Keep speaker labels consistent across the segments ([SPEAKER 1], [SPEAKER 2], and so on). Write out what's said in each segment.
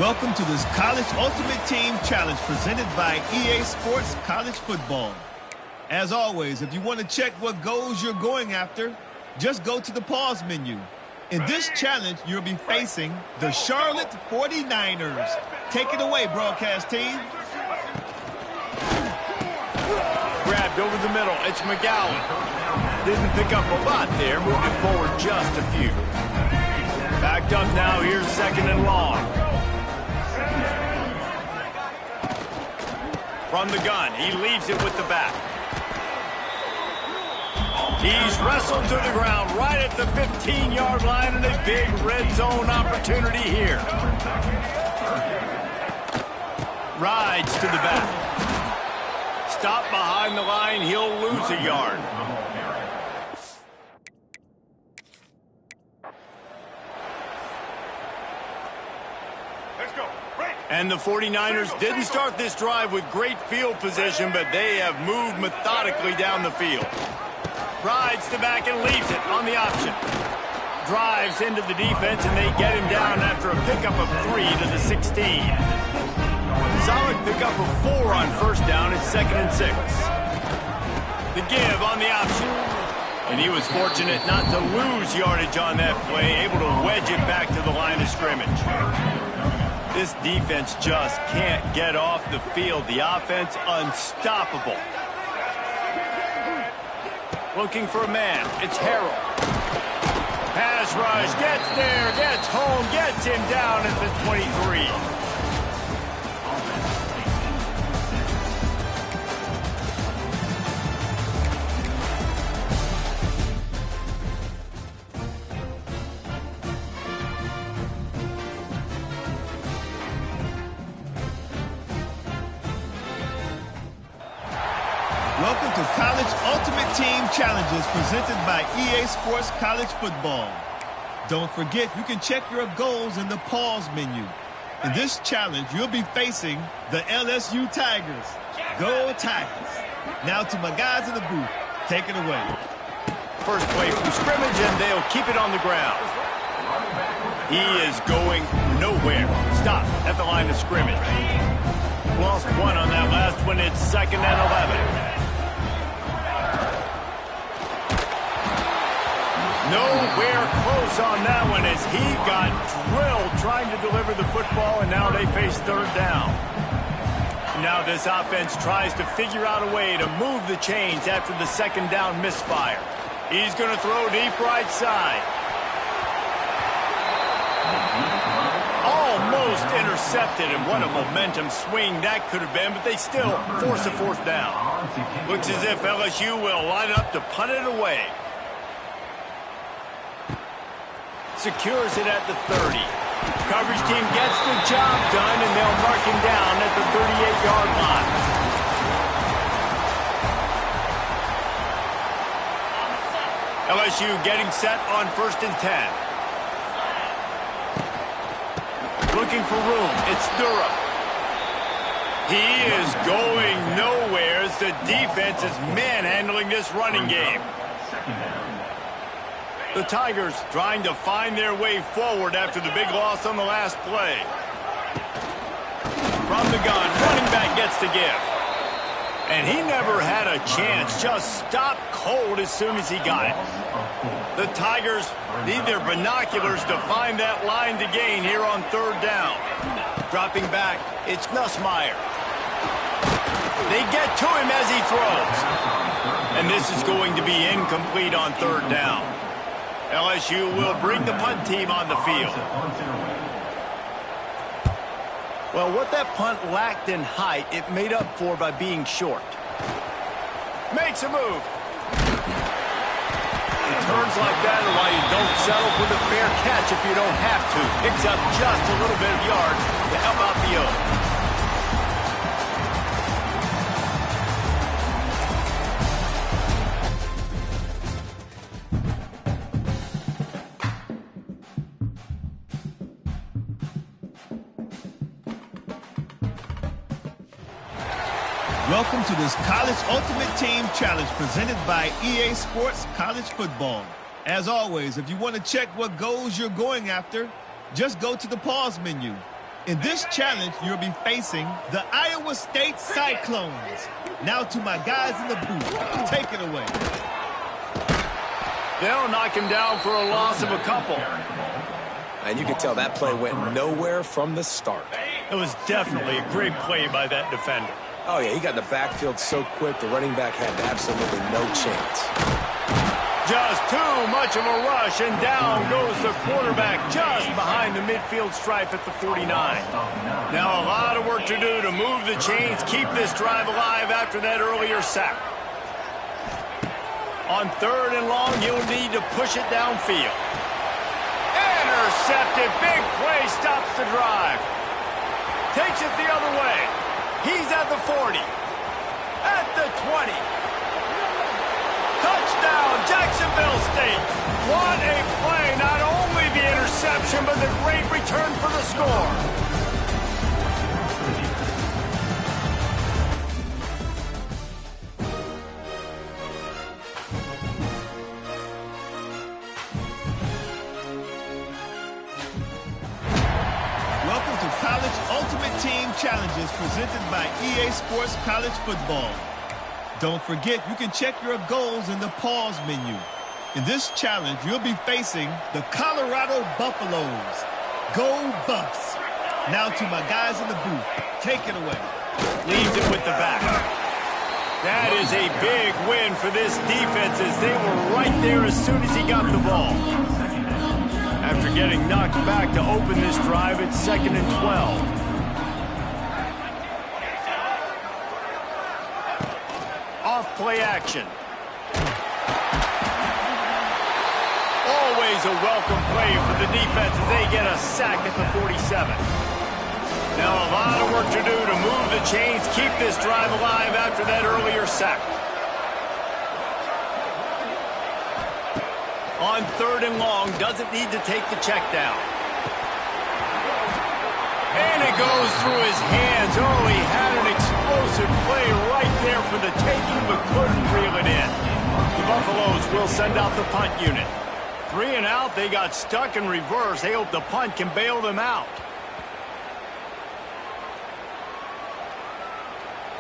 [SPEAKER 1] Welcome to this College Ultimate Team Challenge presented by EA Sports College Football. As always, if you want to check what goals you're going after, just go to the pause menu. In this challenge, you'll be facing the Charlotte 49ers. Take it away, broadcast team.
[SPEAKER 2] Grabbed over the middle. It's McGowan. Didn't pick up a lot there, moving forward just a few. Backed up now, here's second and long. From the gun, he leaves it with the back. He's wrestled to the ground right at the 15-yard line and a big red zone opportunity here. Rides to the back. Stop behind the line, he'll lose a yard. And the 49ers didn't start this drive with great field position, but they have moved methodically down the field. Rides the back and leaves it on the option. Drives into the defense, and they get him down after a pickup of 3 to the 16. Solid pickup of 4 on first down. It's 2nd and 6. The give on the option. And he was fortunate not to lose yardage on that play, able to wedge it back to the line of scrimmage. This defense just can't get off the field. The offense unstoppable. Looking for a man. It's Harrell. Pass rush. Gets there. Gets home. Gets him down at the 23.
[SPEAKER 1] Welcome to College Ultimate Team Challenges presented by EA Sports College Football. Don't forget, you can check your goals in the pause menu. In this challenge, you'll be facing the LSU Tigers. Go Tigers. Now to my guys in the booth. Take it away.
[SPEAKER 2] First play from scrimmage, and they'll keep it on the ground. He is going nowhere. Stop at the line of scrimmage. Lost 1 on that last one. It's 2nd and 11. Nowhere close on that one as he got drilled trying to deliver the football, and now they face 3rd down. Now this offense tries to figure out a way to move the chains after the 2nd down misfire. He's going to throw deep right side. Almost intercepted, and what a momentum swing that could have been, but they still force a 4th down. Looks as if LSU will line up to punt it away. Secures it at the 30. Coverage team gets the job done, and they'll mark him down at the 38-yard line. LSU getting set on 1st and 10. Looking for room. It's Durham. He is going nowhere as the defense is manhandling this running game. The Tigers trying to find their way forward after the big loss on the last play. From the gun, running back gets the give. And he never had a chance, just stopped cold as soon as he got it. The Tigers need their binoculars to find that line to gain here on 3rd down. Dropping back, it's Nussmeier. They get to him as he throws. And this is going to be incomplete on 3rd down. LSU will bring the punt team on the field. Well, what that punt lacked in height, it made up for by being short. Makes a move. Returns like that are why you don't settle for the fair catch if you don't have to. Picks up just a little bit of yards to help out the O.
[SPEAKER 1] Welcome to this College Ultimate Team Challenge presented by EA Sports College Football. As always, if you want to check what goals you're going after, just go to the pause menu. In this challenge, you'll be facing the Iowa State Cyclones. Now to my guys in the booth. Take it away.
[SPEAKER 2] They'll knock him down for a loss of a couple.
[SPEAKER 3] And you can tell that play went nowhere from the start.
[SPEAKER 2] It was definitely a great play by that defender.
[SPEAKER 3] Oh, yeah, he got in the backfield so quick, the running back had absolutely no chance.
[SPEAKER 2] Just too much of a rush, and down goes the quarterback just behind the midfield stripe at the 49. Now a lot of work to do to move the chains, keep this drive alive after that earlier sack. On 3rd and long, he'll need to push it downfield. Intercepted. Big play stops the drive. Takes it the other way. He's at the 40. At the 20. Touchdown, Jacksonville State. What a play. Not only the interception, but the great return for the score.
[SPEAKER 1] Welcome to College Ultimate Team Challenges presented by EA Sports College Football. Don't forget, you can check your goals in the pause menu. In this challenge, you'll be facing the Colorado Buffaloes. Go Buffs! Now to my guys in the booth. Take it away.
[SPEAKER 2] Leaves it with the back. That is a big win for this defense as they were right there as soon as he got the ball. After getting knocked back to open this drive, it's 2nd and 12. Off-play action. Always a welcome play for the defense as they get a sack at the 47. Now a lot of work to do to move the chains, keep this drive alive after that earlier sack. On 3rd and long, doesn't need to take the check down. And it goes through his hands. Oh, he had an explosive play right there for the taking, but couldn't reel it in. The Buffaloes will send out the punt unit. 3 and out, they got stuck in reverse. They hope the punt can bail them out.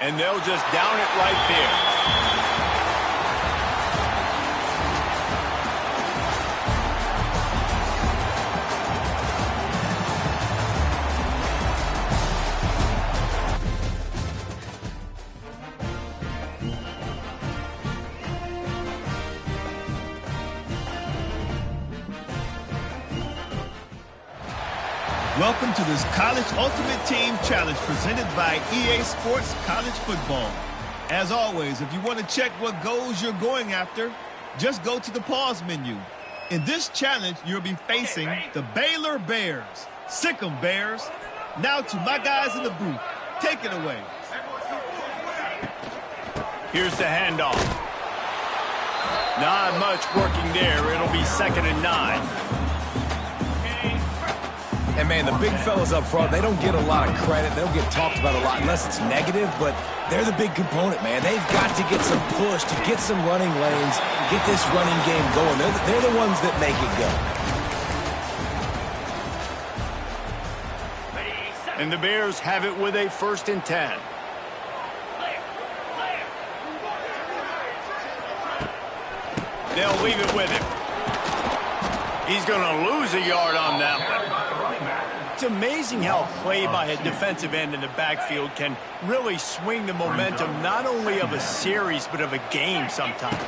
[SPEAKER 2] And they'll just down it right there.
[SPEAKER 1] Welcome to this College Ultimate Team Challenge presented by EA Sports College Football. As always, if you want to check what goals you're going after, just go to the pause menu. In this challenge, you'll be facing the Baylor Bears. Sick 'em, Bears. Now to my guys in the booth. Take it away.
[SPEAKER 2] Here's the handoff. Not much working there. It'll be 2nd and 9.
[SPEAKER 3] And, man, the big fellas up front, they don't get a lot of credit. They don't get talked about a lot unless it's negative, but they're the big component, man. They've got to get some push, to get some running lanes, get this running game going. They're the ones that make it go.
[SPEAKER 2] And the Bears have it with a 1st and 10. They'll leave it with him. He's going to lose a yard on that one. It's amazing how a play by a defensive end in the backfield can really swing the momentum not only of a series but of a game sometimes.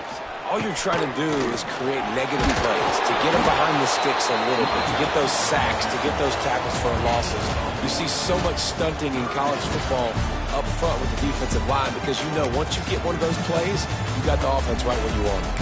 [SPEAKER 3] All you're trying to do is create negative plays, to get them behind the sticks a little bit, to get those sacks, to get those tackles for losses. You see so much stunting in college football up front with the defensive line because you know once you get one of those plays, you got the offense right where you want it.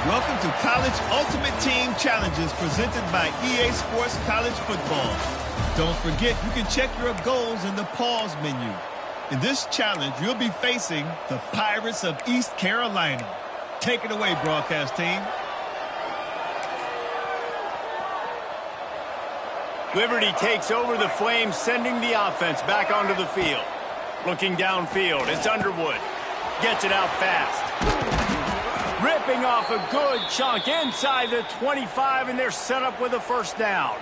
[SPEAKER 1] Welcome to College Ultimate Team Challenges presented by EA Sports College Football. Don't forget, you can check your goals in the pause menu. In this challenge, you'll be facing the Pirates of East Carolina. Take it away, broadcast team.
[SPEAKER 2] Liberty takes over the Flames, sending the offense back onto the field. Looking downfield, it's Underwood. Gets it out fast. Ripping off a good chunk inside the 25, and they're set up with a first down.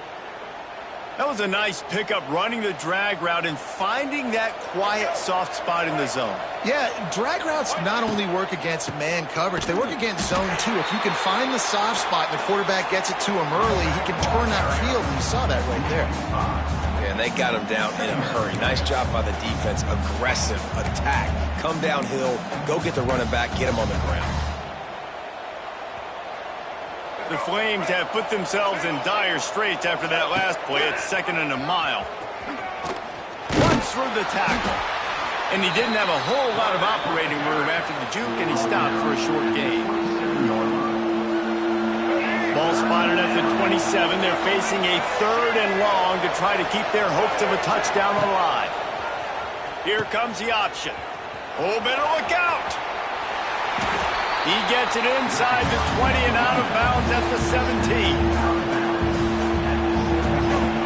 [SPEAKER 2] That was a nice pickup, running the drag route and finding that quiet, soft spot in the zone.
[SPEAKER 4] Yeah, drag routes not only work against man coverage, they work against zone too. If you can find the soft spot and the quarterback gets it to him early, he can turn that field, and you saw that right there.
[SPEAKER 3] Yeah, and they got him down in a hurry. Nice job by the defense. Aggressive attack. Come downhill, go get the running back, get him on the ground.
[SPEAKER 2] The Flames have put themselves in dire straits after that last play. It's 2nd and a mile. Runs through the tackle. And he didn't have a whole lot of operating room after the juke, and he stopped for a short gain. Ball spotted at the 27. They're facing a 3rd and long to try to keep their hopes of a touchdown alive. Here comes the option. Oh, better look out. He gets it inside the 20 and out of bounds at the 17.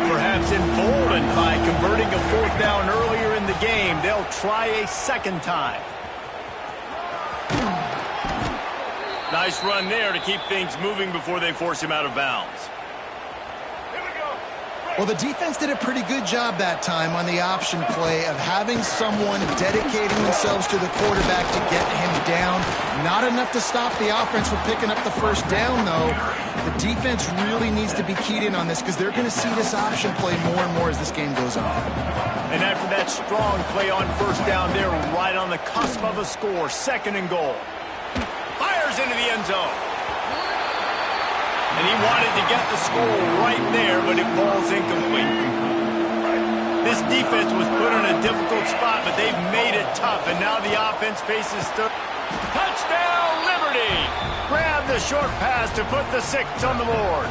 [SPEAKER 2] Perhaps emboldened by converting a 4th down earlier in the game, they'll try a 2nd time. Nice run there to keep things moving before they force him out of bounds.
[SPEAKER 4] Well, the defense did a pretty good job that time on the option play of having someone dedicating themselves to the quarterback to get him down. Not enough to stop the offense from picking up the first down, though. The defense really needs to be keyed in on this because they're going to see this option play more and more as this game goes on.
[SPEAKER 2] And after that strong play on first down, they're right on the cusp of a score. 2nd and goal. Fires into the end zone. And he wanted to get the score right there, but it falls incomplete. This defense was put in a difficult spot, but they've made it tough, and now the offense faces touchdown, Liberty! Grab the short pass to put the 6 on the board.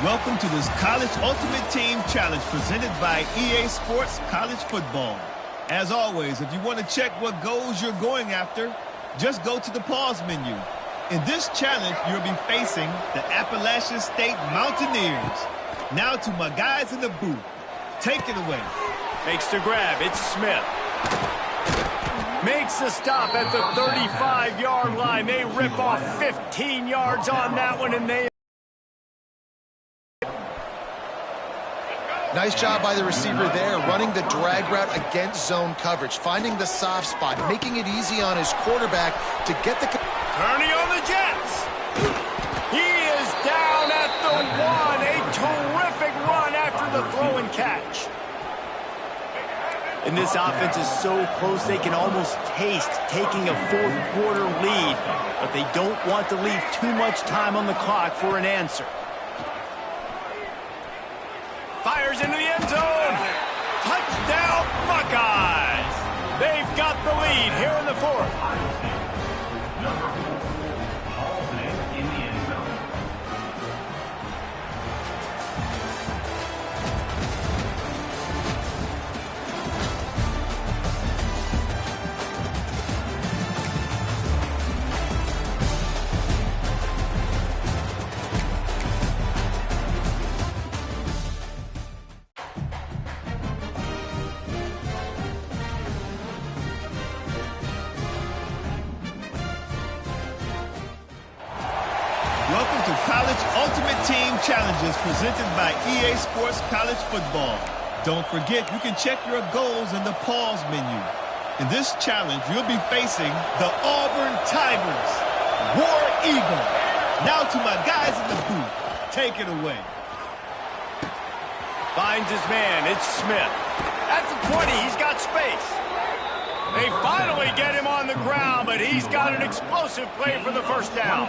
[SPEAKER 1] Welcome to this College Ultimate Team Challenge presented by EA Sports College Football. As always, if you want to check what goals you're going after, just go to the pause menu. In this challenge, you'll be facing the Appalachian State Mountaineers. Now to my guys in the booth. Take it away.
[SPEAKER 2] Makes the grab. It's Smith. Makes the stop at the 35-yard line. They rip off 15 yards on that one, and they...
[SPEAKER 4] Nice job by the receiver there, running the drag route against zone coverage, finding the soft spot, making it easy on his quarterback to get the...
[SPEAKER 2] Turning on the Jets. He is down at the 1. A terrific run after the throw and catch. And this offense is so close they can almost taste taking a 4th quarter lead, but they don't want to leave too much time on the clock for an answer. Fires into the end zone. Touchdown, Buckeyes. They've got the lead here in the 4th.
[SPEAKER 1] Welcome to College Ultimate Team Challenges presented by EA Sports College Football. Don't forget, you can check your goals in the pause menu. In this challenge, you'll be facing the Auburn Tigers, War Eagle. Now to my guys in the booth. Take it away.
[SPEAKER 2] Finds his man. It's Smith. At the 20, he's got space. They finally get him on the ground, but he's got an explosive play for the first down.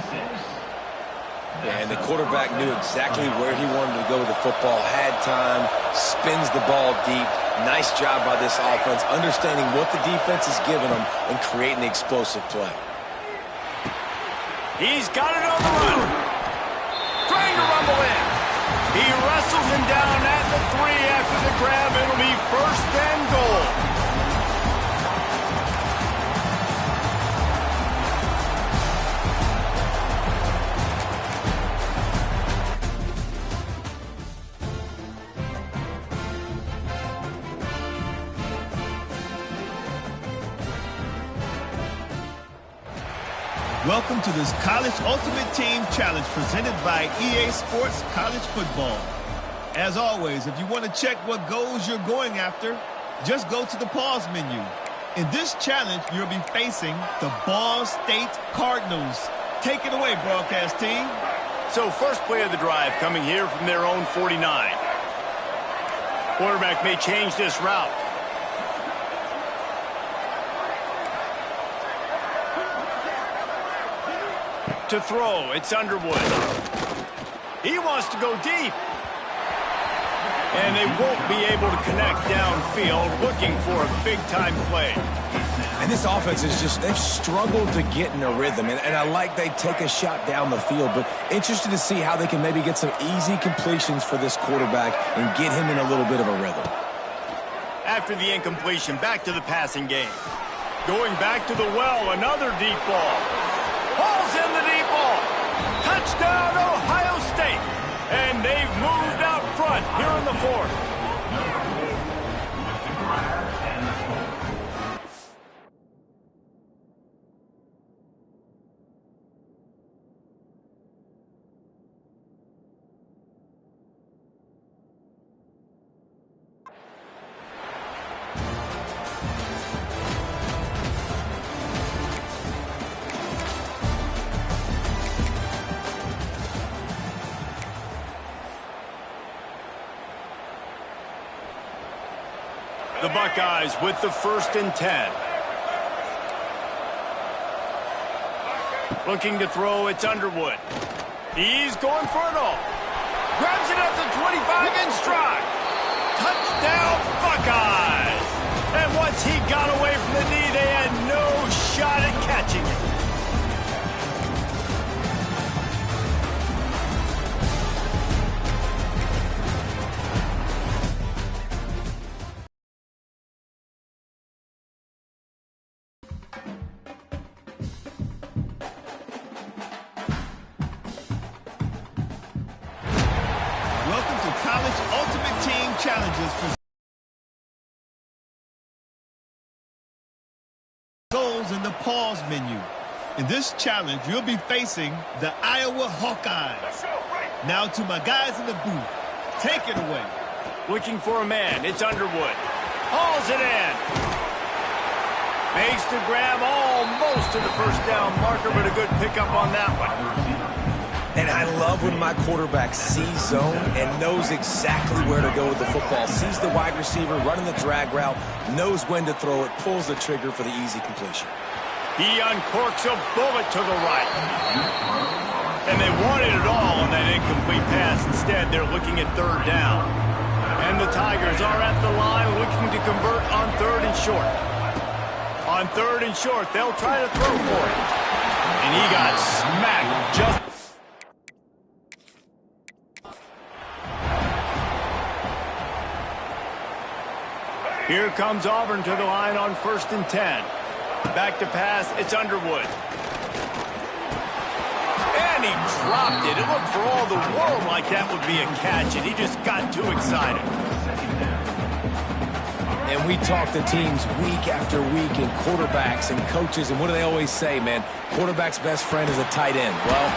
[SPEAKER 3] And the quarterback knew exactly where he wanted to go with the football, had time, spins the ball deep. Nice job by this offense, understanding what the defense is giving them and creating the explosive play.
[SPEAKER 2] He's got it on the run. Trying to rumble in. He wrestles him down at the 3 after the grab. It'll be 1st and goal.
[SPEAKER 1] Welcome to this College Ultimate Team Challenge presented by EA Sports College Football. As always, if you want to check what goals you're going after, just go to the pause menu. In this challenge, you'll be facing the Ball State Cardinals. Take it away, broadcast team.
[SPEAKER 2] So first play of the drive coming here from their own 49. Quarterback may change this route. To throw, it's Underwood. He wants to go deep. And they won't be able to connect downfield, looking for a big-time play.
[SPEAKER 3] And this offense is just, they've struggled to get in a rhythm. And I like they take a shot down the field, but interested to see how they can maybe get some easy completions for this quarterback and get him in a little bit of a rhythm.
[SPEAKER 2] After the incompletion, back to the passing game. Going back to the well, another deep ball. Hauls in the deep ball. Touchdown, Ohio State. And they've moved out front here in the 4th. The Buckeyes with the 1st and 10. Looking to throw, it's Underwood. He's going for it all. Grabs it at the 25 in stride. Touchdown, Buckeyes! And once he got away from the knee, they had no shot at catching it.
[SPEAKER 1] Welcome to College Ultimate Team Challenges for goals in the pause menu. In this challenge, you'll be facing the Iowa Hawkeyes. Now to my guys in the booth. Take it away.
[SPEAKER 2] Looking for a man, it's Underwood. Hauls it in. Makes the grab almost to the 1st down marker, but a good pickup on that one.
[SPEAKER 3] And I love when my quarterback sees zone and knows exactly where to go with the football. Sees the wide receiver running the drag route, knows when to throw it, pulls the trigger for the easy completion.
[SPEAKER 2] He uncorks a bullet to the right. And they wanted it all on that incomplete pass. Instead, they're looking at 3rd down. And the Tigers are at the line looking to convert on 3rd and short. On 3rd and short, they'll try to throw for it. And he got smacked just... Here comes Auburn to the line on 1st and 10. Back to pass, it's Underwood. And he dropped it. It looked for all the world like that would be a catch, and he just got too excited.
[SPEAKER 3] And we talk to teams week after week, and quarterbacks and coaches, and what do they always say, man? Quarterback's best friend is a tight end. Well,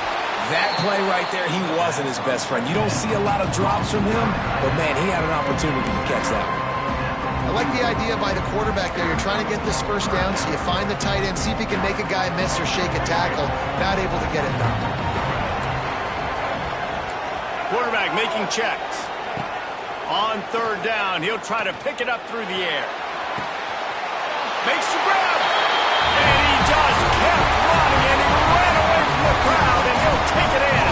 [SPEAKER 3] that play right there, he wasn't his best friend. You don't see a lot of drops from him, but, man, he had an opportunity to catch that one.
[SPEAKER 4] I like the idea by the quarterback there. You're trying to get this 1st down, so you find the tight end, see if he can make a guy miss or shake a tackle. Not able to get it done.
[SPEAKER 2] Quarterback making checks. On 3rd down, he'll try to pick it up through the air. Makes the grab. And he just kept running, and he ran away from the crowd, and he'll take it in.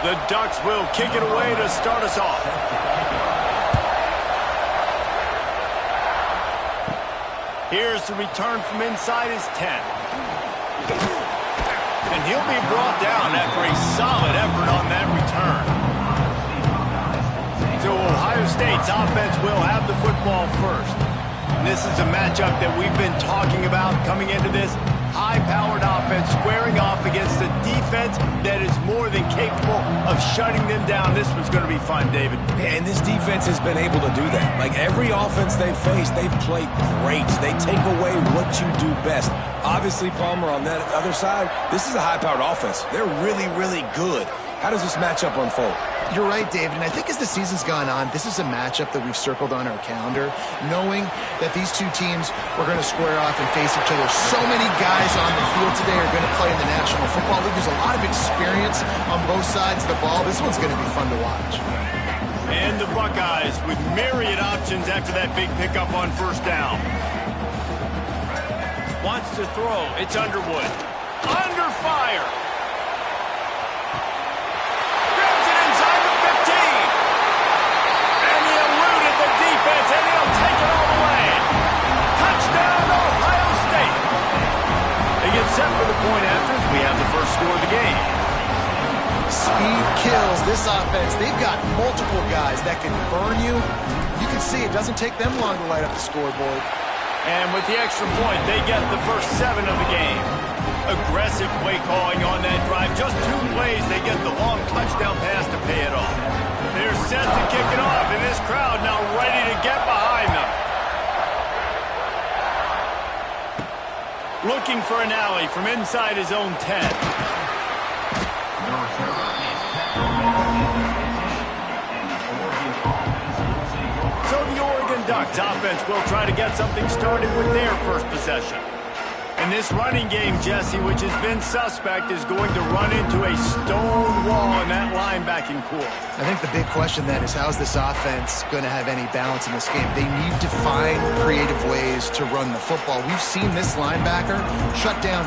[SPEAKER 2] The Ducks will kick it away to start us off. Here's the return from inside his 10. And he'll be brought down after a solid effort on that return. So Ohio State's offense will have the football first. And this is a matchup that we've been talking about coming into this. High-powered offense squaring off against a defense that is more than capable of shutting them down. This one's going to be fun, David.
[SPEAKER 3] And this defense has been able to do that. Like every offense they've faced, they've played great. They take away what you do best. Obviously, Palmer, on that other side, this is a high-powered offense. They're really, really good. How does this matchup unfold?
[SPEAKER 4] You're right, David, and I think as the season's gone on, this is a matchup that we've circled on our calendar, knowing that these two teams were going to square off and face each other. So many guys on the field today are going to play in the National Football League. There's a lot of experience on both sides of the ball. This one's going to be fun to watch.
[SPEAKER 2] And the Buckeyes with myriad options after that big pickup on first down. Wants to throw. It's Underwood. Under fire. And he'll take it all the way. Touchdown, Ohio State. They get set for the point after as we have the first score of the game.
[SPEAKER 4] Speed kills this offense. They've got multiple guys that can burn you. You can see it doesn't take them long to light up the scoreboard.
[SPEAKER 2] And with the extra point, they get the first 7 of the game. Aggressive play calling on that drive. Just 2 plays, they get the long touchdown pass to pay it off. They're set to kick it off, and this crowd now ready to get behind them. Looking for an alley from inside his own 10. So the Oregon Ducks offense will try to get something started with their first possession. And this running game, Jesse, which has been suspect, is going to run into a stone wall in that linebacking core.
[SPEAKER 4] I think the big question then is, how's this offense going to have any balance in this game? They need to find creative ways to run the football. We've seen this linebacker shut down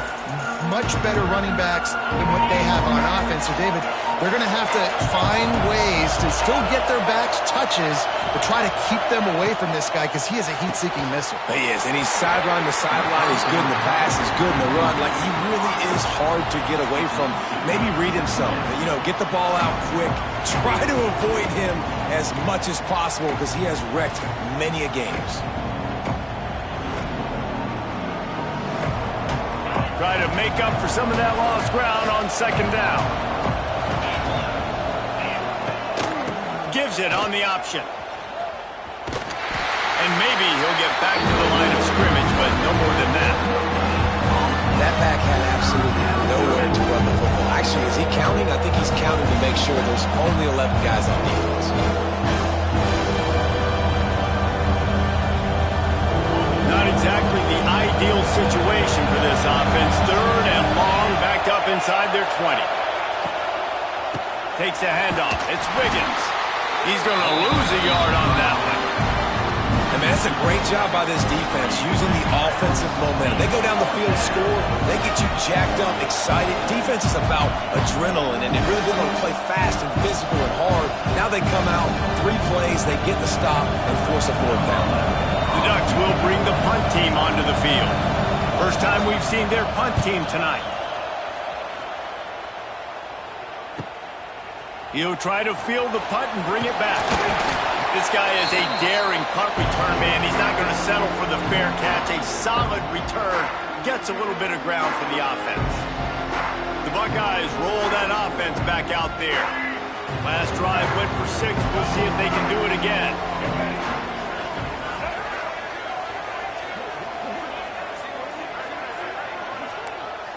[SPEAKER 4] much better running backs than what they have on offense. So, David, they're going to have to find ways to still get their backs touches, but try to keep them away from this guy because he is a heat-seeking missile.
[SPEAKER 3] He is, and he's sideline to sideline. He's good in the pass. He's good in the run. Like, he really is hard to get away from. Maybe read himself. You know, get the ball out quick. Try to avoid him as much as possible because he has wrecked many a games.
[SPEAKER 2] Try to make up for some of that lost ground on second down. Gives it on the option. And maybe he'll get back to the line of scrimmage, but no more than that.
[SPEAKER 3] That back had absolutely nowhere to run the football. Actually, is he counting? I think he's counting to make sure there's only 11 guys on defense.
[SPEAKER 2] Not exactly the ideal situation for this offense. 3rd and long, backed up inside their 20. Takes a handoff. It's Wiggins. He's going to lose a yard on that one.
[SPEAKER 3] I mean, that's a great job by this defense, using the offensive momentum. They go down the field, score, they get you jacked up, excited. Defense is about adrenaline, and they're really going to play fast and physical and hard. Now they come out, 3 plays, they get the stop and force a 4th down.
[SPEAKER 2] The Ducks will bring the punt team onto the field. First time we've seen their punt team tonight. He'll try to field the punt and bring it back. This guy is a daring punt return man. He's not going to settle for the fair catch. A solid return gets a little bit of ground for the offense. The Buckeyes roll that offense back out there. Last drive went for 6. We'll see if they can do it again.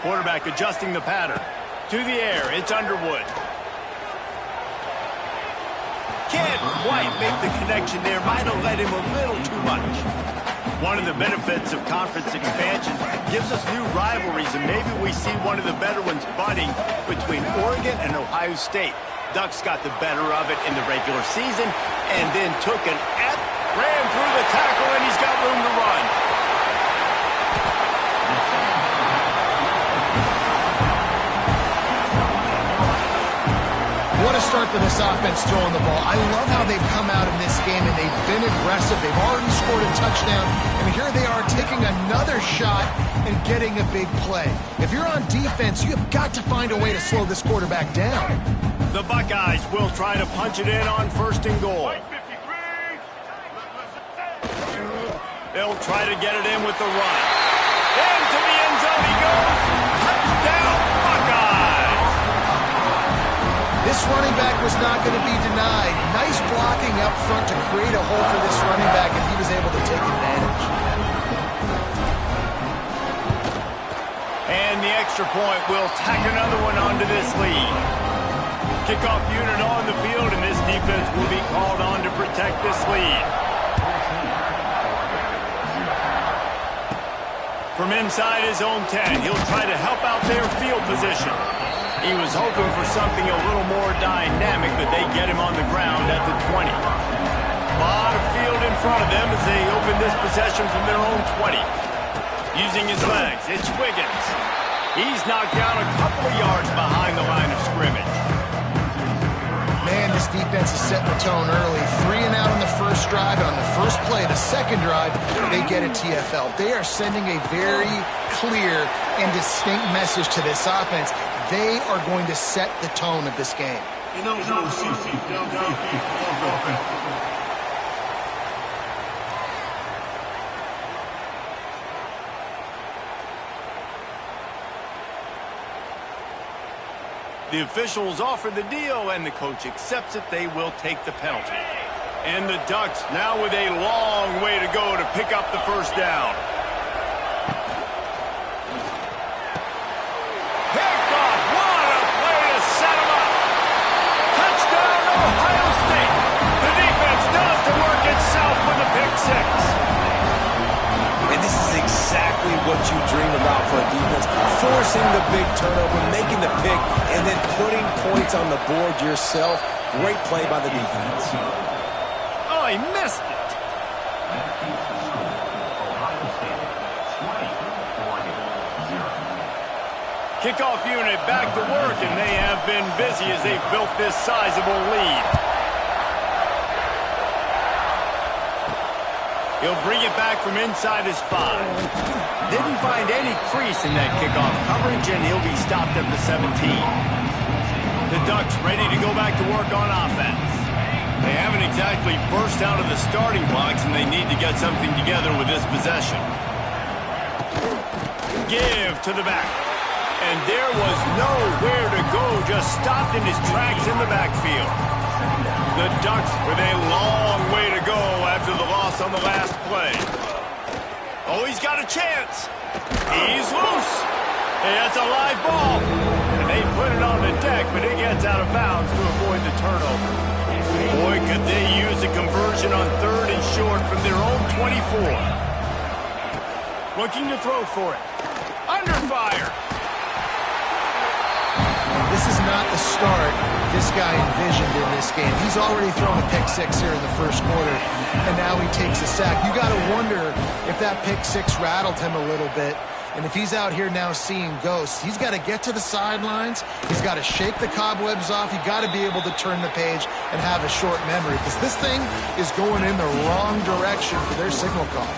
[SPEAKER 2] Quarterback adjusting the pattern. To the air, it's Underwood. Can't quite make the connection there. Might have let him a little too much. One of the benefits of conference expansion gives us new rivalries, and maybe we see one of the better ones budding between Oregon and Ohio State. Ducks got the better of it in the regular season and then took an ran through the tackle, and he's got room to run.
[SPEAKER 4] what a start for this offense throwing the ball. I love how they've come out in this game, and they've been aggressive. They've already scored a touchdown, and here they are taking another shot and getting a big play. If you're on defense, you have got to find a way to slow this quarterback down.
[SPEAKER 2] The Buckeyes will try to punch it in on 1st and goal. They'll try to get it in with the run. Into the end zone he goes. Touchdown, Buckeyes!
[SPEAKER 4] This running back was not going to be denied. Nice blocking up front to create a hole for this running back, and he was able to take advantage.
[SPEAKER 2] And the extra point will tack another one onto this lead. Kickoff unit on the field, and this defense will be called on to protect this lead. From inside his own 10, he'll try to help out their field position. He was hoping for something a little more dynamic, but they get him on the ground at the 20. A lot of field in front of them as they open this possession from their own 20. Using his legs, it's Wiggins. He's knocked down a couple of yards behind the line of scrimmage.
[SPEAKER 4] Man, this defense is setting the tone early. 3 and out on the first drive. On the first play, the second drive, they get a TFL. They are sending a very clear and distinct message to this offense. They are going to set the tone of this game.
[SPEAKER 2] The officials offer the deal, and the coach accepts it. They will take the penalty. And the Ducks now with a long way to go to pick up the first down. Picked off. What a play to set him up. Touchdown, Ohio State. The defense does the work itself with a pick 6.
[SPEAKER 3] And this is exactly what you dream about for a defense. Forcing the big turnover, making the pick, and then putting points on the board yourself. Great play by the defense.
[SPEAKER 2] Oh, he missed it. Kickoff unit back to work, and they have been busy as they've built this sizable lead. He'll bring it back from inside his 5. Didn't find any crease in that kickoff coverage, and he'll be stopped at the 17. The Ducks ready to go back to work on offense. They haven't exactly burst out of the starting blocks, and they need to get something together with this possession. Give to the back. And there was nowhere to go, just stopped in his tracks in the backfield. The Ducks with a long way to go after the loss on the last play. Oh, he's got a chance. He's loose. Hey, that's a live ball. And they put it on the deck, but it gets out of bounds to avoid the turnover. Boy, could they use a conversion on 3rd and short from their own 24. Looking to throw for it. Under fire.
[SPEAKER 4] This is not the start this guy envisioned in this game. He's already thrown a pick 6 here in the first quarter, and now he takes a sack. You got to wonder if that pick 6 rattled him a little bit. And if he's out here now seeing ghosts, he's got to get to the sidelines. He's got to shake the cobwebs off. You got to be able to turn the page and have a short memory, because this thing is going in the wrong direction for their signal call.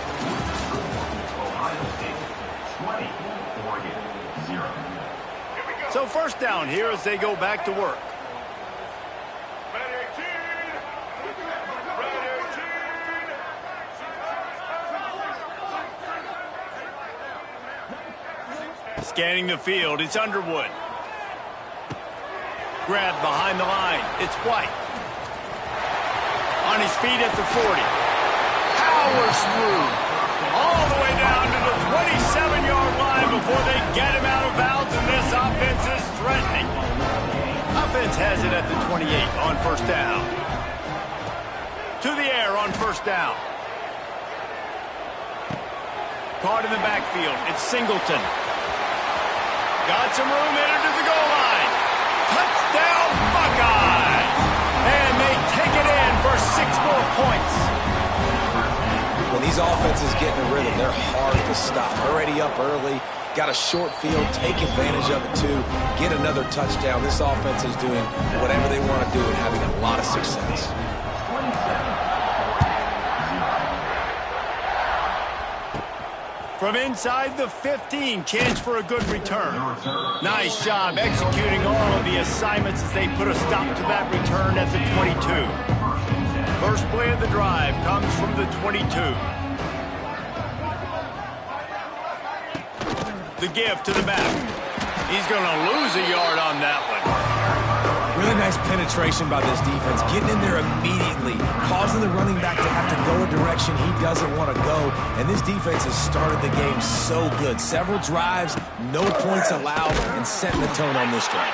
[SPEAKER 2] So first down here as they go back to work. Scanning the field, it's Underwood. Grabbed behind the line, it's White. On his feet at the 40. Powers through. All the way down to the 27-yard line before they get him out of bounds, and this offense is threatening. Offense has it at the 28 on first down. To the air on first down. Caught in the backfield, it's Singleton. Got some room, entered to the goal line. Touchdown, Buckeyes! And they take it in for 6 more points. When
[SPEAKER 3] these offenses get in a rhythm, they're hard to stop. Already up early, got a short field, take advantage of it too, get another touchdown. This offense is doing whatever they want to do and having a lot of success.
[SPEAKER 2] From inside the 15, chance for a good return. Nice job executing all of the assignments as they put a stop to that return at the 22. First play of the drive comes from the 22. The give to the back. He's going to lose a yard on that one.
[SPEAKER 3] Really nice penetration by this defense, getting in there immediately, causing the running back to have to go a direction he doesn't want to go. And this defense has started the game so good. Several drives, no points allowed, and setting the tone on this drive.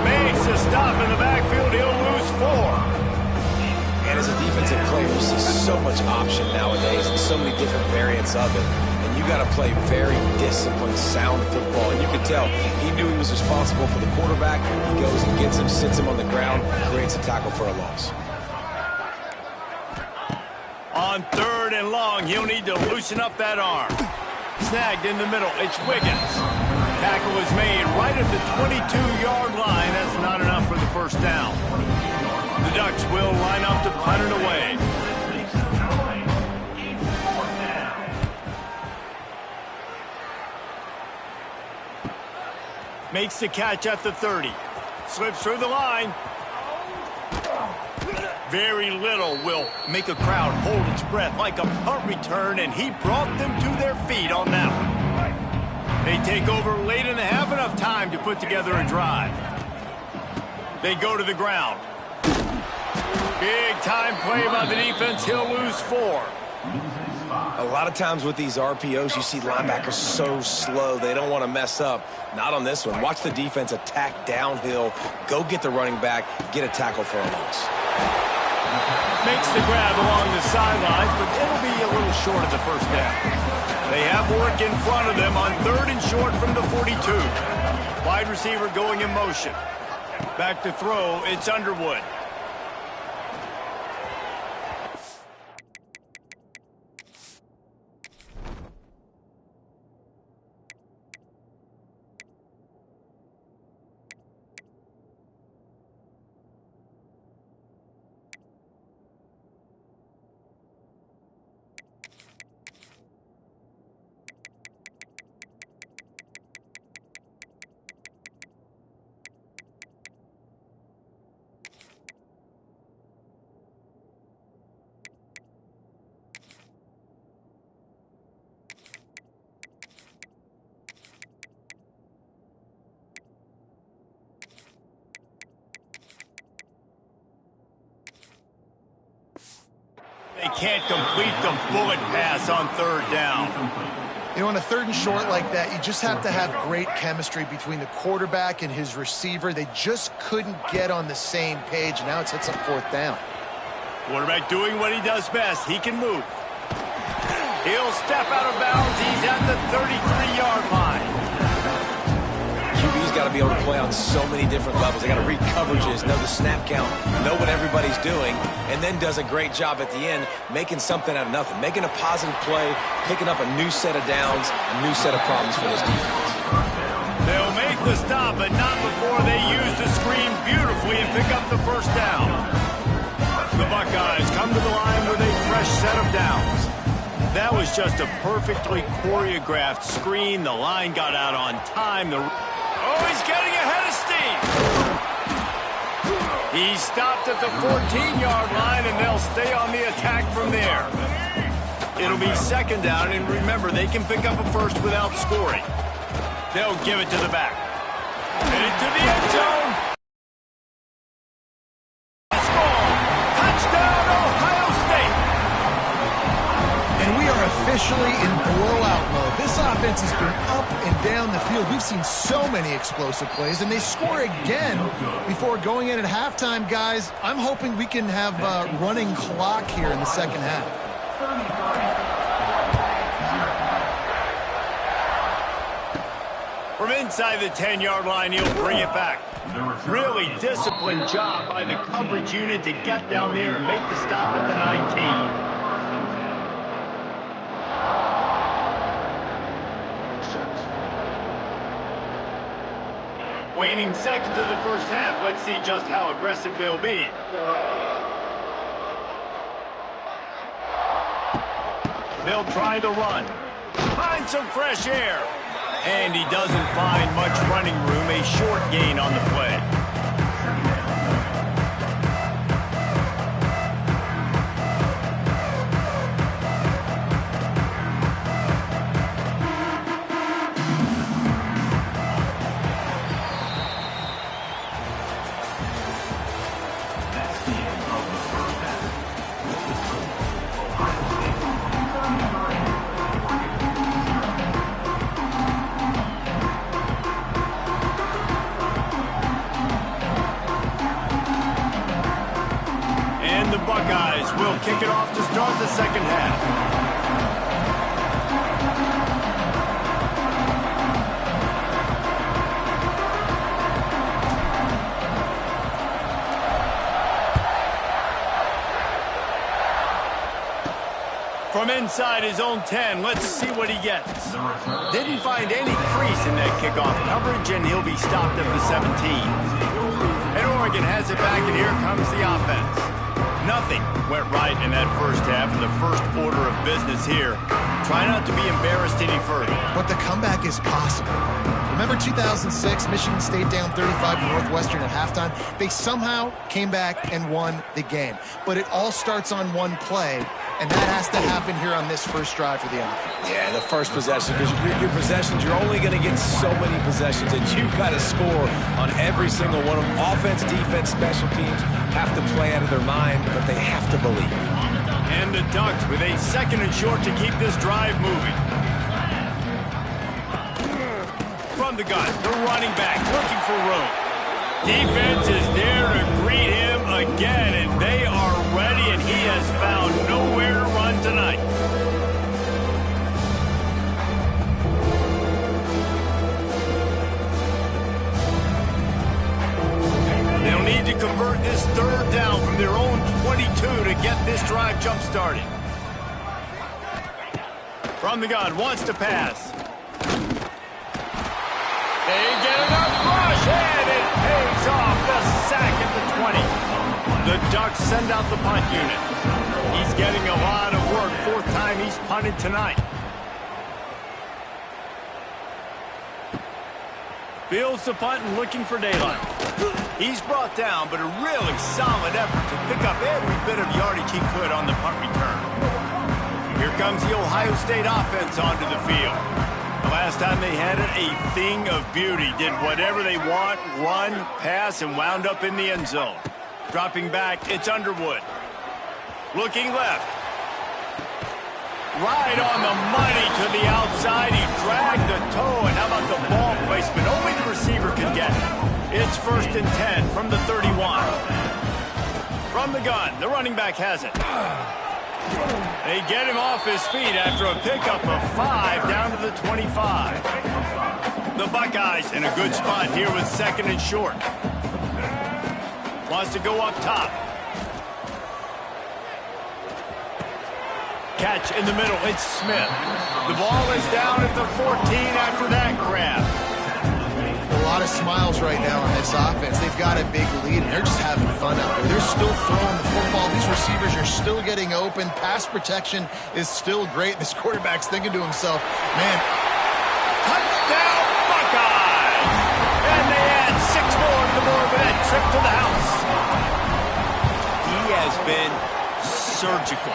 [SPEAKER 2] Makes a stop in the backfield. He'll lose 4.
[SPEAKER 3] And as a defensive player, you see so much option nowadays and so many different variants of it. And you got to play very disciplined, sound football. And you could tell he knew he was responsible for the quarterback. He goes and gets him, sits him on the ground, creates a tackle for a loss.
[SPEAKER 2] On 3rd and long, he'll need to loosen up that arm. Snagged in the middle. It's Wiggins. Tackle is made right at the 22-yard line. That's not enough for the first down. The Ducks will line up to punt it away. Makes the catch at the 30. Slips through the line. Very little will make a crowd hold its breath like a punt return, and he brought them to their feet on that one. They take over late in the half, enough time to put together a drive. They go to the ground. Big time play by the defense. He'll lose 4.
[SPEAKER 3] A lot of times with these RPOs, you see linebackers so slow, they don't want to mess up. Not on this one. Watch the defense attack downhill, go get the running back, get a tackle for a loss.
[SPEAKER 2] Makes the grab along the sidelines, but it'll be a little short of the first down. They have work in front of them on 3rd and short from the 42. Wide receiver going in motion. Back to throw, it's Underwood. They can't complete the bullet pass on 3rd down.
[SPEAKER 4] You know, on a 3rd and short like that, you just have to have great chemistry between the quarterback and his receiver. They just couldn't get on the same page. Now it sets up 4th down.
[SPEAKER 2] Quarterback doing what he does best. He can move. He'll step out of bounds. He's at the 33-yard line.
[SPEAKER 3] QB's got to be able to play on so many different levels. They got to read coverages, know the snap count, know what everybody's doing, and then does a great job at the end making something out of nothing, making a positive play, picking up a new set of downs, a new set of problems for this defense.
[SPEAKER 2] They'll make the stop, but not before they use the screen beautifully and pick up the first down. The Buckeyes come to the line with a fresh set of downs. That was just a perfectly choreographed screen. The line got out on time. Oh, he's getting ahead of steam. He stopped at the 14-yard line, and they'll stay on the attack from there. It'll be 2nd down, and remember, they can pick up a first without scoring. They'll give it to the back. Headed to the end zone. Score! Touchdown, Ohio State!
[SPEAKER 4] And we are officially in blowout mode. This offense has been up and down the field. We've seen so many explosive plays, and they score again before going in at halftime, guys. I'm hoping we can have a running clock here in the 2nd half.
[SPEAKER 2] From inside the 10-yard line, he'll bring it back. Really disciplined job by the coverage unit to get down there and make the stop at the 19. Waning seconds of the first half. Let's see just how aggressive they'll be. They'll try the run. Find some fresh air. And he doesn't find much running room. A short gain on the play. Buckeyes will kick it off to start the second half. From inside his own 10, let's see what he gets. Didn't find any crease in that kickoff coverage, and he'll be stopped at the 17. And Oregon has it back, and here comes the offense. Nothing went right in that first half in the first order of business here. Try not to be embarrassed any further.
[SPEAKER 4] But the comeback is possible. Remember 2006, Michigan State down 35 to Northwestern at halftime? They somehow came back and won the game. But it all starts on one play, and that has to happen here on this first drive for the offense.
[SPEAKER 3] Yeah, the first possession, because your possessions, you're only going to get so many possessions, and you've got to score on every single one of them. Offense, defense, special teams have to play out of their mind, but they have to believe.
[SPEAKER 2] And the Ducks with a second and short to keep this drive moving. From the gun, the running back looking for room. Defense is there to greet him again, and they are ready, and he has found nowhere to run tonight. They'll need to convert this third down from their own 22 to get this drive jump-started. From the gun, wants to pass. They get enough rush, and it pays off. The sack at the 20. The Ducks send out the punt unit. He's getting a lot of work. Fourth time he's punted tonight. Fields the punt and looking for daylight. He's brought down, but a really solid effort to pick up every bit of yardage he could on the punt return. Here comes the Ohio State offense onto the field. The last time they had it, a thing of beauty. Did whatever they want, run, pass, and wound up in the end zone. Dropping back, it's Underwood. Looking left. Right on the money to the outside. He dragged the toe, and how about the ball placement? Only the receiver could get it. It's 1st and 10 from the 31. From the gun, the running back has it. They get him off his feet after a pickup of 5 down to the 25. The Buckeyes in a good spot here with second and short. Wants to go up top. Catch in the middle, it's Smith. The ball is down at the 14 after that grab.
[SPEAKER 4] A lot of smiles right now on this offense. They've got a big lead, and they're just having fun out there. They're still throwing the football. These receivers are still getting open. Pass protection is still great. This quarterback's thinking to himself, man.
[SPEAKER 2] Touchdown, Buckeyes! And they add 6 more to the board with that trip to the house. He has been surgical,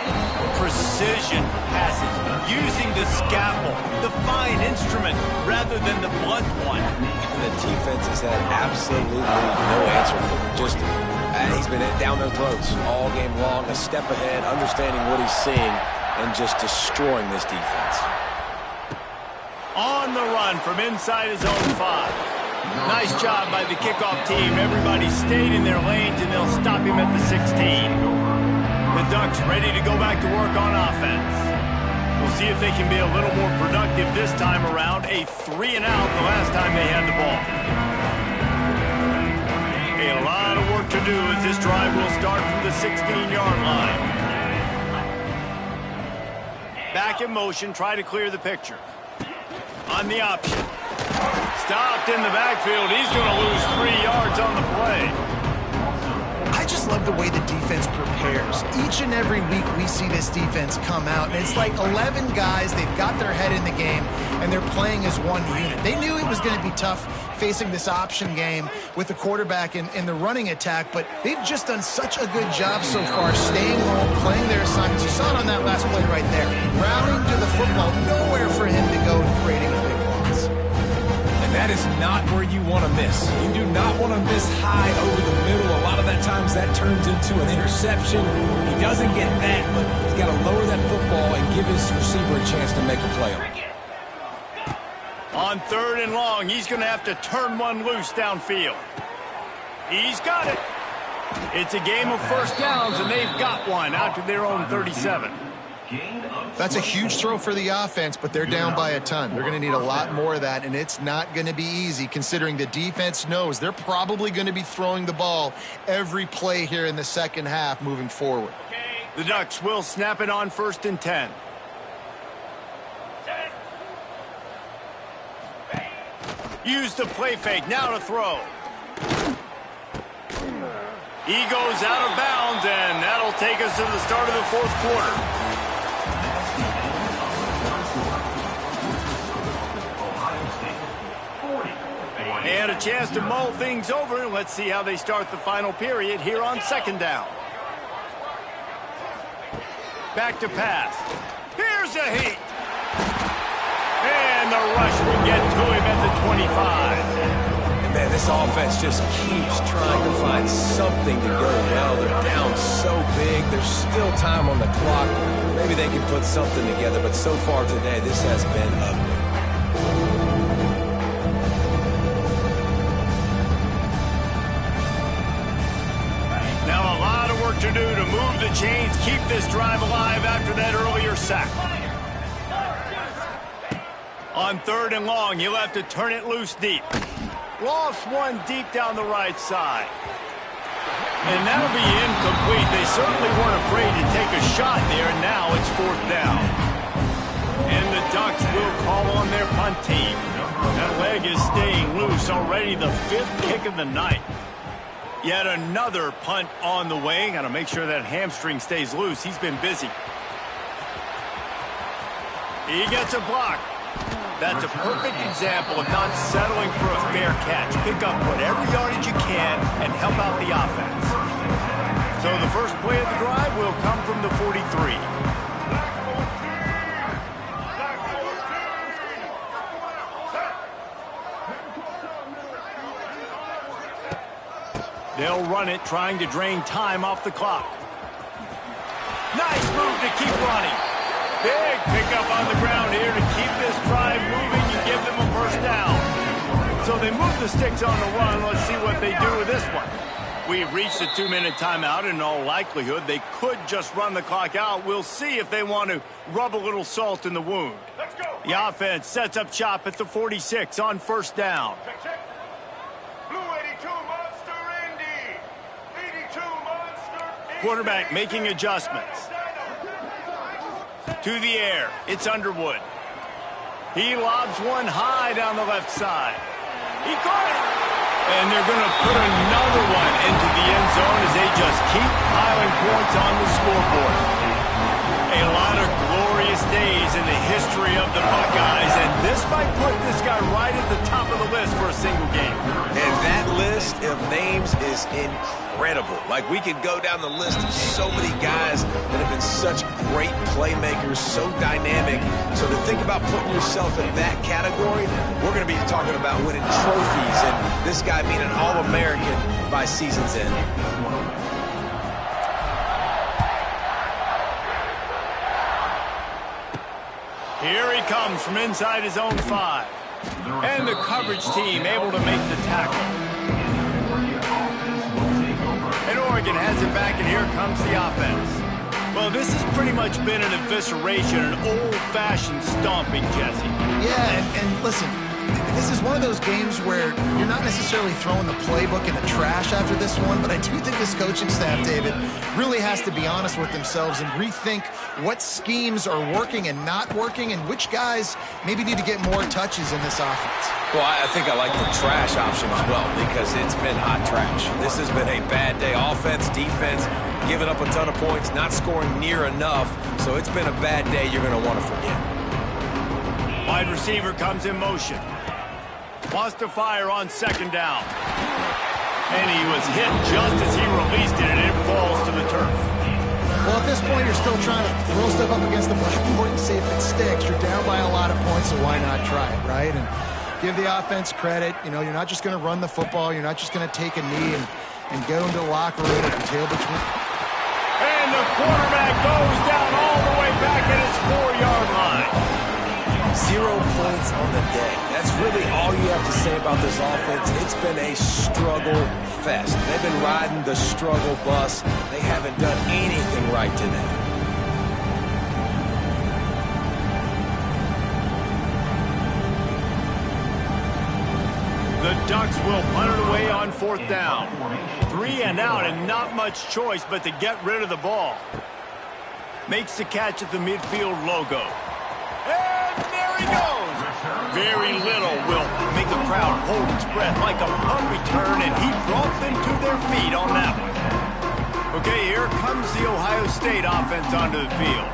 [SPEAKER 2] precision passes, using the scalpel, the fine instrument, rather than the blunt one.
[SPEAKER 3] And the defense has had absolutely no answer for him. Just, he's been down their throats all game long, a step ahead, understanding what he's seeing, and just destroying this defense.
[SPEAKER 2] On the run from inside his own 5. Nice job by the kickoff team. Everybody stayed in their lanes, and they'll stop him at the 16. The Ducks ready to go back to work on offense. We'll see if they can be a little more productive this time around. A 3 and out the last time they had the ball. A lot of work to do as this drive will start from the 16-yard line. Back in motion, try to clear the picture. On the option. Stopped in the backfield. He's going to lose 3 yards on the play.
[SPEAKER 4] I just love the way the defense prepares. Each and every week we see this defense come out, and it's like 11 guys. They've got their head in the game, and they're playing as one unit. They knew it was going to be tough facing this option game with the quarterback in the running attack, but they've just done such a good job so far staying home, playing their assignments. You saw it on that last play right there. Rallying to the football, nowhere for him to go and creating a big loss.
[SPEAKER 3] That is not where you want to miss. You do not want to miss high over the middle. A lot of that times that turns into an interception. He doesn't get that, but he's got to lower that football and give his receiver a chance to make a play on it.
[SPEAKER 2] On 3rd and long, he's going to have to turn one loose downfield. He's got it. It's a game of first downs, and they've got one out to their own 37.
[SPEAKER 4] That's a huge throw for the offense, but they're down by a ton. They're going to need a lot more of that, and it's not going to be easy considering the defense knows they're probably going to be throwing the ball every play here in the second half moving forward.
[SPEAKER 2] The Ducks will snap it on 1st and 10. Use the play fake, now to throw. He goes out of bounds, and that'll take us to the start of the 4th quarter. And a chance to mull things over. Let's see how they start the final period here on 2nd down. Back to pass. Here's a heat. And the rush will get to him at the 25.
[SPEAKER 3] Man, this offense just keeps trying to find something to go well. They're down so big. There's still time on the clock. Maybe they can put something together, but so far today, this has been ugly.
[SPEAKER 2] Now a lot of work to do to move the chains, keep this drive alive after that earlier sack. On 3rd and long, he'll have to turn it loose deep. Lost one deep down the right side. And that'll be incomplete. They certainly weren't afraid to take a shot there, and now it's 4th down. And the Ducks will call on their punt team. That leg is staying loose, already the 5th kick of the night. Yet another punt on the way. Got to make sure that hamstring stays loose. He's been busy. He gets a block. That's a perfect example of not settling for a fair catch. Pick up whatever yardage you can and help out the offense. So the first play of the drive will come from the 43. They'll run it, trying to drain time off the clock. Nice move to keep running. Big pickup on the ground here to keep this drive moving and give them a first down. So they move the sticks on the run. Let's see what they do with this one. We've reached a 2-minute timeout. In all likelihood, they could just run the clock out. We'll see if they want to rub a little salt in the wound. Let's go. The offense sets up shop at the 46 on 1st down.
[SPEAKER 5] Check. Blue 82 Monster Indy. 82 Monster Indy.
[SPEAKER 2] Quarterback making adjustments. To the air, it's Underwood. He lobs one high down the left side. He caught it. And they're going to put another one into the end zone as they just keep piling points on the scoreboard. A lot of glorious days in the history of the Buckeyes, and this might put this guy right at the top of the list for a single game.
[SPEAKER 3] And that list of names is incredible. Like, we could go down the list of so many guys that have been such great playmakers, so dynamic. So to think about putting yourself in that category, we're going to be talking about winning trophies, and this guy being an All-American by season's end.
[SPEAKER 2] Here he comes from inside his own 5. And the coverage team able to make the tackle. And Oregon has it back, and here comes the offense. Well, this has pretty much been an evisceration, an old-fashioned stomping, Jesse.
[SPEAKER 4] Yeah, and listen, This is one of those games where you're not necessarily throwing the playbook in the trash after this one, but I do think this coaching staff, David, really has to be honest with themselves and rethink what schemes are working and not working and which guys maybe need to get more touches in this offense.
[SPEAKER 3] Well, I think I like the trash option as well because it's been hot trash. This has been a bad day. Offense, defense, giving up a ton of points, not scoring near enough. So it's been a bad day you're going to want to forget.
[SPEAKER 2] Wide receiver comes in motion. Wants to fire on second down. And he was hit just as he released it, and it falls to the turf.
[SPEAKER 4] Well, at this point, you're still trying to throw stuff up against the blackboard and see if it sticks. You're down by a lot of points, so why not try it, right? And give the offense credit. You know, you're not just going to run the football. You're not just going to take a knee and go into the locker room with your tail between.
[SPEAKER 2] And the quarterback goes down all the way back at his 4-yard line.
[SPEAKER 3] 0 points on the day. That's really all you have to say about this offense. It's been a struggle fest. They've been riding the struggle bus. They haven't done anything right today.
[SPEAKER 2] The Ducks will punt it away on 4th down. 3 and out and not much choice but to get rid of the ball. Makes the catch at the midfield logo. And there he goes. Very little will make the crowd hold its breath like a punt return, and he brought them to their feet on that one. Okay, here comes the Ohio State offense onto the field.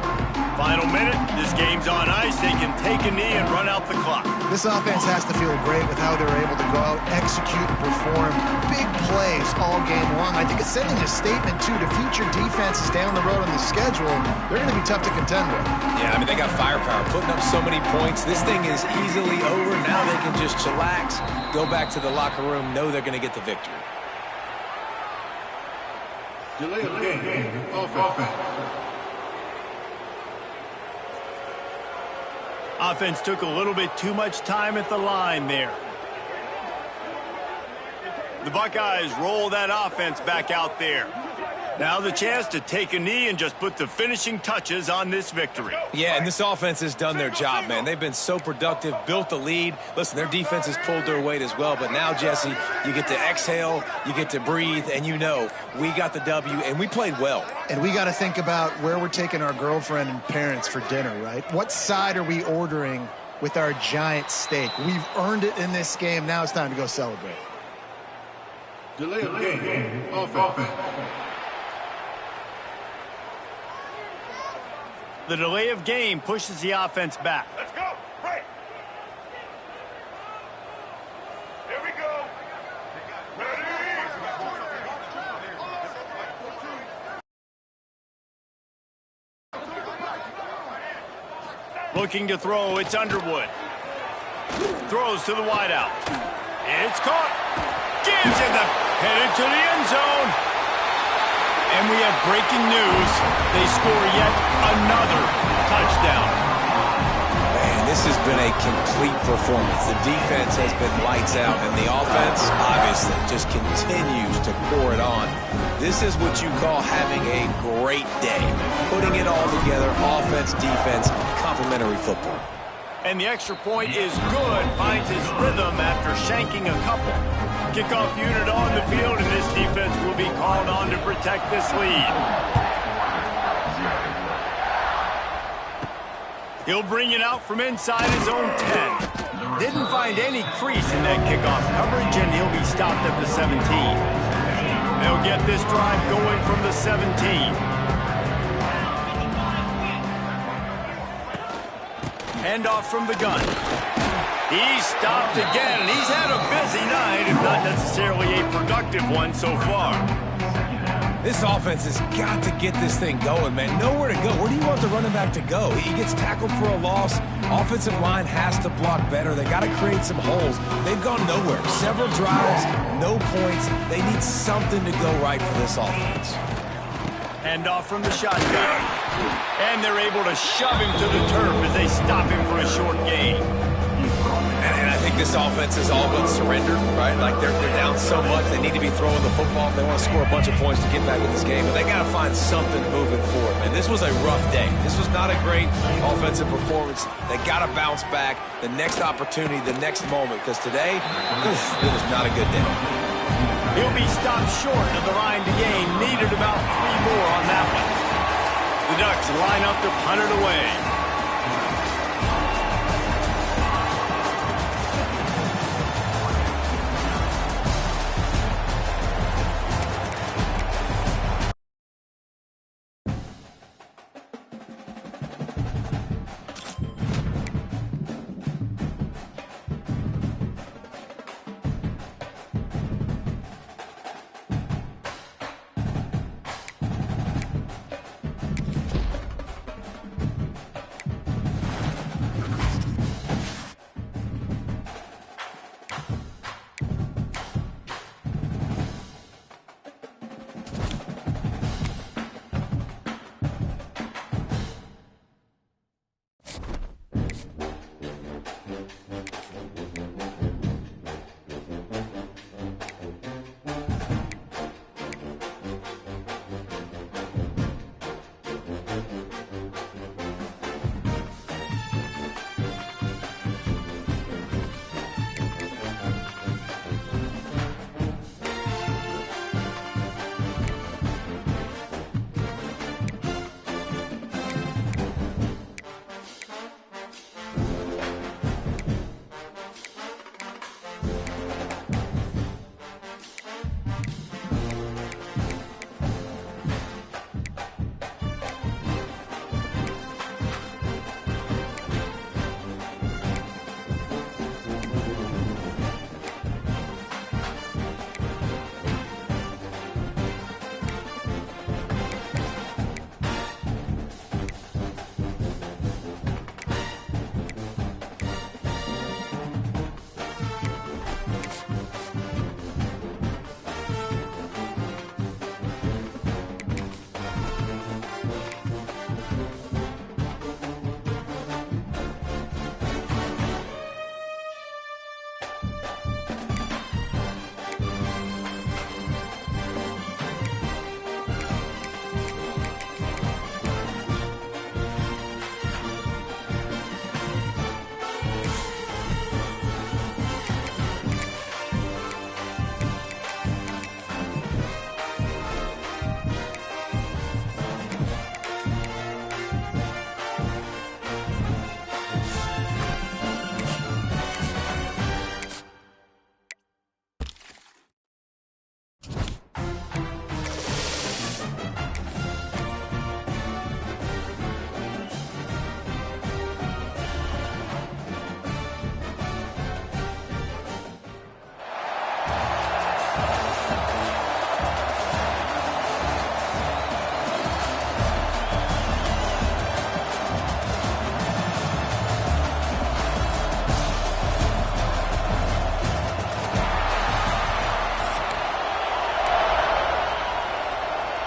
[SPEAKER 2] Final minute, this game's on ice. They can take a knee and run out the clock.
[SPEAKER 4] This offense has to feel great with how they're able to go out, execute, and perform big plays all game long. I think it's sending a statement, too, to future defenses down the road on the schedule. They're going to be tough to contend with.
[SPEAKER 3] Yeah, I mean, they got firepower, putting up so many points. This thing is easily over. Now they can just chillax, go back to the locker room, know they're going to get the victory.
[SPEAKER 5] Delay of game. Offense.
[SPEAKER 2] Offense took a little bit too much time at the line there. The Buckeyes roll that offense back out there. Now the chance to take a knee and just put the finishing touches on this victory.
[SPEAKER 3] Yeah, and this offense has done their job, man. They've been so productive, built the lead. Listen, their defense has pulled their weight as well. But now, Jesse, you get to exhale, you get to breathe, and you know we got the W, and we played well.
[SPEAKER 4] And we got to think about where we're taking our girlfriend and parents for dinner, right? What side are we ordering with our giant steak? We've earned it in this game. Now it's time to go celebrate.
[SPEAKER 5] Delay of game. Offense.
[SPEAKER 2] The delay of game pushes the offense back.
[SPEAKER 5] Let's go. Right. Here we go. Ready.
[SPEAKER 2] Looking to throw, it's Underwood. Throws to the wideout. It's caught. Gives him the headed to the end zone. And we have breaking news. They score yet another touchdown.
[SPEAKER 3] Man, this has been a complete performance. The defense has been lights out, and the offense, obviously, just continues to pour it on. This is what you call having a great day. Putting it all together, offense, defense, complementary football.
[SPEAKER 2] And the extra point is good. Finds his rhythm after shanking a couple. Kickoff unit on the field, and this defense will be called on to protect this lead. He'll bring it out from inside his own 10. Didn't find any crease in that kickoff coverage, and he'll be stopped at the 17. They'll get this drive going from the 17. Handoff from the gun. He's stopped again, and he's had a busy night, if not necessarily a productive one so far.
[SPEAKER 3] This offense has got to get this thing going, man. Nowhere to go. Where do you want the running back to go? He gets tackled for a loss. Offensive line has to block better. They got to create some holes. They've gone nowhere. Several drives, no points. They need something to go right for this offense.
[SPEAKER 2] Handoff from the shotgun. And they're able to shove him to the turf as they stop him for a short gain.
[SPEAKER 3] And I think this offense is all but surrendered, right? Like they're down so much, they need to be throwing the football if they want to score a bunch of points to get back in this game. But they got to find something moving forward, man. This was a rough day. This was not a great offensive performance. They got to bounce back the next opportunity, the next moment, because today, it was not a good day.
[SPEAKER 2] He'll be stopped short of the line to gain. Needed about 3 more on that one. The Ducks line up to punt it away.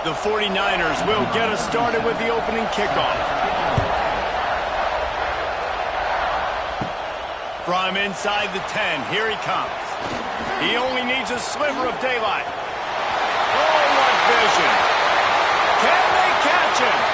[SPEAKER 2] The 49ers will get us started with the opening kickoff. From inside the 10, here he comes. He only needs a sliver of daylight. Oh, what vision. Can they catch him?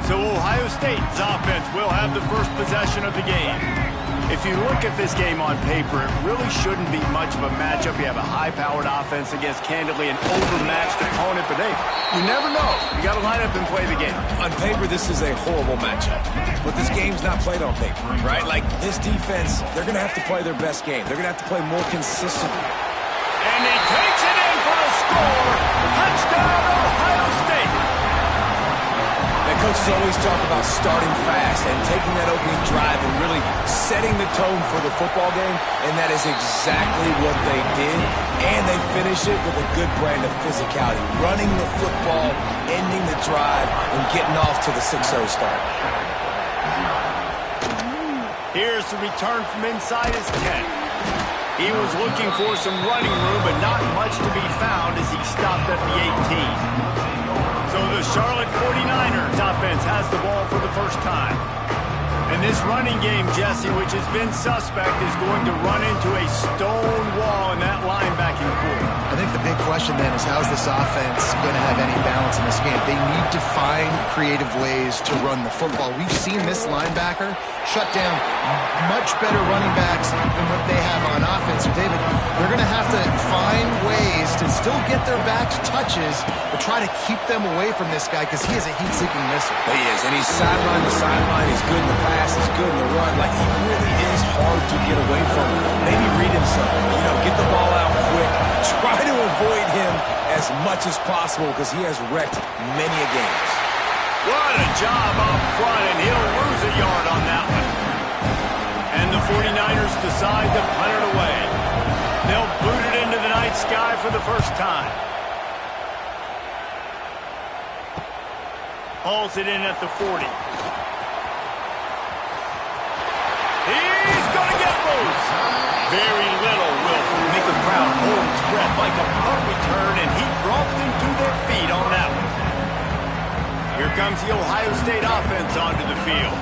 [SPEAKER 2] So Ohio State's offense will have the first possession of the game. If you look at this game on paper, it really shouldn't be much of a matchup. You have a high-powered offense against, candidly, an overmatched opponent. But, hey, you never know. You got to line up and play the game.
[SPEAKER 3] On paper, this is a horrible matchup. But this game's not played on paper, right? Like, this defense, they're going to have to play their best game. They're going to have to play more consistently.
[SPEAKER 2] And he takes it in for the score. Touchdown, Ohio State. The
[SPEAKER 3] Coaches always talk about starting fast and taking that opening drive and really setting the tone for the football game, and that is exactly what they did, and they finish it with a good brand of physicality, running the football, ending the drive, and getting off to the 6-0 start.
[SPEAKER 2] Here's the return from inside his 10. He was looking for some running room, but not much to be found as he stopped at the 18. So the Charlotte 49ers offense has the ball for the first time. And this running game, Jesse, which has been suspect, is going to run into a stone wall in that linebacking core.
[SPEAKER 4] I think the big question then is how's this offense going to have any balance in this game? They need to find creative ways to run the football. We've seen this linebacker shut down much better running backs than what they have on offense. So, David, they're going to have to find ways to still get their backs touches, but try to keep them away from this guy because he is a heat-seeking missile.
[SPEAKER 3] He is, and he's sideline to sideline. He's good in the pass. He's good in the run. Like, he really is hard to get away from. Maybe read himself. Get the ball out quick. Try to avoid him as much as possible because he has wrecked many a games.
[SPEAKER 2] What a job up front, and he'll lose a yard on that one. And the 49ers decide to punt it away. They'll boot it into the night sky for the first time. Hauls it in at the 40. He's going to get loose. Very little will make a crowd hold its breath like a punt return, and he brought them to their feet on that one. Here comes the Ohio State offense onto the field.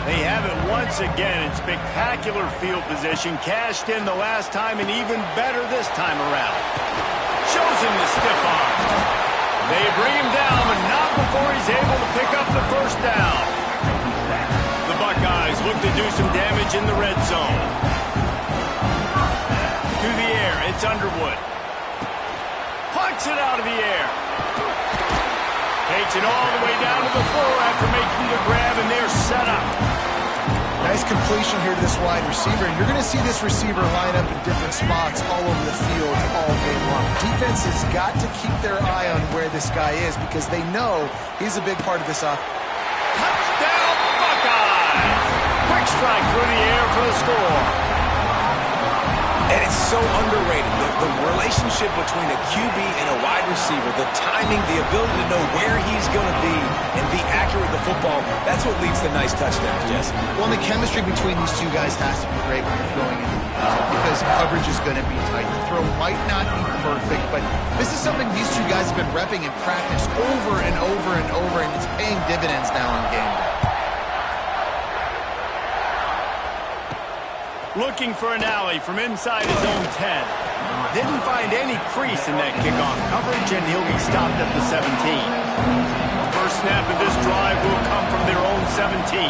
[SPEAKER 2] They have it once again in spectacular field position, cashed in the last time and even better this time around. Shows him the stiff arm. They bring him down, but not before he's able to pick up the first down. The Buckeyes look to do some damage in the red zone. To the air, it's Underwood. Punts it out of the air. Takes it all the way down to the floor after making the grab, and they're set up.
[SPEAKER 4] Nice completion here to this wide receiver. And you're going to see this receiver line up in different spots all over the field all game long. Defense has got to keep their eye on where this guy is because they know he's a big part of this offense.
[SPEAKER 2] Touchdown, Buckeyes! Quick strike through the air for the score.
[SPEAKER 3] And it's so underrated. The relationship between a QB and a wide receiver, the timing, the ability to know where he's going to be and be accurate with the football, that's what leads to nice touchdowns, Jesse.
[SPEAKER 4] Well, the chemistry between these two guys has to be great when you're going into the field because coverage is going to be tight. The throw might not be perfect, but this is something these two guys have been repping in practice over and over and over, and it's paying dividends now on game day.
[SPEAKER 2] Looking for an alley from inside his own 10. Didn't find any crease in that kickoff coverage, and he'll be stopped at the 17. First snap of this drive will come from their own 17.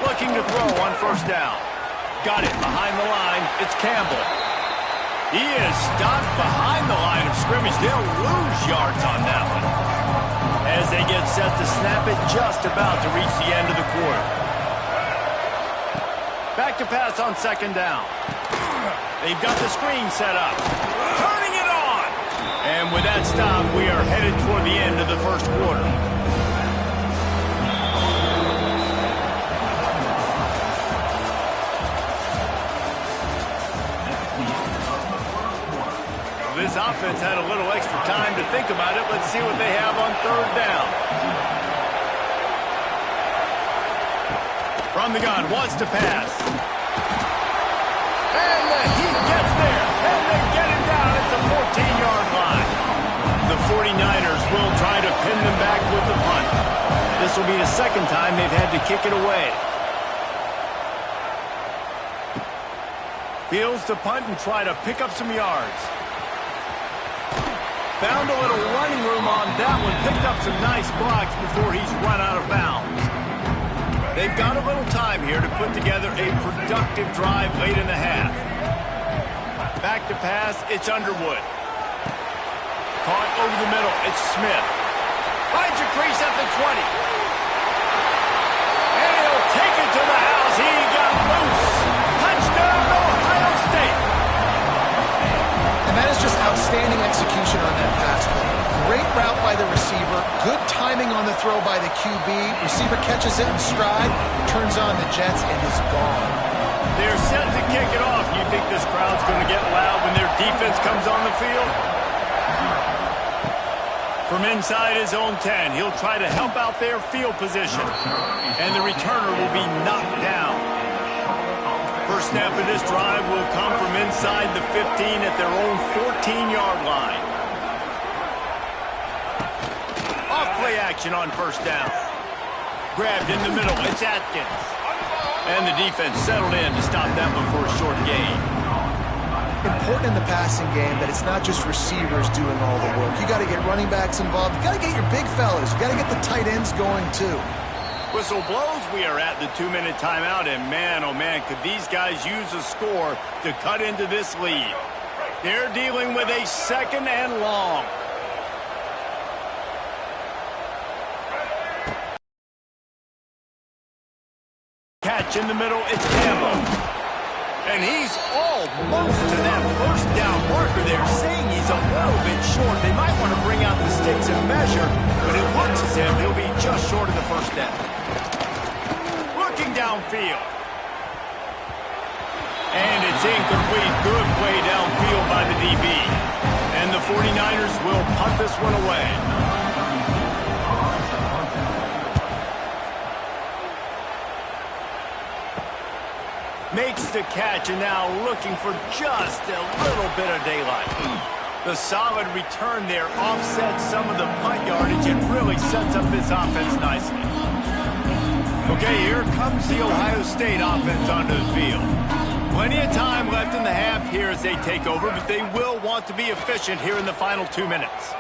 [SPEAKER 2] Looking to throw on first down. Got it behind the line. It's Campbell. He is stopped behind the line of scrimmage. They'll lose yards on that one as they get set to snap it just about to reach the end of the quarter. Back to pass on second down. They've got the screen set up. Turning it on. And with that stop, we are headed toward the end of the first quarter. This offense had a little extra time to think about it. Let's see what they have on third down. From the gun, wants to pass. And the Heat gets there. And they get him down at the 14-yard line. The 49ers will try to pin them back with the punt. This will be the second time they've had to kick it away. Fields to punt and try to pick up some yards. Found a little running room on that one. Picked up some nice blocks before he's run out of bounds. They've got a little time here to put together a productive drive late in the half. Back to pass, it's Underwood. Caught over the middle, it's Smith. Finds a crease at the 20. And he'll take it to the house. He got loose. Touchdown, Ohio State.
[SPEAKER 4] And that is just outstanding execution on that pass play. Great route by the receiver. Good timing on the throw by the QB. Receiver catches it in stride, turns on the jets, and is gone.
[SPEAKER 2] They're set to kick it off. You think this crowd's going to get loud when their defense comes on the field? From inside his own 10, he'll try to help out their field position. And the returner will be knocked down. First snap of this drive will come from inside the 15 at their own 14-yard line. Off play action on first down. Grabbed in the middle. It's Atkins. And the defense settled in to stop that one for a short gain.
[SPEAKER 4] Important in the passing game that it's not just receivers doing all the work. You got to get running backs involved. You got to get your big fellas. You got to get the tight ends going too.
[SPEAKER 2] Whistle blows. We are at the 2-minute timeout, and man, oh man, could these guys use a score to cut into this lead. They're dealing with a 2nd and long. Catch in the middle, it's Campbell. And he's almost to that first down marker there, saying he's a little bit short. They might want to bring out the sticks and measure, but it looks as if he'll be just short of the first down. Looking downfield. And it's incomplete. Good play downfield by the DB. And the 49ers will punt this one away. Makes the catch, and now looking for just a little bit of daylight. The solid return there offsets some of the punt yardage and really sets up this offense nicely. Okay, here comes the Ohio State offense onto the field. Plenty of time left in the half here as they take over, but they will want to be efficient here in the final 2 minutes.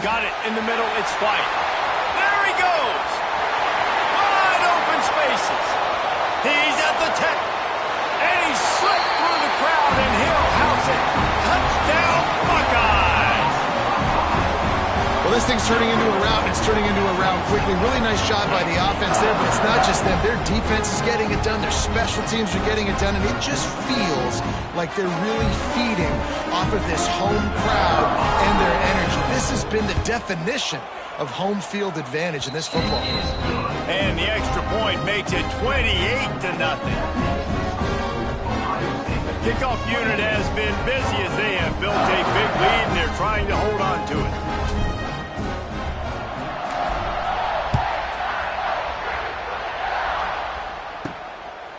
[SPEAKER 2] Got it in the middle, it's White. There he goes! Wide open spaces. He's at the 10, and he slipped through the crowd, and he'll house it. Touchdown, Buckeyes!
[SPEAKER 4] Well, this thing's turning into a rout, and it's turning into a rout quickly. Really nice job by the offense there, but it's not just them. Their defense is getting it done. Their special teams are getting it done, and it just feels like they're really feeding off of this home crowd and their energy. This has been the definition of home field advantage in this football game.
[SPEAKER 2] And the extra point makes it 28-0. Kickoff unit has been busy as they have built a big lead, and they're trying to hold on to it.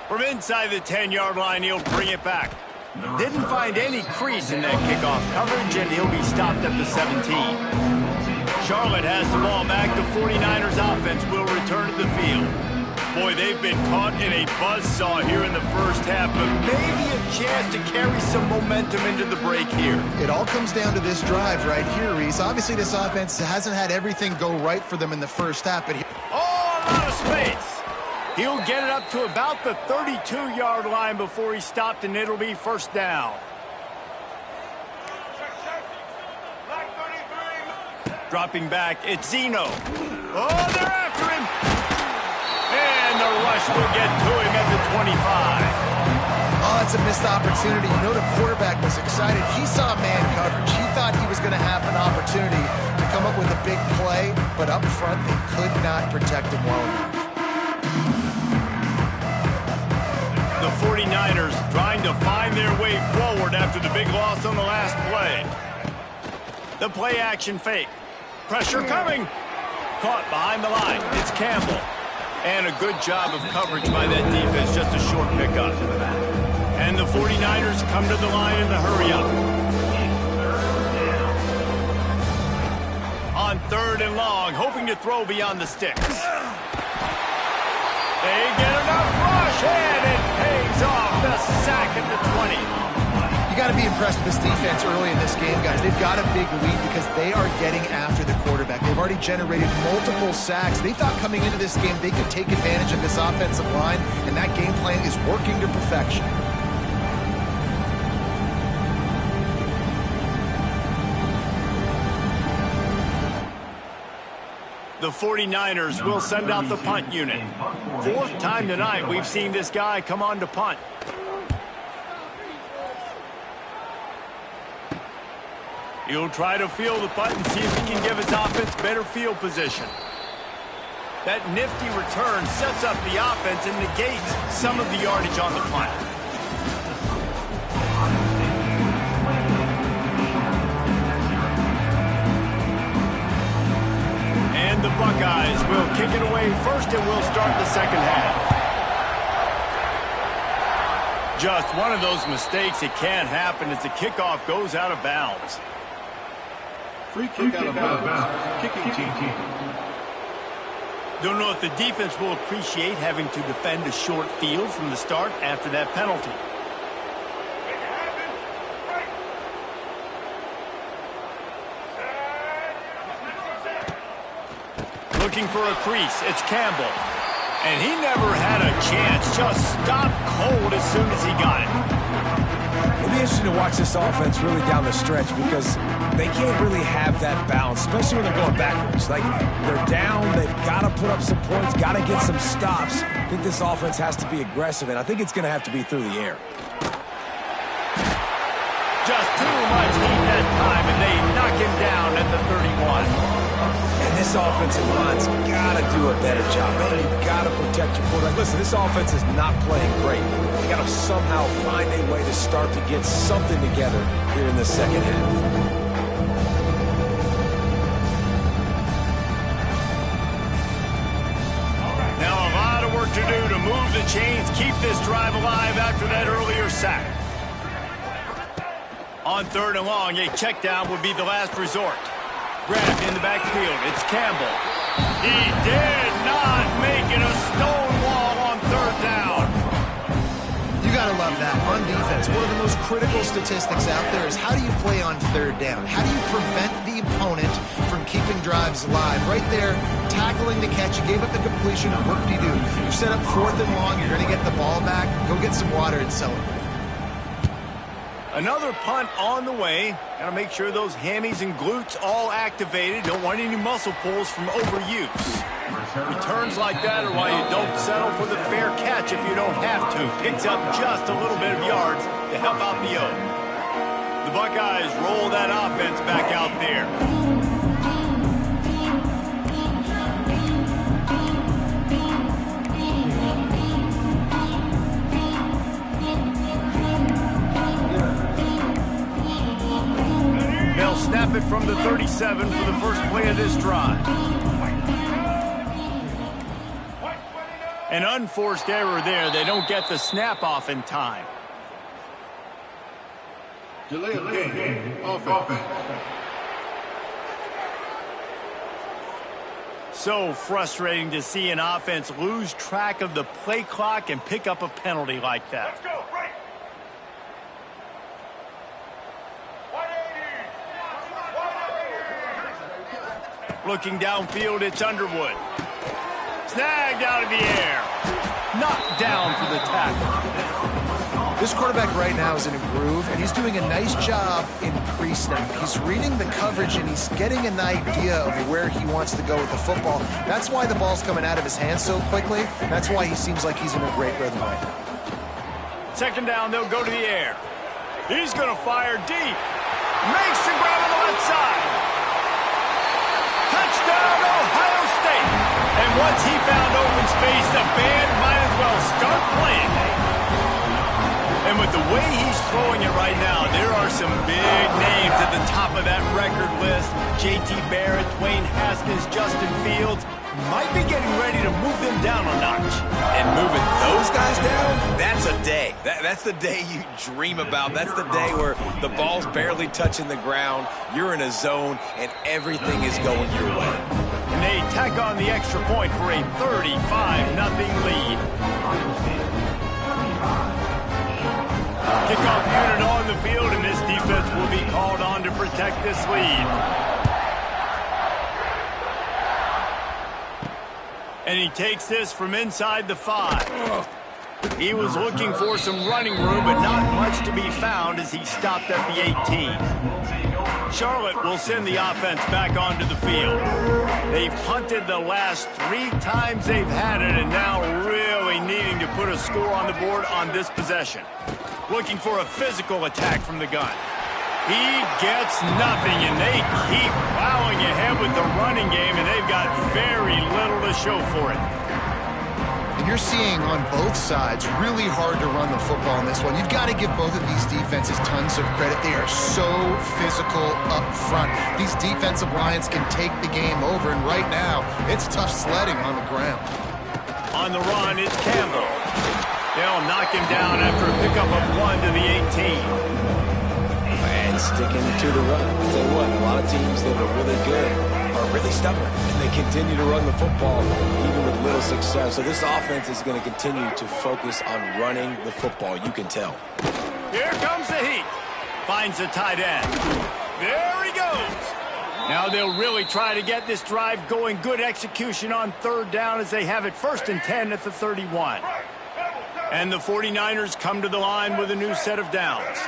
[SPEAKER 2] From inside the 10-yard line, he'll bring it back. Didn't find any crease in that kickoff coverage, and he'll be stopped at the 17. Charlotte has the ball back. The 49ers offense will return to the field. Boy, they've been caught in a buzzsaw here in the first half, but maybe a chance to carry some momentum into the break here.
[SPEAKER 4] It all comes down to this drive right here, Reese. Obviously, this offense hasn't had everything go right for them in the first half, but
[SPEAKER 2] oh, a lot of space. He'll get it up to about the 32-yard line before he's stopped, and it'll be first down. Dropping back, it's Zeno. Oh, they're after him. And the rush will get to him at the 25.
[SPEAKER 4] Oh, it's a missed opportunity. You know the quarterback was excited. He saw man coverage. He thought he was going to have an opportunity to come up with a big play, but up front they could not protect him well enough.
[SPEAKER 2] The 49ers trying to find their way forward after the big loss on the last play. The play action fake. Pressure coming. Caught behind the line. It's Campbell. And a good job of coverage by that defense. Just a short pickup. And the 49ers come to the line in the hurry up. On 3rd and long, hoping to throw beyond the sticks. They get enough rush, and it pays off. The sack at the 20.
[SPEAKER 4] You got to be impressed with this defense early in this game, guys. They've got a big lead because they are getting after the quarterback. They've already generated multiple sacks. They thought coming into this game they could take advantage of this offensive line, and that game plan is working to perfection.
[SPEAKER 2] The 49ers will send out the punt unit. 4th time tonight we've seen this guy come on to punt. He'll try to field the punt and see if he can give his offense better field position. That nifty return sets up the offense and negates some of the yardage on the punt. And the Buckeyes will kick it away first, and we'll start the second half. Just one of those mistakes that can't happen as the kickoff goes out of bounds.
[SPEAKER 5] Free kick out of bounds. Kicking team.
[SPEAKER 2] Don't know if the defense will appreciate having to defend a short field from the start after that penalty. Looking for a crease, it's Campbell. And he never had a chance, just stopped cold as soon as he got it.
[SPEAKER 3] It'll be interesting to watch this offense really down the stretch because they can't really have that balance, especially when they're going backwards. Like, they're down, they've got to put up some points, got to get some stops. I think this offense has to be aggressive, and I think it's going to have to be through the air.
[SPEAKER 2] Just too much heat that time, and they knock him down at the 31.
[SPEAKER 3] And this offensive line's got to do a better job. Man, you've got to protect your quarterback. Listen, this offense is not playing great. They got to somehow find a way to start to get something together here in the second half.
[SPEAKER 2] Now a lot of work to do to move the chains, keep this drive alive after that earlier sack. On 3rd and long, a check down would be the last resort. Grabbed in the backfield, it's Campbell. He did not make it a stone wall on 3rd down.
[SPEAKER 4] You got to love that. On defense, one of the most critical statistics out there is how do you play on 3rd down? How do you prevent the opponent from keeping drives alive? Right there, tackling the catch. You gave up the completion. What do? You set up 4th and long. You're going to get the ball back. Go get some water and celebrate.
[SPEAKER 2] Another punt on the way. Got to make sure those hammies and glutes all activated. Don't want any muscle pulls from overuse. Returns like that are why you don't settle for the fair catch if you don't have to. Picks up just a little bit of yards to help out the O. The Buckeyes roll that offense back out there. They'll snap it from the 37 for the first play of this drive. An unforced error there. They don't get the snap off in time.
[SPEAKER 5] Delay of game. Offense.
[SPEAKER 2] So frustrating to see an offense lose track of the play clock and pick up a penalty like that.
[SPEAKER 5] Let's go, right. 180.
[SPEAKER 2] Looking downfield, it's Underwood. Snagged out of the air. Knocked down for the tackle.
[SPEAKER 4] This quarterback right now is in a groove, and he's doing a nice job in pre-snap. He's reading the coverage, and he's getting an idea of where he wants to go with the football. That's why the ball's coming out of his hands so quickly. That's why he seems like he's in a great rhythm right now.
[SPEAKER 2] 2nd down, they'll go to the air. He's going to fire deep. Makes the grab on the left side. Touchdown, Ohio State. And once he found open space, the band might as well start playing. And with the way he's throwing it right now, there are some big names at the top of that record list. J.T. Barrett, Dwayne Haskins, Justin Fields. Might be getting ready to move them down a notch.
[SPEAKER 3] And moving those guys down, that's a day. That's the day you dream about. That's the day where the ball's barely touching the ground, you're in a zone, and everything is going your way.
[SPEAKER 2] And they tack on the extra point for a 35-0 lead. Kickoff unit on the field, and this defense will be called on to protect this lead. And he takes this from inside the 5. He was looking for some running room, but not much to be found as he stopped at the 18. Charlotte will send the offense back onto the field. They've punted the last 3 times they've had it, and now really needing to put a score on the board on this possession. Looking for a physical attack from the gun. He gets nothing, and they keep plowing ahead with the running game, and they've got very little to show for it.
[SPEAKER 4] And you're seeing on both sides really hard to run the football in this one. You've got to give both of these defenses tons of credit. They are so physical up front. These defensive lines can take the game over, and right now, it's tough sledding on the ground.
[SPEAKER 2] On the run, it's Campbell. They'll knock him down after a pickup of 1 to the 18.
[SPEAKER 3] And sticking to the run. I'll tell you what, a lot of teams that are really good are really stubborn, and they continue to run the football even with little success. So this offense is going to continue to focus on running the football. You can tell.
[SPEAKER 2] Here comes the heat. Finds the tight end. There he goes. Now they'll really try to get this drive going. Good execution on 3rd down as they have it 1st and 10 at the 31. And the 49ers come to the line with a new set of downs.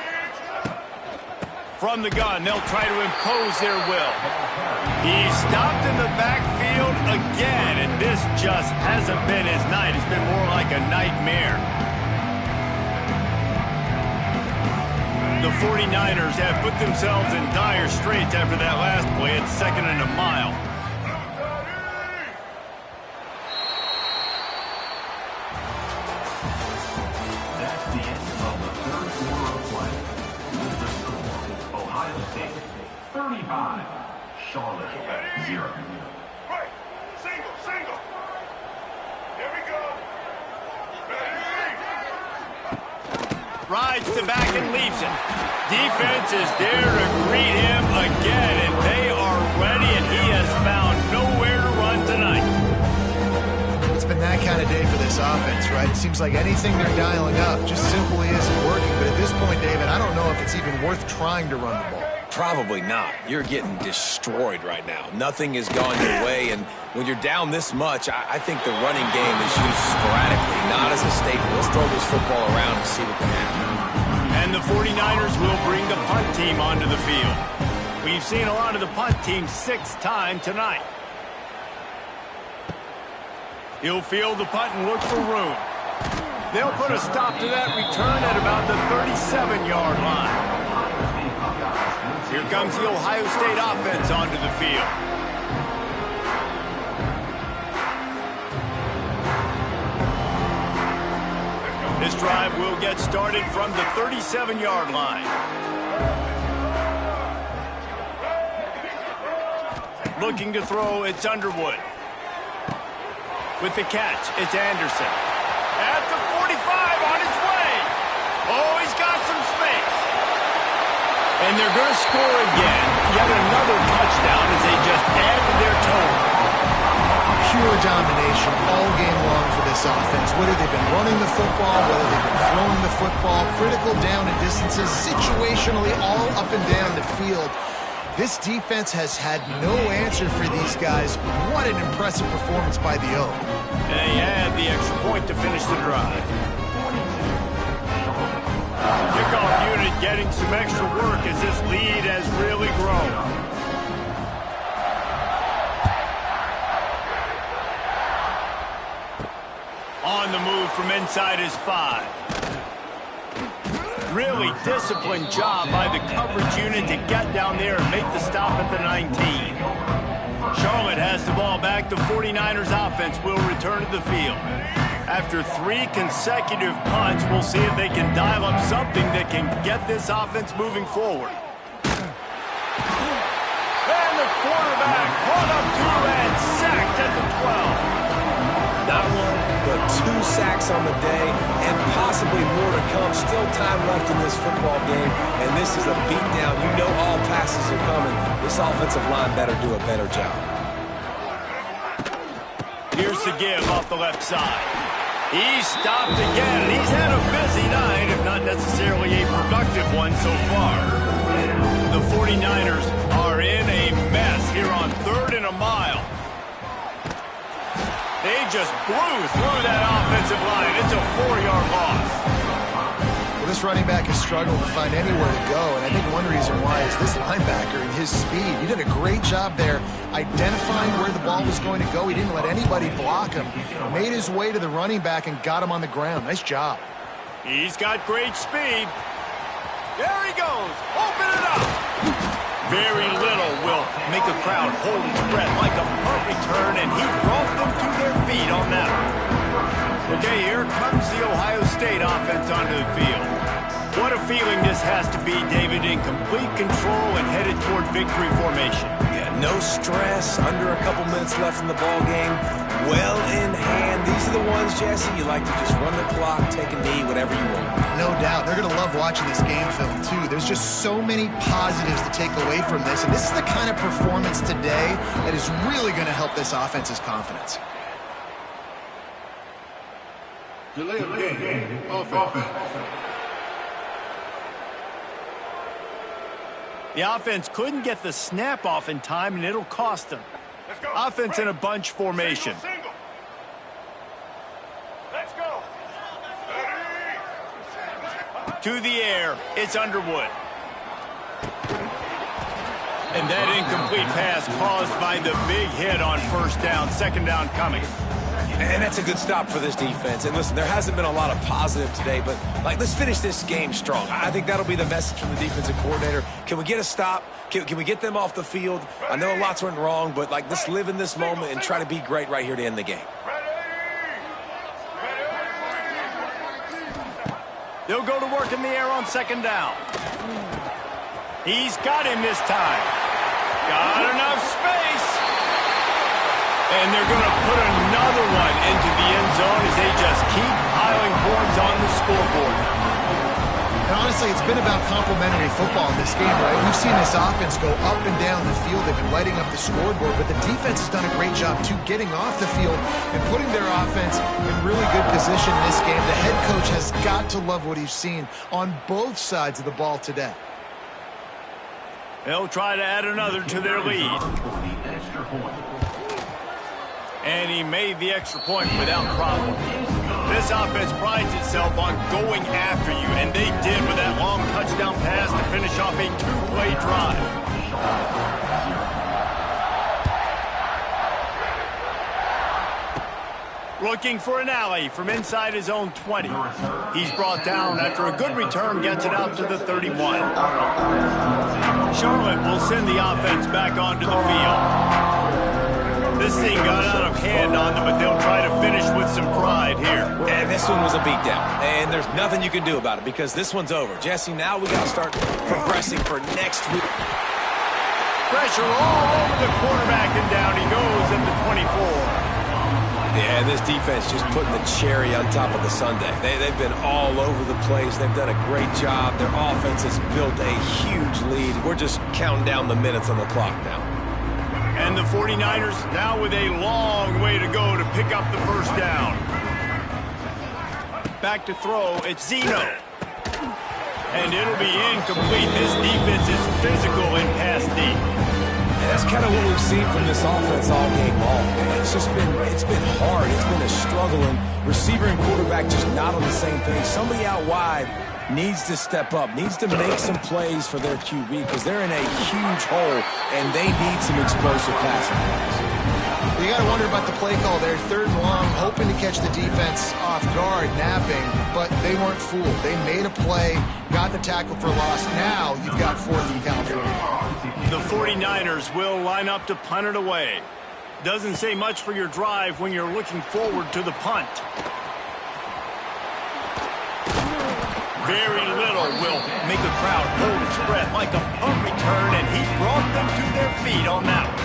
[SPEAKER 2] From the gun, they'll try to impose their will. He's stopped in the backfield again, and this just hasn't been his night. It's been more like a nightmare. The 49ers have put themselves in dire straits after that last play. It's 2nd and a mile.
[SPEAKER 6] That's the end of the 3rd quarter of play. The score, Ohio State 35, Charlotte 0.
[SPEAKER 7] Right, single. Here we go.
[SPEAKER 2] Rides to back and leaves it. Defense is there to greet him again, and they are ready, and he has found nowhere to run tonight.
[SPEAKER 4] It's been that kind of day for this offense, right? It seems like anything they're dialing up just simply isn't working. But at this point, David, I don't know if it's even worth trying to run the ball.
[SPEAKER 3] Probably not. You're getting destroyed right now. Nothing has gone your way, and when you're down this much, I think the running game is used sporadically, not as a staple. Let's throw this football around and see what can happen.
[SPEAKER 2] And the 49ers will bring the punt team onto the field. We've seen a lot of the punt team 6th time tonight. He'll field the punt and look for room. They'll put a stop to that return at about the 37-yard line. Here comes the Ohio State offense onto the field. This drive will get started from the 37-yard line. Looking to throw, it's Underwood. With the catch, it's Anderson. At the 45, on his way. Oh, he's got some space. And they're going to score again. Yet another touchdown as they just add to their total.
[SPEAKER 4] Pure domination all game long for this offense. Whether they've been running the football, whether they've been throwing the football, critical down and distances, situationally all up and down the field. This defense has had no answer for these guys. What an impressive performance by the O.
[SPEAKER 2] And they had the extra point to finish the drive. Kickoff unit getting some extra work as this lead has really grown. On the move from inside his 5. Really disciplined job by the coverage unit to get down there and make the stop at the 19. Charlotte has the ball back. The 49ers offense will return to the field. After 3 consecutive punts, we'll see if they can dial up something that can get this offense moving forward. And the quarterback brought up 2 and sacked at the 12.
[SPEAKER 3] Not 1, but 2 sacks on the day, and possibly more to come. Still time left in this football game, and this is a beatdown. You know all passes are coming. This offensive line better do a better job.
[SPEAKER 2] Here's the give off the left side. He's stopped again, and he's had a busy night, if not necessarily a productive one so far. The 49ers are in a mess here on 3rd and a mile. They just blew through that offensive line. It's a 4-yard loss.
[SPEAKER 4] Well, this running back has struggled to find anywhere to go, and I think one reason why is this linebacker and his speed. He did a great job there identifying where the ball was going to go. He didn't let anybody block him. Made his way to the running back and got him on the ground. Nice job.
[SPEAKER 2] He's got great speed. There he goes. Open it up. Very little will make a crowd hold its breath like a punt return, and he brought them to their feet on that one. Okay, here comes the Ohio State offense onto the field. What a feeling this has to be, David, in complete control and headed toward victory formation.
[SPEAKER 3] Yeah, no stress, under a couple minutes left in the ball game, well in hand. These are the ones, Jesse, you like to just run the clock, take a knee, whatever you want.
[SPEAKER 4] No doubt. They're going to love watching this game film, too. There's just so many positives to take away from this, and this is the kind of performance today that is really going to help this offense's confidence.
[SPEAKER 5] Delay of game. Offense.
[SPEAKER 2] The offense couldn't get the snap off in time, and it'll cost them. Offense in a bunch formation.
[SPEAKER 7] Single. Let's go.
[SPEAKER 2] To the air, it's Underwood. And that incomplete pass caused by the big hit on first down, second down coming.
[SPEAKER 3] And that's a good stop for this defense. And listen, there hasn't been a lot of positive today, but let's finish this game strong. I think that'll be the message from the defensive coordinator. Can we get a stop? Can we get them off the field? I know lots went wrong, but let's live in this moment and try to be great right here to end the game.
[SPEAKER 2] They'll go to work in the air on second down. He's got him this time. Got enough space. And they're going to put another one into the end zone as they just keep piling points on the scoreboard.
[SPEAKER 4] And honestly, it's been about complementary football in this game, right? We've seen this offense go up and down the field. They've been lighting up the scoreboard, but the defense has done a great job, too, getting off the field and putting their offense in really good position in this game. The head coach has got to love what he's seen on both sides of the ball today.
[SPEAKER 2] They'll try to add another to their lead. And he made the extra point without problem. This offense prides itself on going after you, and they did with that long touchdown pass to finish off a two-play drive. Looking for an alley from inside his own 20. He's brought down after a good return, gets it out to the 31. Charlotte will send the offense back onto the field. This thing got out of hand on them, but they'll try to finish with some pride here.
[SPEAKER 3] And this one was a beatdown. And there's nothing you can do about it because this one's over. Jesse, now we got to start progressing for next week.
[SPEAKER 2] Pressure all over the quarterback, and down he goes at the 24.
[SPEAKER 3] Yeah, this defense just putting the cherry on top of the sundae. They've been all over the place. They've done a great job. Their offense has built a huge lead. We're just counting down the minutes on the clock now.
[SPEAKER 2] And the 49ers now with a long way to go to pick up the first down. Back to throw, it's Zeno. And it'll be incomplete. This defense is physical in pass D.
[SPEAKER 3] And that's kind of what we've seen from this offense all game long. It's been hard. It's been a struggle, and receiver and quarterback just not on the same page. Somebody out wide needs to step up, needs to make some plays for their QB because they're in a huge hole, and they need some explosive passing plays.
[SPEAKER 4] You got to wonder about the play call there. Third and long, hoping to catch the defense off guard, napping, but they weren't fooled. They made a play, got the tackle for loss. Now you've got fourth and California.
[SPEAKER 2] The 49ers will line up to punt it away. Doesn't say much for your drive when you're looking forward to the punt. Very little will make a crowd hold its breath like a punt return, and he brought them to their feet on that one.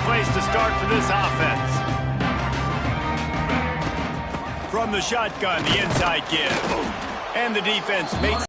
[SPEAKER 2] Place to start for this offense. From the shotgun, the inside give. And the defense makes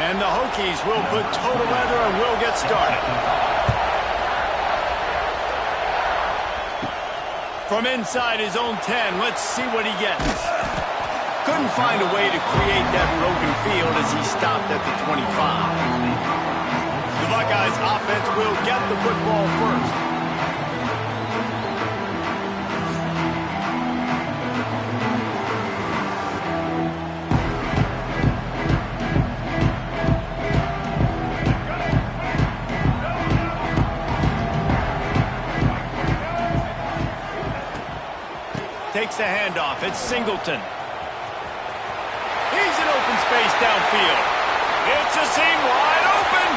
[SPEAKER 2] And the Hokies will put total leather and will get started. From inside his own 10, let's see what he gets. Couldn't find a way to create that broken field as he stopped at the 25. The Buckeyes offense will get the football first. Takes the handoff. It's Singleton. He's in open space downfield. It's a seam wide open.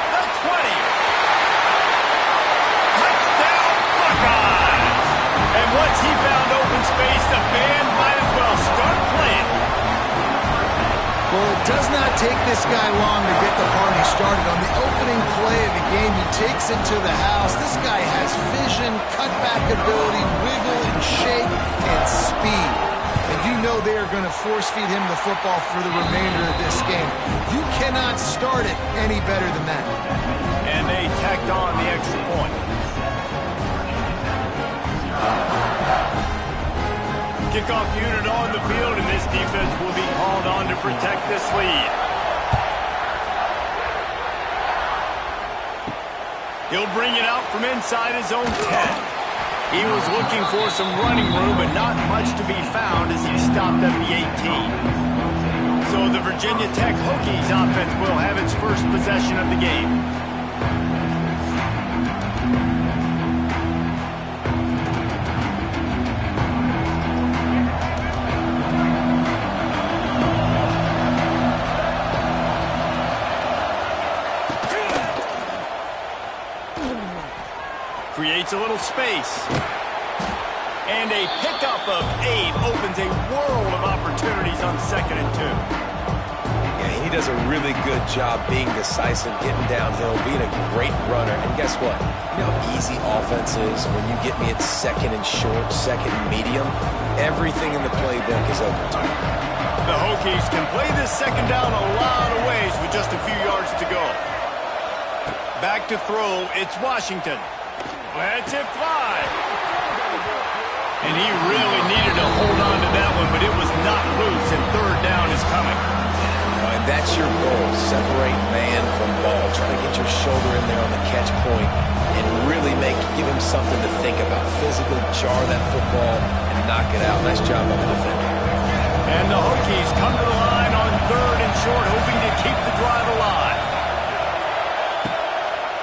[SPEAKER 2] The 20. Touchdown, Buckeyes. And once he found open space, the band might as well start playing.
[SPEAKER 4] Well, it does not take this guy long to get the party started. On the opening play of the game, he takes it to the house. This guy has vision, cutback ability, wiggle and shake, and speed. And you know they are going to force-feed him the football for the remainder of this game. You cannot start it any better than that.
[SPEAKER 2] And they tacked on the extra point. Kickoff unit on the field, and this defense will be called on to protect this lead. He'll bring it out from inside his own 10. He was looking for some running room, but not much to be found as he stopped at the 18. So the Virginia Tech Hokies offense will have its first possession of the game. Creates a little space. And a pickup of 8 opens a world of opportunities on 2nd and 2.
[SPEAKER 3] Yeah, he does a really good job being decisive, getting downhill, being a great runner. And guess what? You know how easy offense is when you get me at 2nd and short, 2nd and medium? Everything in the playbook is open to him.
[SPEAKER 2] The Hokies can play this 2nd down a lot of ways with just a few yards to go. Back to throw, it's Washington. Lets it fly. And he really needed to hold on to that one, but it was not loose, and 3rd down is coming.
[SPEAKER 3] And that's your goal. Separate man from ball. Try to get your shoulder in there on the catch point and really give him something to think about. Physically jar that football and knock it out. Nice job by the defender.
[SPEAKER 2] And the Hokies come to the line on 3rd and short, hoping to keep the drive alive.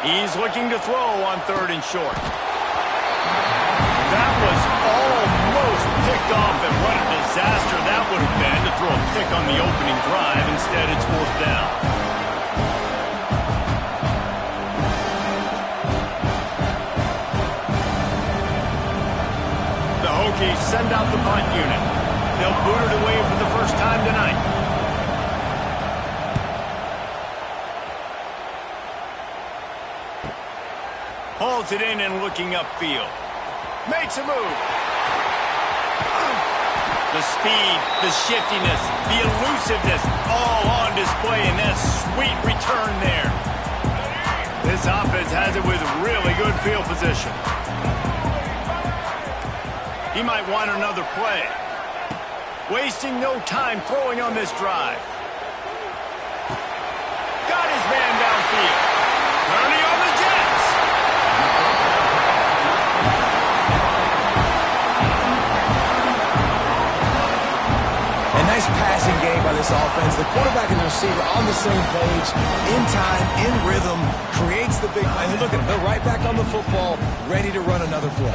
[SPEAKER 2] He's looking to throw on 3rd and short. That was almost picked off, and what a disaster that would have been to throw a pick on the opening drive. Instead, it's 4th down. The Hokies send out the punt unit. They'll boot it away for the first time tonight. Hauls it in and looking upfield. Makes a move. The speed, the shiftiness, the elusiveness, all on display in that sweet return there. This offense has it with really good field position. He might want another play. Wasting no time throwing on this drive. Got his man downfield. Turning on the Jets.
[SPEAKER 3] A nice passing game by this offense. The quarterback and the receiver on the same page, in time, in rhythm, creates the big play. Look at them, they're right back on the football, ready to run another play.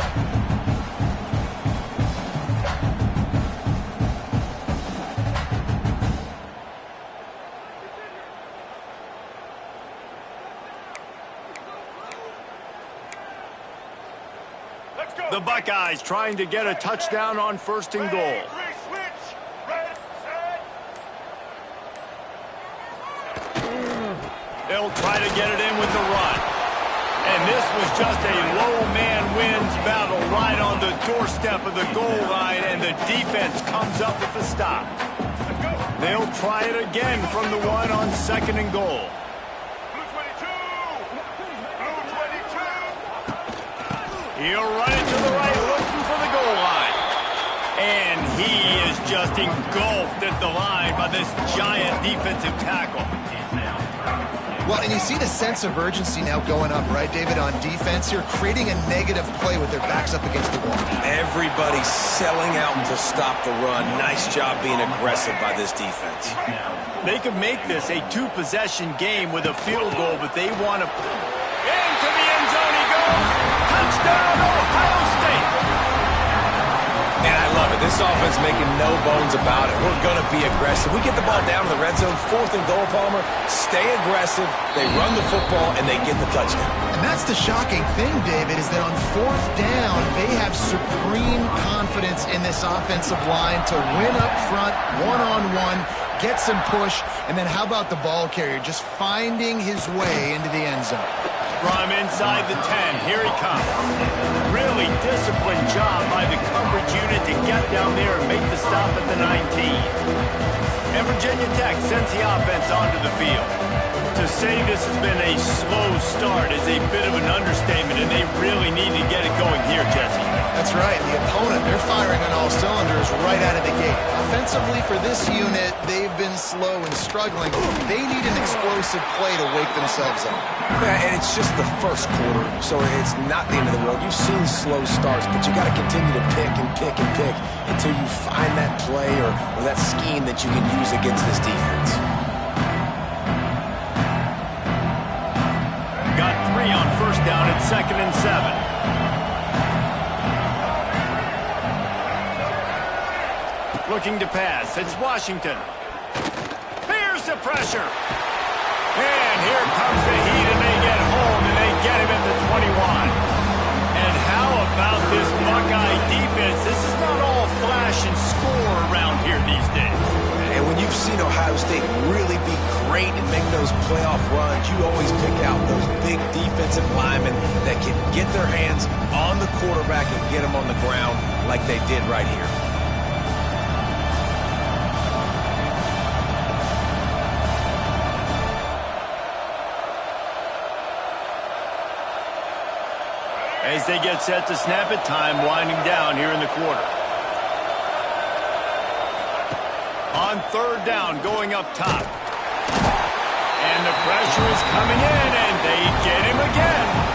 [SPEAKER 2] The Buckeyes trying to get a touchdown on 1st and goal. They'll try to get it in with the run. And this was just a low man wins battle right on the doorstep of the goal line, and the defense comes up with the stop. They'll try it again from the 1 on 2nd and goal. He'll run it to the right, looking for the goal line. And he is just engulfed at the line by this giant defensive tackle.
[SPEAKER 4] Well, and you see the sense of urgency now going up, right, David, on defense here, creating a negative play with their backs up against the wall.
[SPEAKER 3] Everybody's selling out to stop the run. Nice job being aggressive by this defense.
[SPEAKER 2] They could make this a 2-possession game with a field goal, but they want to... Into the end zone he goes! Touchdown, Ohio State!
[SPEAKER 3] And I love it. This offense making no bones about it. We're going to be aggressive. We get the ball down to the red zone, 4th and goal, Palmer. Stay aggressive. They run the football, and they get the touchdown.
[SPEAKER 4] And that's the shocking thing, David, is that on 4th down, they have supreme confidence in this offensive line to win up front, one-on-one, get some push, and then how about the ball carrier just finding his way into the end zone?
[SPEAKER 2] From inside the 10, here he comes. Really disciplined job by the coverage unit to get down there and make the stop at the 19. And Virginia Tech sends the offense onto the field. To say this has been a slow start is a bit of an understatement, and they really need to get it going here, Jesse.
[SPEAKER 4] That's right. The opponent, they're firing on all cylinders right out of the gate. Offensively for this unit, they've been slow and struggling. They need an explosive play to wake themselves up.
[SPEAKER 3] Yeah, and it's just the first quarter, so it's not the end of the world. You've seen slow starts, but you got to continue to pick and pick and pick until you find that play or that scheme that you can use against this defense.
[SPEAKER 2] Got first down at 2nd and 7. Looking to pass. It's Washington. Here's the pressure. And here comes the heat, and they get home, and they get him at the 21. And how about this Buckeye defense? This is not all flash and score around here these days.
[SPEAKER 3] And when you've seen Ohio State really be great and make those playoff runs, you always pick out those big defensive linemen that can get their hands on the quarterback and get him on the ground like they did right here.
[SPEAKER 2] As they get set to snap it, time winding down here in the quarter. On 3rd down, going up top. And the pressure is coming in, and they get him again.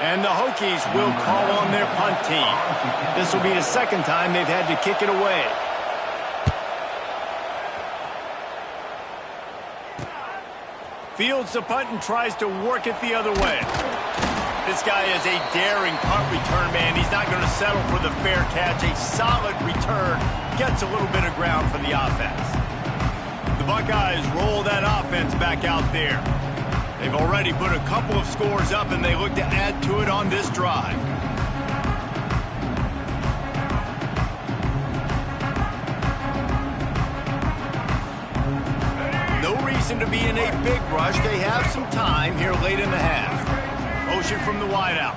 [SPEAKER 2] And the Hokies will call on their punt team. This will be the 2nd time they've had to kick it away. Fields the punt and tries to work it the other way. This guy is a daring punt return man. He's not going to settle for the fair catch. A solid return gets a little bit of ground for the offense. The Buckeyes roll that offense back out there. They've already put a couple of scores up, and they look to add to it on this drive. No reason to be in a big rush. They have some time here late in the half. Motion from the wideout.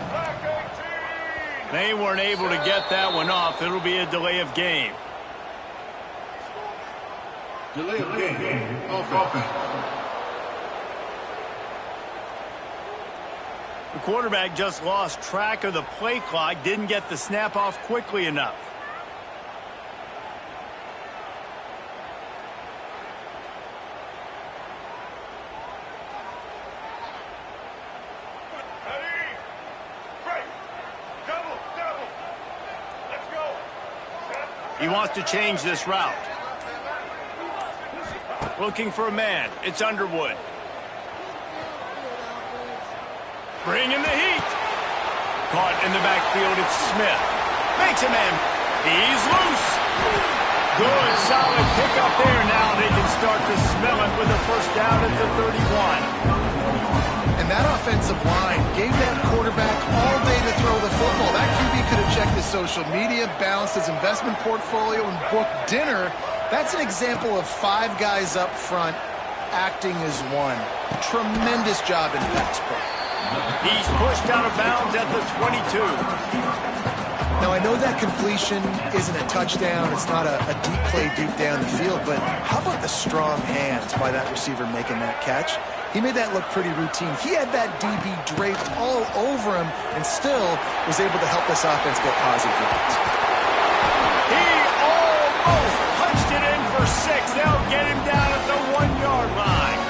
[SPEAKER 2] They weren't able to get that one off. It'll be a delay of game.
[SPEAKER 5] Delay of game. Offense.
[SPEAKER 2] The quarterback just lost track of the play clock, didn't get the snap off quickly enough.
[SPEAKER 7] Ready? Break. Double. Let's go. Set.
[SPEAKER 2] He wants to change this route. Looking for a man. It's Underwood. Bringing the heat. Caught in the backfield, it's Smith. Makes a man. He's loose. Good, solid pickup there. Now they can start to smell it with a first down at the 31.
[SPEAKER 4] And that offensive line gave that quarterback all day to throw the football. That QB could have checked his social media, balanced his investment portfolio, and booked dinner. That's an example of 5 guys up front acting as one. Tremendous job in pass pro.
[SPEAKER 2] He's pushed out of bounds at the 22.
[SPEAKER 4] Now, I know that completion isn't a touchdown. It's not a deep play deep down the field. But how about the strong hands by that receiver making that catch? He made that look pretty routine. He had that DB draped all over him and still was able to help this offense get positive yards.
[SPEAKER 2] He almost punched it in for 6. They'll get him down at the 1-yard line.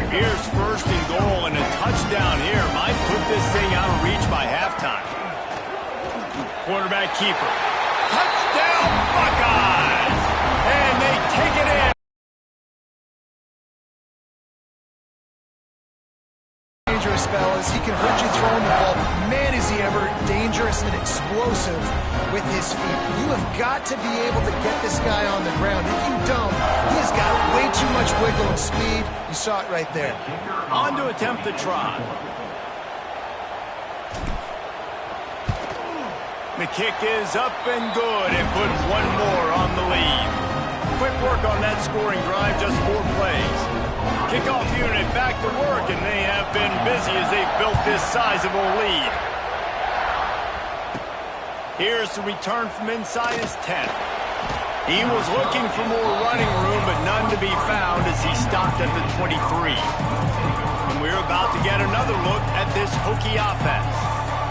[SPEAKER 2] Here's 1st and goal, and a touchdown here might put this thing out of reach by halftime. Quarterback keeper. Touchdown Buckeyes! And they take it in.
[SPEAKER 4] Dangerous, fellas. He can hurt you throwing the ball. Man, is he ever dangerous and explosive with his feet. You have got to be able to get this guy on the ground. If you don't, he has got way too much wiggle and speed. You saw it right there.
[SPEAKER 2] On to attempt the try. The kick is up and good and put one more on the lead. Quick work on that scoring drive, just 4 plays. Kickoff unit back to work, and they have been busy as they've built this sizable lead. Here's the return from inside his 10. He was looking for more running room, but none to be found as he stopped at the 23. And we're about to get another look at this Hokie offense.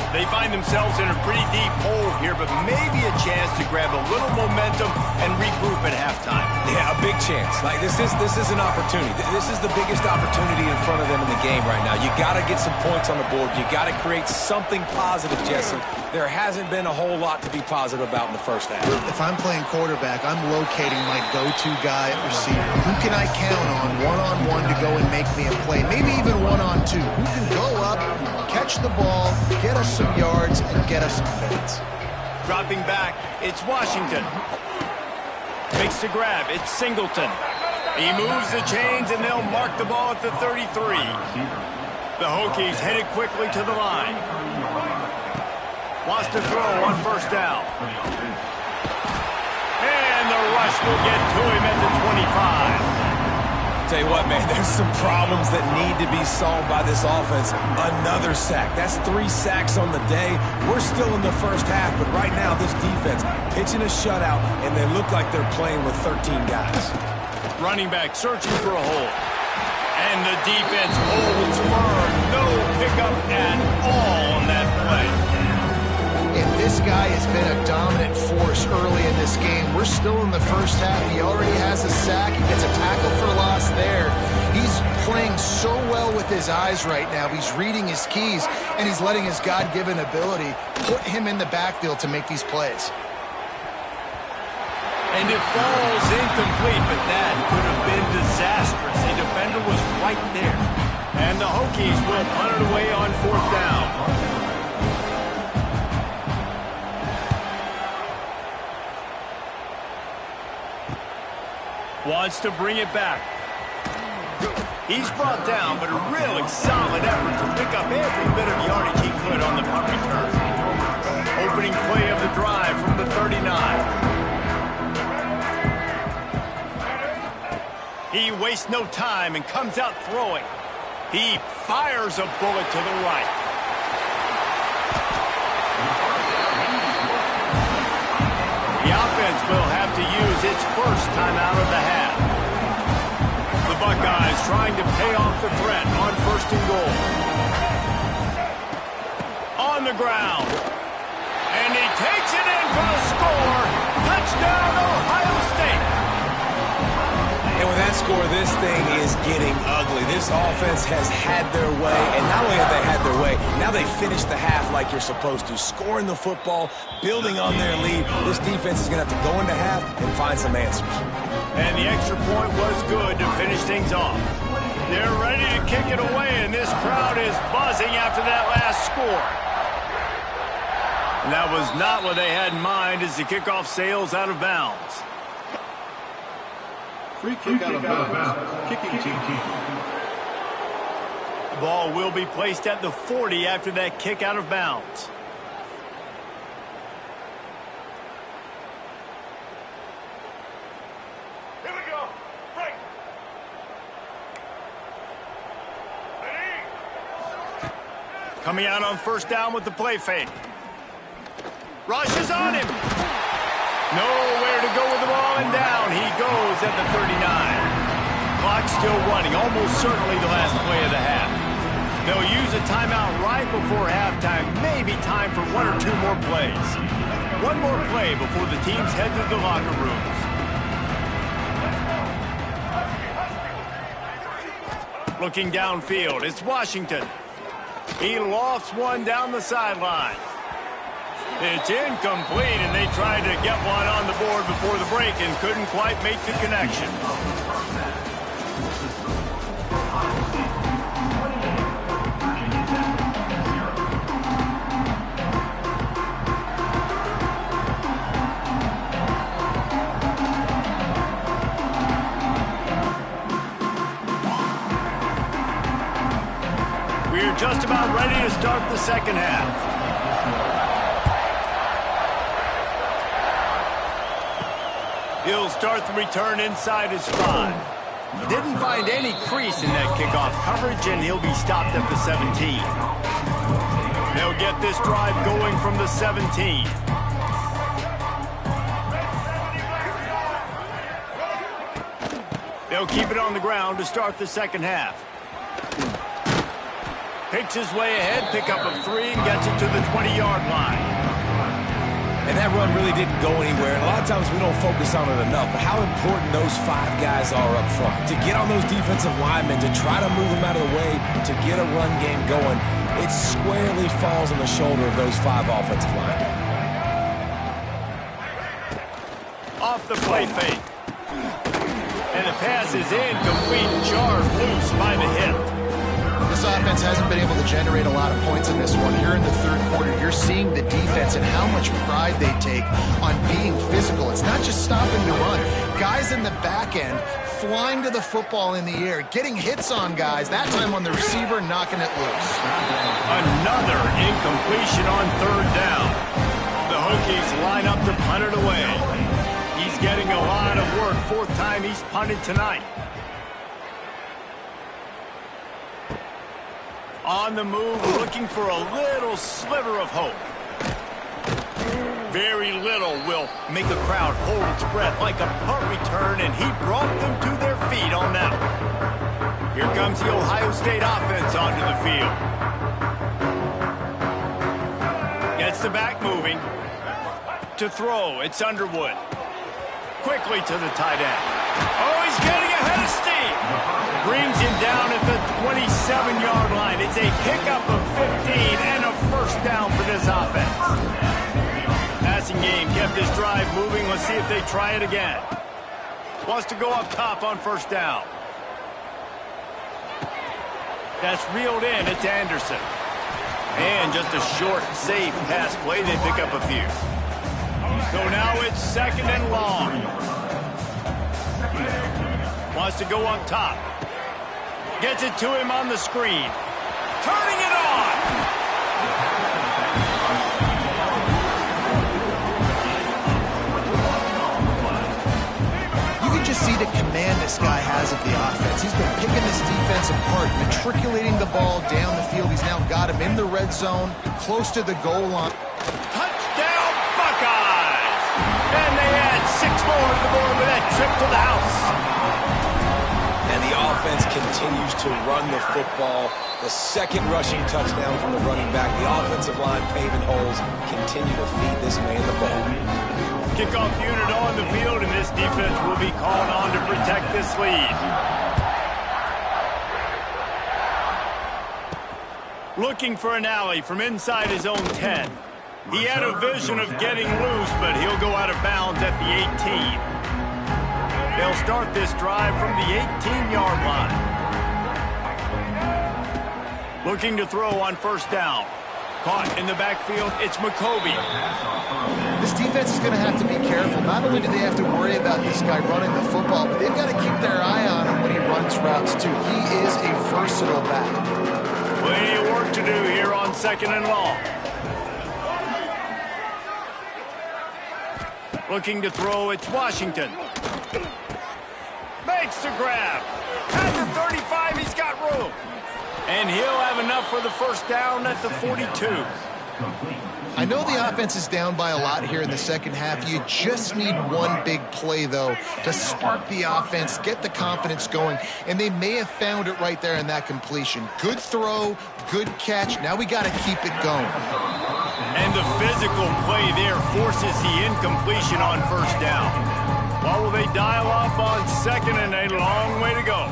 [SPEAKER 2] They find themselves in a pretty deep hole here, but maybe a chance to grab a little momentum and regroup at halftime.
[SPEAKER 3] Yeah, a big chance. Like this is an opportunity. This is the biggest opportunity in front of them in the game right now. You got to get some points on the board. You got to create something positive, Jesse. There hasn't been a whole lot to be positive about in the first half.
[SPEAKER 4] If I'm playing quarterback, I'm locating my go-to guy at receiver. Who can I count on one-on-one to go and make me a play? Maybe even one-on-two. Who can go up, catch the ball, get us some yards, and get us some points?
[SPEAKER 2] Dropping back, it's Washington. Makes the grab, it's Singleton. He moves the chains, and they'll mark the ball at the 33. The Hokies headed quickly to the line. Wants to throw on first down. And the rush will get to him at the 25.
[SPEAKER 3] Tell you what, man, there's some problems that need to be solved by this offense. Another sack. That's 3 sacks on the day. We're still in the first half, but right now this defense pitching a shutout, and they look like they're playing with 13 guys.
[SPEAKER 2] Running back searching for a hole. And the defense holds firm. No pickup at all on that play.
[SPEAKER 4] And this guy has been a dominant force early in this game. We're still in the first half. He already has a sack. He gets a tackle for loss there. He's playing so well with his eyes right now. He's reading his keys, and he's letting his God-given ability put him in the backfield to make these plays.
[SPEAKER 2] And it falls incomplete, but that could have been disastrous. A defender was right there. And the Hokies will punt it away on fourth down. Wants to bring it back. He's brought down, but a really solid effort to pick up every bit of yardage he could on the punt return. Opening play of the drive from the 39. He wastes no time and comes out throwing. He fires a bullet to the right. The offense will have to use its first timeout of the half. The Buckeyes trying to pay off the threat on first and goal. On the ground. And he takes it in for the score. Touchdown, Ohio State.
[SPEAKER 3] And with that score, this thing is getting ugly. This offense has had their way, and not only have they had their way, now they finish the half like you're supposed to, scoring the football, building on their lead. This defense is going to have to go into half and find some answers.
[SPEAKER 2] And the extra point was good to finish things off. They're ready to kick it away, and this crowd is buzzing after that last score. And that was not what they had in mind as the kickoff sails out of bounds.
[SPEAKER 5] Free kick out of bounds. Kicking team.
[SPEAKER 2] The ball will be placed at the 40 after that kick out of bounds.
[SPEAKER 7] Here we go. Break. Ready.
[SPEAKER 2] Coming out on first down with the play fake. Rush is on him. Nowhere to go with the ball, and down he goes at the 39. Clock still running, almost certainly the last play of the half. They'll use a timeout right before halftime, maybe time for 1 or 2 more plays. One more play before the teams head to the locker rooms. Looking downfield, it's Washington. He lofts one down the sideline. It's incomplete, and they tried to get one on the board before the break and couldn't quite make the connection. We're just about ready to start the second half. He'll start the return inside his 5. Didn't find any crease in that kickoff coverage, and he'll be stopped at the 17. They'll get this drive going from the 17. They'll keep it on the ground to start the second half. Picks his way ahead, pick up of 3, and gets it to the 20-yard line.
[SPEAKER 3] And that run really didn't go anywhere. And a lot of times we don't focus on it enough, but how important those 5 guys are up front. To get on those defensive linemen, to try to move them out of the way, to get a run game going, it squarely falls on the shoulder of those 5 offensive linemen.
[SPEAKER 2] Off the play fake. And the pass is incomplete, charged loose by the hip.
[SPEAKER 4] This offense hasn't been able to generate a lot of points in this one. Here in the third quarter, you're seeing the defense and how much pride they take on being physical. It's not just stopping the run. Guys in the back end flying to the football in the air, getting hits on guys, that time on the receiver, knocking it loose.
[SPEAKER 2] Another incompletion on third down. The Hokies line up to punt it away. He's getting a lot of work, 4th time he's punted tonight. On the move, looking for a little sliver of hope. Very little will make a crowd hold its breath like a punt return, and he brought them to their feet on that one. Here comes the Ohio State offense onto the field. Gets the back moving. To throw, it's Underwood. Quickly to the tight end. Oh, he's getting ahead of steam. Brings him down at the 27-yard line. It's a pickup of 15 and a first down for this offense. Passing game kept this drive moving. Let's see if they try it again. Wants to go up top on first down. That's reeled in. It's Anderson. And just a short, safe pass play. They pick up a few. So now it's 2nd and long. Wants to go up top. Gets it to him on the screen. Turning it on.
[SPEAKER 4] You can just see the command this guy has of the offense. He's been picking this defense apart, matriculating the ball down the field. He's now got him in the red zone, close to the goal line.
[SPEAKER 2] Touchdown, Buckeyes! And they add 6 more to the board with that trip to the house.
[SPEAKER 3] And the offense continues to run the football. The 2nd rushing touchdown from the running back. The offensive line paving holes. Continue to feed this man the ball.
[SPEAKER 2] Kickoff unit on the field, and this defense will be called on to protect this lead. Looking for an alley from inside his own 10. He had a vision of getting loose, but he'll go out of bounds at the 18. They'll start this drive from the 18-yard line. Looking to throw on first down. Caught in the backfield, it's McCovey.
[SPEAKER 4] This defense is going to have to be careful. Not only do they have to worry about this guy running the football, but they've got to keep their eye on him when he runs routes, too. He is a versatile back.
[SPEAKER 2] Plenty of work to do here on 2nd and long. Looking to throw, it's Washington. Makes the grab. At the 35, he's got room. And he'll have enough for the first down at the 42.
[SPEAKER 4] I know the offense is down by a lot here in the second half. You just need one big play, though, to spark the offense, get the confidence going, and they may have found it right there in that completion. Good throw, good catch. Now we got to keep it going.
[SPEAKER 2] And the physical play there forces the incompletion on first down. What will they dial up on 2nd, and a long way to go?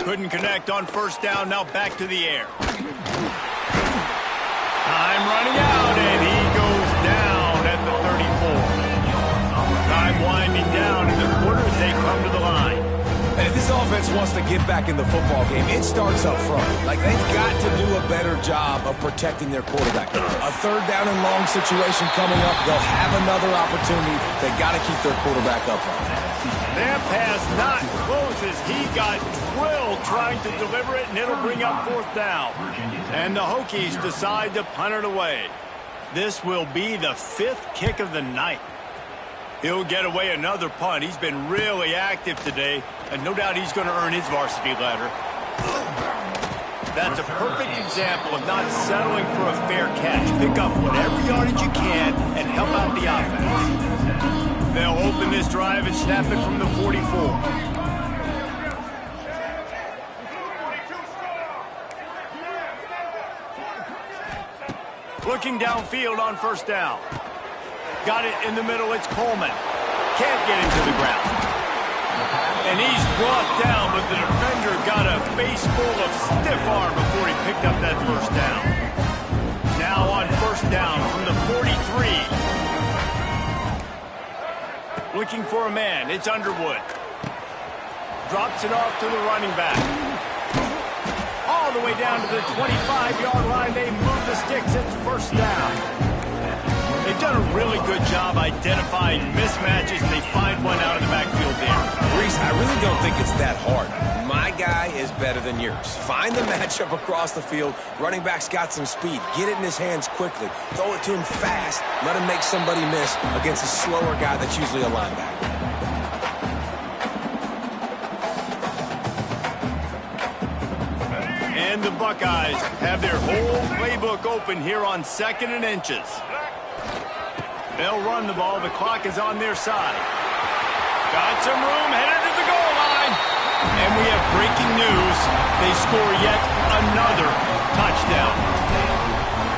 [SPEAKER 2] Couldn't connect on first down, now back to the air. Time running out, and he goes down at the 34. Time winding down in the quarter as they come to the line.
[SPEAKER 3] And if this offense wants to get back in the football game, it starts up front. Like, they've got to do a better job of protecting their quarterback. A 3rd down and long situation coming up. They'll have another opportunity. They got to keep their quarterback upright.
[SPEAKER 2] That pass not close as he got drilled trying to deliver it, and it'll bring up 4th down. And the Hokies decide to punt it away. This will be the 5th kick of the night. He'll get away another punt. He's been really active today, and no doubt he's going to earn his varsity ladder. That's a perfect example of not settling for a fair catch. Pick up whatever yardage you can and help out the offense. They'll open this drive and snap it from the 44. Looking downfield on first down. Got it in the middle, it's Coleman. Can't get him to the ground. And he's brought down, but the defender got a face full of stiff arm before he picked up that first down. Now on first down from the 43. Looking for a man, it's Underwood. Drops it off to the running back. All the way down to the 25-yard line. They move the sticks. It's first down. They've done a really good job identifying mismatches, and they find one out of the backfield there.
[SPEAKER 3] Reese, I really don't think it's that hard. My guy is better than yours. Find the matchup across the field. Running back's got some speed. Get it in his hands quickly. Throw it to him fast. Let him make somebody miss against a slower guy that's usually a linebacker.
[SPEAKER 2] And the Buckeyes have their whole playbook open here on 2nd and inches. They'll run the ball. The clock is on their side. Got some room, headed to the goal line. And we have breaking news. They score yet another touchdown.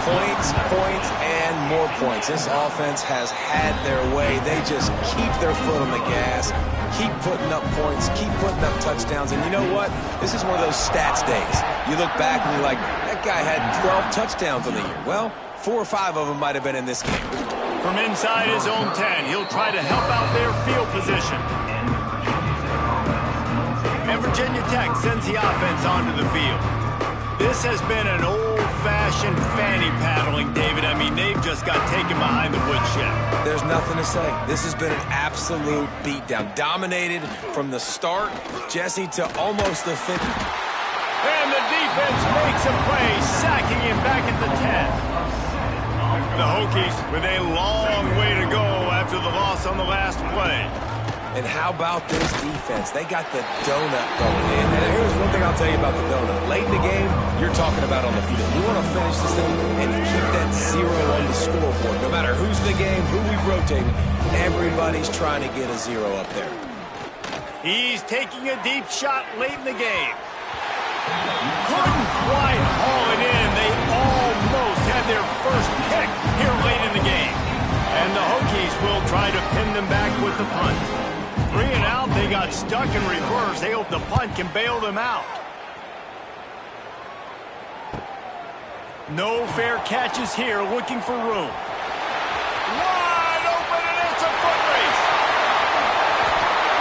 [SPEAKER 3] Points, points, and more points. This offense has had their way. They just keep their foot on the gas, keep putting up points, keep putting up touchdowns. And you know what? This is one of those stats days. You look back and you're like, that guy had 12 touchdowns on the year. Well, 4 or 5 of them might have been in this game.
[SPEAKER 2] From inside his own 10, he'll try to help out their field position. And Virginia Tech sends the offense onto the field. This has been an old-fashioned fanny paddling, David. I mean, they've just got taken behind the woodshed.
[SPEAKER 3] There's nothing to say. This has been an absolute beatdown. Dominated from the start, Jesse, to almost the 50.
[SPEAKER 2] And the defense makes a play, sacking him back at the 10. The Hokies with a long way to go after the loss on the last play.
[SPEAKER 3] And how about this defense? They got the donut going in. And here's one thing I'll tell you about the donut. Late in the game, you're talking about on the field. You want to finish this thing and keep that 0 on the scoreboard. No matter who's in the game, who we've rotated, everybody's trying to get a 0 up there.
[SPEAKER 2] He's taking a deep shot late in the game. Couldn't quite haul it in. They almost had their first pick here late in the game. And the Hokies will try to pin them back with the punt. 3 and out, they got stuck in reverse. They hope the punt can bail them out. No fair catches here, looking for room. Wide open, and it's a foot race.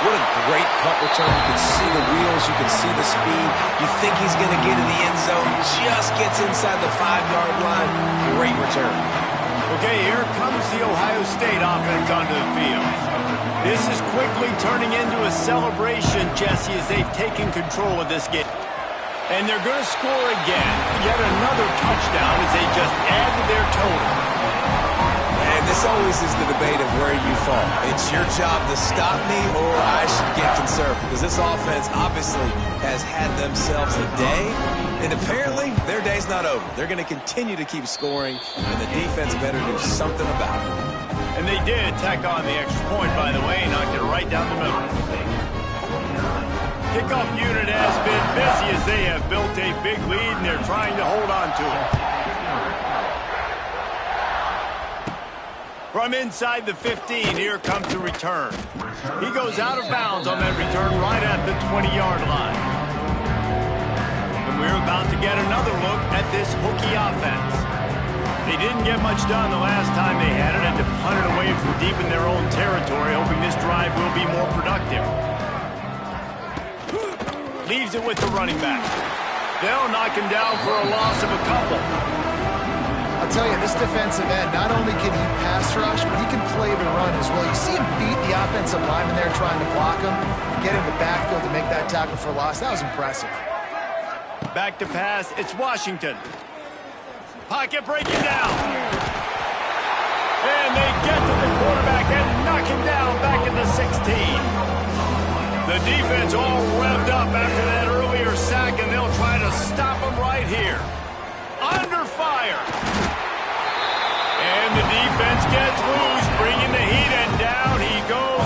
[SPEAKER 3] What a great punt return. You can see the wheels. You can see the speed. You think he's going to get in the end zone. Just gets inside the 5-yard line. Great return.
[SPEAKER 2] Okay, here comes the Ohio State offense onto the field. This is quickly turning into a celebration, Jesse, as they've taken control of this game. And they're going to score again. Yet another touchdown as they just add to their total.
[SPEAKER 3] And this always is the debate of where you fall. It's your job to stop me, or I should get concerned. Because this offense obviously has had themselves a day. And apparently, their day's not over. They're going to continue to keep scoring, and the defense better do something about it.
[SPEAKER 2] And they did tack on the extra point, by the way, and knocked it right down the middle. Kickoff unit has been busy as they have built a big lead, and they're trying to hold on to it. From inside the 15, here comes the return. He goes out of bounds on that return right at the 20-yard line. And we're about to get another look at this Hokie offense. They didn't get much done the last time they had it, and to punt it away from deep in their own territory, hoping this drive will be more productive. Leaves it with the running back. They'll knock him down for a loss of a couple.
[SPEAKER 4] I'll tell you, this defensive end, not only can he pass rush, but he can play the run as well. You see him beat the offensive lineman there trying to block him, get in the backfield to make that tackle for a loss. That was impressive.
[SPEAKER 2] Back to pass, it's Washington. Pocket breaking down. And they get to the quarterback and knock him down back in the 16. The defense all revved up after that earlier sack, and they'll try to stop him right here. Under fire. And the defense gets loose, bringing the heat, and down he goes.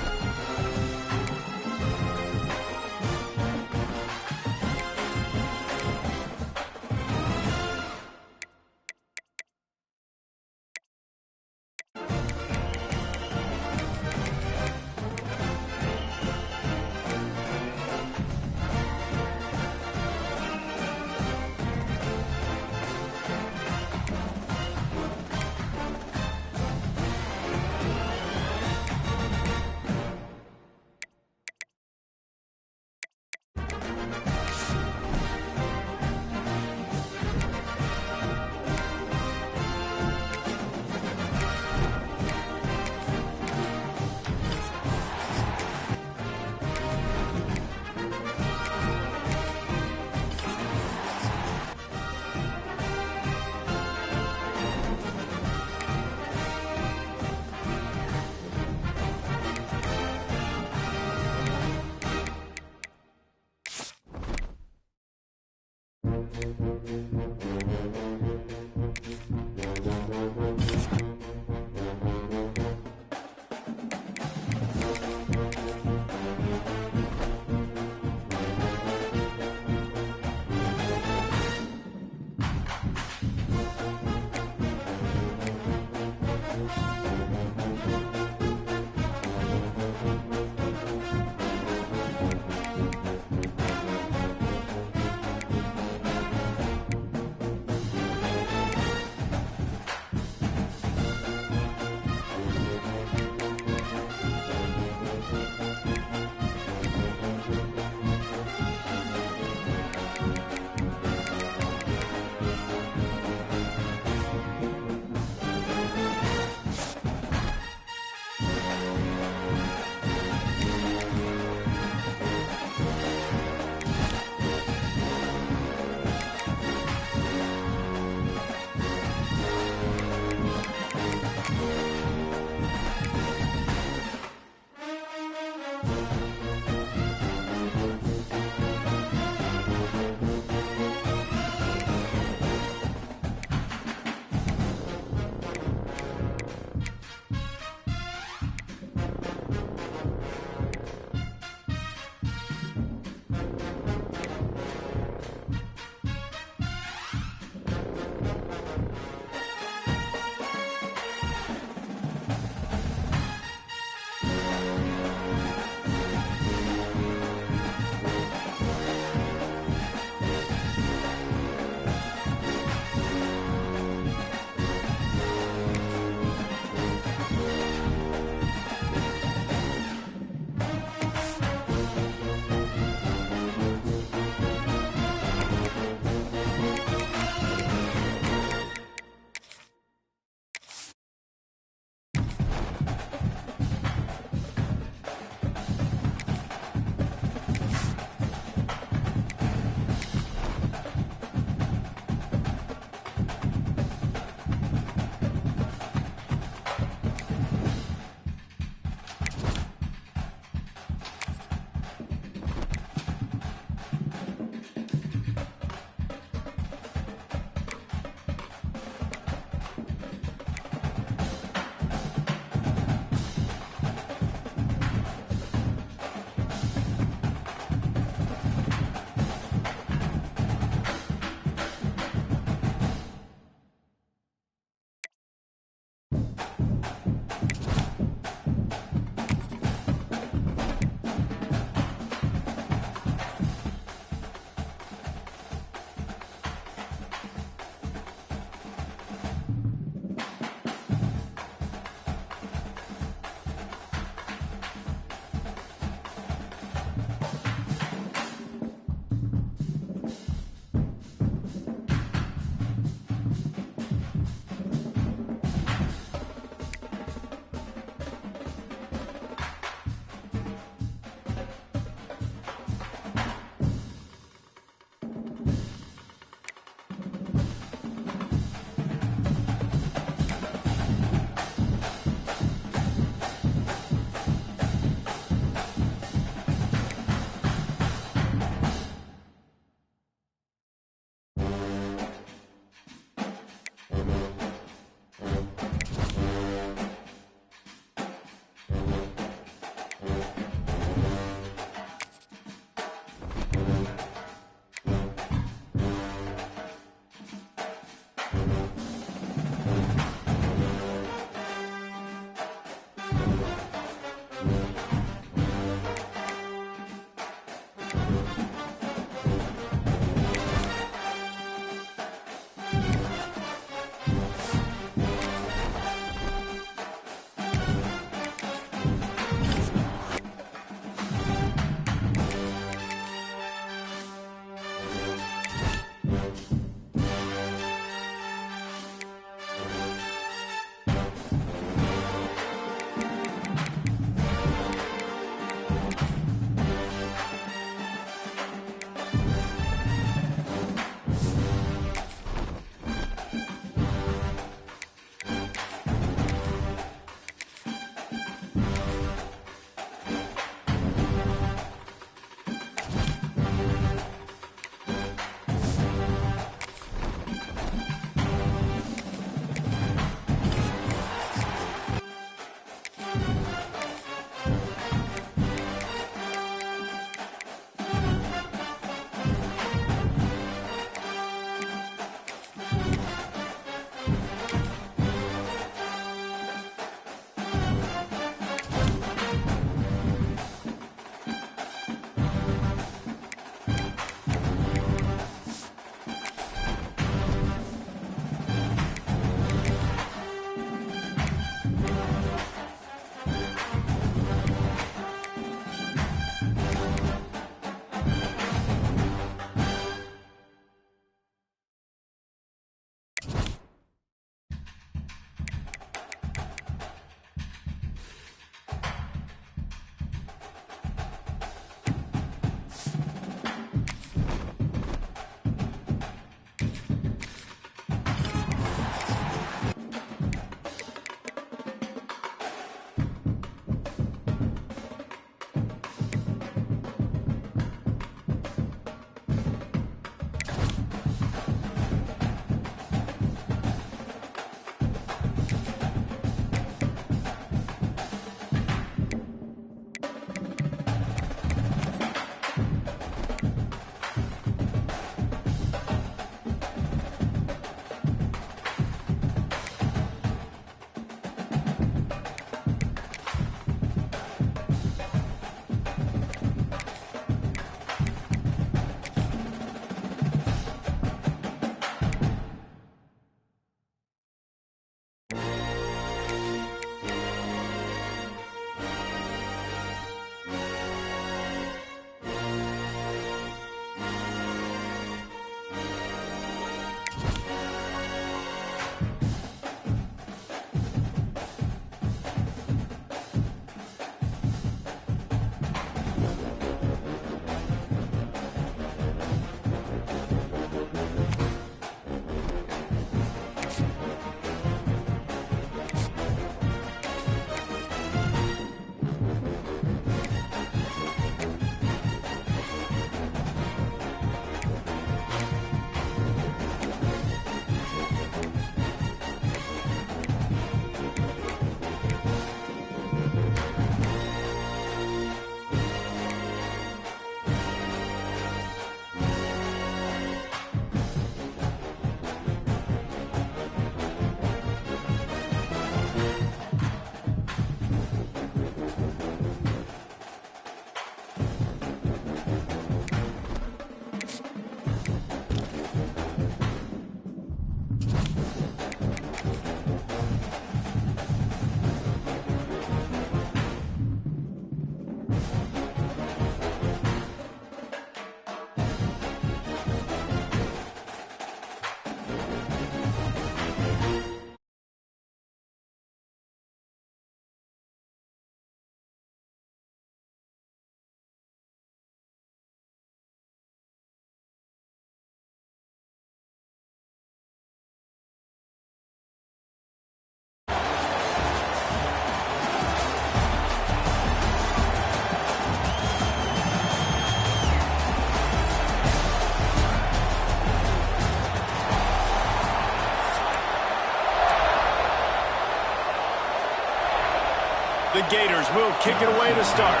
[SPEAKER 2] Gators will kick it away to start.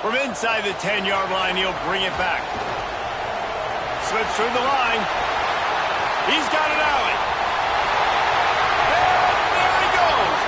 [SPEAKER 2] From inside the 10-yard line, he'll bring it back. Slips through the line. He's got an alley. And there he goes.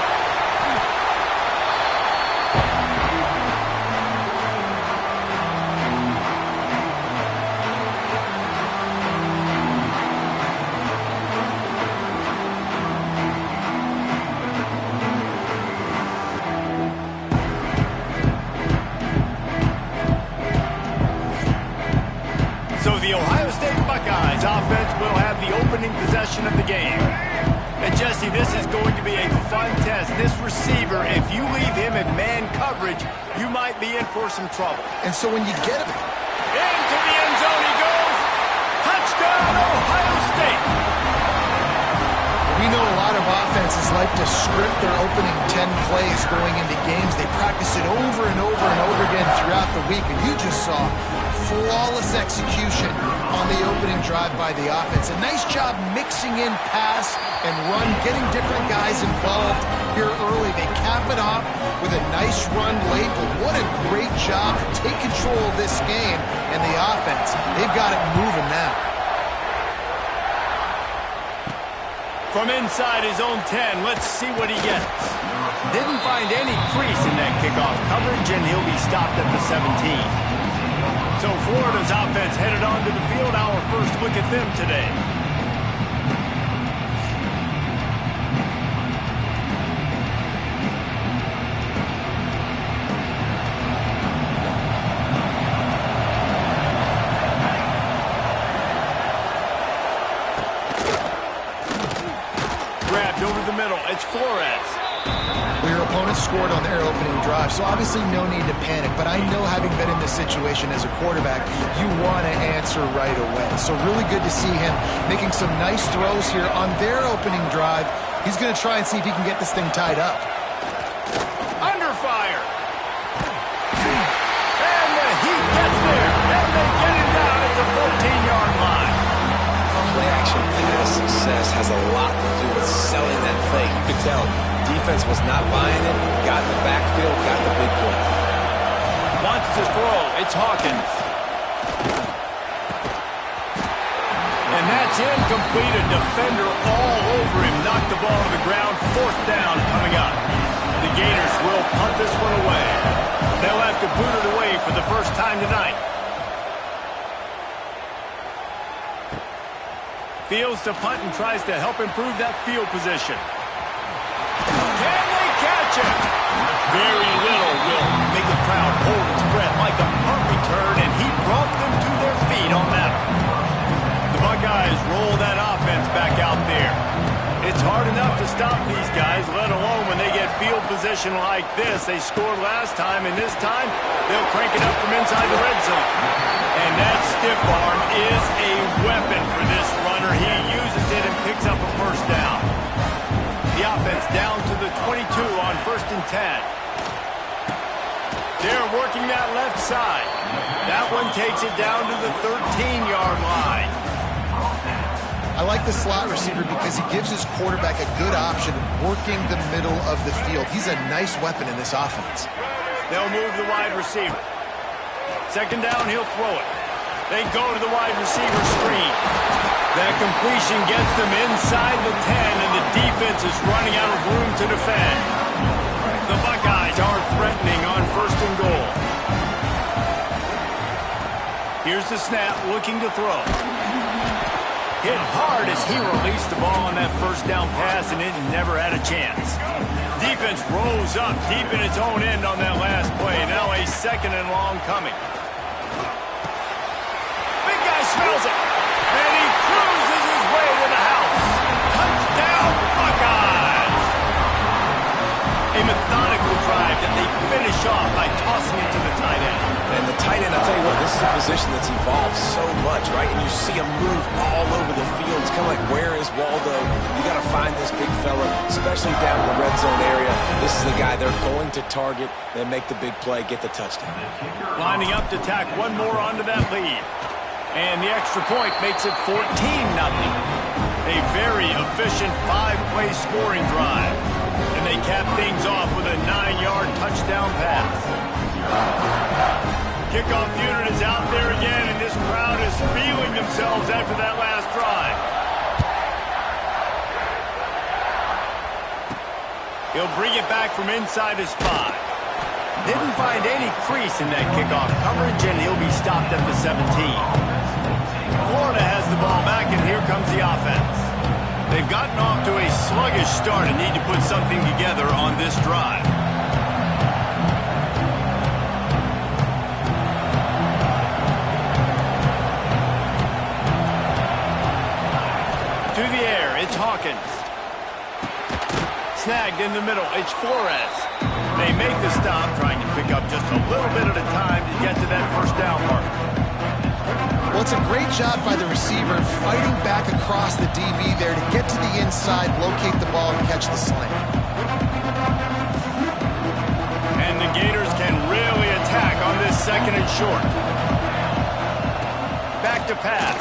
[SPEAKER 2] So the Ohio State Buckeyes offense will have the opening possession of the game. And Jesse, this is going to be a fun test. This receiver, if you leave him in man coverage, you might be in for some trouble.
[SPEAKER 4] And so when you get him
[SPEAKER 2] into the end zone he goes. Touchdown, Ohio State.
[SPEAKER 4] We know a lot of offenses like to script their opening 10 plays going into games. They practice it over and over and over again throughout the week, and you just saw flawless execution on the opening drive by the offense. A nice job mixing in pass and run, getting different guys involved here early. They cap it off with a nice run late, but what a great job to take control of this game and the offense. They've got it moving now.
[SPEAKER 2] From inside his own 10, let's see what he gets. Didn't find any crease in that kickoff coverage, and he'll be stopped at the 17. So Florida's offense headed onto the field. Our first look at them today. Grabbed over the middle. It's Flores.
[SPEAKER 4] Well, your opponent scored on their opening drive, so obviously no need to panic. But I know, having been in this situation as a quarterback, you want to answer right away. So really good to see him making some nice throws here on their opening drive. He's going to try and see if he can get this thing tied up.
[SPEAKER 2] Under fire. And the heat gets there. And they get it down at the 14-yard line.
[SPEAKER 3] Play action pass success has a lot to do with selling that fake. You could tell defense was not buying it. Got in the backfield, got the big play.
[SPEAKER 2] Wants to throw. It's Hawkins. And that's incomplete. A defender all over him. Knocked the ball to the ground. Fourth down coming up. The Gators will punt this one away. They'll have to boot it away for the first time tonight. Fields to punt and tries to help improve that field position. Can they catch it? Very little will make the crowd hold its breath like a punt return, and he brought them to their feet on that one. The Buckeyes roll that offense back out there. It's hard enough to stop these guys, let alone when they get field position like this. They scored last time, and this time they'll crank it up from inside the red zone. And that stiff arm is a weapon for this runner. He uses it and picks up a first down. The offense down to the 22 on 1st and 10. They're working that left side. That one takes it down to the 13-yard line.
[SPEAKER 4] I like the slot receiver because he gives his quarterback a good option working the middle of the field. He's a nice weapon in this offense.
[SPEAKER 2] They'll move the wide receiver. Second down, he'll throw it. They go to the wide receiver screen. That completion gets them inside the 10, and the defense is running out of room to defend. The Buckeyes are threatening on 1st and goal. Here's the snap, looking to throw. Hit hard as he released the ball on that first down pass, and it never had a chance. Defense rose up deep in its own end on that last play. Now a 2nd and long coming. Big guy smells it, and he cruises his way to the house. Touchdown, Buckeyes! A methodical drive that they finish off by tossing it to the tight end.
[SPEAKER 3] And the tight end, I'll tell you what, this is a position that's evolved so much, right? And you see him move all over the field. It's kind of like, where is Waldo? You got to find this big fella, especially down in the red zone area. This is the guy they're going to target. They make the big play, get the touchdown.
[SPEAKER 2] Lining up to tack one more onto that lead. And the extra point makes it 14-0. A very efficient 5-play scoring drive. And they cap things off with a 9-yard touchdown pass. Kickoff unit is out there again, and this crowd is feeling themselves after that last drive. He'll bring it back from inside his 5. Didn't find any crease in that kickoff coverage, and he'll be stopped at the 17. Florida has the ball back, and here comes the offense. They've gotten off to a sluggish start and need to put something together on this drive. To the air, it's Hawkins. Snagged in the middle, it's Flores. They make the stop, trying to pick up just a little bit at a time to get to that first down mark.
[SPEAKER 4] Well, it's a great job by the receiver fighting back across the DB there to get to the inside, locate the ball, and catch the slant.
[SPEAKER 2] And the Gators can really attack on this 2nd and short. Back to pass.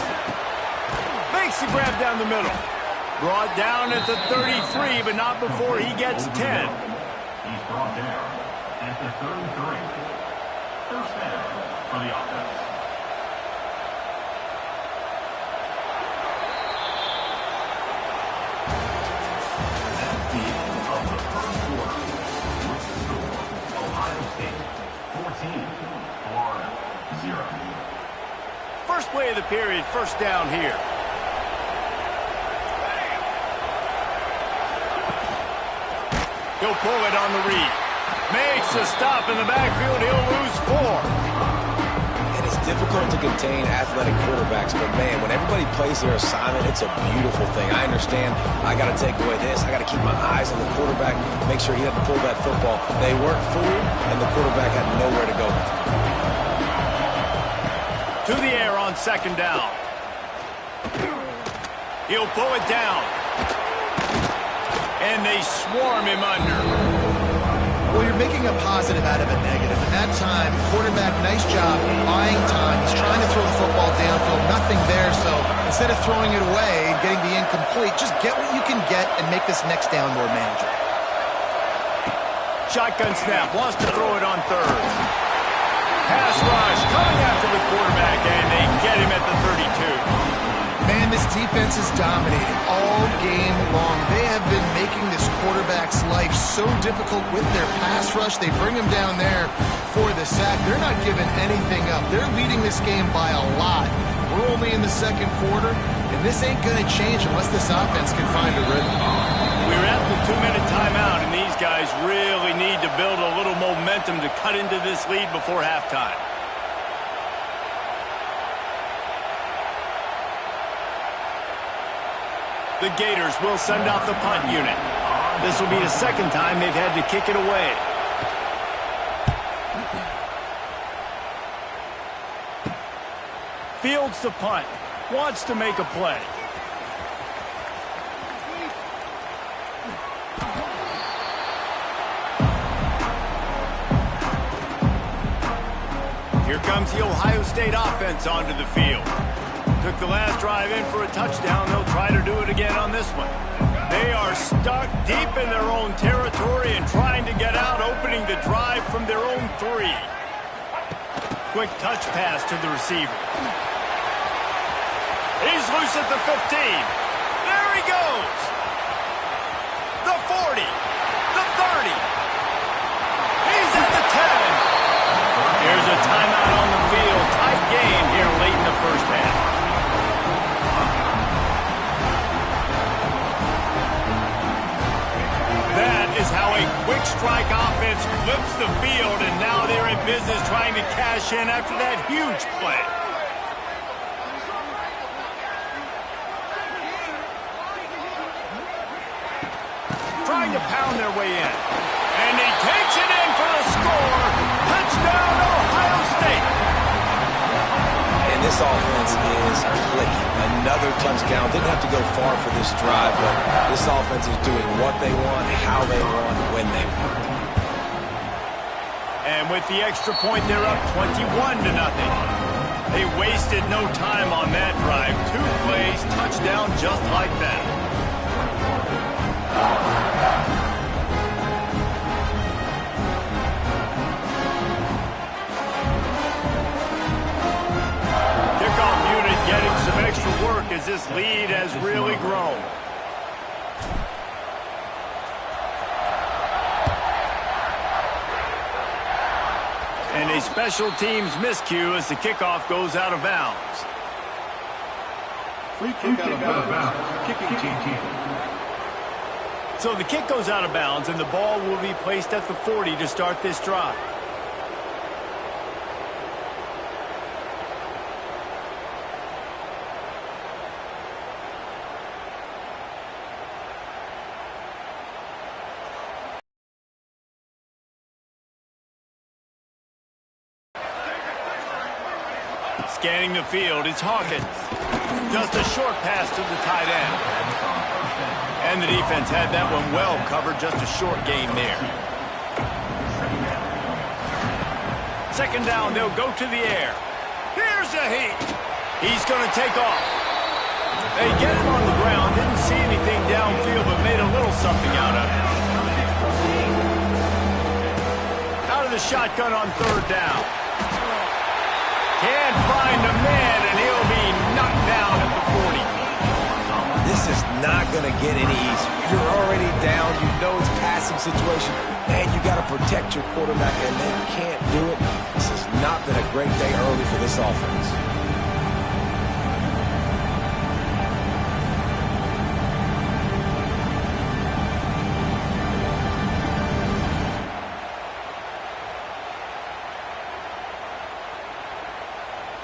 [SPEAKER 2] Makes the grab down the middle. Brought down at the 33, but not before he gets 10.
[SPEAKER 6] He's brought down at the 33. First down for the offense. That's the end of the first quarter. With the score, Ohio State 14, Florida 0.
[SPEAKER 2] First play of the period, first down here. He'll pull it on the read. Makes a stop in the backfield. He'll lose 4.
[SPEAKER 3] And it's difficult to contain athletic quarterbacks, but man, when everybody plays their assignment, it's a beautiful thing. I understand I got to take away this. I got to keep my eyes on the quarterback, make sure he doesn't pull that football. They weren't fooled, and the quarterback had nowhere to go.
[SPEAKER 2] To the air on 2nd down. He'll pull it down. And they swarm him under.
[SPEAKER 4] Well, you're making a positive out of a negative. And that time, quarterback, nice job buying time. He's trying to throw the football downfield, nothing there. So instead of throwing it away and getting the incomplete, just get what you can get and make this next down more manageable.
[SPEAKER 2] Shotgun snap, wants to throw it on 3rd. Pass rush, coming after the quarterback, and they get him at the 32.
[SPEAKER 4] Man, this defense is dominating all game long. They have been making this quarterback's life so difficult with their pass rush. They bring him down there for the sack. They're not giving anything up. They're leading this game by a lot. We're only in the 2nd quarter, and this ain't going to change unless this offense can find a rhythm.
[SPEAKER 2] We're at the 2-minute timeout, and these guys really need to build a little momentum to cut into this lead before halftime. The Gators will send out the punt unit. This will be the 2nd time they've had to kick it away. Fields the punt. Wants to make a play. Here comes the Ohio State offense onto the field. Took the last drive in for a touchdown. They'll try to do it again on this one. They are stuck deep in their own territory and trying to get out, opening the drive from their own 3. Quick touch pass to the receiver. He's loose at the 15. There he goes. The 40. The 30. He's at the 10. Here's a timeout on the field. Tight game here late in the first half. That is how a quick strike offense flips the field, and now they're in business trying to cash in after that huge play. Trying to pound their way in. And he takes it in for the score. Touchdown, Ohio State.
[SPEAKER 3] And this offense is clicking. Another touchdown. Didn't have to go far for this drive, but this offense is doing what they want, how they want, when they want.
[SPEAKER 2] And with the extra point, they're up 21-0. They wasted no time on that drive. 2 plays, touchdown just like that. Kickoff unit getting some extra work as this lead has really grown. And a special teams miscue as the kickoff goes out of bounds.
[SPEAKER 5] Free kick out of bounds. Kicking team.
[SPEAKER 2] So the kick goes out of bounds, and the ball will be placed at the 40 to start this drive. Scanning the field, it's Hawkins. Just a short pass to the tight end. And the defense had that one well covered, just a short gain there. Second down, they'll go to the air. Here's a heat. He's going to take off. They get him on the ground, didn't see anything downfield, but made a little something out of it. Out of the shotgun on third down. Can't find a man, and he'll be knocked down at the 40.
[SPEAKER 3] This is not going to get any easier. You're already down. You know it's passing situation. And you got to protect your quarterback, and they can't do it. This has not been a great day early for this offense.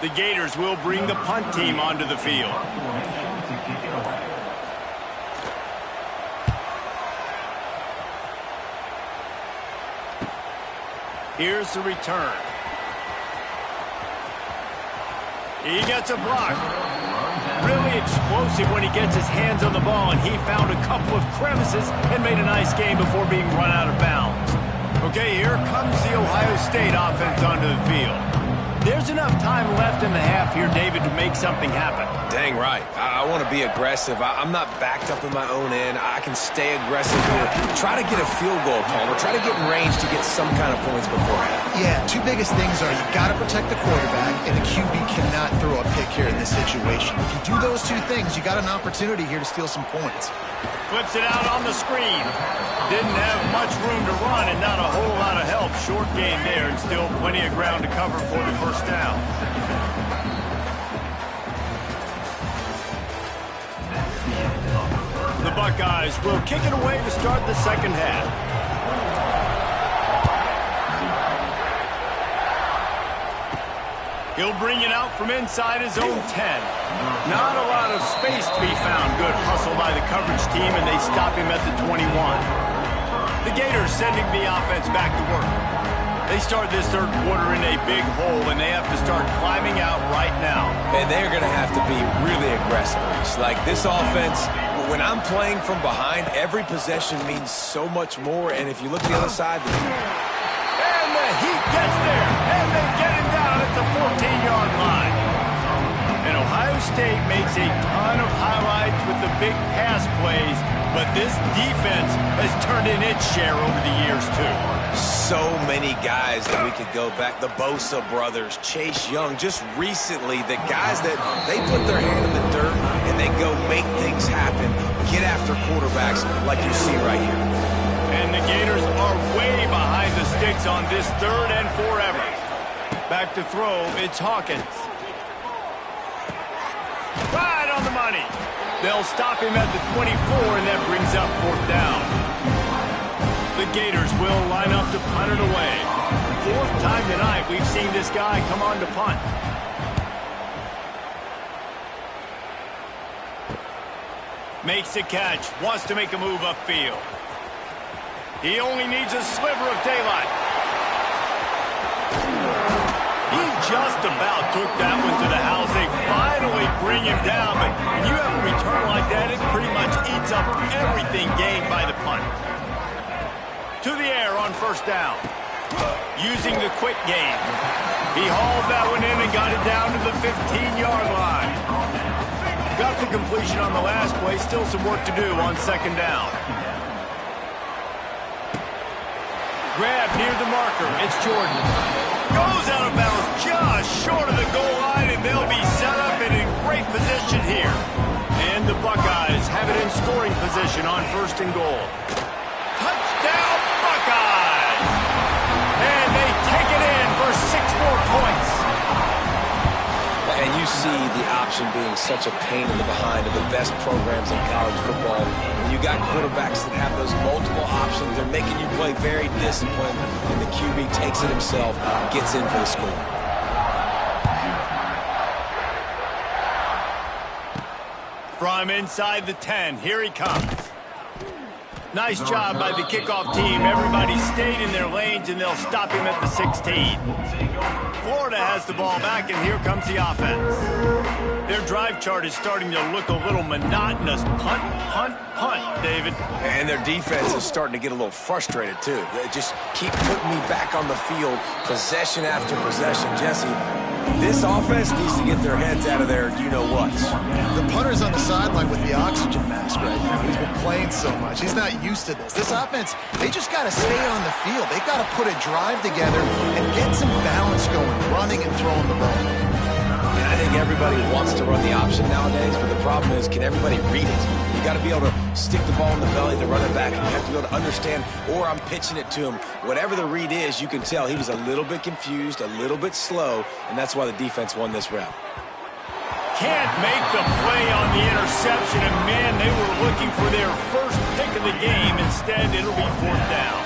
[SPEAKER 2] The Gators will bring the punt team onto the field. Here's the return. He gets a block. Really explosive when he gets his hands on the ball, and he found a couple of crevices and made a nice game before being run out of bounds. Okay, here comes the Ohio State offense onto the field. There's enough time left in the half here, David, to make something happen.
[SPEAKER 3] Dang right. I want to be aggressive. I'm not backed up in my own end. I can stay aggressive here. Try to get a field goal, Palmer. Try to get in range to get some kind of points beforehand.
[SPEAKER 4] Yeah, 2 biggest things are you got to protect the quarterback, and the QB cannot throw a pick here in this situation. If you do those 2 things, you got an opportunity here to steal some points.
[SPEAKER 2] Flips it out on the screen. Didn't have much room to run and not a whole lot of help. Short gain there and still plenty of ground to cover for the first down. The Buckeyes will kick it away to start the second half. He'll bring it out from inside his own 10. Not a lot of space to be found. Good hustle by the coverage team, and they stop him at the 21. The Gators sending the offense back to work. They start this third quarter in a big hole, and they have to start climbing out right now.
[SPEAKER 3] And they're going to have to be really aggressive. It's like this offense, when I'm playing from behind, every possession means so much more. And if you look at the other side,
[SPEAKER 2] and the Heat gets there, and they get him down at the 14-yard line. And Ohio State makes a ton of highlights with the big pass plays, but this defense has turned in its share over the years, too.
[SPEAKER 3] So many guys that we could go back. The Bosa brothers, Chase Young, just recently, the guys that they put their hand in the dirt and they go make things happen, get after quarterbacks like you see right here.
[SPEAKER 2] And the Gators are way behind the sticks on this 3rd and forever. Back to throw, it's Hawkins. Right on the money. They'll stop him at the 24, and that brings up 4th down. The Gators will line up to punt it away. 4th time tonight we've seen this guy come on to punt. Makes the catch, wants to make a move upfield. He only needs a sliver of daylight. He just about took that one to the house. They finally bring him down, but when you have a return like that, it pretty much eats up everything gained by the punt. To the air on 1st down. Using the quick game. He hauled that one in and got it down to the 15-yard line. Got the completion on the last play. Still some work to do on second down. Grab near the marker. It's Jordan. Goes out of bounds just short of the goal line, and they'll be set up and in great position here. And the Buckeyes have it in scoring position on first and goal. Touchdown, Buckeyes! And they take it in for 6 more points.
[SPEAKER 3] And you see the option being such a pain in the behind of the best programs in college football. When you got quarterbacks that have those multiple options, they're making you play very disciplined, and the QB takes it himself, gets in for the score.
[SPEAKER 2] From inside the 10, here he comes. Nice job by the kickoff team. Everybody stayed in their lanes, and they'll stop him at the 16. Florida has the ball back, and here comes the offense. Their drive chart is starting to look a little monotonous. Punt, punt, punt, David.
[SPEAKER 3] And their defense is starting to get a little frustrated, too. They just keep putting me back on the field, possession after possession. Jesse, this offense needs to get their heads out of their you-know-whats.
[SPEAKER 4] The punter's on the sideline with the oxygen mask right now. He's been playing so much. He's not used to this. This offense, they just got to stay on the field. They got to put a drive together and get some balance going, running and throwing the ball.
[SPEAKER 3] And I think everybody wants to run the option nowadays, but the problem is, can everybody read it? You got to be able to stick the ball in the belly to run it back, and you have to be able to understand, or I'm pitching it to him. Whatever the read is, you can tell he was a little bit confused, a little bit slow, and that's why the defense won this round.
[SPEAKER 2] Can't make the play on the interception, and man, they were looking for their first pick of the game. Instead, it'll be 4th down.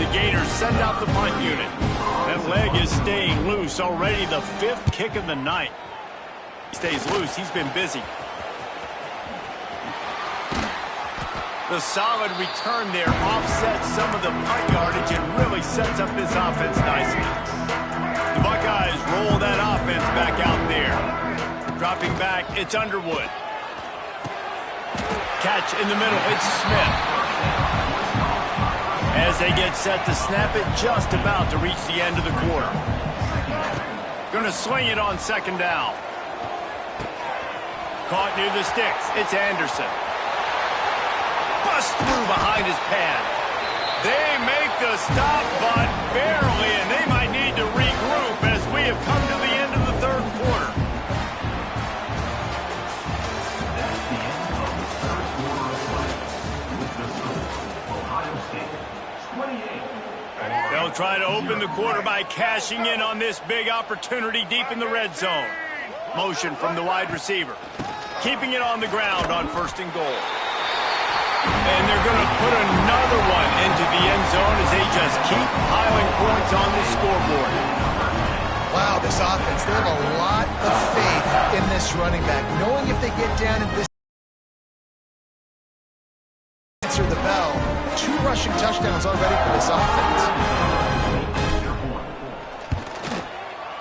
[SPEAKER 2] The Gators send out the punt unit. That leg is staying loose. Already the 5th kick of the night. He stays loose. He's been busy. The solid return there offsets some of the punt yardage and really sets up this offense nicely. The Buckeyes roll that offense back out there. Dropping back, it's Underwood. Catch in the middle, it's Smith. As they get set to snap it, just about to reach the end of the quarter. Going to swing it on second down. Caught near the sticks, it's Anderson. Bust through behind his pad. They make the stop, but barely, and they might need to regroup as we have come to the end of the 3rd quarter.
[SPEAKER 6] That's the end of the 3rd quarter of play. With the score, Ohio State 28.
[SPEAKER 2] They'll try to open the quarter by cashing in on this big opportunity deep in the red zone. Motion from the wide receiver. Keeping it on the ground on 1st and goal. And they're going to put another one into the end zone as they just keep piling points on the scoreboard.
[SPEAKER 4] Wow, this offense, they have a lot of faith in this running back, knowing if they get down in this answer the bell. 2 rushing touchdowns already for this offense.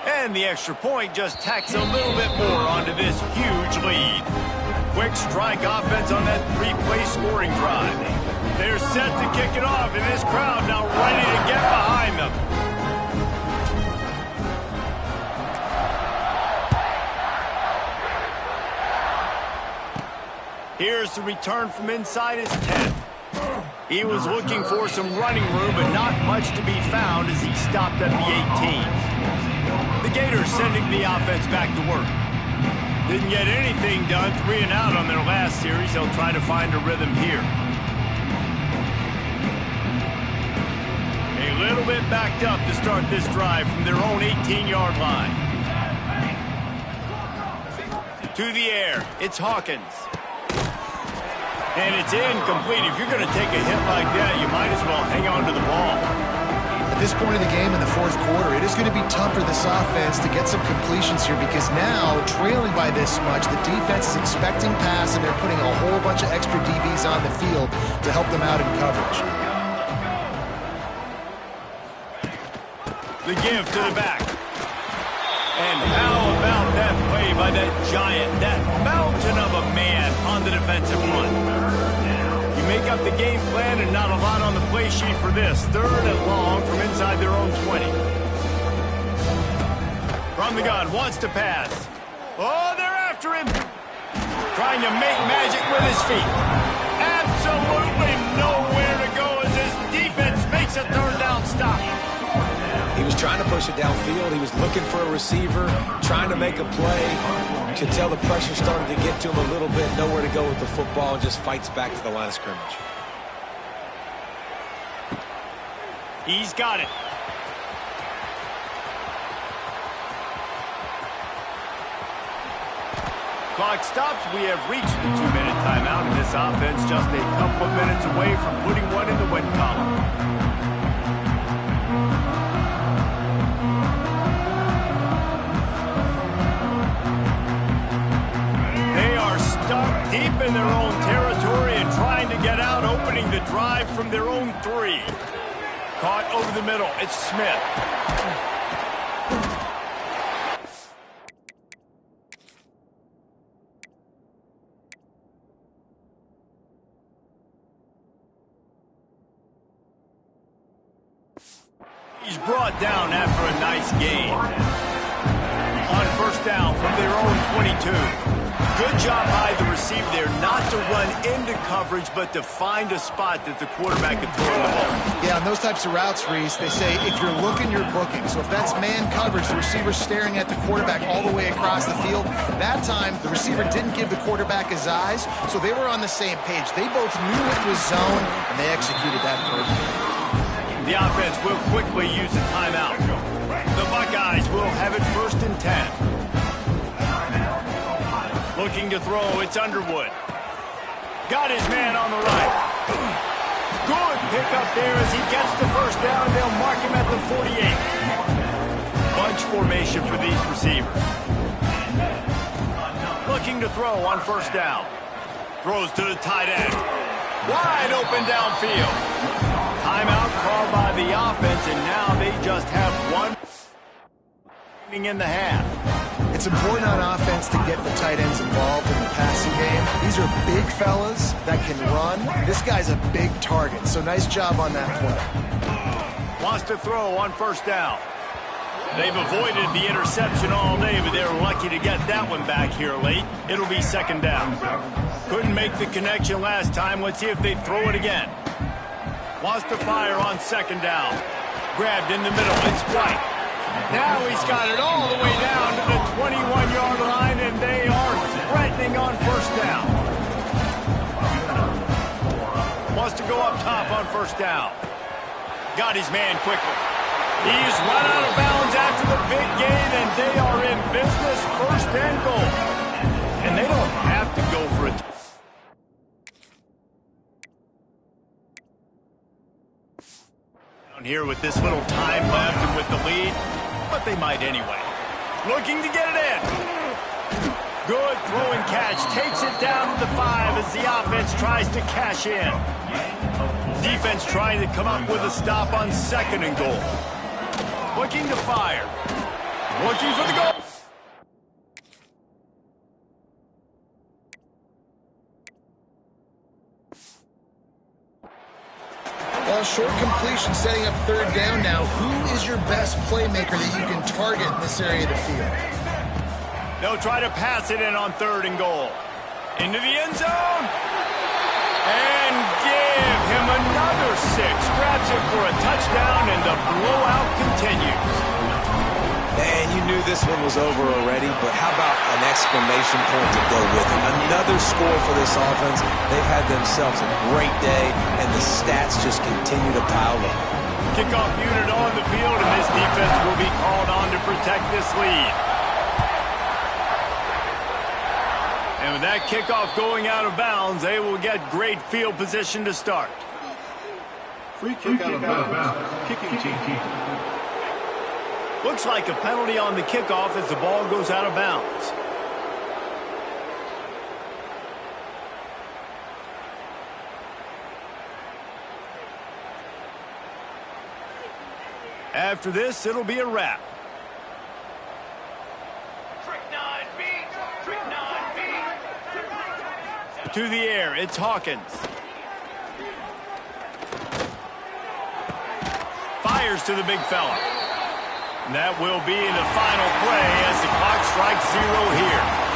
[SPEAKER 2] And the extra point just tacks a little bit more onto this huge lead. Quick strike offense on that 3-play scoring drive. They're set to kick it off, and this crowd now ready to get behind them. Here's the return from inside his 10. He was looking for some running room, but not much to be found as he stopped at the 18. The Gators sending the offense back to work. Didn't get anything done, 3 and out on their last series. They'll try to find a rhythm here. A little bit backed up to start this drive from their own 18-yard line. To the air, it's Hawkins. And it's incomplete. If you're going to take a hit like that, you might as well hang on to the ball.
[SPEAKER 4] At this point in the game in the 4th quarter, it is going to be tough for this offense to get some completions here because now, trailing by this much, the defense is expecting pass and they're putting a whole bunch of extra DBs on the field to help them out in coverage.
[SPEAKER 2] The give to the back. And how about that play by that giant, that mountain of a man on the defensive front? You make shake up the game plan and not a lot on the play sheet for this. 3rd and long from inside their own 20. From the gun, wants to pass. Oh, they're after him. Trying to make magic with his feet. Absolutely nowhere to go as his defense makes a 3rd down stop.
[SPEAKER 3] He was trying to push it downfield. He was looking for a receiver, trying to make a play. You could tell the pressure started to get to him a little bit. Nowhere to go with the football, and just fights back to the line of scrimmage.
[SPEAKER 2] He's got it. Clock stops. We have reached the 2-minute timeout, and this offense just a couple of minutes away from putting one in the win column. They are stuck deep in their own territory and trying to get out, opening the drive from their own 3. Caught over the middle. It's Smith. He's brought down after a nice gain. On 1st down from their own 22. Good job by the receiver there not to run into coverage, but to find a spot that the quarterback can throw the ball.
[SPEAKER 4] Yeah, on those types of routes, Reese, they say if you're looking, you're booking. So if that's man coverage, the receiver's staring at the quarterback all the way across the field. That time, the receiver didn't give the quarterback his eyes, so they were on the same page. They both knew it was zone, and they executed that perfectly.
[SPEAKER 2] The offense will quickly use a timeout. The Buckeyes will have it 1st and 10. Looking to throw, it's Underwood. Got his man on the right. Good pickup there as he gets the 1st down. They'll mark him at the 48. Bunch formation for these receivers. Looking to throw on 1st down. Throws to the tight end. Wide open downfield. Timeout called by the offense, and now they just have one in the half.
[SPEAKER 4] It's important on offense to get the tight ends involved in the passing game. These are big fellas that can run. This guy's a big target, so nice job on that play.
[SPEAKER 2] Wants to throw on 1st down. They've avoided the interception all day, but they're lucky to get that one back here late. It'll be 2nd down. Couldn't make the connection last time. Let's see if they throw it again. Wants to fire on 2nd down. Grabbed in the middle. It's White. Now he's got it all the way down to the 21-yard line, and they are threatening on 1st down. Wants to go up top on 1st down. Got his man quickly. He's run out of bounds after the big gain, and they are in business 1st and goal. And they don't have to go for it. Down here with this little time left and with the lead, but they might anyway. Looking to get it in. Good throw and catch. Takes it down to the 5 as the offense tries to cash in. Defense trying to come up with a stop on 2nd and goal. Looking to fire. Looking for the goal.
[SPEAKER 4] Well, short completion setting up 3rd down now. Who is your best playmaker that you can target in this area of the field?
[SPEAKER 2] They'll try to pass it in on 3rd and goal. Into the end zone. And give him another 6. Grabs it for a touchdown, and the blowout continues.
[SPEAKER 3] Man, you knew this one was over already, but how about an exclamation point to go with it? Another score for this offense. They've had themselves a great day, and the stats just continue to pile up.
[SPEAKER 2] Kickoff unit on the field, and this defense will be called on to protect this lead. And with that kickoff going out of bounds, they will get great field position to start.
[SPEAKER 5] Free kick out of bounds. Kicking team.
[SPEAKER 2] Looks like a penalty on the kickoff as the ball goes out of bounds. After this, it'll be a wrap. To the air, it's Hawkins. fires to the big fella. And that will be the final play as the clock strikes 0 here.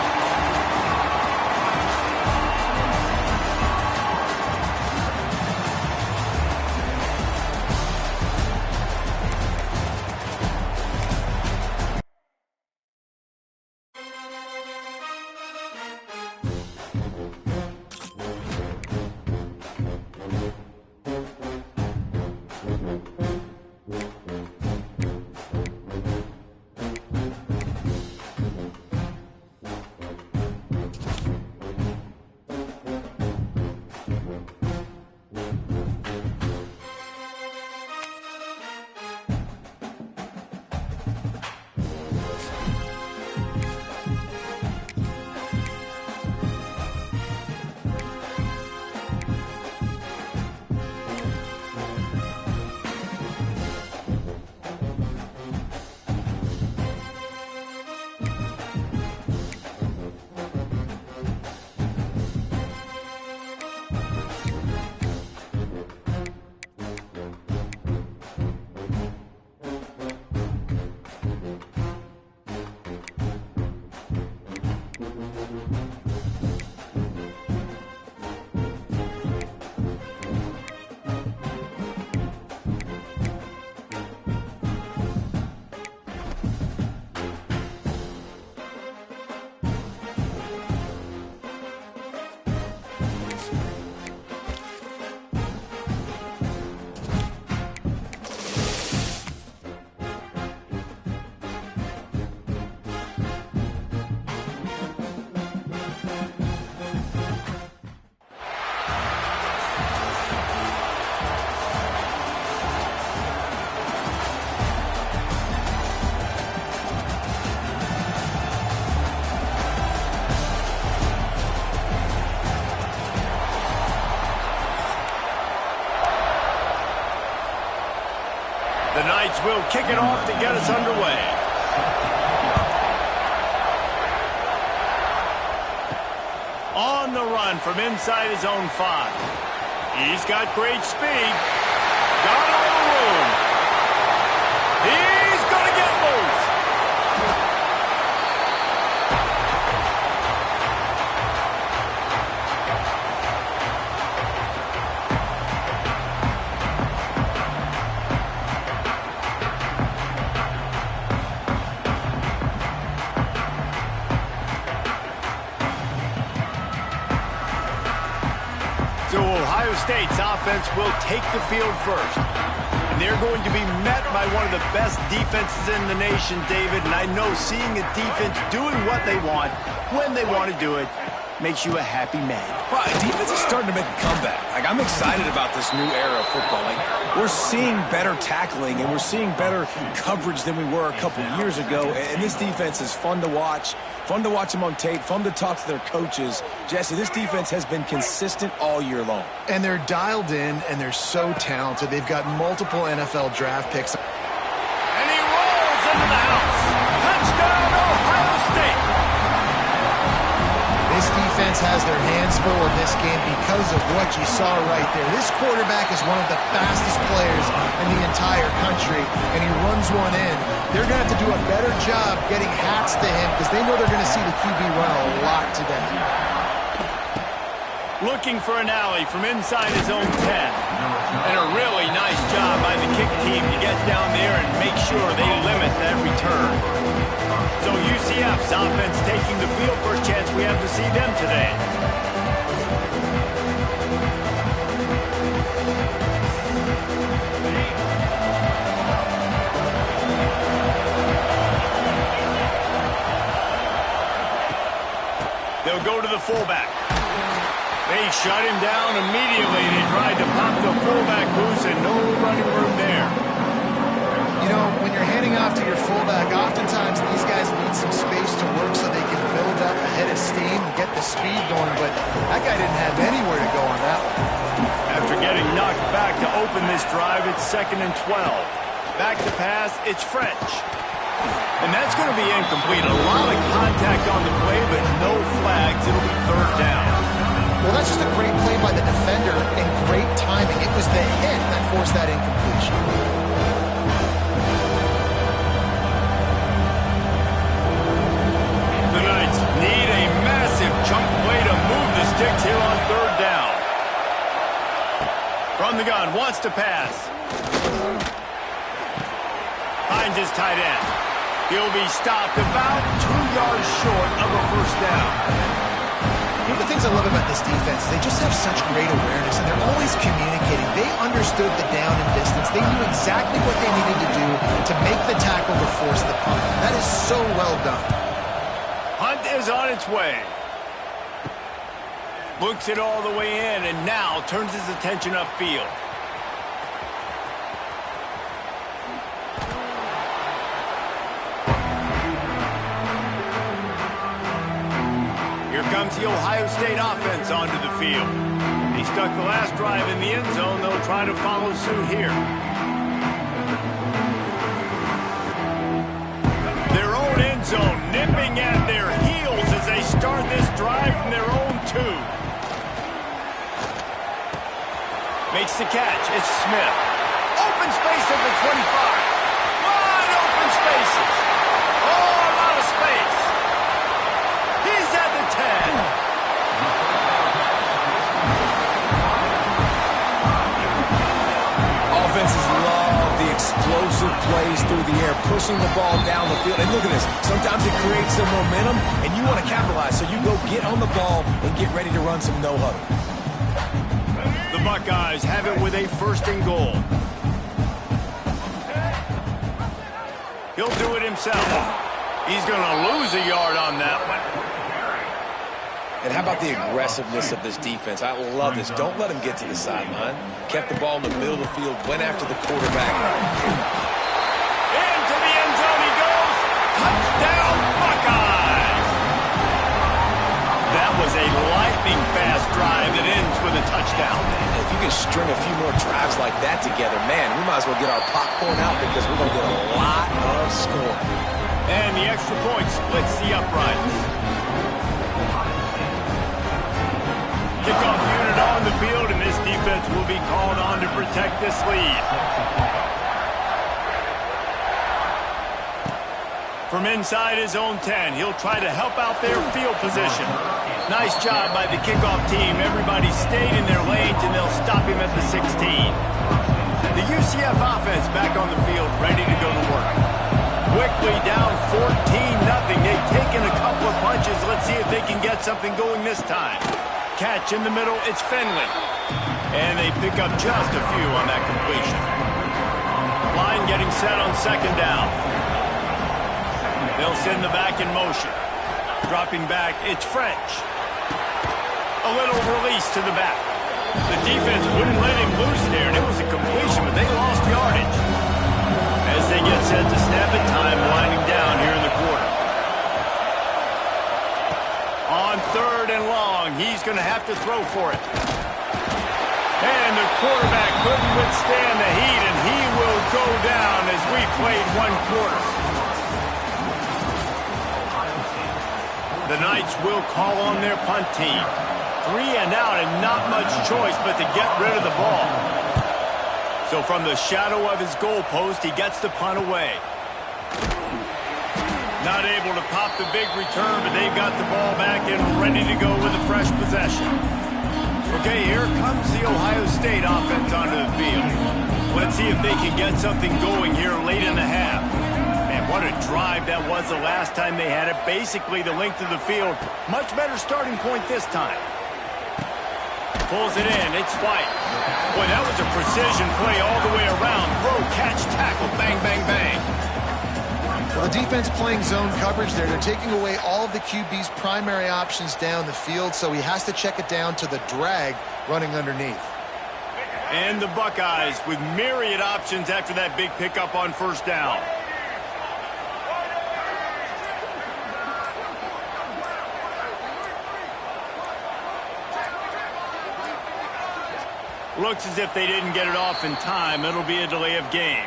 [SPEAKER 2] The Knights will kick it off to get us underway. On the run from inside his own 5. He's got great speed. Got all the room. He's going to get loose. So Ohio State's offense will take the field first. And they're going to be met by one of the best defenses in the nation, David. And I know seeing a defense doing what they want, when they want to do it, makes you a happy man.
[SPEAKER 3] Well, defense is starting to make a comeback. Like, I'm excited about this new era of football. Like, we're seeing better tackling and we're seeing better coverage than we were a couple years ago. And this defense is fun to watch. Fun to watch them on tape. Fun to talk to their coaches. Jesse, this defense has been consistent all year long.
[SPEAKER 4] And they're dialed in and they're so talented. They've got multiple NFL draft picks.
[SPEAKER 2] And he rolls into the house. Touchdown, Ohio State.
[SPEAKER 4] This defense has their hands full in this game because of what you saw right there. This quarterback is one of the fastest players in the entire country, and he runs one in. They're going to have to do a better job getting hats to him because they know they're going to see the QB run a lot today.
[SPEAKER 2] Looking for an alley from inside his own 10. And a really nice job by the kick team to get down there and make sure they limit that return. So UCF's offense taking the field. First chance we have to see them today. They'll go to the fullback. They shut him down immediately. They tried to pop the fullback loose and no running room there.
[SPEAKER 4] You know, when you're handing off to your fullback, oftentimes these guys need some space to work so they can build up a head of steam and get the speed going, but that guy didn't have anywhere to go on that one.
[SPEAKER 2] After getting knocked back to open this drive, it's 2nd and 12. Back to pass, it's French. And that's going to be incomplete. A lot of contact on the play, but no flags. It'll be 3rd down.
[SPEAKER 4] Well, that's just a great play by the defender and great timing. It was the hit that forced that incompletion.
[SPEAKER 2] From the gun, wants to pass. Finds his tight end. He'll be stopped about 2 yards short of a first down.
[SPEAKER 4] One of the things I love about this defense, they just have such great awareness, and they're always communicating. They understood the down and distance. They knew exactly what they needed to do to make the tackle to force the punt. That is so well done.
[SPEAKER 2] Punt is on its way. Looks it all the way in, and now turns his attention upfield. Here comes the Ohio State offense onto the field. He stuck the last drive in the end zone. They'll try to follow suit here. Their own end zone nipping at their heels as they start this drive from their own 2. Makes the catch. It's Smith. Open space at the 25. Wide open spaces. Oh, a lot of space. He's at the 10.
[SPEAKER 3] Offenses love the explosive plays through the air, pushing the ball down the field. And look at this. Sometimes it creates some momentum, and you want to capitalize. So you go get on the ball and get ready to run some no-huddle.
[SPEAKER 2] The Buckeyes have it with a 1st and goal. He'll do it himself. He's going to lose a yard on that one.
[SPEAKER 3] And how about the aggressiveness of this defense? I love this. Don't let him get to the sideline. Kept the ball in the middle of the field, went after the quarterback.
[SPEAKER 2] Into the end zone he goes. Touchdown, Buckeyes! That was a lightning-fast drive that ends with a touchdown.
[SPEAKER 3] If you can string a few more drives like that together, man, we might as well get our popcorn out because we're going to get a lot of scoring.
[SPEAKER 2] And the extra point splits the uprights. Kickoff unit on the field, and this defense will be called on to protect this lead. From inside his own 10, he'll try to help out their field position. Nice job by the kickoff team. Everybody stayed in their lanes, and they'll stop him at the 16. The UCF offense back on the field, ready to go to work. Quickly down 14-0. They've taken a couple of punches. Let's see if they can get something going this time. Catch in the middle, it's Finley. And they pick up just a few on that completion. Line getting set on 2nd down. They'll send the back in motion. Dropping back, it's French. A little release to the back. The defense wouldn't let him loose there, and it was a completion, but they lost yardage. As they get set to snap it, time winding down here in the quarter. On 3rd and long, he's going to have to throw for it. And the quarterback couldn't withstand the heat, and he will go down as we played 1 quarter. The Knights will call on their punt team. 3 and out and not much choice but to get rid of the ball. So from the shadow of his goalpost, he gets the punt away. Not able to pop the big return, but they've got the ball back and ready to go with a fresh possession. Okay, here comes the Ohio State offense onto the field. Let's see if they can get something going here late in the half. Man, what a drive that was the last time they had it. Basically the length of the field. Much better starting point this time. Pulls it in. It's White. Boy, that was a precision play all the way around. Throw, catch, tackle, bang, bang, bang.
[SPEAKER 4] Well, the defense playing zone coverage there. They're taking away all of the QB's primary options down the field, so he has to check it down to the drag running underneath.
[SPEAKER 2] And the Buckeyes with myriad options after that big pickup on 1st down. Looks as if they didn't get it off in time. It'll be a delay of game.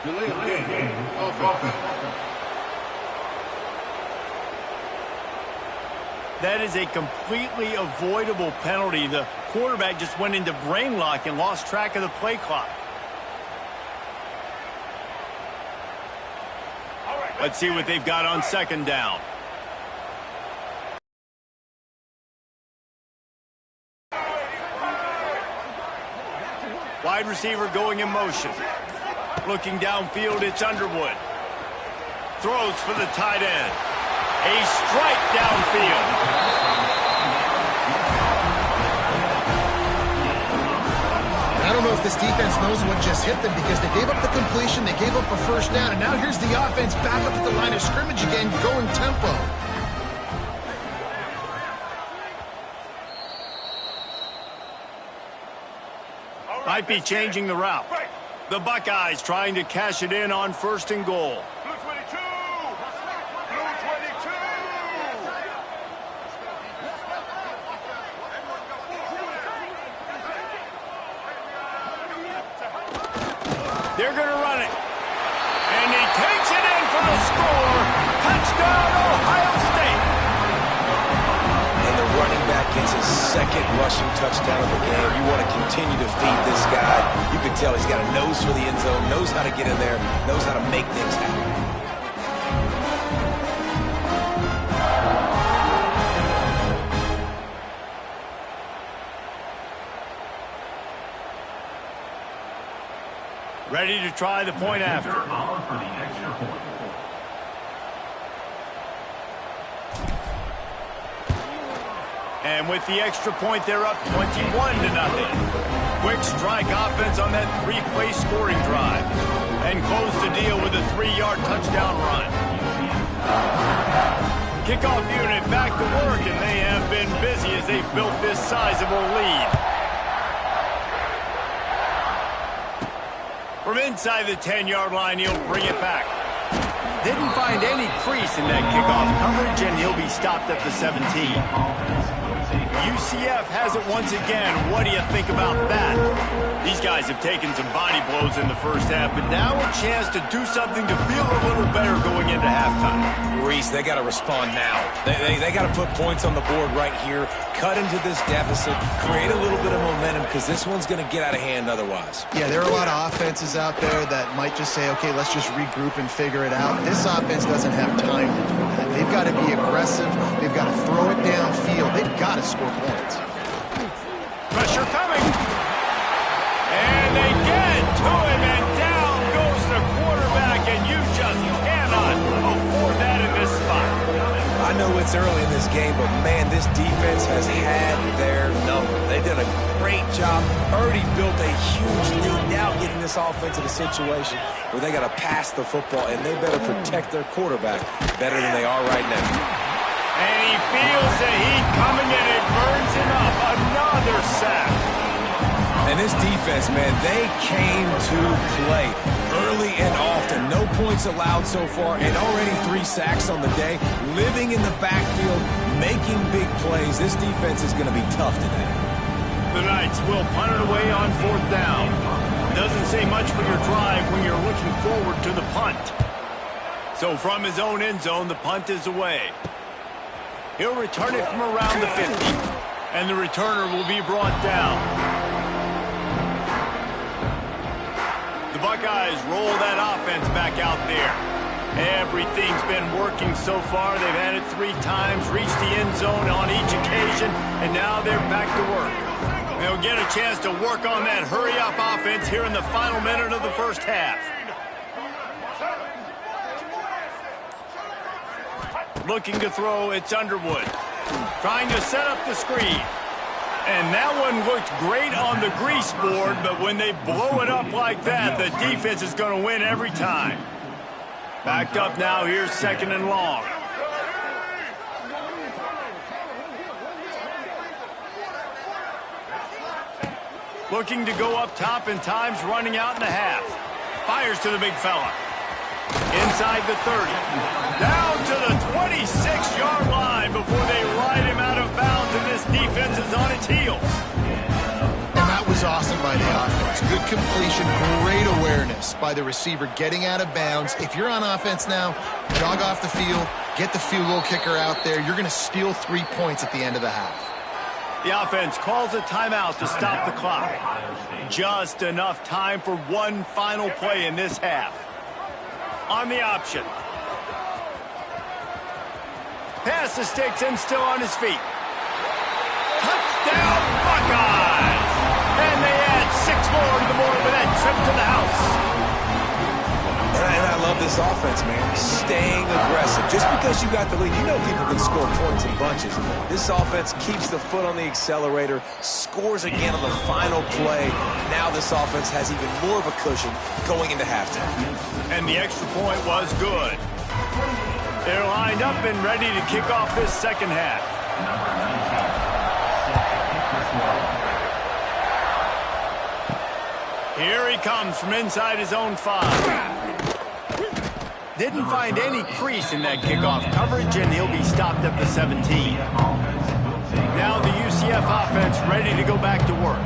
[SPEAKER 5] Delay of game. Offense.
[SPEAKER 2] That is a completely avoidable penalty. The quarterback just went into brain lock and lost track of the play clock. Let's see what they've got on 2nd down. Wide receiver going in motion. Looking downfield, it's Underwood. Throws for the tight end. A strike downfield.
[SPEAKER 4] I don't know if this defense knows what just hit them because they gave up the completion, they gave up a first down, and now here's the offense back up at the line of scrimmage again, going tempo.
[SPEAKER 2] Might be changing the route. The Buckeyes trying to cash it in on 1st and goal.
[SPEAKER 7] Blue 22! Blue 22!
[SPEAKER 2] They're going to run it. And he takes it in for the score. Touchdown, Ohio State.
[SPEAKER 3] And the running back gets his 2nd rushing touchdown of the game. You want to continue to feed this guy. You can tell he's got a nose for the end zone, knows how to get in there, knows how to make things happen.
[SPEAKER 2] Ready to try the point after.
[SPEAKER 6] Ball for the extra point.
[SPEAKER 2] And with the extra point, they're up 21-0. Quick strike offense on that 3-play scoring drive. And close the deal with a 3-yard touchdown run. Kickoff unit back to work, and they have been busy as they've built this sizable lead. From inside the 10-yard line, he'll bring it back. Didn't find any crease in that kickoff coverage, and he'll be stopped at the 17. UCF has it once again. What do you think about that? These guys have taken some body blows in the first half, but now a chance to do something to feel a little better going into halftime.
[SPEAKER 3] Reese, they got to respond now. They got to put points on the board right here, cut into this deficit, create a little bit of momentum because this one's going to get out of hand otherwise.
[SPEAKER 4] Yeah, there are a lot of offenses out there that might just say, okay, let's just regroup and figure it out. This offense doesn't have time to do that. They've got to be aggressive. They've got to throw it downfield. They've got to score points.
[SPEAKER 2] Pressure coming. And they get to him, and down goes the quarterback, and you just cannot afford that in this spot.
[SPEAKER 3] I know it's early in this game, but, man, this defense has had their number. They did a great job, already built a huge lead, now getting this offense in a situation where they got to pass the football, and they better protect their quarterback better than they are right now.
[SPEAKER 2] And he feels the heat coming, and it burns him up. Another sack.
[SPEAKER 3] And this defense, man, they came to play early and often. No points allowed so far, and already 3 sacks on the day. Living in the backfield, making big plays. This defense is going to be tough today.
[SPEAKER 2] The Knights will punt it away on 4th down. Doesn't say much for your drive when you're looking forward to the punt. So from his own end zone, the punt is away. He'll return it from around the 50. And the returner will be brought down. The Buckeyes roll that offense back out there. Everything's been working so far. They've had it 3 times, reached the end zone on each occasion, and now they're back to work. They'll get a chance to work on that hurry-up offense here in the final minute of the first half. Looking to throw, it's Underwood. Trying to set up the screen. And that one looked great on the grease board, but when they blow it up like that, the defense is going to win every time. Backed up now, here's 2nd and long. Looking to go up top, and time's running out in the half. Fires to the big fella. Inside the 30. Down to the 26-yard line before they ride him out of bounds, and this defense is on its heels.
[SPEAKER 4] And that was awesome by the offense. Good completion, great awareness by the receiver getting out of bounds. If you're on offense now, jog off the field, get the field goal kicker out there. You're going to steal 3 points at the end of the half.
[SPEAKER 2] The offense calls a timeout to stop the clock. Just enough time for one final play in this half. On the option. Pass the sticks and still on his feet. Touchdown Buckeyes! And they add 6 more to the board.
[SPEAKER 3] this offense, man, staying aggressive. Just because you got the lead, you know people can score points in bunches. This offense keeps the foot on the accelerator, scores again on the final play. Now this offense has even more of a cushion going into halftime.
[SPEAKER 2] And the extra point was good. They're lined up and ready to kick off this second half. Here he comes from inside his own 5. Didn't find any crease in that kickoff coverage, and he'll be stopped at the 17. Now the UCF offense ready to go back to work.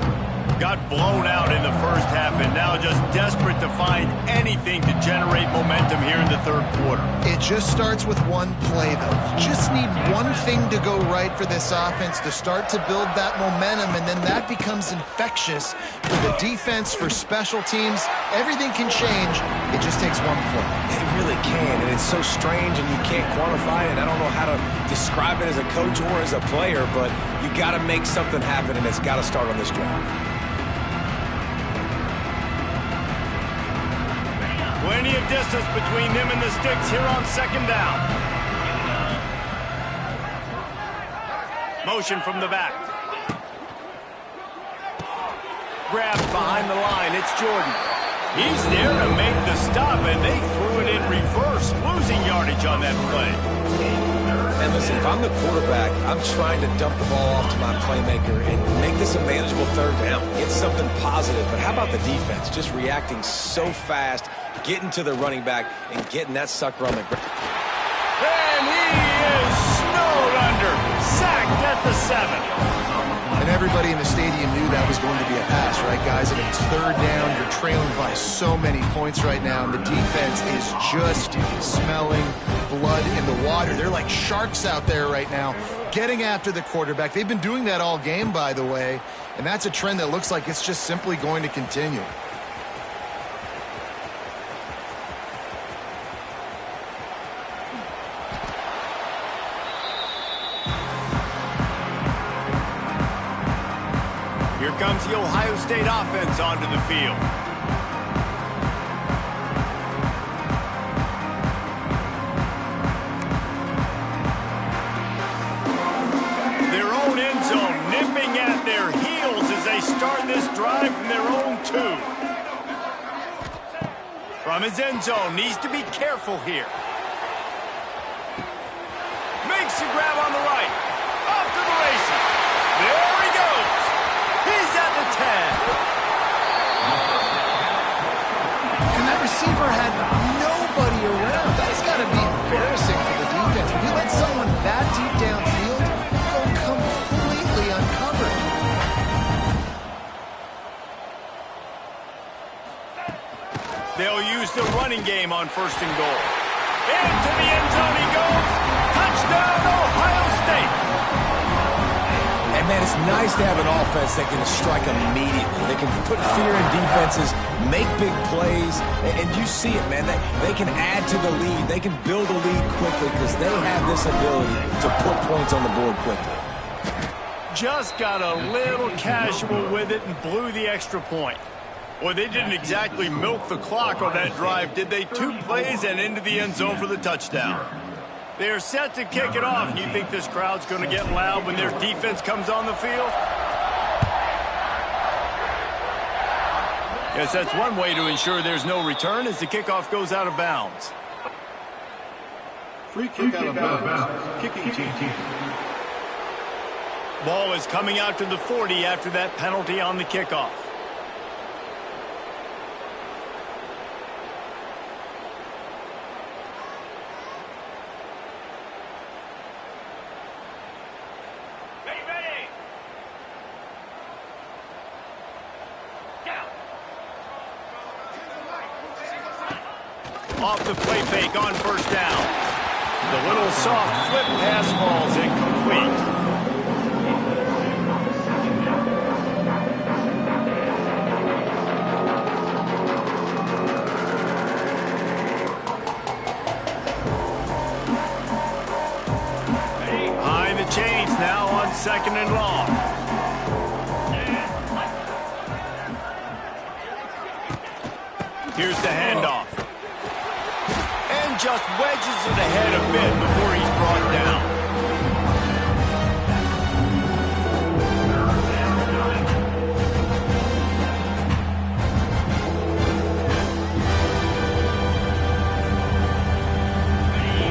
[SPEAKER 2] Got blown out in the first half and now just desperate to find anything to generate momentum here in the third quarter.
[SPEAKER 4] It just starts with one play, though. You just need one thing to go right for this offense to start to build that momentum, and then that becomes infectious for the defense, for special teams. Everything can change. It just takes one play.
[SPEAKER 3] It really can, and it's so strange, and you can't quantify it. I don't know how to describe it as a coach or as a player, but you got to make something happen, and it's got to start on this drive.
[SPEAKER 2] Plenty of distance between them and the sticks here on second down. Motion from the back. Grabbed behind the line. It's Jordan. He's there to make the stop, and they threw it in reverse, losing yardage on that play.
[SPEAKER 3] And listen, if I'm the quarterback, I'm trying to dump the ball off to my playmaker and make this a manageable third down. Get something positive. But how about the defense? Just reacting so fast, getting to the running back, and getting that sucker on the ground.
[SPEAKER 2] And he is snowed under. Sacked at the 7.
[SPEAKER 4] And everybody in the stadium knew that was going to be a pass, right, guys? And it's third down. You're trailing by so many points right now, and the defense is just smelling blood in the water. They're like sharks out there right now, getting after the quarterback. They've been doing that all game, by the way, and that's a trend that looks like it's just simply going to continue.
[SPEAKER 2] Here comes the Ohio State offense onto the field. Their own end zone nipping at their heels as they start this drive from their own 2. From his end zone, needs to be careful here. Makes the grab on the right. Off to the races. There he goes. He's at the 10.
[SPEAKER 4] And that receiver had nobody around. That's got to be embarrassing for the defense. When you let someone that deep downfield go completely uncovered.
[SPEAKER 2] They'll use the running game on first and goal. Into the end zone he goes. Touchdown, Ohio State.
[SPEAKER 3] And, man, it's nice to have an offense that can strike immediately. They can put fear in defenses, make big plays, and you see it, man. They can add to the lead. They can build a lead quickly because they have this ability to put points on the board quickly.
[SPEAKER 2] Just got a little casual with it and blew the extra point. Well, they didn't exactly milk the clock on that drive, did they? 2 plays and into the end zone for the touchdown. They're set to kick it off. You think this crowd's going to get loud when their defense comes on the field? Yes, that's one way to ensure there's no return as the kickoff goes out of bounds.
[SPEAKER 5] Free kick out of bounds. Kicking team.
[SPEAKER 2] Ball is coming out to the 40 after that penalty on the kickoff. Off the play fake on first down. The little soft flip pass falls incomplete. Behind the chains now on second and long. Here's the handoff. just wedges it ahead a bit before he's brought down.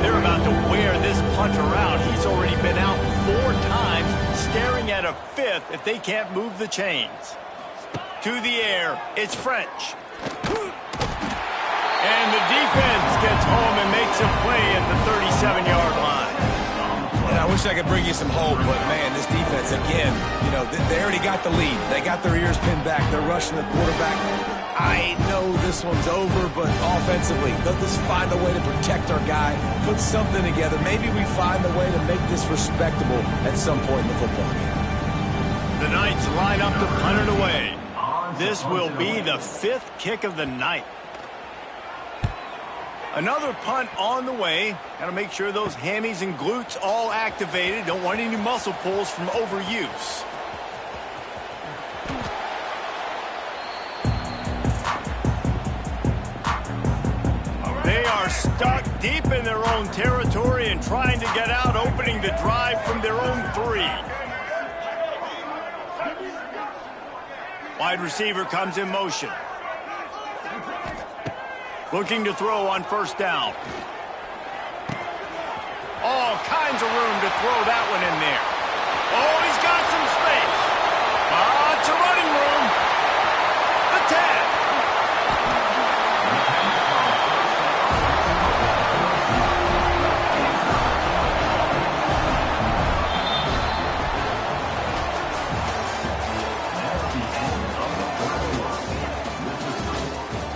[SPEAKER 2] They're about to wear this punter out. He's already been out 4 times, staring at a 5th if they can't move the chains. To the air, it's French. And the defense gets home and makes a play at the 37-yard line.
[SPEAKER 3] And I wish I could bring you some hope, but, man, this defense, again, you know, they already got the lead. They got their ears pinned back. They're rushing the quarterback. I know this one's over, but offensively, they'll just find a way to protect our guy, put something together. Maybe we find a way to make this respectable at some point in the football game.
[SPEAKER 2] The Knights line up to punt it away. This will be the 5th kick of the night. Another punt on the way. Got to make sure those hammies and glutes all activated. Don't want any muscle pulls from overuse. They are stuck deep in their own territory and trying to get out, opening the drive from their own 3. Wide receiver comes in motion. Looking to throw on 1st down. All kinds of room to throw that one in there. Oh, he's got some space. Lots of running room. The 10.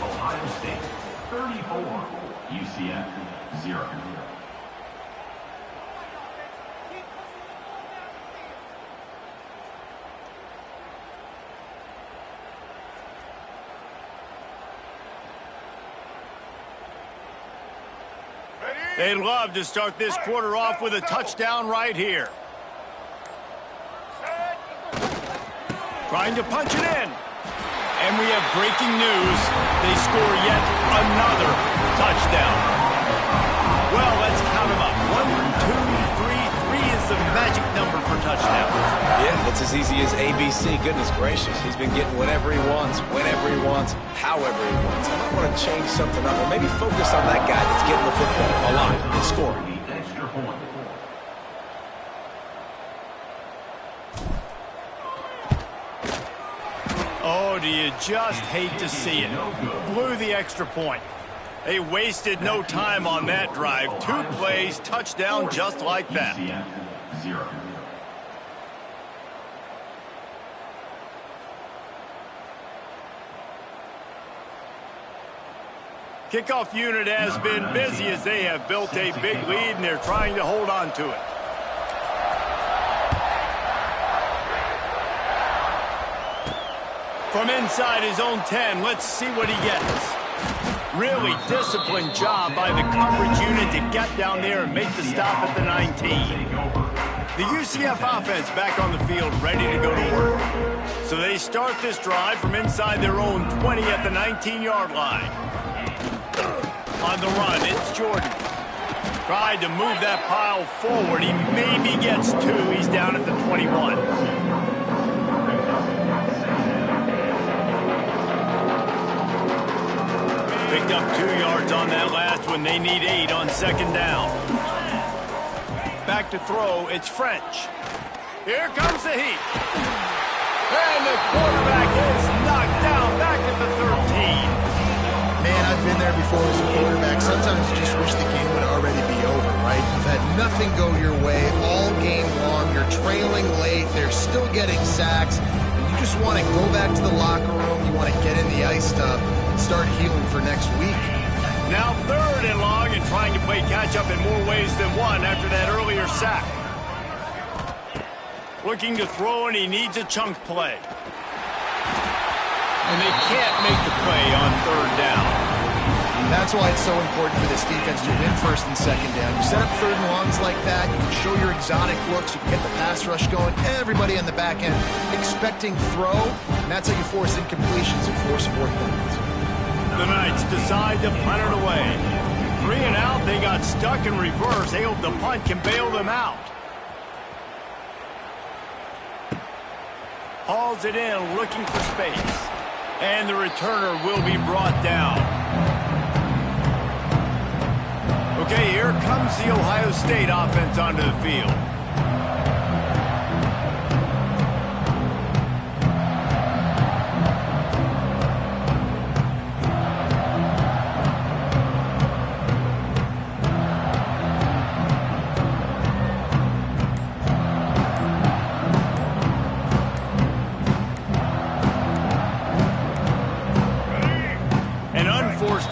[SPEAKER 6] Ohio State 34, UCF 0.
[SPEAKER 2] They'd love to start this quarter off with a touchdown right here. Trying to punch it in. And we have breaking news. They score yet another touchdown. Well, let's count them up. 1, 2, 3. 3 is the magic number for touchdowns.
[SPEAKER 3] Yeah, it's as easy as ABC. Goodness gracious. He's been getting whatever he wants, whenever he wants, however he wants. I might want to change something up or maybe focus on that guy that's getting the football alive and scoring.
[SPEAKER 6] The extra point.
[SPEAKER 2] Oh, do you just hate to see it? Blew the extra point. They wasted no time on that drive. 2 plays, touchdown just like that.
[SPEAKER 6] UCF 0.
[SPEAKER 2] Kickoff unit has been busy as they have built a big lead and they're trying to hold on to it. From inside his own 10, let's see what he gets. Really disciplined job by the coverage unit to get down there and make the stop at the 19. The UCF offense back on the field, ready to go to work. So they start this drive from inside their own 20 at the 19-yard line. On the run, it's Jordan. Tried to move that pile forward. He maybe gets 2. He's down at the 21. Picked up 2 yards on that last one. They need 8 on 2nd down. Back to throw, it's French. Here comes the heat. And the quarterback is knocked down back at the 13.
[SPEAKER 4] Man, I've been there before as a quarterback. Sometimes you just wish the game would already be over, right? You've had nothing go your way all game long. You're trailing late. They're still getting sacks. And you just want to go back to the locker room. You want to get in the ice tub and start healing for next week.
[SPEAKER 2] Now 3rd and long and trying to play catch-up in more ways than one after that earlier sack. Looking to throw, and he needs a chunk play. And they can't make the play on 3rd down.
[SPEAKER 4] That's why it's so important for this defense to win 1st and 2nd down. You set up 3rd and longs like that, you can show your exotic looks, you can get the pass rush going, everybody on the back end expecting throw, and that's how you force incompletions and force 4th downs.
[SPEAKER 2] The Knights decide to punt it away. 3 and out, they got stuck in reverse. They hope the punt can bail them out. Hauls it in, looking for space. And the returner will be brought down. Okay, here comes the Ohio State offense onto the field.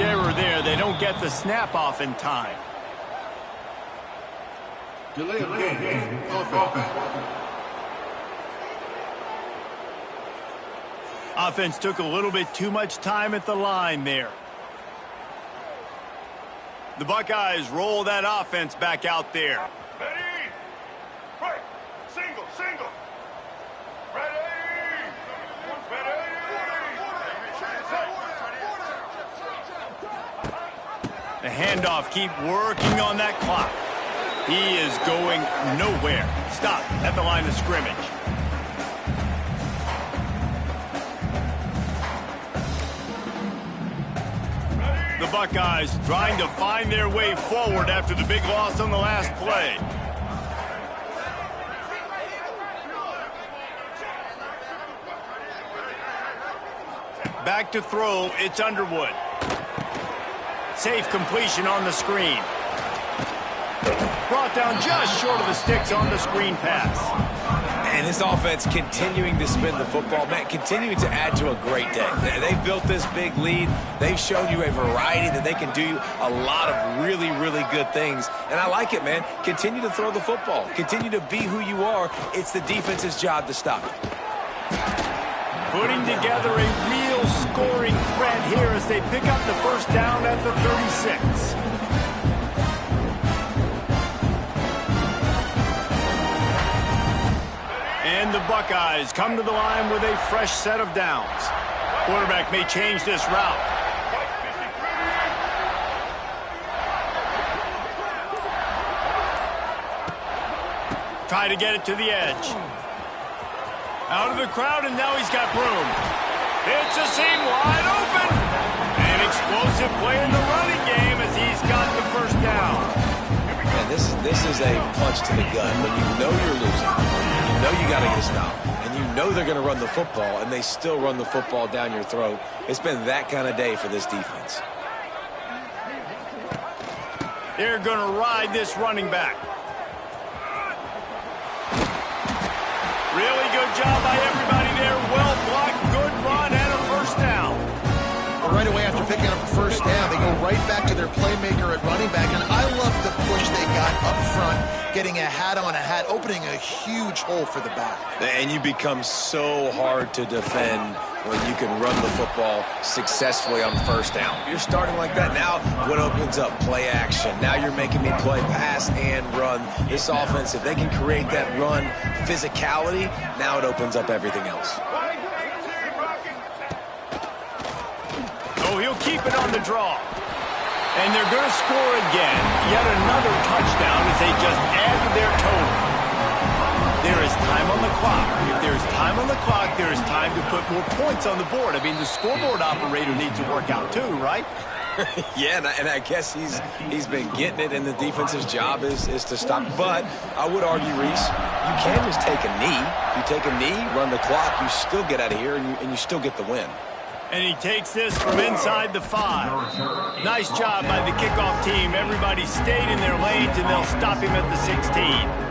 [SPEAKER 2] Error there. They don't get the snap off in time.
[SPEAKER 5] Delay of game. Offense.
[SPEAKER 2] Offense took a little bit too much time at the line there. The Buckeyes roll that offense back out there.
[SPEAKER 7] Ready? Right. Single, single. Ready?
[SPEAKER 2] The handoff, keep working on that clock. He is going nowhere. Stop at the line of scrimmage. The Buckeyes trying to find their way forward after the big loss on the last play. Back to throw, it's Underwood. Safe completion on the screen. Brought down just short of the sticks on the screen pass.
[SPEAKER 3] And this offense continuing to spin the football, man, continuing to add to a great day. They've built this big lead. They've shown you a variety that they can do a lot of really, really good things. And I like it, man. Continue to throw the football. Continue to be who you are. It's the defense's job to stop it.
[SPEAKER 2] Putting together a real scoring threat here as they pick up the first down at the 36. And the Buckeyes come to the line with a fresh set of downs. Quarterback may change this route. Try to get it to the edge. Out of the crowd, and now he's got room. It's a seam wide open. An explosive play in the running game as he's got the first down.
[SPEAKER 3] And this is a punch to the gut. When you know you're losing, you know you got to get a stop, and you know they're going to run the football, and they still run the football down your throat. It's been that kind of day for this defense.
[SPEAKER 2] They're going to ride this running back. Really good job by everybody there. Well blocked, good run, and a first down.
[SPEAKER 4] Well, right away after picking up the first down, they go right back to their playmaker at running back. And I love the push they got up front, getting a hat on a hat, opening a huge hole for the back.
[SPEAKER 3] And you become so hard to defend when you can run the football successfully on first down. You're starting like that. Now what opens up? Play action. Now you're making me play pass and run. This offense, if they can create that run physicality, now it opens up everything else.
[SPEAKER 2] Oh, he'll keep it on the draw. And they're going to score again. Yet another touchdown as they just add to their total. There is time on the clock. If there's time on the clock, there is time to put more points on the board. I mean, the scoreboard operator needs to work out too, right?
[SPEAKER 3] Yeah, and I guess he's been getting it, and the defense's job is to stop. But I would argue, Reese, you can just take a knee. You take a knee, run the clock, you still get out of here, and you still get the win.
[SPEAKER 2] And he takes this from inside the 5. Nice job by the kickoff team. Everybody stayed in their lanes, and they'll stop him at the 16.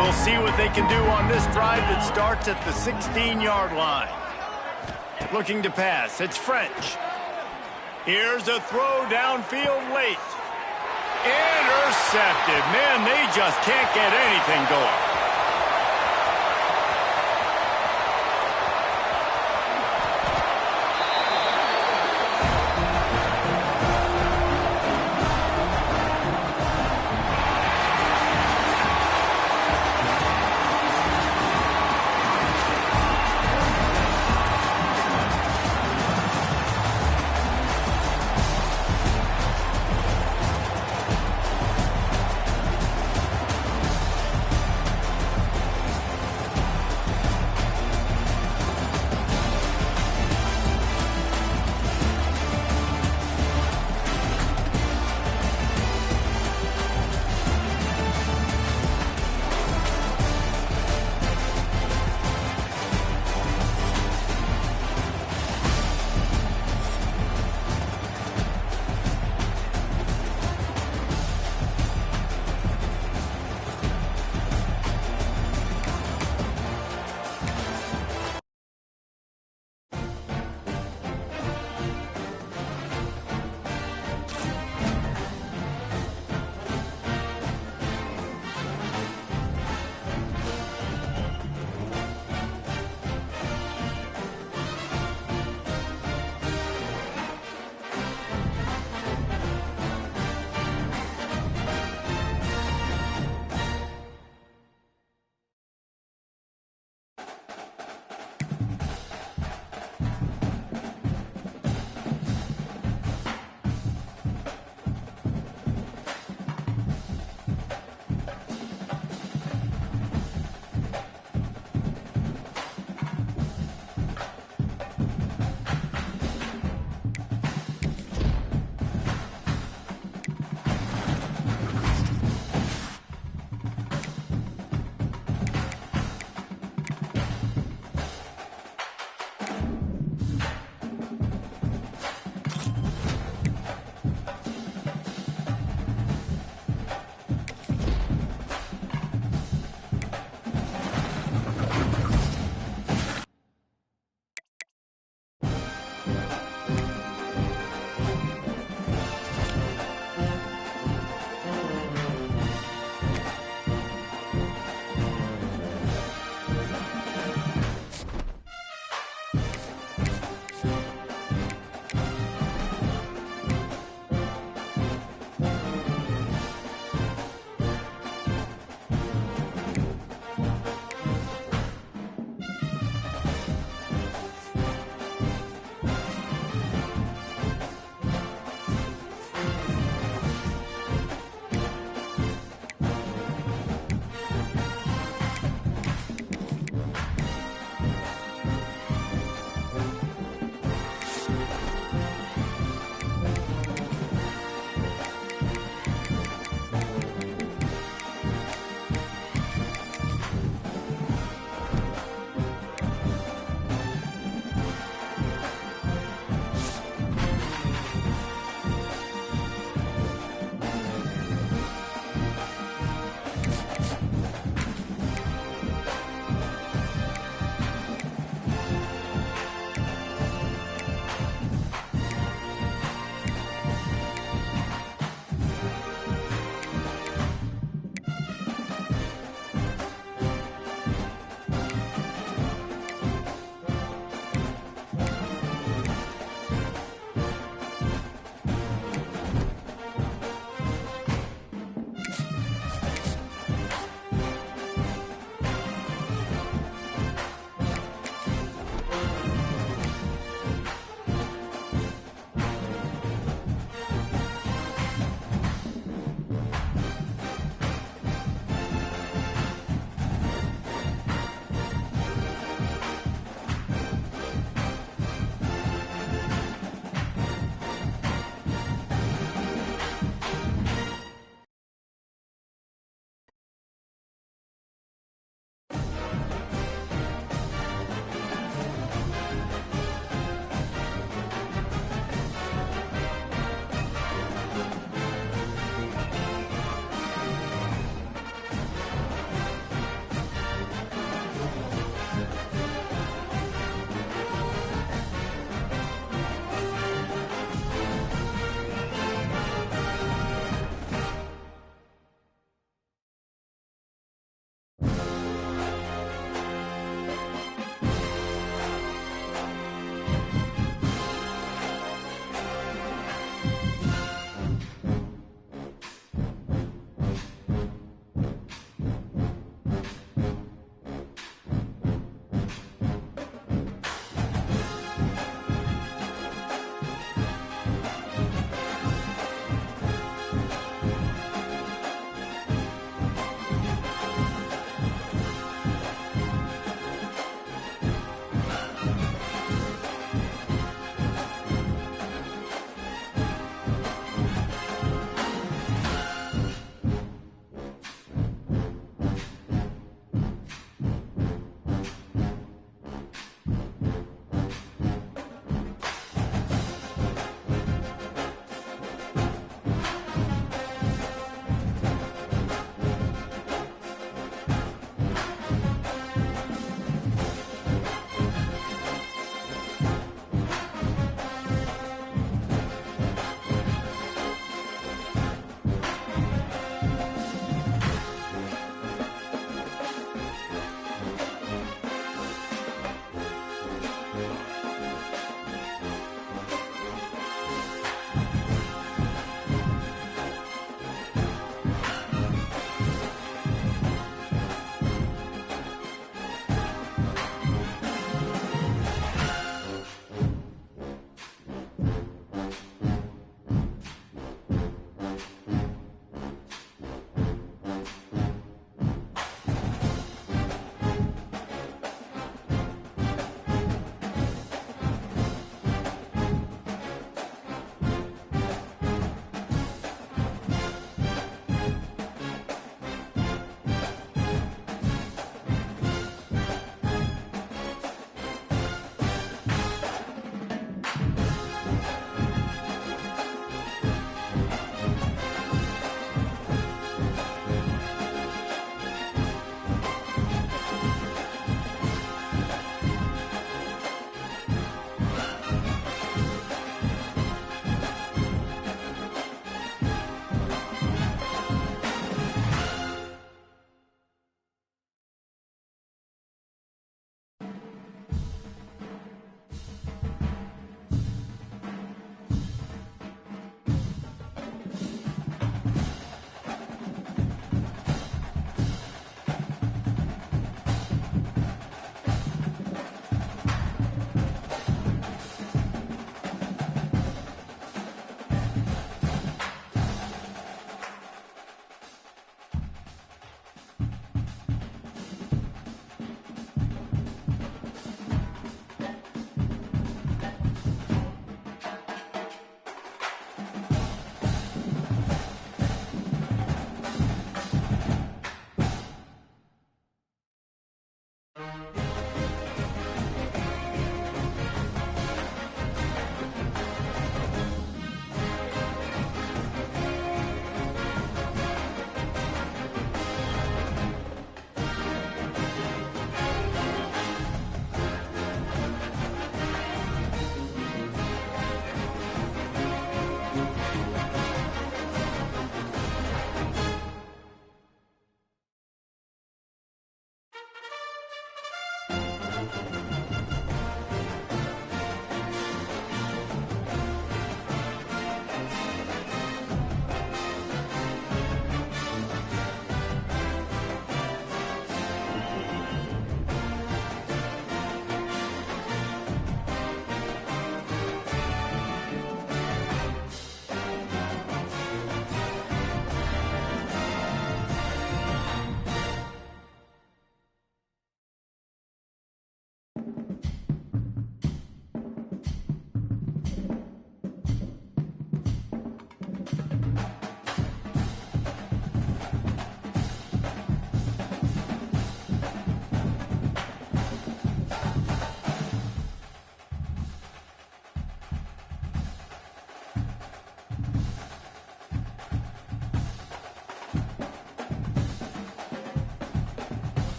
[SPEAKER 2] We'll see what they can do on this drive that starts at the 16-yard line. Looking to pass. It's French. Here's a throw downfield late. Intercepted. Man, they just can't get anything going.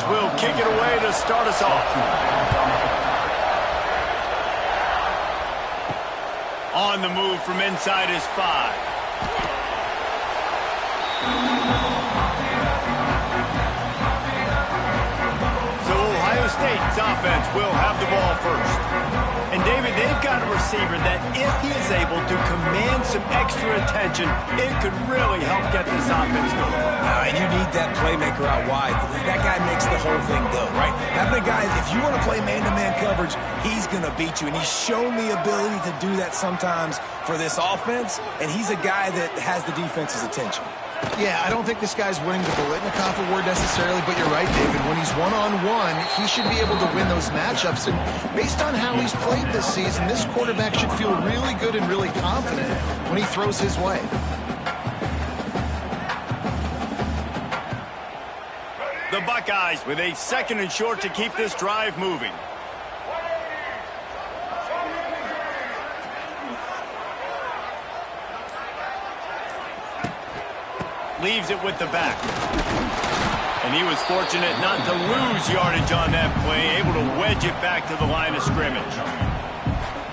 [SPEAKER 2] will kick it away to start us off. On the move from inside his 5. So Ohio State's offense will have the ball first. And David, they've got a receiver that if he is able to command some extra attention, it could really help get this offense going.
[SPEAKER 3] And you need that playmaker out wide. That guy makes the whole thing go, right? Having a guy, if you want to play man-to-man coverage, he's going to beat you. And he's shown the ability to do that sometimes for this offense. And he's a guy that has the defense's attention.
[SPEAKER 4] Yeah, I don't think this guy's winning the Biletnikoff award necessarily, but you're right, David. When he's one-on-one, he should be able to win those matchups. And based on how he's played this season, this quarterback should feel really good and really confident when he throws his way.
[SPEAKER 2] The Buckeyes with a 2nd and short to keep this drive moving. Leaves it with the back. And he was fortunate not to lose yardage on that play, able to wedge it back to the line of scrimmage.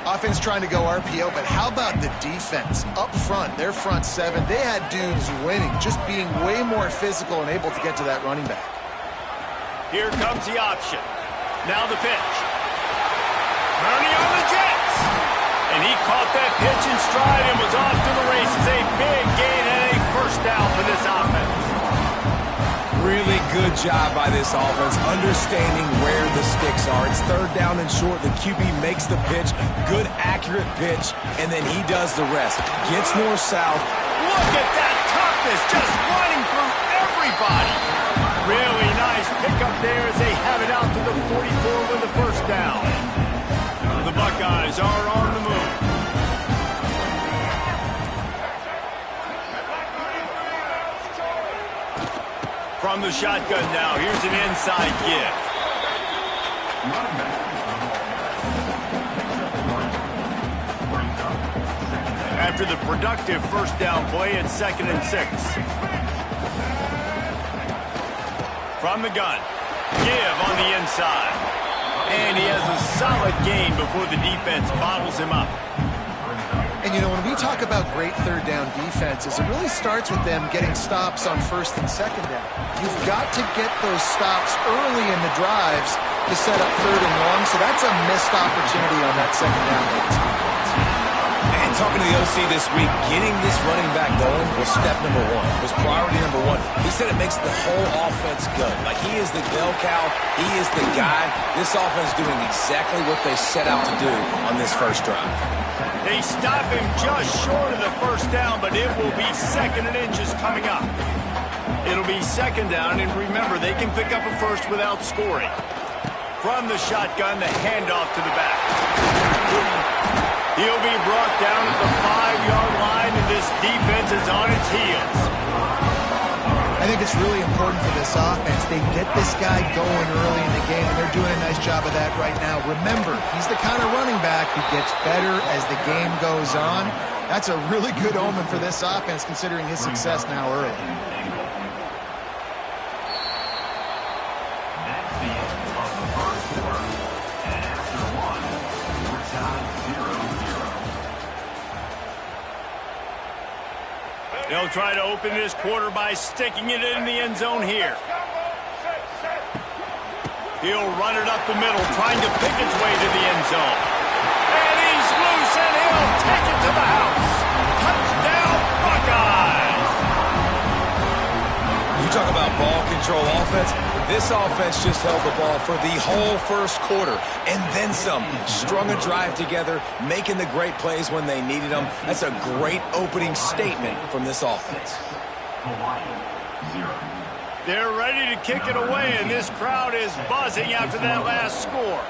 [SPEAKER 4] Offense trying to go RPO, but how about the defense? Up front, their front 7, they had dudes winning, just being way more physical and able to get to that running back.
[SPEAKER 2] Here comes the option. Now the pitch. Turning on the Jets. And he caught that pitch in stride and was off to the races. A big gain and a first down for this offense.
[SPEAKER 3] Really good job by this offense, understanding where the sticks are. It's 3rd down and short. The QB makes the pitch. Good, accurate pitch, and then he does the rest. Gets north-south.
[SPEAKER 2] Look at that toughness, just running through everybody. Really nice pickup there as they have it out to the 44 with the first down. The Buckeyes are on the move. From the shotgun now, here's an inside give. After the productive first down play, it's 2nd and 6. From the gun, give on the inside. And he has a solid gain before the defense bottles him up.
[SPEAKER 4] And, you know, when we talk about great 3rd down defenses, it really starts with them getting stops on 1st and 2nd down. You've got to get those stops early in the drives to set up 3rd and long, so that's a missed opportunity on that 2nd down by this defense.
[SPEAKER 3] And talking to the OC this week, getting this running back going was step number 1, was priority number 1. He said it makes the whole offense go. Like, he is the bell cow, he is the guy. This offense doing exactly what they set out to do on this first drive.
[SPEAKER 2] They stop him just short of the first down, but it will be 2nd and inches coming up. It'll be 2nd down, and remember, they can pick up a first without scoring. From the shotgun, the handoff to the back. He'll be brought down at the 5-yard line, and this defense is on its heels.
[SPEAKER 4] I think it's really important for this offense. They get this guy going early in the game, and they're doing a nice job of that right now. Remember, he's the kind of running back who gets better as the game goes on. That's a really good omen for this offense, considering his success now early.
[SPEAKER 6] That's the end of the first quarter. And after one, we're tied 0-0.
[SPEAKER 2] They'll try to open this quarter by sticking it in the end zone here. He'll run it up the middle, trying to pick its way to the end zone. And he's loose, and he'll take it to the house. Touchdown, Buckeyes!
[SPEAKER 3] You talk about ball control offense. This offense just held the ball for the whole first quarter, and then some. Strung a drive together, making the great plays when they needed them. That's a great opening statement from this offense.
[SPEAKER 6] Hawaii, 0.
[SPEAKER 2] They're ready to kick it away, and this crowd is buzzing after that last score.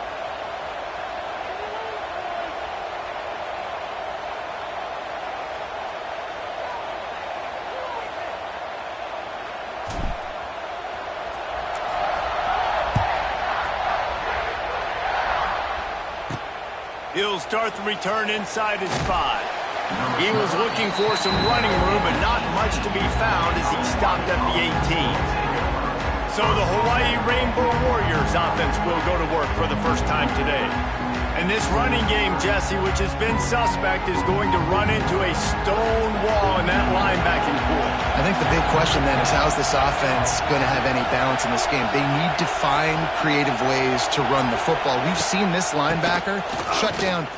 [SPEAKER 2] He'll start the return inside his 5. He was looking for some running room, but not much to be found as he stopped at the 18. So the Hawaii Rainbow Warriors offense will go to work for the first time today. And this running game, Jesse, which has been suspect, is going to run into a stone wall in that linebacking pool.
[SPEAKER 4] I think the big question then is, how's this offense going to have any balance in this game? They need to find creative ways to run the football. We've seen this linebacker shut down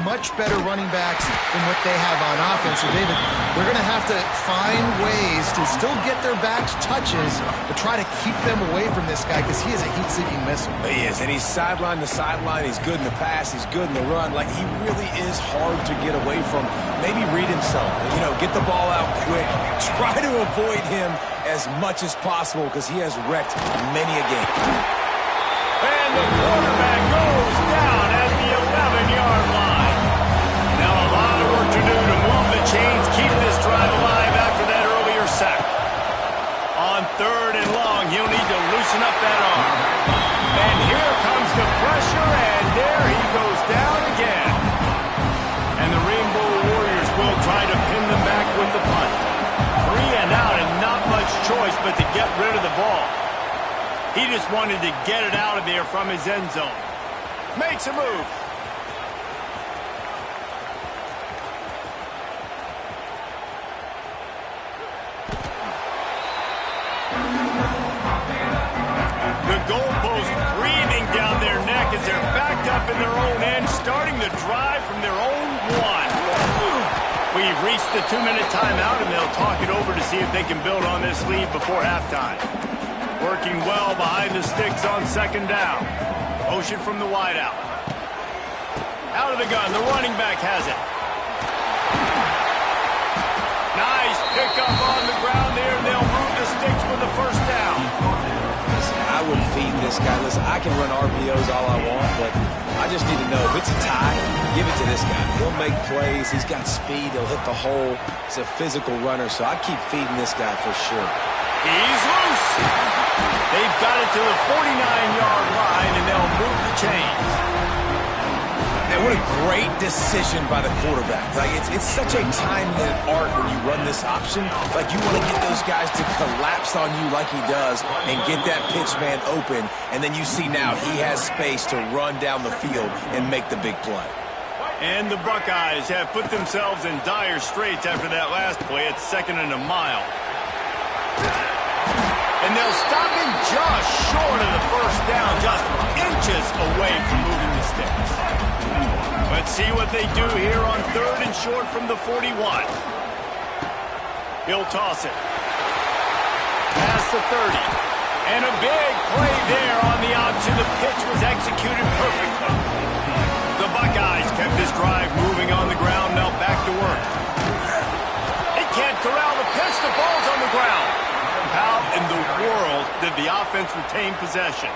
[SPEAKER 4] much better running backs than what they have on offense. So, David, they're going to have to find ways to still get their backs touches, but try to keep them away from this guy because he is a heat-seeking missile.
[SPEAKER 3] He is, and he's sideline to sideline. He's good in the pass. He's good in the run. Like, he really is hard to get away from. Maybe read himself. You know, get the ball out quick. Try to avoid him as much as possible because he has wrecked many a game.
[SPEAKER 2] And the quarterback goes down at the 11-yard line. Now a lot of work to do to move the chains, keep this drive alive after that earlier sack. On 3rd and long, he'll need to loosen up that arm. And here comes the pressure, and there he goes down again. And the Rainbow Warriors will try to pin them back with the punt. 3 and out, and not much choice but to get rid of the ball. He just wanted to get it out of there from his end zone. Makes a move. The goalpost breathing down their neck as they're backed up in their own end, starting the drive from their own 1. We've reached the 2-minute timeout, and they'll talk it over to see if they can build on this lead before halftime. Working well behind the sticks on 2nd down. Motion from the wideout. Out of the gun, the running back has it. Nice pickup on the ground there, and they'll move the sticks for the 1st down.
[SPEAKER 3] I would feed this guy. Listen, I can run RPOs all I want, but I just need to know if it's a tie, give it to this guy. He'll make plays. He's got speed. He'll hit the hole. He's a physical runner, so I keep feeding this guy for sure.
[SPEAKER 2] He's loose. They've got it to the 49-yard line, and they'll move the chains.
[SPEAKER 3] And what a great decision by the quarterback. Like, it's such a time-limited art when you run this option. Like, you want to get those guys to collapse on you like he does and get that pitch man open. And then you see now he has space to run down the field and make the big play.
[SPEAKER 2] And the Buckeyes have put themselves in dire straits after that last play. It's 2nd and a mile. And they'll stop him just short of the 1st down, just inches away from moving the sticks. Let's see what they do here on 3rd and short from the 41. He'll toss it. Past the 30. And a big play there on the option. The pitch was executed perfectly. The Buckeyes kept this drive moving on the ground. Now back to work. They can't corral the pitch. The ball's on the ground. How in the world did the offense retain possession?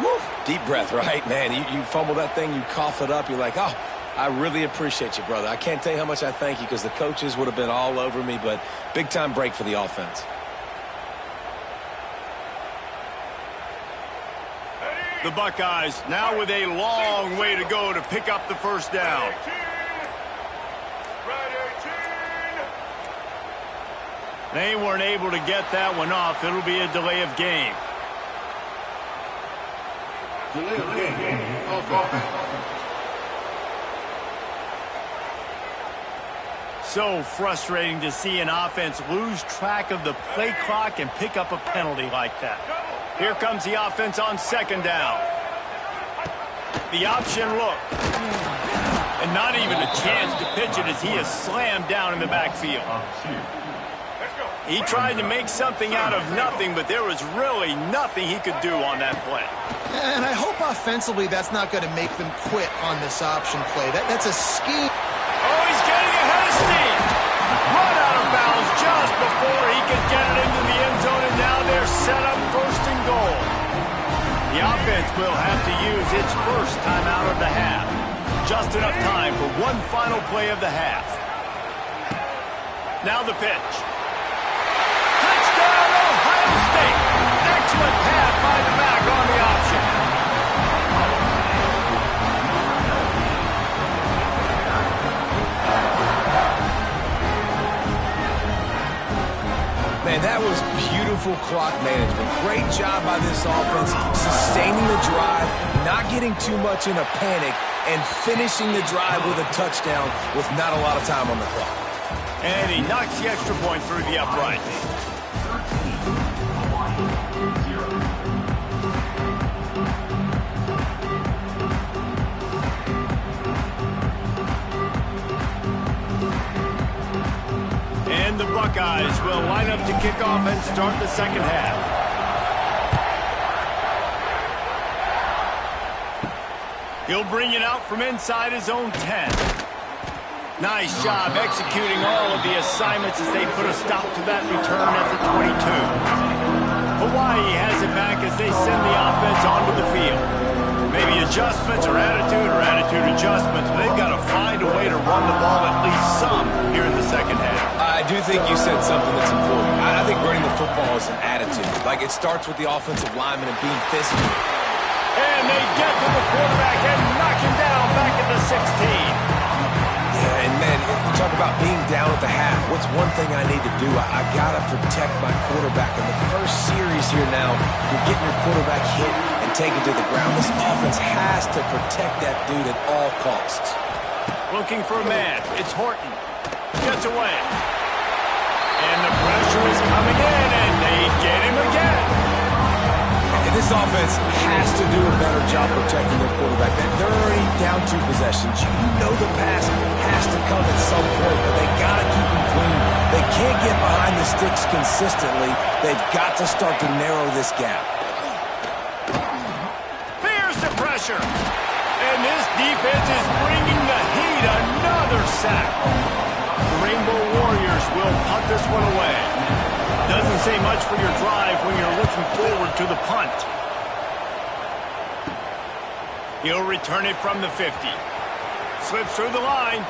[SPEAKER 3] Woo. Deep breath, right? Man, you fumble that thing, you cough it up, you're like, oh, I really appreciate you, brother. I can't tell you how much I thank you because the coaches would have been all over me, but big-time break for the offense.
[SPEAKER 2] The Buckeyes now with a long way to go to pick up the 1st down. They weren't able to get that one off. It'll be a delay of game. So frustrating to see an offense lose track of the play clock and pick up a penalty like that. Here comes the offense on 2nd down. The option look. And not even a chance to pitch it as he is slammed down in the backfield. He tried to make something out of nothing, but there was really nothing he could do on that play.
[SPEAKER 4] And I hope offensively that's not going to make them quit on this option play. That's a scheme.
[SPEAKER 2] Oh, he's getting ahead of steam. Run out of bounds just before he could get it into the end zone, and now they're set up 1st and goal. The offense will have to use its 1st timeout of the half. Just enough time for one final play of the half. Now the pitch. Touchdown, Ohio State. Excellent pass by the back on the option.
[SPEAKER 3] Man, that was beautiful incredible clock management. Great job by this offense, sustaining the drive, not getting too much in a panic, and finishing the drive with a touchdown with not a lot of time on the clock.
[SPEAKER 2] And he knocks the extra point through the upright. And the Buckeyes will line up to kick off and start the second half. He'll bring it out from inside his own 10. Nice job executing all of the assignments as they put a stop to that return at the 22. Hawaii has it back as they send the offense onto the field. Maybe adjustments or attitude adjustments, but they've got to find a way to run the ball at least some here in the second half.
[SPEAKER 3] I do think you said something that's important. I think running the football is an attitude. Like, it starts with the offensive lineman and being physical.
[SPEAKER 2] And they get to the quarterback and knock him down back at the 16.
[SPEAKER 3] Yeah, and man, you talk about being down at the half. What's one thing I need to do? I got to protect my quarterback. In the first series here now, you're getting your quarterback hit and taken to the ground. This offense has to protect that dude at all costs.
[SPEAKER 2] Looking for a man. It's Horton. Gets away. And the pressure is coming in, and they get him again.
[SPEAKER 3] And this offense has to do a better job protecting their quarterback. They're already down 2 possessions. You know the pass has to come at some point, but they got to keep him clean. They can't get behind the sticks consistently. They've got to start to narrow this gap.
[SPEAKER 2] Here's the pressure. And this defense is bringing the heat. Another sack. The Rainbow Warriors will punt this one away. Doesn't say much for your drive when you're looking forward to the punt. He'll return it from the 50. Slips through the line.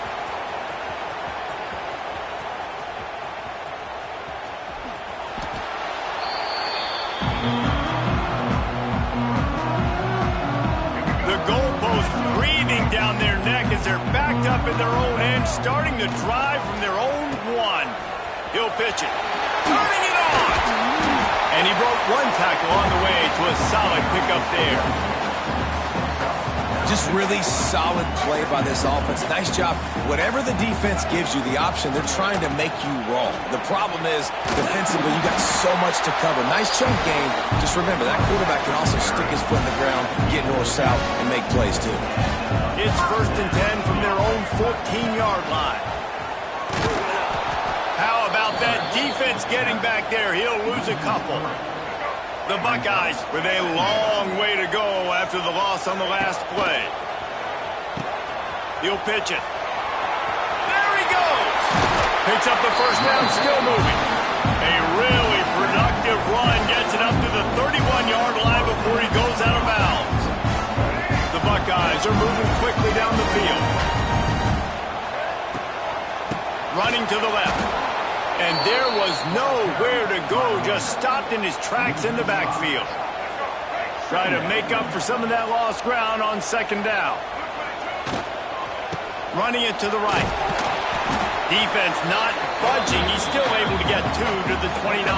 [SPEAKER 2] The goalpost breathing down their neck as they're backed up in their own end, starting to drive from their own 1. He'll pitch it. Turning it on! And he broke 1 tackle on the way to a solid pickup there.
[SPEAKER 3] Just really solid play by this offense. Nice job. Whatever the defense gives you, the option, they're trying to make you wrong. The problem is, defensively, you got so much to cover. Nice chunk game. Just remember, that quarterback can also stick his foot in the ground, get north-south, and make plays, too.
[SPEAKER 2] It's 1st and 10 from their own 14-yard line. How about that defense getting back there? He'll lose a couple. The Buckeyes with a long way to go after the loss on the last play. He'll pitch it. There he goes. Picks up the first down, still moving. A really productive run gets it up to the 31-yard line before he goes out of bounds. The Buckeyes are moving quickly down the field. Running to the left. And there was nowhere to go, just stopped in his tracks in the backfield. Try to make up for some of that lost ground on 2nd down. Running it to the right. Defense not budging. He's still able to get 2 to the 29.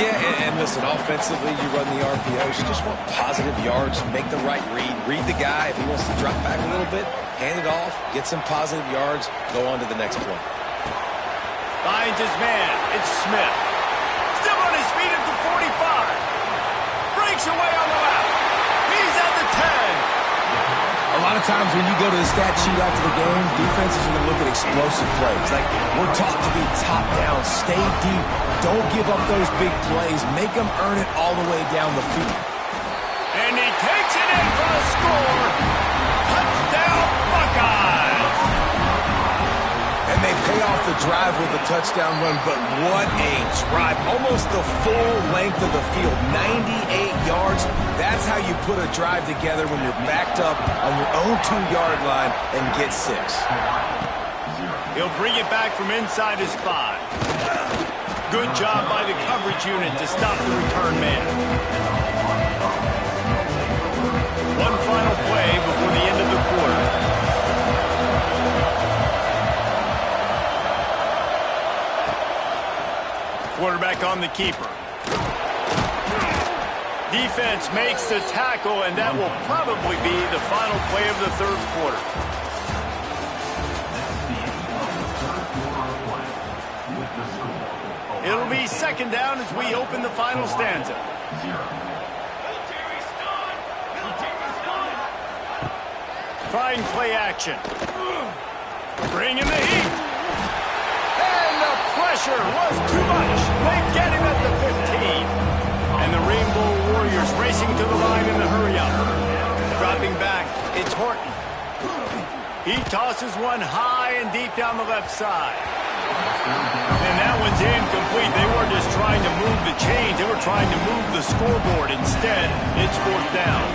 [SPEAKER 3] Yeah, and listen, offensively, you run the RPOs. You just want positive yards, make the right read. Read the guy. If he wants to drop back a little bit, hand it off, get some positive yards, go on to the next play.
[SPEAKER 2] Finds his man. It's Smith. Still on his feet at the 45. Breaks away on the left. He's at the 10.
[SPEAKER 3] A lot of times when you go to the stat sheet after the game, defenses are going to look at explosive plays. Like, we're taught to be top down, stay deep, don't give up those big plays, make them earn it all the way down the field.
[SPEAKER 2] And he takes it in for the score. Touchdown, Buckeyes.
[SPEAKER 3] And they pay off the drive with a touchdown run, but what a drive. Almost the full length of the field, 98 yards. That's how you put a drive together when you're backed up on your own 2-yard line and get 6.
[SPEAKER 2] He'll bring it back from inside his 5. Good job by the coverage unit to stop the return man. One final play before the end of the quarter. Quarterback on the the keeper. Defense makes the tackle, and that will probably be the final play of the third quarter. It'll be second down as we open the final stanza. Trying play action. Bring in the heat. And the pressure was too much. They get him at the 15. And the Rainbow Warriors racing to the line in the hurry-up. Dropping back, it's Horton. He tosses one high and deep down the left side. And that one's incomplete. They weren't just trying to move the chains. They were trying to move the scoreboard. Instead, it's fourth down.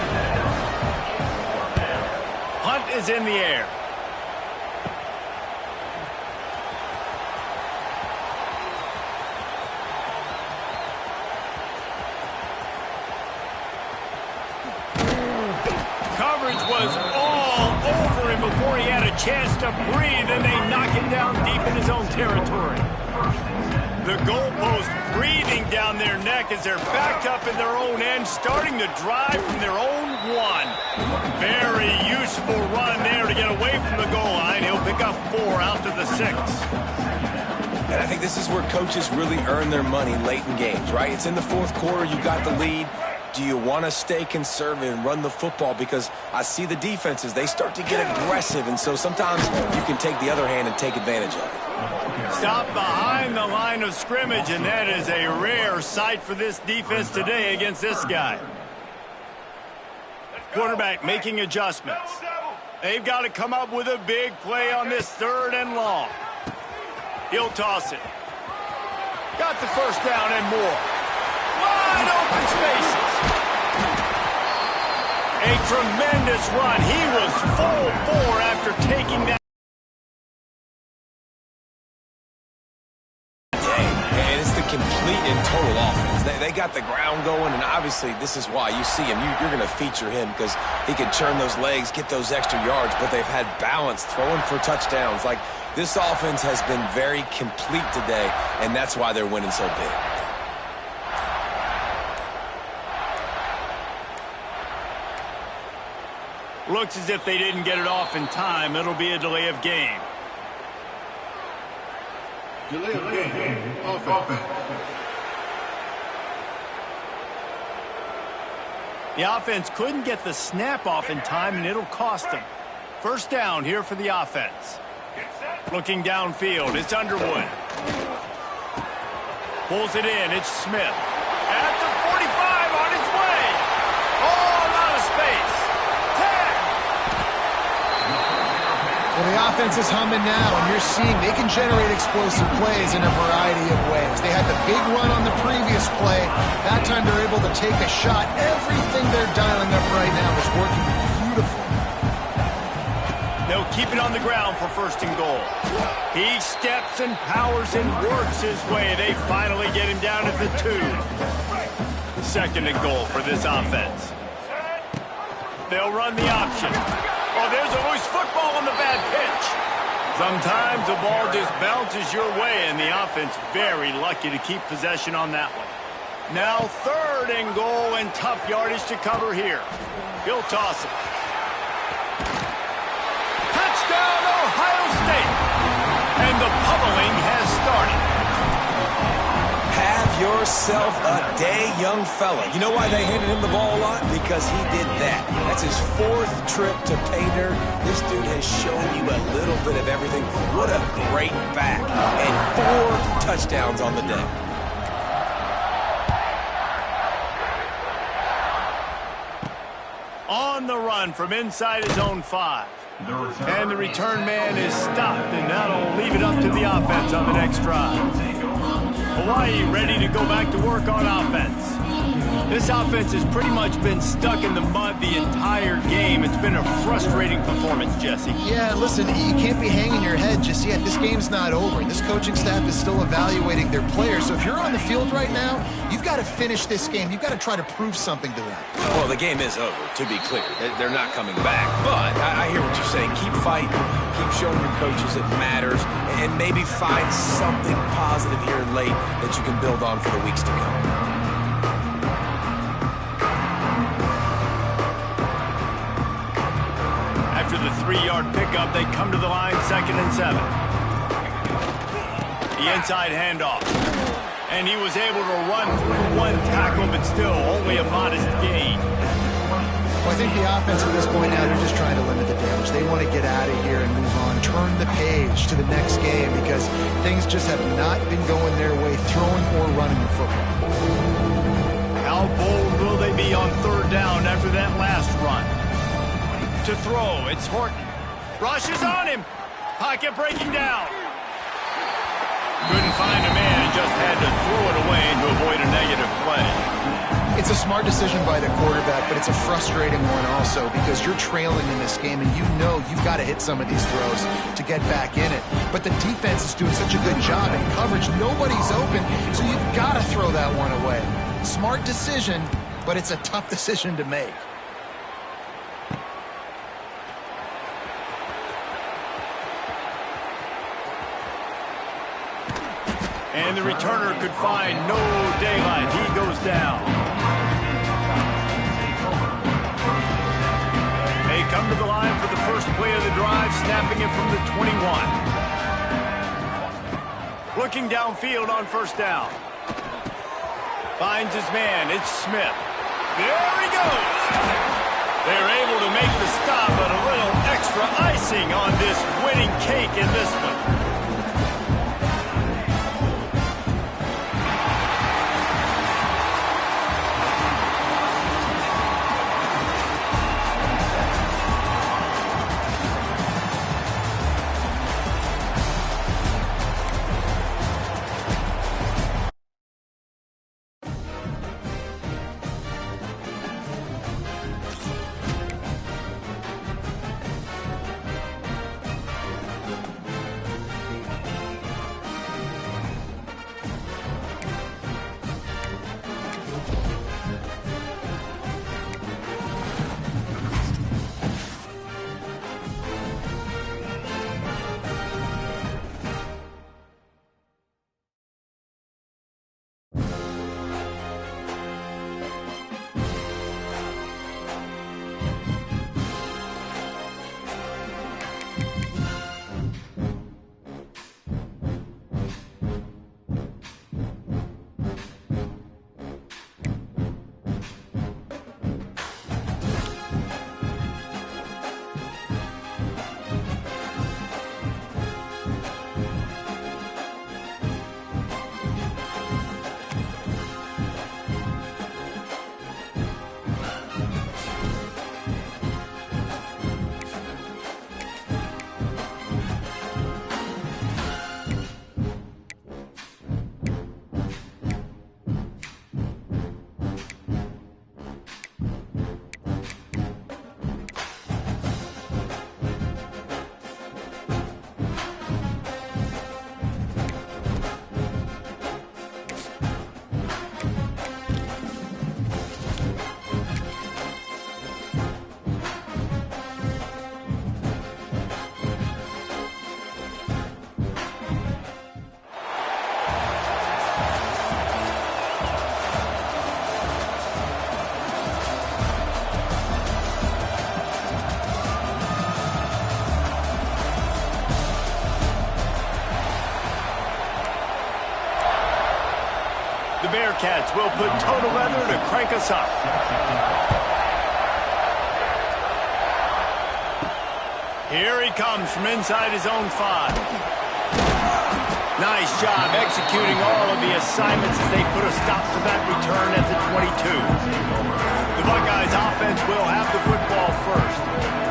[SPEAKER 2] Hunt is in the air. Coverage was all over him before he had a chance to breathe, and they knock him down deep in his own territory. The goalpost breathing down their neck as they're backed up in their own end, starting to drive from their own one. Very useful run there to get away from the goal line. He'll pick up 4 out to the 6.
[SPEAKER 3] And I think this is where coaches really earn their money late in games, right? It's in the fourth quarter. You got the lead. Do you want to stay conservative and run the football? Because I see the defenses, they start to get aggressive, and so sometimes you can take the other hand and take advantage of it.
[SPEAKER 2] Stop behind the line of scrimmage, and that is a rare sight for this defense today against this guy. Quarterback making adjustments. They've got to come up with a big play on this 3rd and long. He'll toss it. Got the first down and more. Wide open spaces. A tremendous run. He was full bore after taking that.
[SPEAKER 3] And it's the complete and total offense. They got the ground going, and obviously this is why you see him. You're going to feature him because he can churn those legs, get those extra yards, but they've had balance, throwing for touchdowns. Like, this offense has been very complete today, and that's why they're winning so big.
[SPEAKER 2] Looks as if they didn't get it off in time. It'll be a delay of game.
[SPEAKER 5] Delay of game. Offense.
[SPEAKER 2] The offense couldn't get the snap off in time, and it'll cost them. First down here for the offense. Looking downfield, it's Underwood. Pulls it in, it's Smith. At the 45, on his way. All out of space. 10.
[SPEAKER 4] Well, the offense is humming now, and you're seeing they can generate explosive plays in a variety of ways. They had the big run on the previous play. That time they're able to take a shot. Everything they're dialing up right now is working beautiful.
[SPEAKER 2] They'll keep it on the ground for first and goal. He steps and powers and works his way. They finally get him down at the 2. Second and goal for this offense. They'll run the option. Oh, there's a loose football on the bad pitch. Sometimes the ball just bounces your way, and the offense very lucky to keep possession on that one. Now 3rd and goal, and tough yardage to cover here. He'll toss it. Touchdown, Ohio State. And the pummeling has started.
[SPEAKER 3] Have yourself a day, young fella. You know why they handed him the ball a lot? Because he did that. That's his 4th trip to pay dirt. This dude has shown you a little bit of everything. What a great back. And 4 touchdowns on the day.
[SPEAKER 2] On the run from inside his own 5. And the return man is stopped, and that'll leave it up to the offense on the next drive. Hawaii ready to go back to work on offense. This offense has pretty much been stuck in the mud the entire game. It's been a frustrating performance, Jesse.
[SPEAKER 4] Yeah, listen, you can't be hanging your head just yet. This game's not over. This coaching staff is still evaluating their players. So if you're on the field right now, you've got to finish this game. You've got to try to prove something to them.
[SPEAKER 3] Well, the game is over, to be clear. They're not coming back. But I hear what you're saying. Keep fighting. Keep showing your coaches it matters. And maybe find something positive here late that you can build on for the weeks to come.
[SPEAKER 2] After the 3-yard pickup, they come to the line 2nd and 7. The inside handoff. And he was able to run through one tackle, but still only a modest gain.
[SPEAKER 4] Well, I think the offense at this point now, they're just trying to limit the damage. They want to get out of here and move on, turn the page to the next game because things just have not been going their way, throwing or running the football.
[SPEAKER 2] How bold will they be on 3rd down after that last run? To throw, it's Horton. Rushes on him. Pocket breaking down. Couldn't find a man and just had to throw it away to avoid a negative play.
[SPEAKER 4] It's a smart decision by the quarterback, but it's a frustrating one also because you're trailing in this game and you know you've got to hit some of these throws to get back in it. But the defense is doing such a good job in coverage. Nobody's open, so you've got to throw that one away. Smart decision, but it's a tough decision to make.
[SPEAKER 2] And the returner could find no daylight. He goes down. They come to the line for the first play of the drive, snapping it from the 21. Looking downfield on 1st down. Finds his man. It's Smith. There he goes. They're able to make the stop, but a little extra icing on this winning cake in this one. Bearcats will put total leather to crank us up. Here he comes from inside his own 5. Nice job executing all of the assignments as they put a stop to that return at the 22. The Buckeyes offense will have the football first.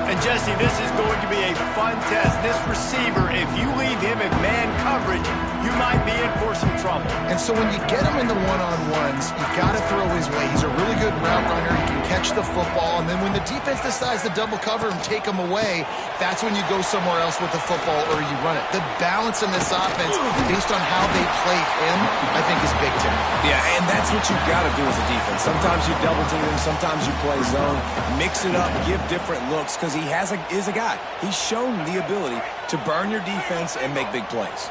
[SPEAKER 2] And Jesse, this is going to be a fun test. This receiver, if you leave him in man coverage, you might be in for some trouble.
[SPEAKER 4] And so when you get him in the one-on-ones, you got to throw his way. He's a really good route runner. He can catch the football. And then when the defense decides to double cover him, take him away, that's when you go somewhere else with the football or you run it. The balance in this offense, based on how they play him, I think is big time.
[SPEAKER 3] Yeah, and that's what you've got to do as a defense. Sometimes you double team him, sometimes you play zone. Mix it up, give different looks, because he is a guy. He's shown the ability to burn your defense and make big plays.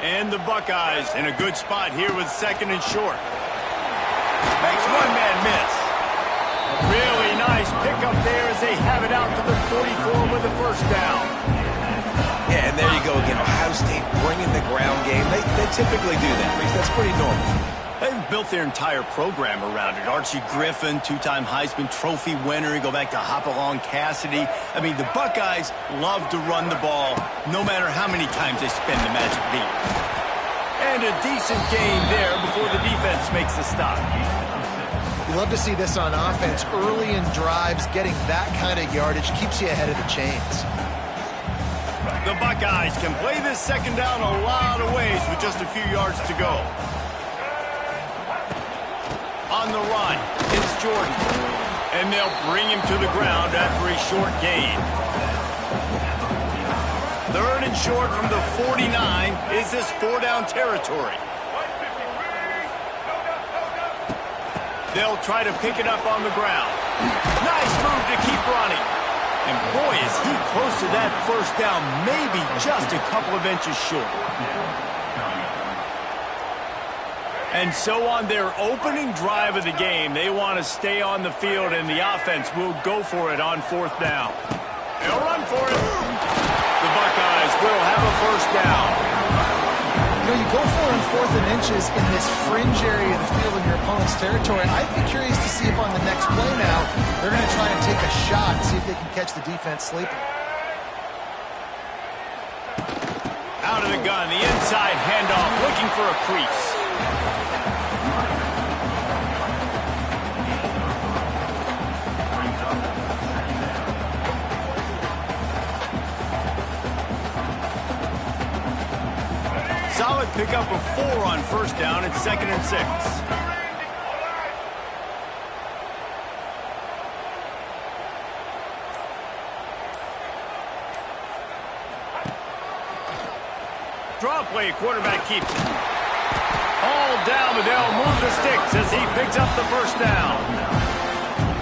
[SPEAKER 2] And the Buckeyes in a good spot here with second and short. Makes one man miss. Really nice pickup there as they have it out to the 44 with the first down.
[SPEAKER 3] Yeah, and there you go again. Ohio State bringing the ground game. They typically do that, Reese. That's pretty normal.
[SPEAKER 2] They've built their entire program around it. Archie Griffin, two-time Heisman Trophy winner. You go back to Hopalong Cassidy. I mean, the Buckeyes love to run the ball no matter how many times they spin the magic beat. And a decent gain there before the defense makes the stop.
[SPEAKER 4] You love to see this on offense. Early in drives, getting that kind of yardage keeps you ahead of the chains.
[SPEAKER 2] The Buckeyes can play this second down a lot of ways with just a few yards to go. On the run, it's Jordan. And they'll bring him to the ground after a short gain. Third and short from the 49. Is this four-down territory? They'll try to pick it up on the ground. Nice move to keep running. And boy, is he close to that first down, maybe just a couple of inches short. And so on their opening drive of the game, they want to stay on the field, and the offense will go for it on fourth down. They'll run for it. The Buckeyes will have a first down.
[SPEAKER 4] You know, you go for it on fourth and inches in this fringe area of the field in your opponent's territory. I'd be curious to see if on the next play now, they're going to try and take a shot, see if they can catch the defense sleeping.
[SPEAKER 2] Out of the gun, the inside handoff, looking for a crease. Solid pickup of 4 on first down. It's 2nd and 6. Draw play, quarterback keeps it. All down, but they'll move the sticks as he picks up the first down.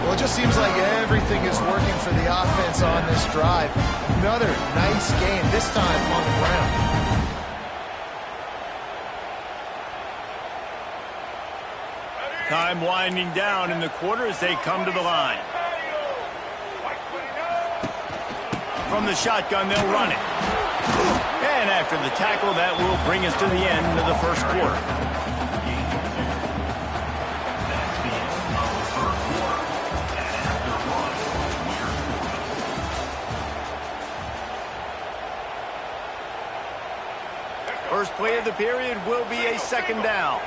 [SPEAKER 4] Well, it just seems like everything is working for the offense on this drive. Another nice gain, this time on the ground.
[SPEAKER 2] Time winding down in the quarter as they come to the line. From the shotgun, they'll run it. And after the tackle, that will bring us to the end of the first quarter. First play of the period will be a second down.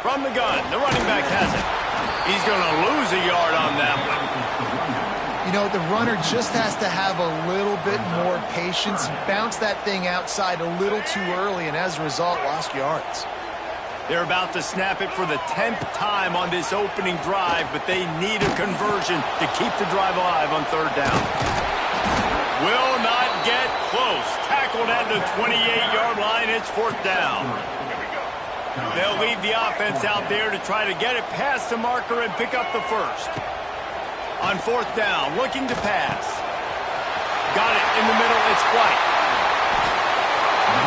[SPEAKER 2] From the gun, the running back has it. He's going to lose a yard on that one.
[SPEAKER 4] You know, the runner just has to have a little bit more patience. Bounce that thing outside a little too early, and as a result, lost yards.
[SPEAKER 2] They're about to snap it for the 10th time on this opening drive, but they need a conversion to keep the drive alive on third down. Will not get close. Tackled at the 28-yard line. It's fourth down. They'll leave the offense out there to try to get it past the marker and pick up the first. On fourth down, looking to pass. Got it in the middle. It's White.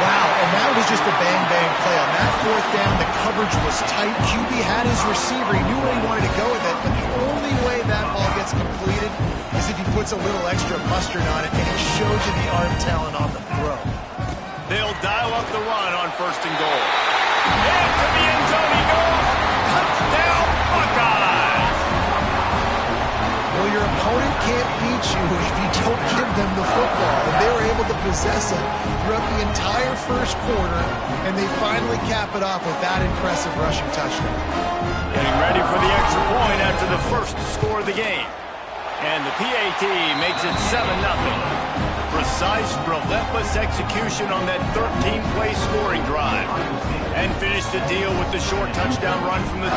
[SPEAKER 4] Wow, and that was just a bang-bang play. On that fourth down, the coverage was tight. QB had his receiver. He knew where he wanted to go with it, but the only way that ball gets completed is if he puts a little extra mustard on it, and he shows you the arm talent on the throw.
[SPEAKER 2] They'll dial up the run on first and goal. Into the end zone he goes. Touchdown, Buckeyes.
[SPEAKER 4] Well, your opponent can't beat you if you don't give them the football. And they were able to possess it throughout the entire first quarter, and they finally cap it off with that impressive rushing touchdown.
[SPEAKER 2] Getting ready for the extra point after the first score of the game. And the PAT makes it 7-0. Precise, relentless execution on that 13-play scoring drive. And finish the deal with the short touchdown run from the 2.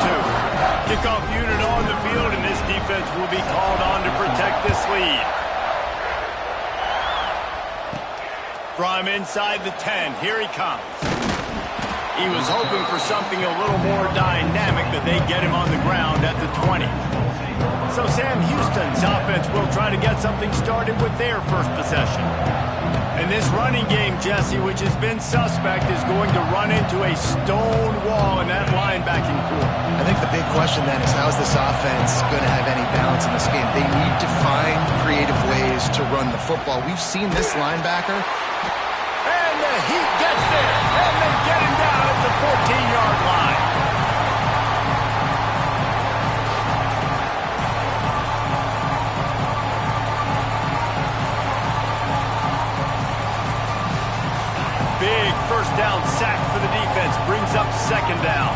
[SPEAKER 2] Kickoff unit on the field, and this defense will be called on to protect this lead. From inside the 10, here he comes. He was hoping for something a little more dynamic, but they get him on the ground at the 20. So Sam Houston's offense will try to get something started with their first possession. And this running game, Jesse, which has been suspect, is going to run into a stone wall in that linebacking core.
[SPEAKER 4] I think the big question then is, how is this offense going to have any balance in this game? They need to find creative ways to run the football. We've seen this linebacker.
[SPEAKER 2] And the Heat gets there, and they get him down at the 14-yard line. Big first down sack for the defense. Brings up second down.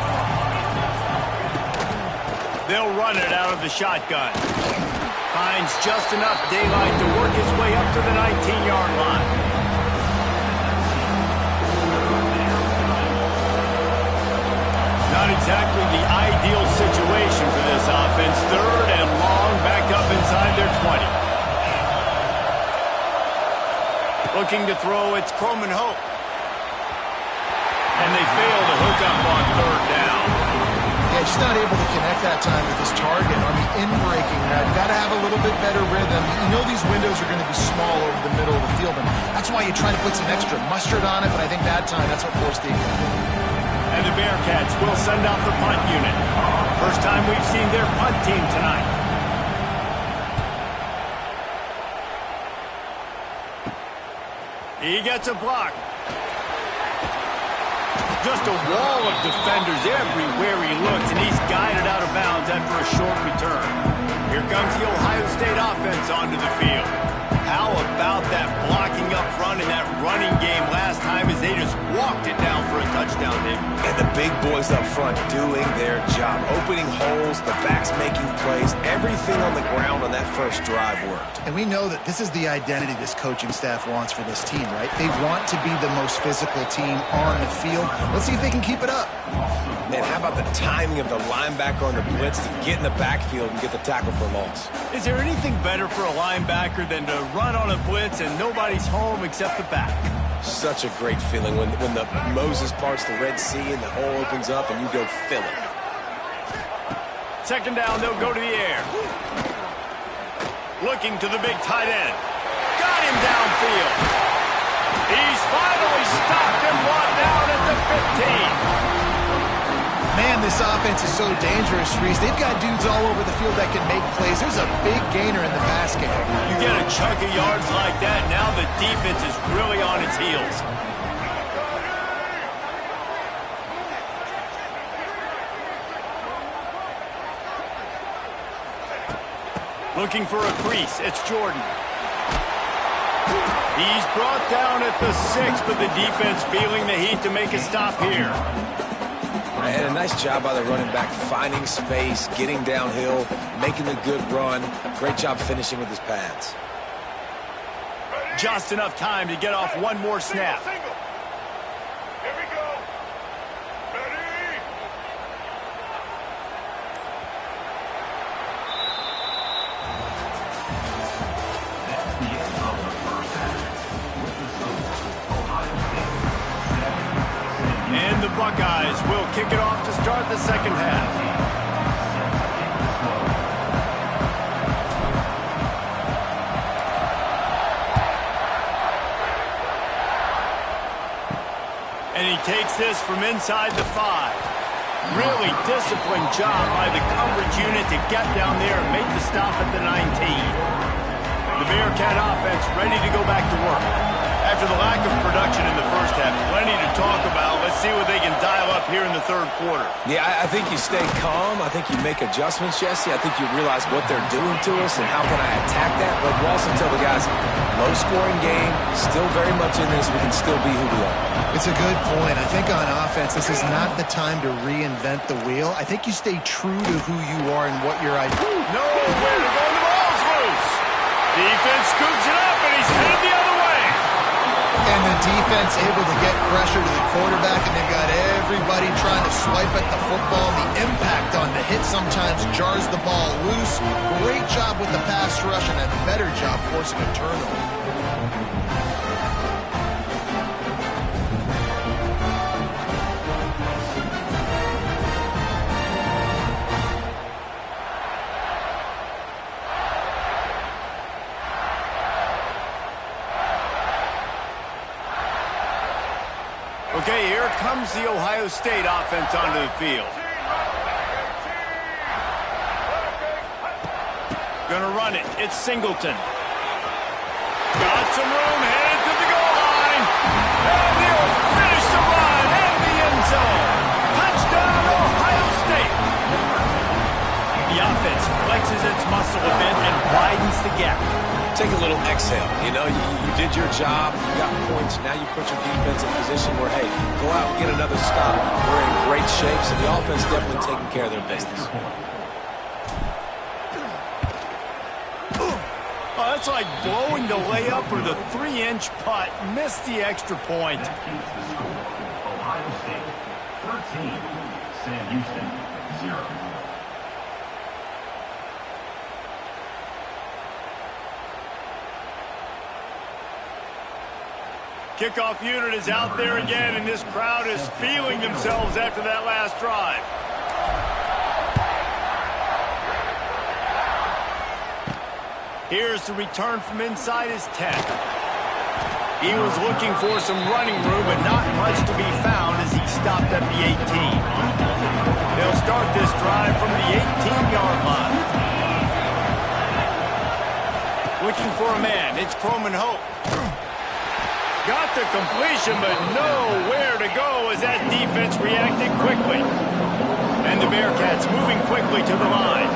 [SPEAKER 2] They'll run it out of the shotgun. Finds just enough daylight to work his way up to the 19-yard line. Not exactly the ideal situation for this offense. 3rd and long, back up inside their 20. Looking to throw, it's Coleman Hope. And they fail to hook up on 3rd down.
[SPEAKER 4] Yeah, just not able to connect that time with his target on the in-breaking route. Got to have a little bit better rhythm. You know these windows are going to be small over the middle of the field, and that's why you try to put some extra mustard on it, but I think that time that's what forced the injury.
[SPEAKER 2] And the Bearcats will send out the punt unit. First time we've seen their punt team tonight. He gets a block. Just a wall of defenders everywhere he looks, and he's guided out of bounds after a short return. Here comes the Ohio State offense onto the field. How about that blocking up front in that running game last time as they just walked it down for a touchdown, Dave?
[SPEAKER 3] And the big boys up front doing their job. Opening holes, the backs making plays. Everything on the ground on that first drive worked.
[SPEAKER 4] And we know that this is the identity this coaching staff wants for this team, right? They want to be the most physical team on the field. Let's see if they can keep it up.
[SPEAKER 3] Man, how about the timing of the linebacker on the blitz to get in the backfield and get the tackle for loss?
[SPEAKER 2] Is there anything better for a linebacker than to run on a blitz and nobody's home except the back?
[SPEAKER 3] Such a great feeling when the Moses parts the Red Sea and the hole opens up and you go fill it.
[SPEAKER 2] Second down, they'll go to the air. Looking to the big tight end. Got him downfield. He's finally stopped and brought down at the 15.
[SPEAKER 4] Man, this offense is so dangerous, Reese. They've got dudes all over the field that can make plays. There's a big gainer in the pass game.
[SPEAKER 2] You get a chunk of yards like that, now the defense is really on its heels. Looking for a crease, it's Jordan. He's brought down at the 6, but the defense feeling the heat to make a stop here.
[SPEAKER 3] And a nice job by the running back, finding space, getting downhill, making a good run. Great job finishing with his pads.
[SPEAKER 2] Just enough time to get off one more snap.
[SPEAKER 7] Here we go. Ready?
[SPEAKER 6] That's the end of the first half. With the score, Ohio State 7.
[SPEAKER 2] And the Buckeyes will kick it off to start the second half. And he takes this from inside the 5. Really disciplined job by the coverage unit to get down there and make the stop at the 19. The Bearcat offense ready to go back to work. After the lack of production in the first half, plenty to talk about. Let's see what they can dial up here in the third quarter.
[SPEAKER 3] Yeah, I think you stay calm. I think you make adjustments, Jesse. I think you realize what they're doing to us and how can I attack that. But you also tell the guys, low-scoring game, still very much in this. We can still be who we are.
[SPEAKER 4] It's a good point. I think on offense, this is not the time to reinvent the wheel. I think you stay true to who you are and what your idea.
[SPEAKER 2] Nowhere to go. The ball's loose. Defense scoops it up, and he's headed the other way.
[SPEAKER 4] And the defense able to get pressure to the quarterback, and they've got everybody trying to swipe at the football. The impact on the hit sometimes jars the ball loose. Great job with the pass rush, and a better job forcing a turnover.
[SPEAKER 2] Okay, here comes the Ohio State offense onto the field. Gonna run it. It's Singleton. Got some room, headed to the goal line. And he'll finish the run in the end zone. Touchdown, Ohio State. The offense flexes its muscle a bit and widens the gap.
[SPEAKER 3] Take a little exhale. You know, you did your job, you got points. Now you put your defense in position where, hey, go out and get another stop. We're in great shape, so the offense definitely taking care of their business.
[SPEAKER 2] Oh, that's like blowing the layup or the 3-inch putt. Missed the extra point.
[SPEAKER 6] Ohio State 13, Sam Houston 0.
[SPEAKER 2] Kickoff unit is out there again, and this crowd is feeling themselves after that last drive. Here's the return from inside his 10. He was looking for some running room, but not much to be found as he stopped at the 18. They'll start this drive from the 18-yard line. Looking for a man. It's Croman Hope. Got the completion, but nowhere to go as that defense reacted quickly. And the Bearcats moving quickly to the line.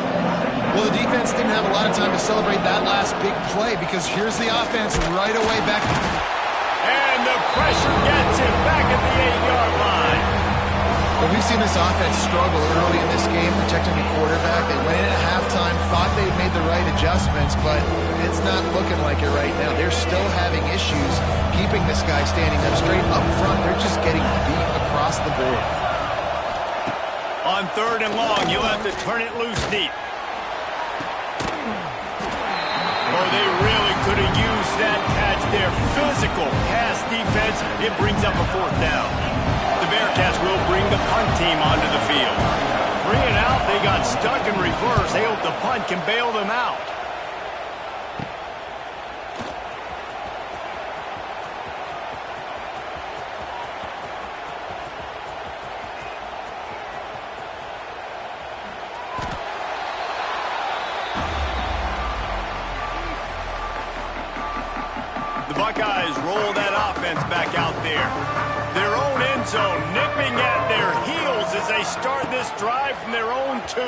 [SPEAKER 4] Well, the defense didn't have a lot of time to celebrate that last big play because here's the offense right away back.
[SPEAKER 2] And the pressure gets him back at the 8-yard line.
[SPEAKER 4] Well, we've seen this offense struggle early in this game protecting the quarterback. They went in at halftime, thought they'd made the right adjustments, but it's not looking like it right now. They're still having issues keeping this guy standing up straight up front. They're just getting beat across the board.
[SPEAKER 2] On 3rd and long, you'll have to turn it loose deep. Oh, they really could have used that catch there. Physical pass defense. It brings up a 4th down. The Bearcats will bring the punt team onto the field. 3 and out, they got stuck in reverse. They hope the punt can bail them out. The Buckeyes roll that offense back out there. Their own end zone nipping at their heels as they start this drive from their own 2.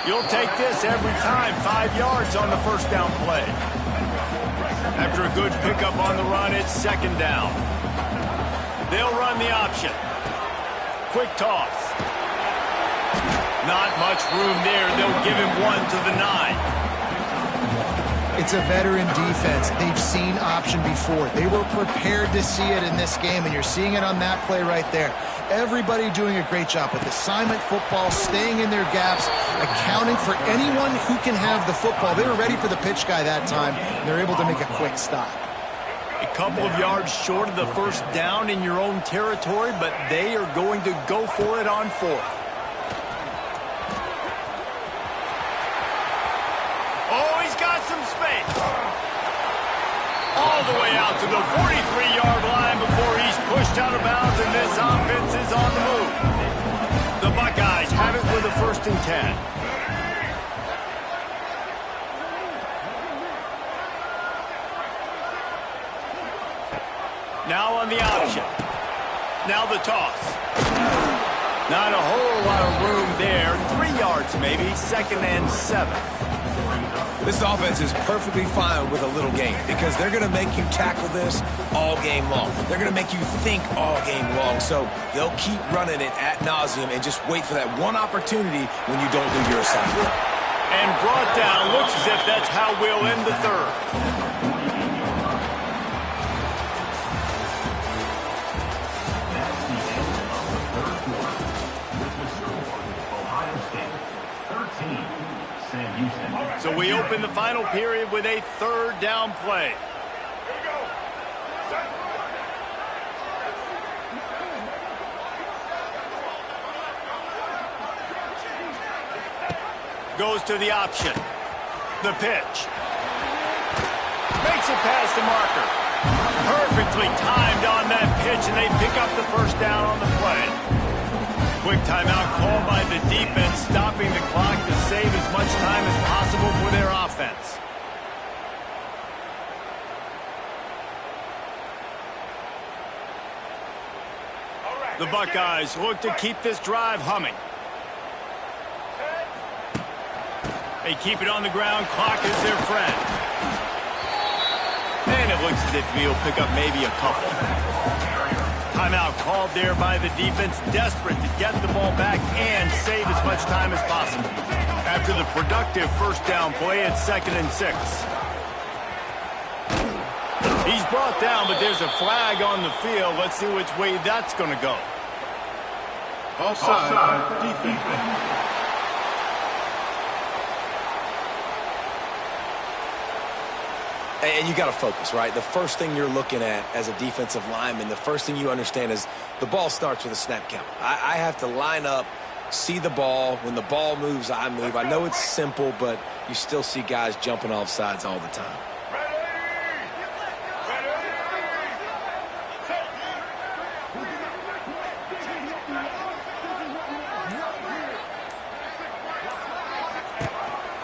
[SPEAKER 2] You'll take this every time. 5 yards on the 1st down play. After a good pickup on the run, it's 2nd down. They'll run the option. Quick toss. Not much room there. They'll give him 1 to the 9.
[SPEAKER 4] It's a veteran defense. They've seen option before. They were prepared to see it in this game, and you're seeing it on that play right there. Everybody doing a great job with assignment football, staying in their gaps, accounting for anyone who can have the football. They were ready for the pitch guy that time, and they're able to make a quick stop.
[SPEAKER 2] A couple of yards short of the 1st down in your own territory, but they are going to go for it on 4th. All the way out to the 43-yard line before he's pushed out of bounds, and this offense is on the move. The Buckeyes have it with a 1st and 10. Now on the option. Now the toss. Not a whole lot of room there. 3 yards maybe. 2nd and 7.
[SPEAKER 3] This offense is perfectly fine with a little game because they're going to make you tackle this all game long. They're going to make you think all game long. So they'll keep running it ad nauseum and just wait for that one opportunity when you don't do your assignment.
[SPEAKER 2] And brought down. Looks as if that's how we'll end the third.
[SPEAKER 6] That's the end of the third quarter. With the score, Ohio State 13, Sam Houston.
[SPEAKER 2] So we open the final period with a third down play.
[SPEAKER 7] Here we go. Set.
[SPEAKER 2] Goes to the option. The pitch. Makes it past the marker. Perfectly timed on that pitch, and they pick up the first down on the play. Quick timeout called by the defense, stopping the clock to save as much time as possible for their offense. The Buckeyes look to keep this drive humming. They keep it on the ground. Clock is their friend. And it looks as if he'll pick up maybe a couple. Timeout called there by the defense, desperate to get the ball back and save as much time as possible. After the productive first down play, it's 2nd and 6. He's brought down, but there's a flag on the field. Let's see which way that's going to go.
[SPEAKER 5] Offside, defense.
[SPEAKER 3] And you got to focus, right? The first thing you're looking at as a defensive lineman, the first thing you understand is the ball starts with a snap count. I have to line up, see the ball. When the ball moves, I move. I know it's simple, but you still see guys jumping off sides all the time.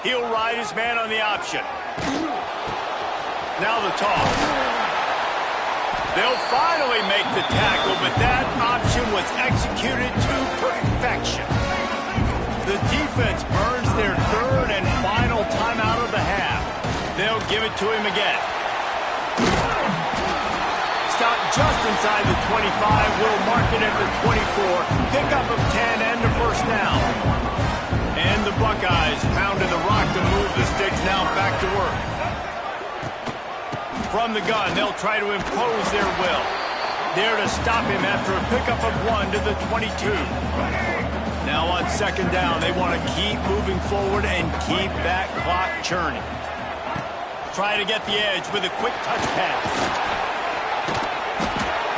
[SPEAKER 2] He'll ride his man on the option. Now the toss. They'll finally make the tackle, but that option was executed to perfection. The defense burns their third and final timeout of the half. They'll give it to him again. Stop just inside the 25. We'll mark it at the 24. Pickup of 10 and a first down. And the Buckeyes pounded the rock to move the sticks, now back to work. From the gun, they'll try to impose their will. There to stop him after a pickup of 1 to the 22. Now on 2nd down, they want to keep moving forward and keep that clock churning. Try to get the edge with a quick touch pass.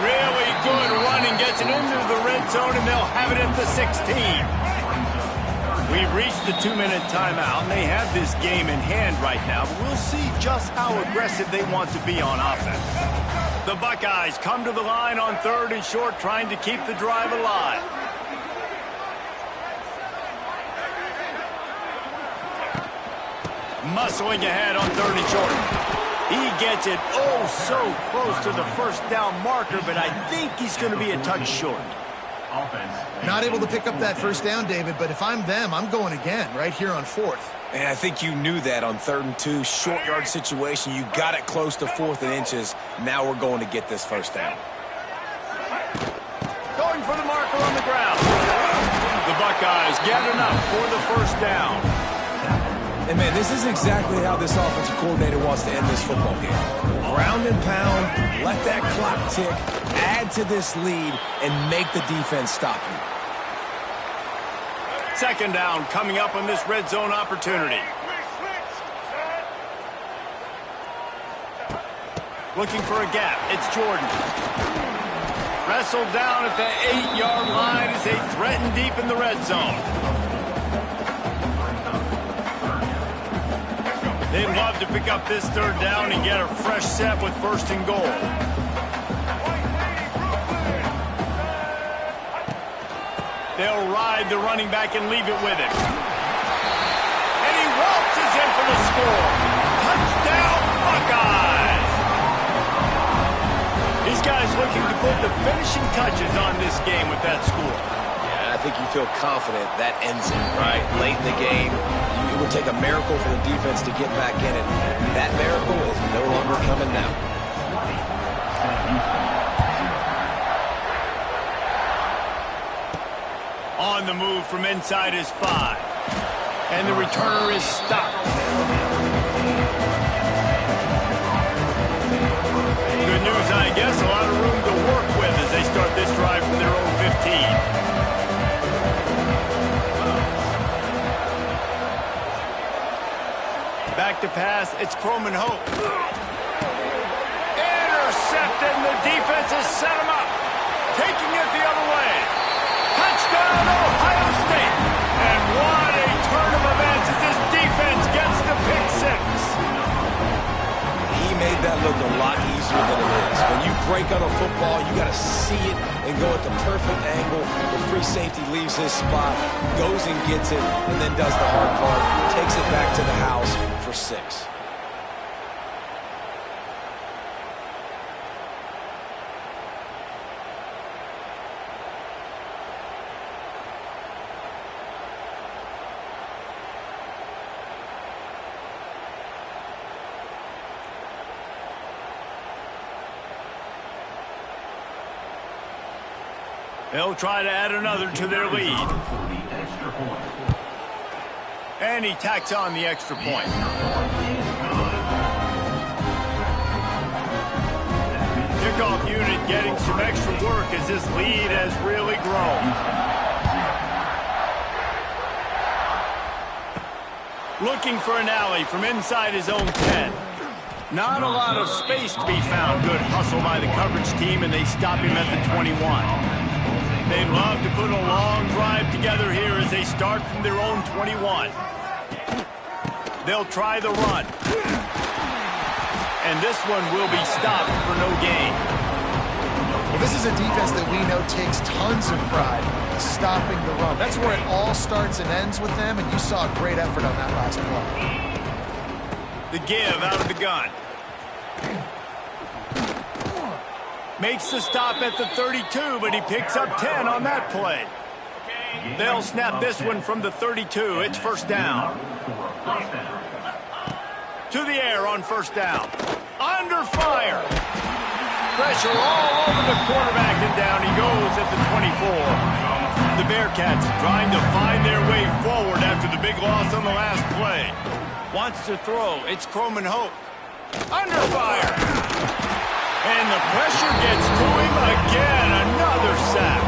[SPEAKER 2] Really good running, gets it into the red zone, and they'll have it at the 16. We've reached the 2-minute timeout, and they have this game in hand right now, but we'll see just how aggressive they want to be on offense. The Buckeyes come to the line on 3rd and short, trying to keep the drive alive. Muscling ahead on 3rd and short. He gets it oh so close to the first down marker, but I think he's going to be a touch short.
[SPEAKER 4] Not able to pick up that first down, David, but if I'm them, I'm going again right here on 4th.
[SPEAKER 3] And I think you knew that on 3rd and 2, short yard situation. You got it close to 4th and inches. Now we're going to get this first down.
[SPEAKER 2] Going for the marker on the ground. The Buckeyes get enough for the first down.
[SPEAKER 3] And, man, this is exactly how this offensive coordinator wants to end this football game. Ground and pound, let that clock tick, add to this lead, and make the defense stop you.
[SPEAKER 2] 2nd down coming up on this red zone opportunity. Looking for a gap. It's Jordan. Wrestled down at the 8-yard line as they threaten deep in the red zone. They'd love to pick up this 3rd down and get a fresh set with 1st and goal. They'll ride the running back and leave it with him. And he waltzes in for the score. Touchdown, Buckeyes! These guys looking to put the finishing touches on this game with that score.
[SPEAKER 3] Yeah, I think you feel confident that ends it, right? Late in the game, it would take a miracle for the defense to get back in it. That miracle is no longer coming now.
[SPEAKER 2] On the move from inside his 5. And the returner is stopped. Good news, I guess. A lot of room to work with as they start this drive from their own 15. Back to pass. It's Croman Hope. Intercepted, and the defense has set him up. Taking it the other way. Touchdown, Ohio State. And what a turn of events as this defense gets the pick six.
[SPEAKER 3] He made that look a lot easier than it is. When you break on a football, you got to see it and go at the perfect angle. The free safety leaves his spot, goes and gets it, and then does the hard part, takes it back to the house for 6.
[SPEAKER 2] They'll try to add another to their lead. And he tacks on the extra point. Kickoff unit getting some extra work as this lead has really grown. Looking for an alley from inside his own 10. Not a lot of space to be found. Good hustle by the coverage team, and they stop him at the 21. They'd love to put a long drive together here as they start from their own 21. They'll try the run. And this one will be stopped for no gain.
[SPEAKER 4] Well, this is a defense that we know takes tons of pride stopping the run. That's where it all starts and ends with them, and you saw a great effort on that last play.
[SPEAKER 2] The give out of the gun. Makes the stop at the 32, but he picks up 10 on that play. They'll snap this one from the 32. It's first down. To the air on first down. Under fire. Pressure all over the quarterback, and down he goes at the 24. The Bearcats trying to find their way forward after the big loss on the last play. Wants to throw. It's Croman Hope. Under fire. And the pressure gets to him again. Another sack.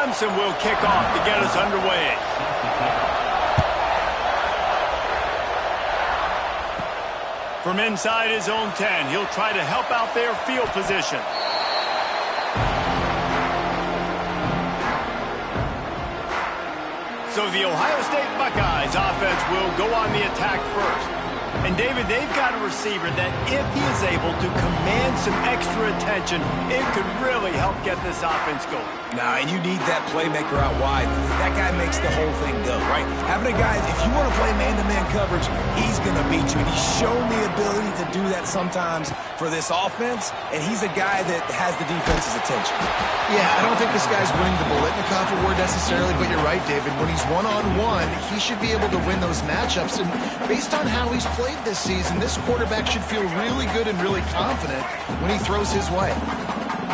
[SPEAKER 2] Clemson will kick off to get us underway. From inside his own 10, he'll try to help out their field position. So the Ohio State Buckeyes offense will go on the attack first. And, David, they've got a receiver that if he is able to command some extra attention, it could really help get this offense going.
[SPEAKER 3] Nah, and you need that playmaker out wide. That guy makes the whole thing go, right? Having a guy, if you want to play man-to-man coverage, he's going to beat you. And he's shown the ability to do that sometimes for this offense, and he's a guy that has the defense's attention.
[SPEAKER 4] Yeah, I don't think this guy's winning the Bolitnikoff Award necessarily, but you're right, David. When he's one-on-one, he should be able to win those matchups. And based on how he's played this season, this quarterback should feel really good and really confident when he throws his way.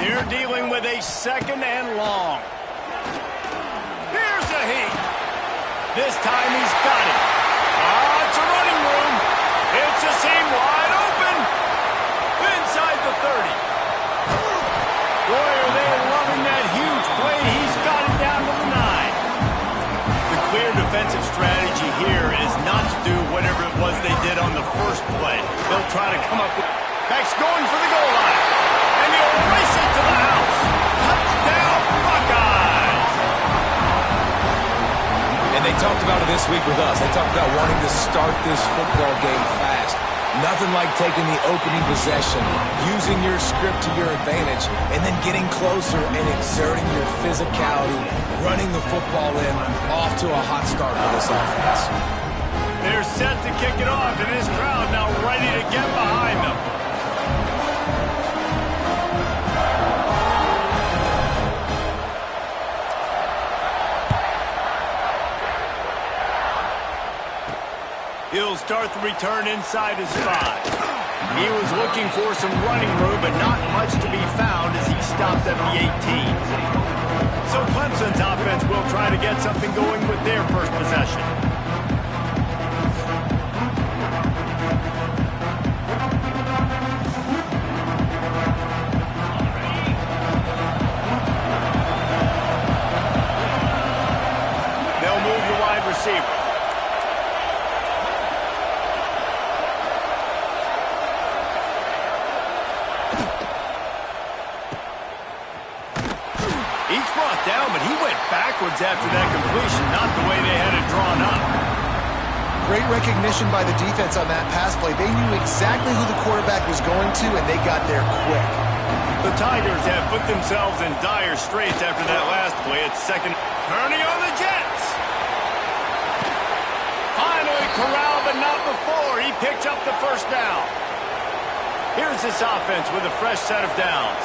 [SPEAKER 2] They're dealing with a second and long. Here's a heat. This time he's got it. It's a running room. It's a seam wide open. Inside the 30. Boy, are they loving that huge play. He's got it down to the 9. The clear defensive strategy here is not to do whatever it was they did on the first play. They'll try to come up with... Beck's going for the goal line. And he'll race it to the house. Touchdown, Buckeyes!
[SPEAKER 3] And they talked about it this week with us. They talked about wanting to start this football game fast. Nothing like taking the opening possession, using your script to your advantage, and then getting closer and exerting your physicality, running the football in, off to a hot start for this offense.
[SPEAKER 2] They're set to kick it off, and this crowd now ready to get behind them. He'll start the return inside his 5. He was looking for some running room, but not much to be found as he stopped at the 18. So Clemson's offense will try to get something going with their first possession. They'll move the wide receiver. Down, but he went backwards after that completion, not the way they had it drawn up.
[SPEAKER 4] Great recognition by the defense on that pass play. They knew exactly who the quarterback was going to, and they got there quick.
[SPEAKER 2] The Tigers have put themselves in dire straits after that last play. It's second. Turning on the Jets. Finally corralled, but not before. He picked up the first down. Here's this offense with a fresh set of downs.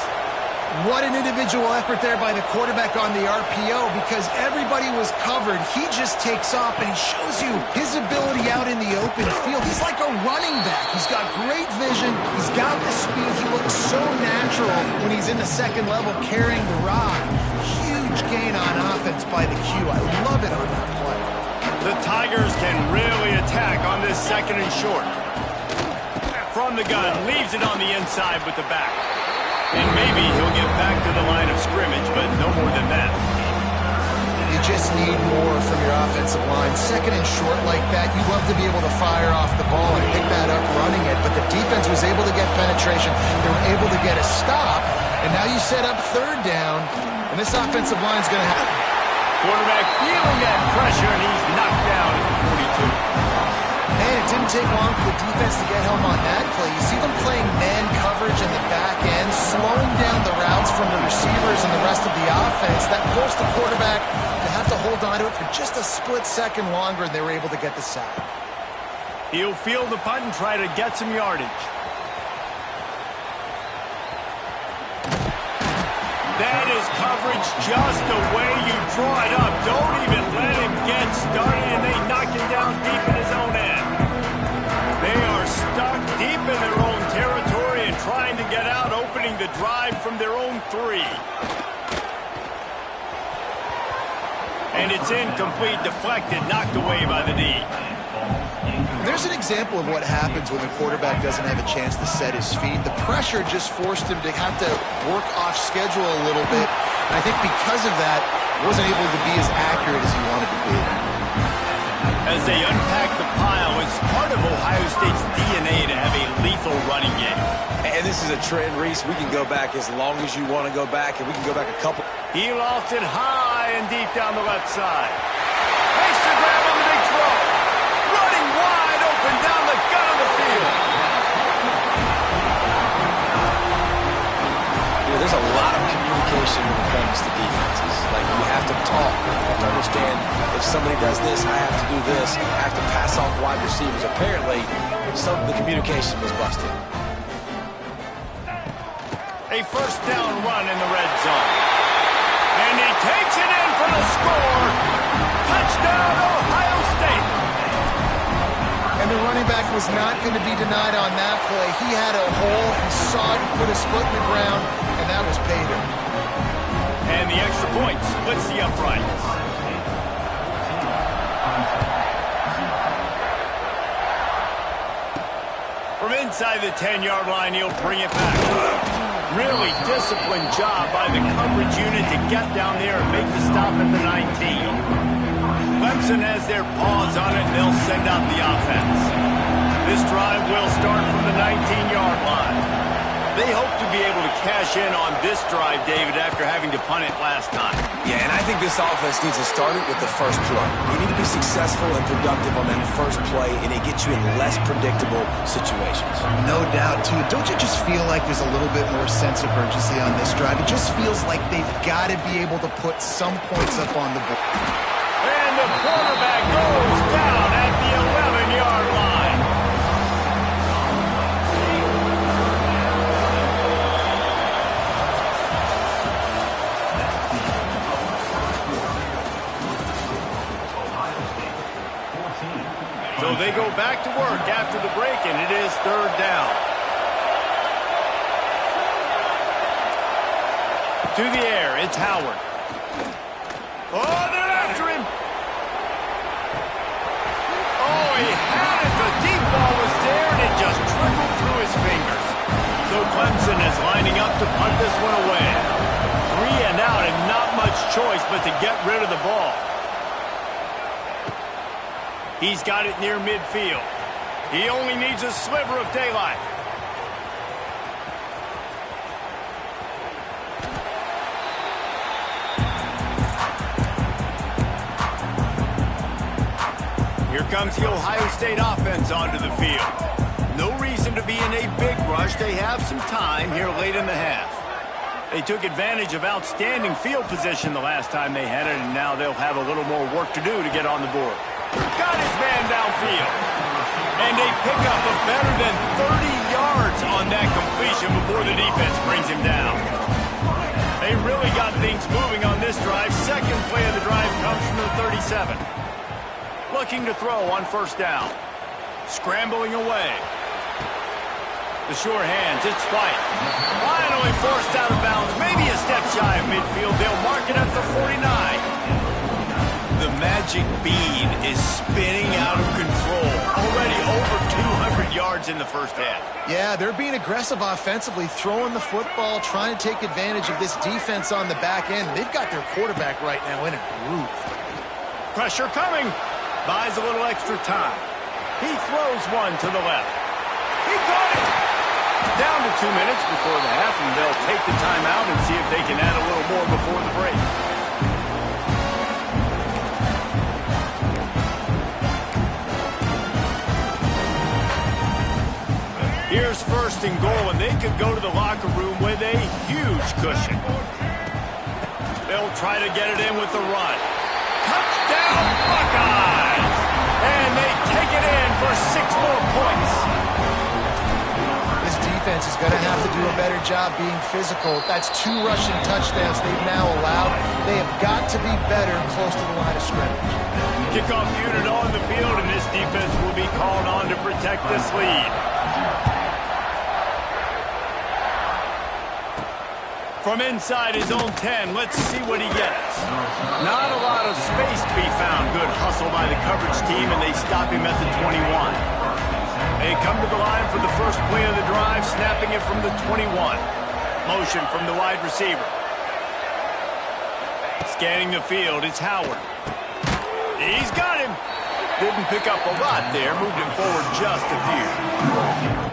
[SPEAKER 4] What an individual effort there by the quarterback on the RPO, because everybody was covered. He just takes off, and he shows you his ability out in the open field. He's like a running back. He's got great vision. He's got the speed. He looks so natural when he's in the second level carrying the rock. Huge gain on offense by the Q. I love it on that play.
[SPEAKER 2] The Tigers can really attack on this second and short. From the gun, leaves it on the inside with the back. And maybe he'll get back to the line of scrimmage, but no more than that.
[SPEAKER 4] You just need more from your offensive line. Second and short like that, you love to be able to fire off the ball and pick that up running it, but the defense was able to get penetration. They were able to get a stop, and now you set up third down, and this offensive line's going to have...
[SPEAKER 2] Quarterback feeling that pressure, and he's knocked down at the 42.
[SPEAKER 4] Man, it didn't take long for the defense to get home on that play. You see them playing man coverage in the back end, slowing down the routes from the receivers and the rest of the offense. That forced the quarterback to have to hold on to it for just a split second longer, and they were able to get the sack.
[SPEAKER 2] He'll field the punt and try to get some yardage. That is coverage just the way you draw it up. Don't even let him get started, and they knock him down deep in his own end. They are stuck deep in their own territory and trying to get out, opening the drive from their own 3. And it's incomplete, deflected, knocked away by the D.
[SPEAKER 4] There's an example of what happens when the quarterback doesn't have a chance to set his feet. The pressure just forced him to have to work off schedule a little bit. And I think because of that, wasn't able to be as accurate as he wanted to be.
[SPEAKER 2] As they unpack the pile, it's part of Ohio State's DNA to have a lethal running game.
[SPEAKER 3] And this is a trend, Reese. We can go back as long as you want to go back, and we can go back a couple.
[SPEAKER 2] He lost it high and deep down the left side. Makes the grab on the big throw. Running wide open down the gut of the field.
[SPEAKER 3] There's a lot of communication when it comes to defenses. Like, you have to talk. You have to understand if somebody does this, I have to do this. I have to pass off wide receivers. Apparently, some of the communication was busted.
[SPEAKER 2] A first down run in the red zone. And he takes it in for the score. Touchdown, Ohio State.
[SPEAKER 4] And the running back was not going to be denied on that play. He had a hole. He saw it, put his foot in the ground, and that was pay dirt.
[SPEAKER 2] And the extra point splits the uprights. From inside the 10-yard line, he'll bring it back. Really disciplined job by the coverage unit to get down there and make the stop at the 19. Clemson has their paws on it, and they'll send out the offense. This drive will start from the 19-yard line. They hope to be able to cash in on this drive, David, after having to punt it last time.
[SPEAKER 3] Yeah, and I think this offense needs to start it with the first play. You need to be successful and productive on that first play, and it gets you in less predictable situations.
[SPEAKER 4] No doubt, too. Don't you just feel like there's a little bit more sense of urgency on this drive? It just feels like they've got to be able to put some points up on the board.
[SPEAKER 2] And the quarterback goes down at the 11-yard line. So they go back to work after the break, and it is third down. To the air, it's Howard. Oh, they're after him. Oh, he had it. The deep ball was there, and it just trickled through his fingers. So Clemson is lining up to punt this one away. 3 and out, and not much choice but to get rid of the ball. He's got it near midfield. He only needs a sliver of daylight. Here comes the Ohio State offense onto the field. No reason to be in a big rush. They have some time here late in the half. They took advantage of outstanding field position the last time they had it, and now they'll have a little more work to do to get on the board. Got his man downfield. And they pick up a better than 30 yards on that completion before the defense brings him down. They really got things moving on this drive. Second play of the drive comes from the 37. Looking to throw on first down. Scrambling away. The sure hands, it's White. Finally forced out of bounds. Maybe a step shy of midfield. They'll mark it at the 49. The magic bean is spinning out of control. Already over 200 yards in the first half.
[SPEAKER 4] Yeah, they're being aggressive offensively, throwing the football, trying to take advantage of this defense on the back end. They've got their quarterback right now in a groove.
[SPEAKER 2] Pressure coming. Buys a little extra time. He throws one to the left. He caught it. Down to 2 minutes before the half, and they'll take the timeout and see if they can add a little more before the break. Here's first and goal, and they could go to the locker room with a huge cushion. They'll try to get it in with the run. Touchdown, Buckeyes! And they take it in for 6 more points.
[SPEAKER 4] This defense is going to have to do a better job being physical. That's 2 rushing touchdowns they've now allowed. They have got to be better close to the line of scrimmage.
[SPEAKER 2] Kickoff unit on the field, and this defense will be called on to protect this lead. From inside his own 10, let's see what he gets. Not a lot of space to be found. Good hustle by the coverage team, and they stop him at the 21. They come to the line for the first play of the drive, snapping it from the 21. Motion from the wide receiver. Scanning the field, it's Howard. He's got him. Didn't pick up a lot there, moved him forward just a few.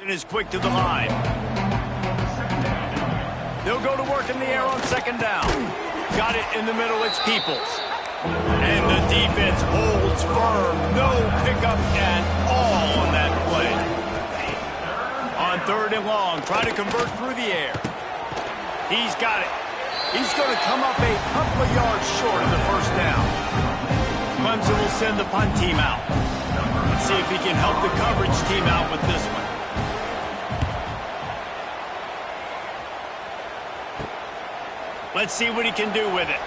[SPEAKER 2] Is quick to the line. They'll go to work in the air on second down. Got it in the middle, it's Peoples. And the defense holds firm. No pickup at all on that play. On third and long, trying to convert through the air. He's got it. He's going to come up a couple of yards short of the first down. Clemson will send the punt team out. Let's see if he can help the coverage team out with this one. Let's see what he can do with it.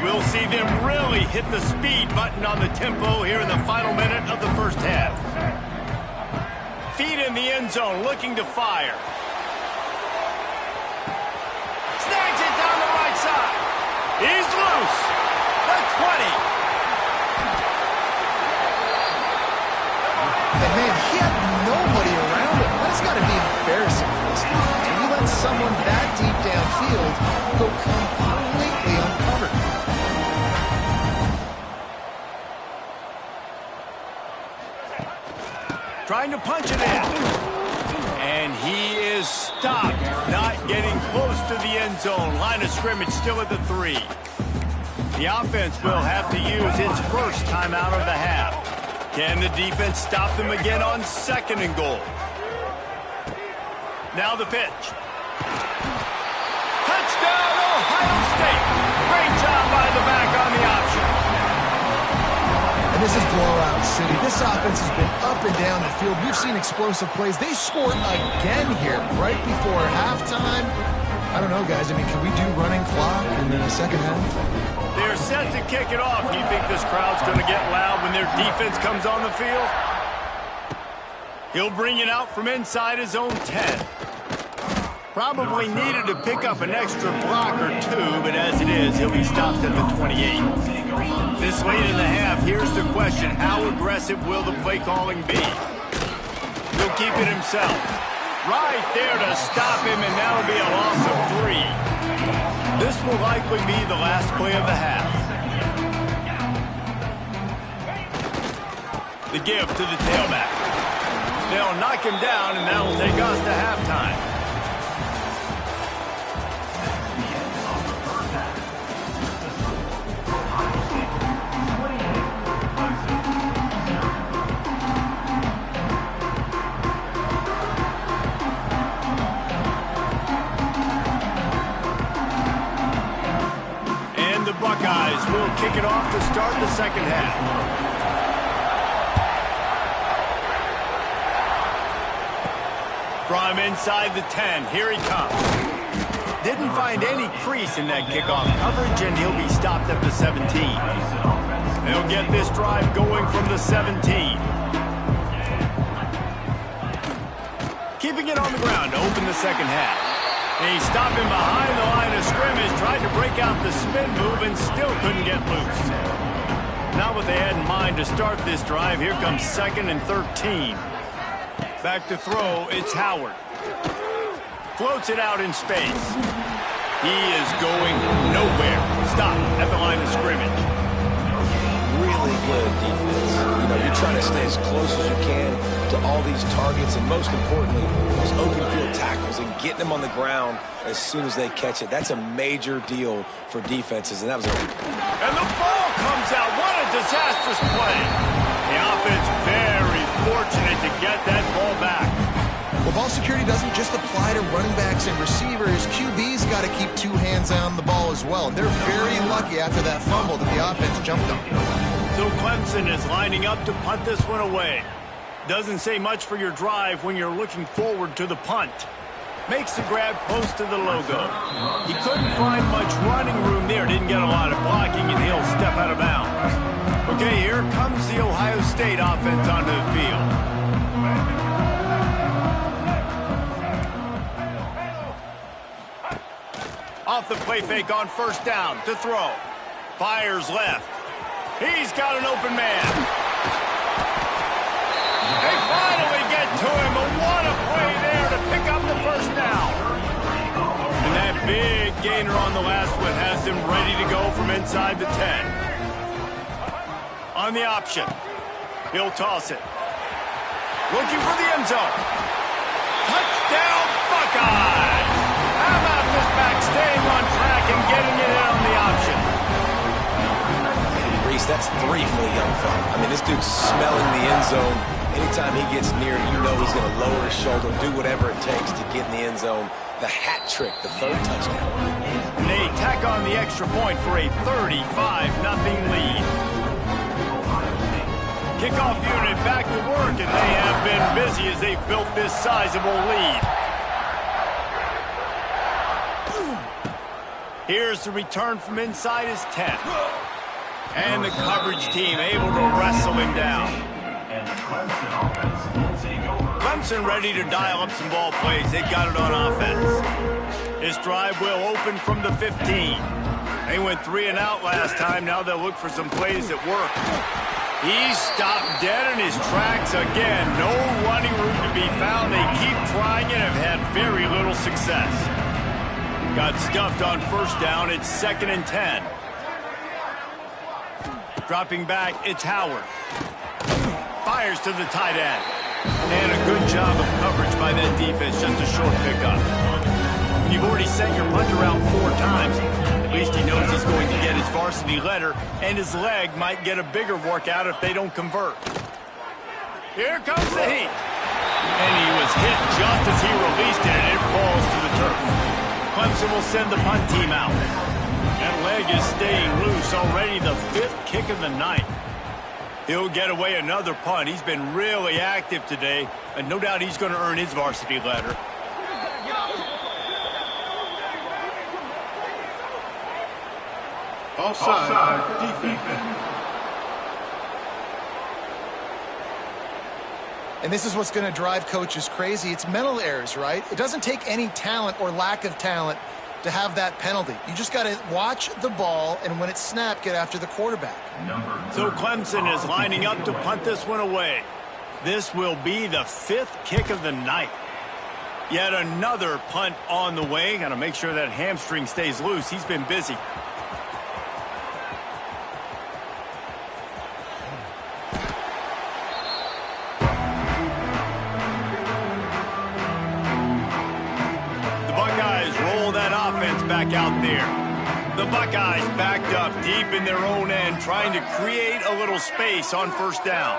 [SPEAKER 2] We'll see them really hit the speed button on the tempo here in the final minute of the first half. Feet in the end zone, looking to fire. Snags it down the right side. He's loose. The 20.
[SPEAKER 4] And man, he had nobody around him. That's got to be embarrassing. When you let someone that deep downfield go completely uncovered.
[SPEAKER 2] Trying to punch it in. And he is stopped. Not getting close to the end zone. Line of scrimmage still at the 3. The offense will have to use its first timeout of the half. Can the defense stop them again on second and goal? Now the pitch. Touchdown, Ohio State. Great job by the back on the option.
[SPEAKER 4] And this is blowout city. This offense has been up and down the field. We've seen explosive plays. They scored again here right before halftime. I don't know, guys. I mean, can we do running clock in the second half?
[SPEAKER 2] They're set to kick it off. Do you think this crowd's going to get loud when their defense comes on the field? He'll bring it out from inside his own 10. Probably needed to pick up an extra block or two, but as it is, he'll be stopped at the 28. This late in the half, here's the question. How aggressive will the play calling be? He'll keep it himself. Right there to stop him, and that'll be a loss of 3. This will likely be the last play of the half. The give to the tailback. They'll knock him down, and that'll take us to halftime. Buckeyes will kick it off to start the second half. From inside the 10, here he comes. Didn't find any crease in that kickoff coverage, and he'll be stopped at the 17. They'll get this drive going from the 17. Keeping it on the ground to open the second half. And he's stopping behind the line of scrimmage, tried to break out the spin move and still couldn't get loose. Not what they had in mind to start this drive. Here comes second and 13. Back to throw, it's Howard. Floats it out in space. He is going nowhere. Stop at the line of scrimmage.
[SPEAKER 3] Really good defense. You know, you're trying to stay as close as you can to all these targets, and most importantly, those open field tackles and getting them on the ground as soon as they catch it. That's a major deal for defenses, and that was
[SPEAKER 2] And the ball comes out. What a disastrous play. The offense very fortunate to get that ball back.
[SPEAKER 4] Well, ball security doesn't just apply to running backs and receivers. QB's got to keep two hands on the ball as well. And they're very lucky after that fumble that the offense jumped on.
[SPEAKER 2] So Clemson is lining up to punt this one away. Doesn't say much for your drive when you're looking forward to the punt. Makes the grab close to the logo. He couldn't find much running room there. Didn't get a lot of blocking, and he'll step out of bounds. Okay, here comes the Ohio State offense onto the field. Off the play fake on first down to throw. Fires left. He's got an open man. They finally get to him, but what a play there to pick up the first down. And that big gainer on the last one has him ready to go from inside the 10. On the option, he'll toss it. Looking for the end zone. Touchdown, Buckeyes! How about this back staying on track and getting it in on the option?
[SPEAKER 3] Reese, that's 3 for the young fella. I mean, this dude's smelling the end zone. Anytime he gets near, you know he's going to lower his shoulder, do whatever it takes to get in the end zone. The hat trick, the 3rd touchdown.
[SPEAKER 2] And they tack on the extra point for a 35-0 lead. Kickoff unit back to work, and they have been busy as they've built this sizable lead. Here's the return from inside his 10. And the coverage team able to wrestle him down. Clemson ready to dial up some ball plays. They've got it on offense. This drive will open from the 15. They went 3 and out last time. Now they'll look for some plays that work. He's stopped dead in his tracks again. No running room to be found. They keep trying and have had very little success. Got stuffed on first down. It's 2nd and 10. Dropping back, it's Howard. Fires to the tight end. And a good job of coverage by that defense, just a short pickup. When you've already sent your punter out 4 times, at least he knows he's going to get his varsity letter, and his leg might get a bigger workout if they don't convert. Here comes the heat. And he was hit just as he released it, and it falls to the turf. Clemson will send the punt team out. That leg is staying loose, already the 5th kick of the night. He'll get away another punt. He's been really active today, and no doubt he's going to earn his varsity letter.
[SPEAKER 5] Offside, defense.
[SPEAKER 4] And this is what's going to drive coaches crazy. It's mental errors, right? It doesn't take any talent or lack of talent to have that penalty. You just got to watch the ball, and when it's snapped, get after the quarterback.
[SPEAKER 2] So Clemson is lining up to punt this one away. This will be the 5th kick of the night. Yet another punt on the way. Got to make sure that hamstring stays loose. He's been busy. Back out there. The Buckeyes backed up deep in their own end, trying to create a little space on first down.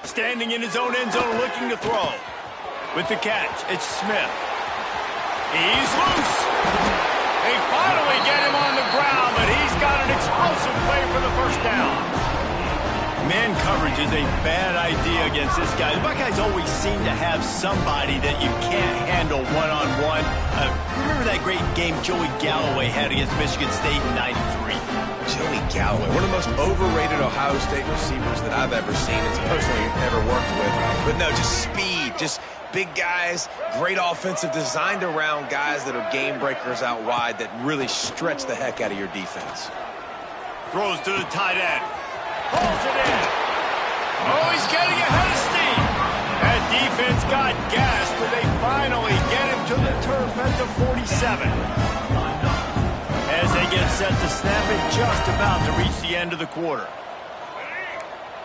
[SPEAKER 2] Standing in his own end zone, looking to throw. With the catch, it's Smith. He's loose. They finally get him on the ground, but he's got an explosive play for the first down. Man coverage is a bad idea against this guy. The Buckeyes always seem to have somebody that you can't handle one-on-one. Remember that great game Joey Galloway had against Michigan State in '93?
[SPEAKER 3] Joey Galloway, one of the most overrated Ohio State receivers that I've ever seen. It's personally never worked with. But no, just speed, just big guys, great offensive, designed around guys that are game breakers out wide that really stretch the heck out of your defense.
[SPEAKER 2] Throws to the tight end. Pulls it in. Oh, he's getting ahead of steam. That defense got gas, but they finally get him to the turf at the 47. As they get set to snap it, just about to reach the end of the quarter.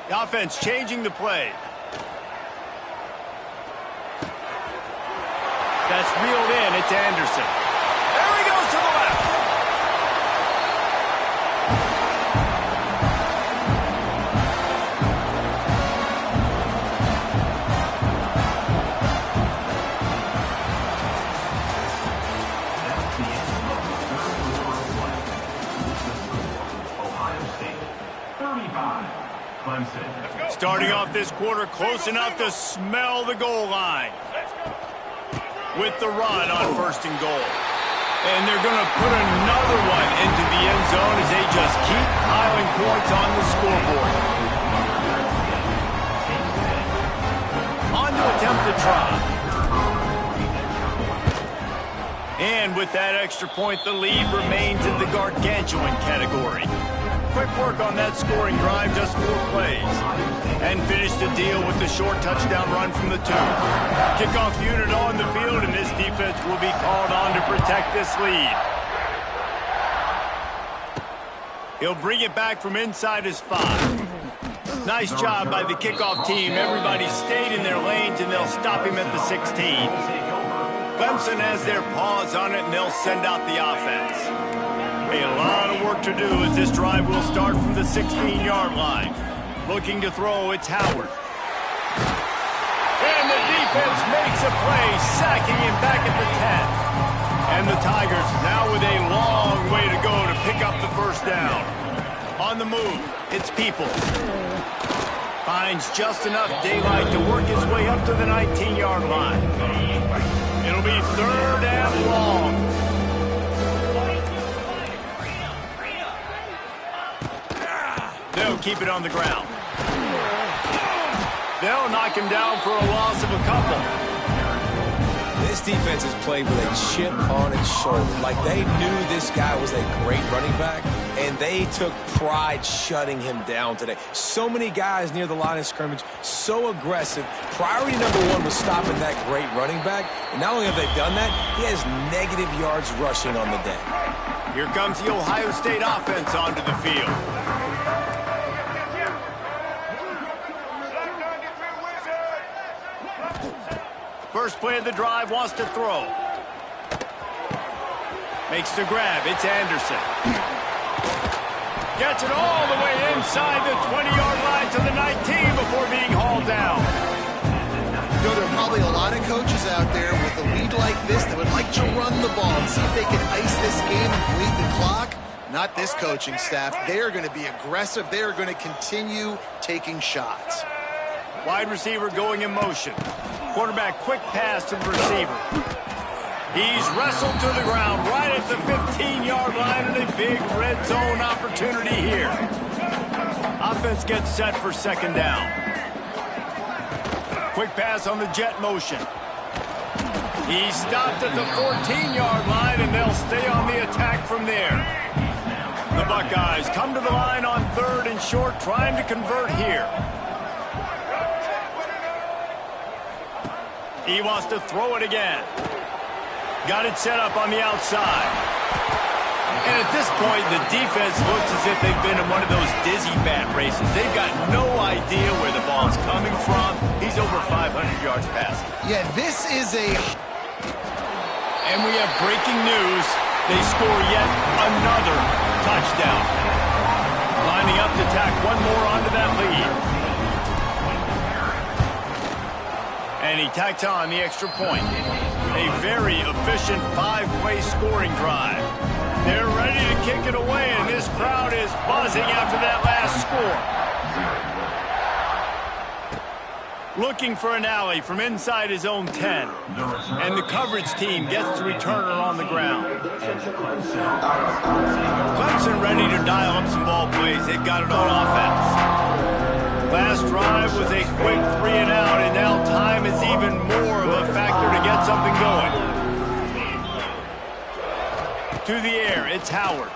[SPEAKER 2] The offense changing the play. That's reeled in. It's Anderson. There he goes to the left.
[SPEAKER 6] That's the end of the third quarter of play. The score, Ohio State 35, Clemson.
[SPEAKER 2] Starting off this quarter close enough to smell the goal line. With the run on 1st and goal. And they're going to put another one into the end zone as they just keep piling points on the scoreboard. On to attempt to try. And with that extra point, the lead remains in the gargantuan category. Quick work on that scoring drive, just 4 plays. And finished the deal with the short touchdown run from the 2. Kickoff unit on the field, and this defense will be called on to protect this lead. He'll bring it back from inside his 5. Nice job by the kickoff team. Everybody stayed in their lanes, and they'll stop him at the 16. Clemson has their paws on it, and they'll send out the offense. A lot of work to do as this drive will start from the 16-yard line. Looking to throw, it's Howard. And the defense makes a play, sacking him back at the 10. And the Tigers now with a long way to go to pick up the first down. On the move, it's Peoples. Finds just enough daylight to work his way up to the 19-yard line. It'll be 3rd and long. They'll keep it on the ground. They'll knock him down for a loss of a couple.
[SPEAKER 3] This defense is played with a chip on its shoulder. Like they knew this guy was a great running back, and they took pride shutting him down today. So many guys near the line of scrimmage, so aggressive. Priority number 1 was stopping that great running back. And not only have they done that, he has negative yards rushing on the day.
[SPEAKER 2] Here comes the Ohio State offense onto the field. First play of the drive, wants to throw. Makes the grab, it's Anderson. Gets it all the way inside the 20-yard line to the 19 before being hauled down.
[SPEAKER 4] You know, there are probably a lot of coaches out there with a lead like this that would like to run the ball and see if they can ice this game and bleed the clock. Not this coaching staff. They are going to be aggressive. They are going to continue taking shots.
[SPEAKER 2] Wide receiver going in motion. Quarterback quick pass to the receiver. He's wrestled to the ground right at the 15-yard line and a big red zone opportunity here. Offense gets set for 2nd down. Quick pass on the jet motion. He stopped at the 14-yard line, and they'll stay on the attack from there. The Buckeyes come to the line on 3rd and short, trying to convert here. He wants to throw it again. Got it set up on the outside. And at this point, the defense looks as if they've been in one of those dizzy bat races. They've got no idea where the ball's coming from. He's over 500 yards passing.
[SPEAKER 4] Yeah, this is a...
[SPEAKER 2] And we have breaking news. They score yet another touchdown. Lining up to tack one more onto that lead. And he tacks on the extra point. A very efficient 5-play scoring drive. They're ready to kick it away, and this crowd is buzzing after that last score. Looking for an alley from inside his own 10. And the coverage team gets the returner on the ground. Clemson ready to dial up some ball plays. They've got it on offense. Last drive was a quick 3 and out, and now time is even more of a factor to get something going. To the air, it's Howard.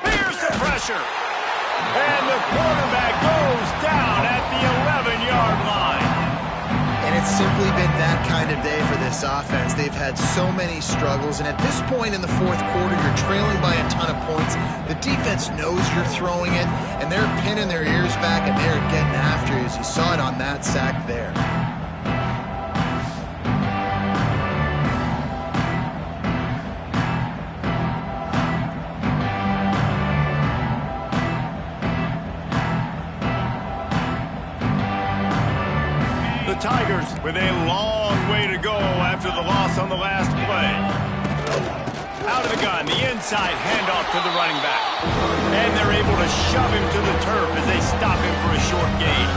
[SPEAKER 2] Here's the pressure. And the quarterback goes down at the 11-yard line.
[SPEAKER 4] And it's simply been that kind of day for this offense. They've had so many struggles, and at this point in the 4th quarter, you're trailing by a ton of points. The defense knows you're throwing it, and they're pinning their ears back, and they're getting after you, as you saw it on that sack there.
[SPEAKER 2] with a long way to go after the loss on the last play. Out of the gun, the inside handoff to the running back. And they're able to shove him to the turf as they stop him for a short gain.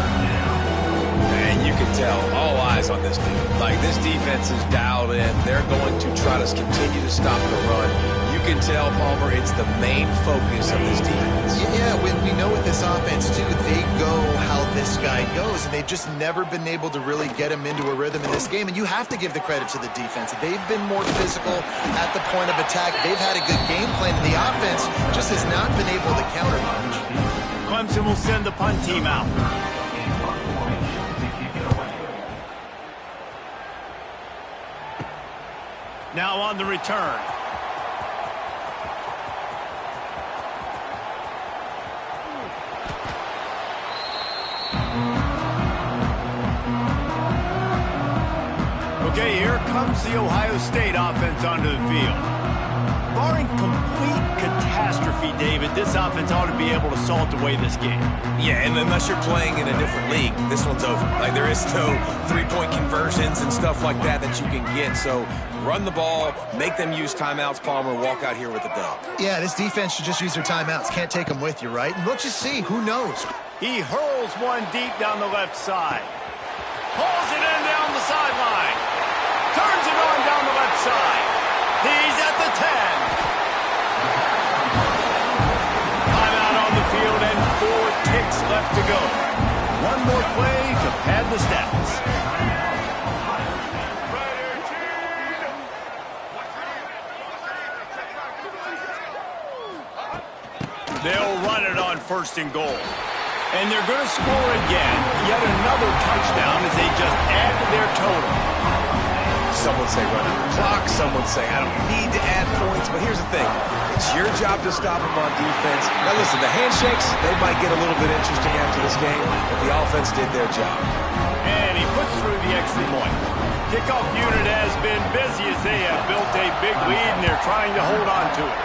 [SPEAKER 3] And you can tell, all eyes on this dude. Like, this defense is dialed in. They're going to try to continue to stop the run. You can tell, Palmer, it's the main focus of this defense.
[SPEAKER 4] Yeah, we know with this offense, too, they go how this guy goes, and they've just never been able to really get him into a rhythm in this game, and you have to give the credit to the defense. They've been more physical at the point of attack. They've had a good game plan, and the offense just has not been able to counter much.
[SPEAKER 2] Clemson will send the punt team out. Now on the return. Okay, here comes the Ohio State offense onto the field. Barring complete catastrophe, David, this offense ought to be able to salt away this game.
[SPEAKER 3] Yeah, and unless you're playing in a different league, this one's over. Like, there is no three-point conversions and stuff like that that you can get. So run the ball, make them use timeouts, Palmer, walk out here with a dub.
[SPEAKER 4] Yeah, this defense should just use their timeouts. Can't take them with you, right? And we'll just see. Who knows?
[SPEAKER 2] He hurls one deep down the left side. Pulls it in down the sideline. Turns it on down the left side. He's at the 10. Timeout on the field and 4 ticks left to go. One more play to pad the stats. They'll run it on 1st and goal. And they're going to score again. Yet another touchdown as they just add to their total.
[SPEAKER 3] Some would say run out the clock. Some would say I don't need to add points. But here's the thing. It's your job to stop them on defense. Now listen, the handshakes, they might get a little bit interesting after this game, but the offense did their job.
[SPEAKER 2] And he puts through the extra point. Kickoff unit has been busy as they have built a big lead, and they're trying to hold on to it.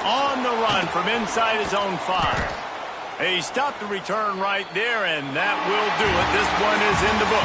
[SPEAKER 2] On the run from inside his own 5. He stopped the return right there, and that will do it. This one is in the book.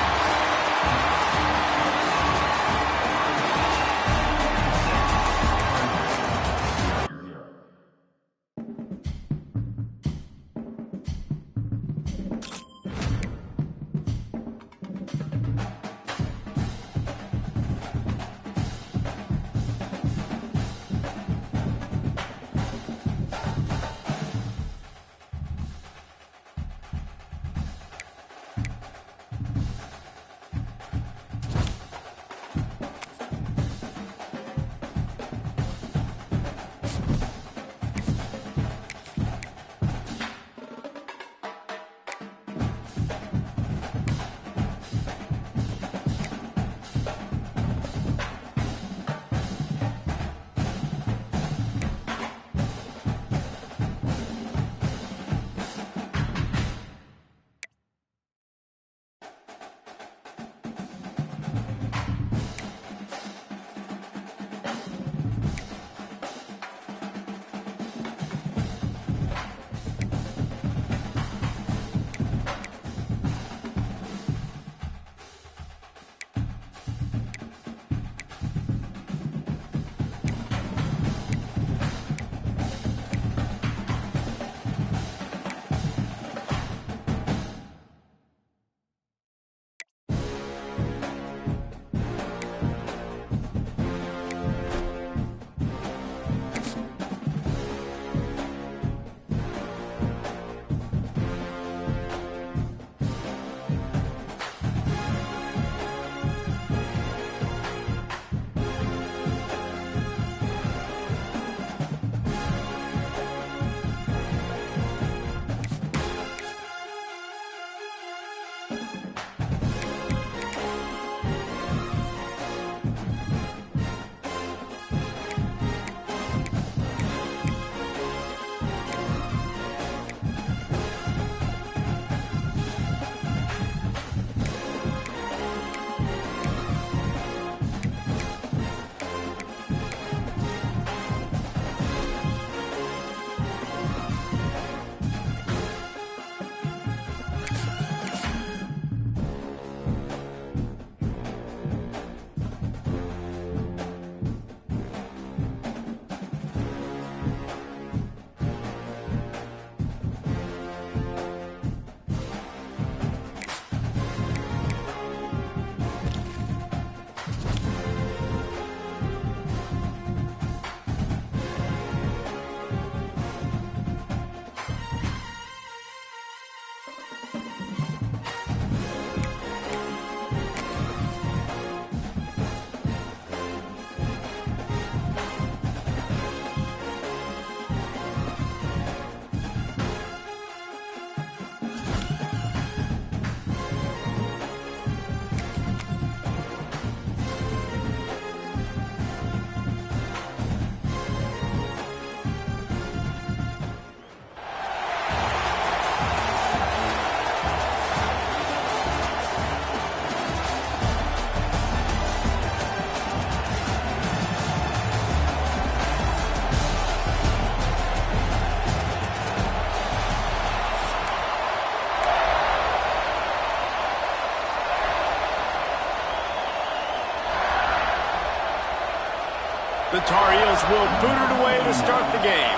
[SPEAKER 2] The Tar Heels will boot it away to start the game.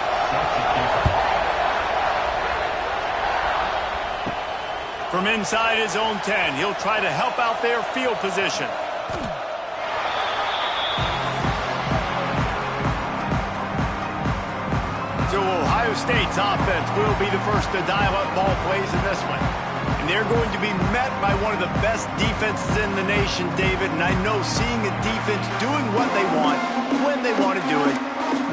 [SPEAKER 2] From inside his own 10, he'll try to help out their field position. So Ohio State's offense will be the first to dial up ball plays in this one. And they're going to be met by one of the best defenses in the nation, David. And I know seeing a defense doing what they want, when they want to do it,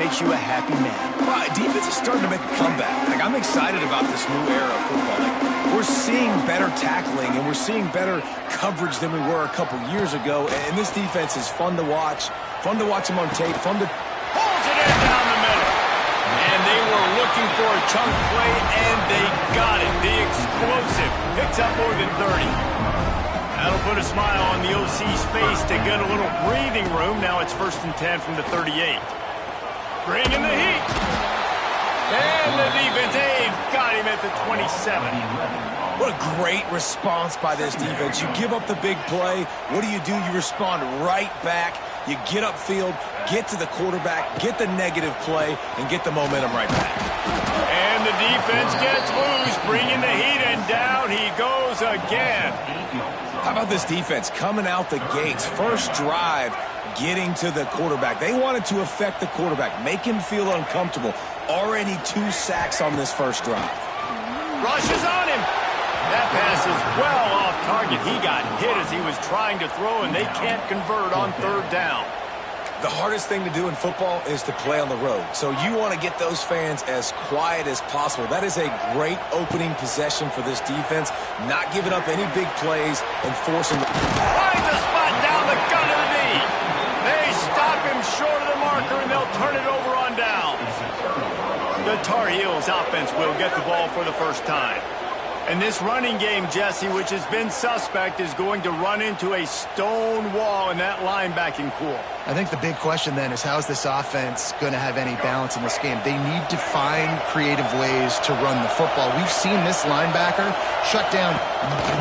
[SPEAKER 2] makes you a happy man.
[SPEAKER 3] Well, defense is starting to make a comeback. I'm excited about this new era of football. We're seeing better tackling, and we're seeing better coverage than we were a couple years ago. And this defense is fun to watch them on tape, fun to...
[SPEAKER 2] Pulls it in down the middle. And they were looking for a chunk play, and they got it. The explosive picks up more than 30. That'll put a smile on the OC's face to get a little breathing room. Now it's 1st and 10 from the 38. Bringing the heat. And the defense, they've got him at the 27.
[SPEAKER 3] What a great response by this defense. You give up the big play. What do? You respond right back. You get upfield, get to the quarterback, get the negative play, and get the momentum right back.
[SPEAKER 2] And the defense gets loose, bringing the heat, and down he goes again.
[SPEAKER 3] How about this defense coming out the gates? First drive, getting to the quarterback. They wanted to affect the quarterback, make him feel uncomfortable. Already 2 sacks on this first drive.
[SPEAKER 2] Rushes on him. That pass is well off target. He got hit as he was trying to throw, and they can't convert on 3rd down.
[SPEAKER 3] The hardest thing to do in football is to play on the road. So you want to get those fans as quiet as possible. That is a great opening possession for this defense. Not giving up any big plays and forcing the...
[SPEAKER 2] Finds a spot down the gun of the knee. They stop him short of the marker, and they'll turn it over on downs. The Tar Heels offense will get the ball for the first time. And this running game, Jesse, which has been suspect, is going to run into a stone wall in that linebacking core.
[SPEAKER 4] I think the big question then is, how is this offense going to have any balance in this game? They need to find creative ways to run the football. We've seen this linebacker shut down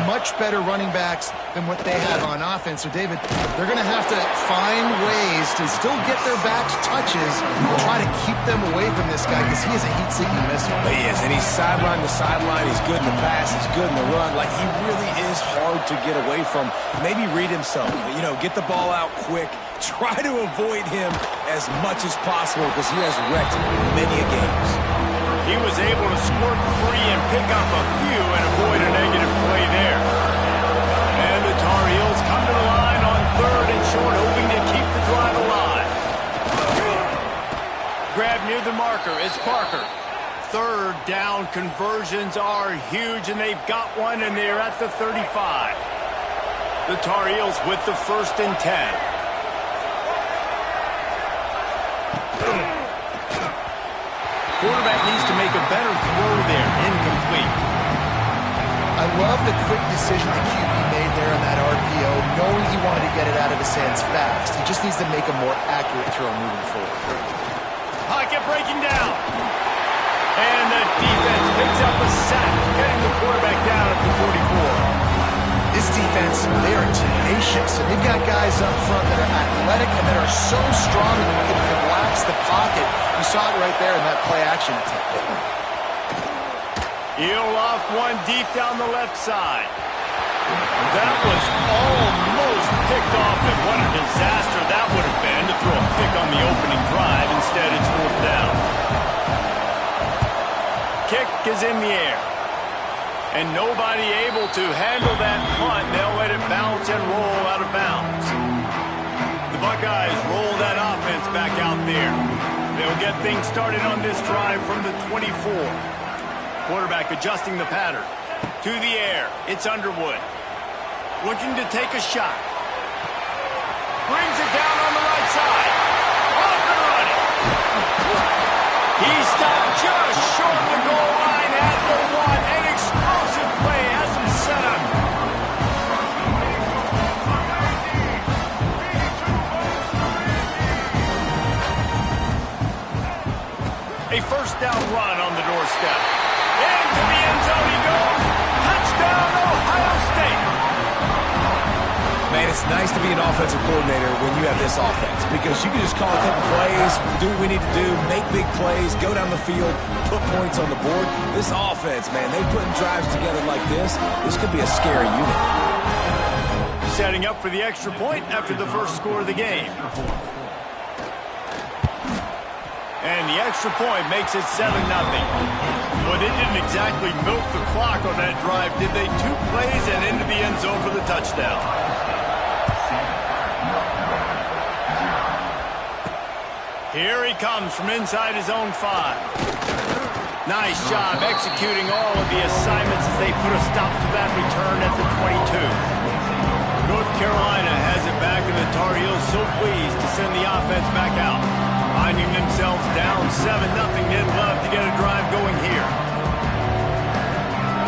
[SPEAKER 4] much better running backs than what they have on offense. So, David, they're going to have to find ways to still get their backs touches and try to keep them away from this guy, because he is a heat-seeking missile.
[SPEAKER 3] He is, and he's sideline to sideline. He's good in the pass. He's good in the run. Like, he really is hard to get away from. Maybe read himself. Get the ball out quick. Try to avoid him as much as possible, because he has wrecked many a games.
[SPEAKER 2] He was able to squirt free and pick up a few and avoid a negative play there. And the Tar Heels come to the line on 3rd and short, hoping to keep the drive alive. Grab near the marker. It's Parker. 3rd down conversions are huge, and they've got one, and they're at the 35. The Tar Heels with the 1st and 10. Quarterback needs to make a better throw there. Incomplete.
[SPEAKER 4] I love the quick decision the QB made there on that RPO, knowing he wanted to get it out of his hands fast. He just needs to make a more accurate throw moving forward.
[SPEAKER 2] Pocket breaking down. And the defense picks up a sack, getting the quarterback down at the 44.
[SPEAKER 4] This defense, they are tenacious, and they've got guys up front that are athletic and that are so strong that they can collapse the pocket. You saw it right there in that play-action attempt.
[SPEAKER 2] He'll loft one deep down the left side. That was almost picked off, and what a disaster that would have been to throw a pick on the opening drive. Instead, it's 4th down. Kick is in the air. And nobody able to handle that punt. They'll let it bounce and roll out of bounds. The Buckeyes roll that offense back out there. They'll get things started on this drive from the 24. Quarterback adjusting the pattern. To the air. It's Underwood. Looking to take a shot. Brings it down on the right side. Off and running. He stopped just short of the goal line at the 1. An explosive play has him set up. A 1st down run on the doorstep. Into the end zone he goes. Touchdown, Ohio State.
[SPEAKER 3] Man, it's nice to be an offensive coordinator when you have this offense because you can just call a couple plays, do what we need to do, make big plays, go down the field, put points on the board. This offense, man, they putting drives together like this could be a scary unit.
[SPEAKER 2] Setting up for the extra point after the first score of the game. And the extra point makes it 7-0. But it didn't exactly milk the clock on that drive, did they? 2 plays and into the end zone for the touchdown. Here he comes from inside his own 5. Nice job executing all of the assignments as they put a stop to that return at the 22. North Carolina has it back, and the Tar Heels so pleased to send the offense back out. Finding themselves down 7-0, they'd love to get a drive going here.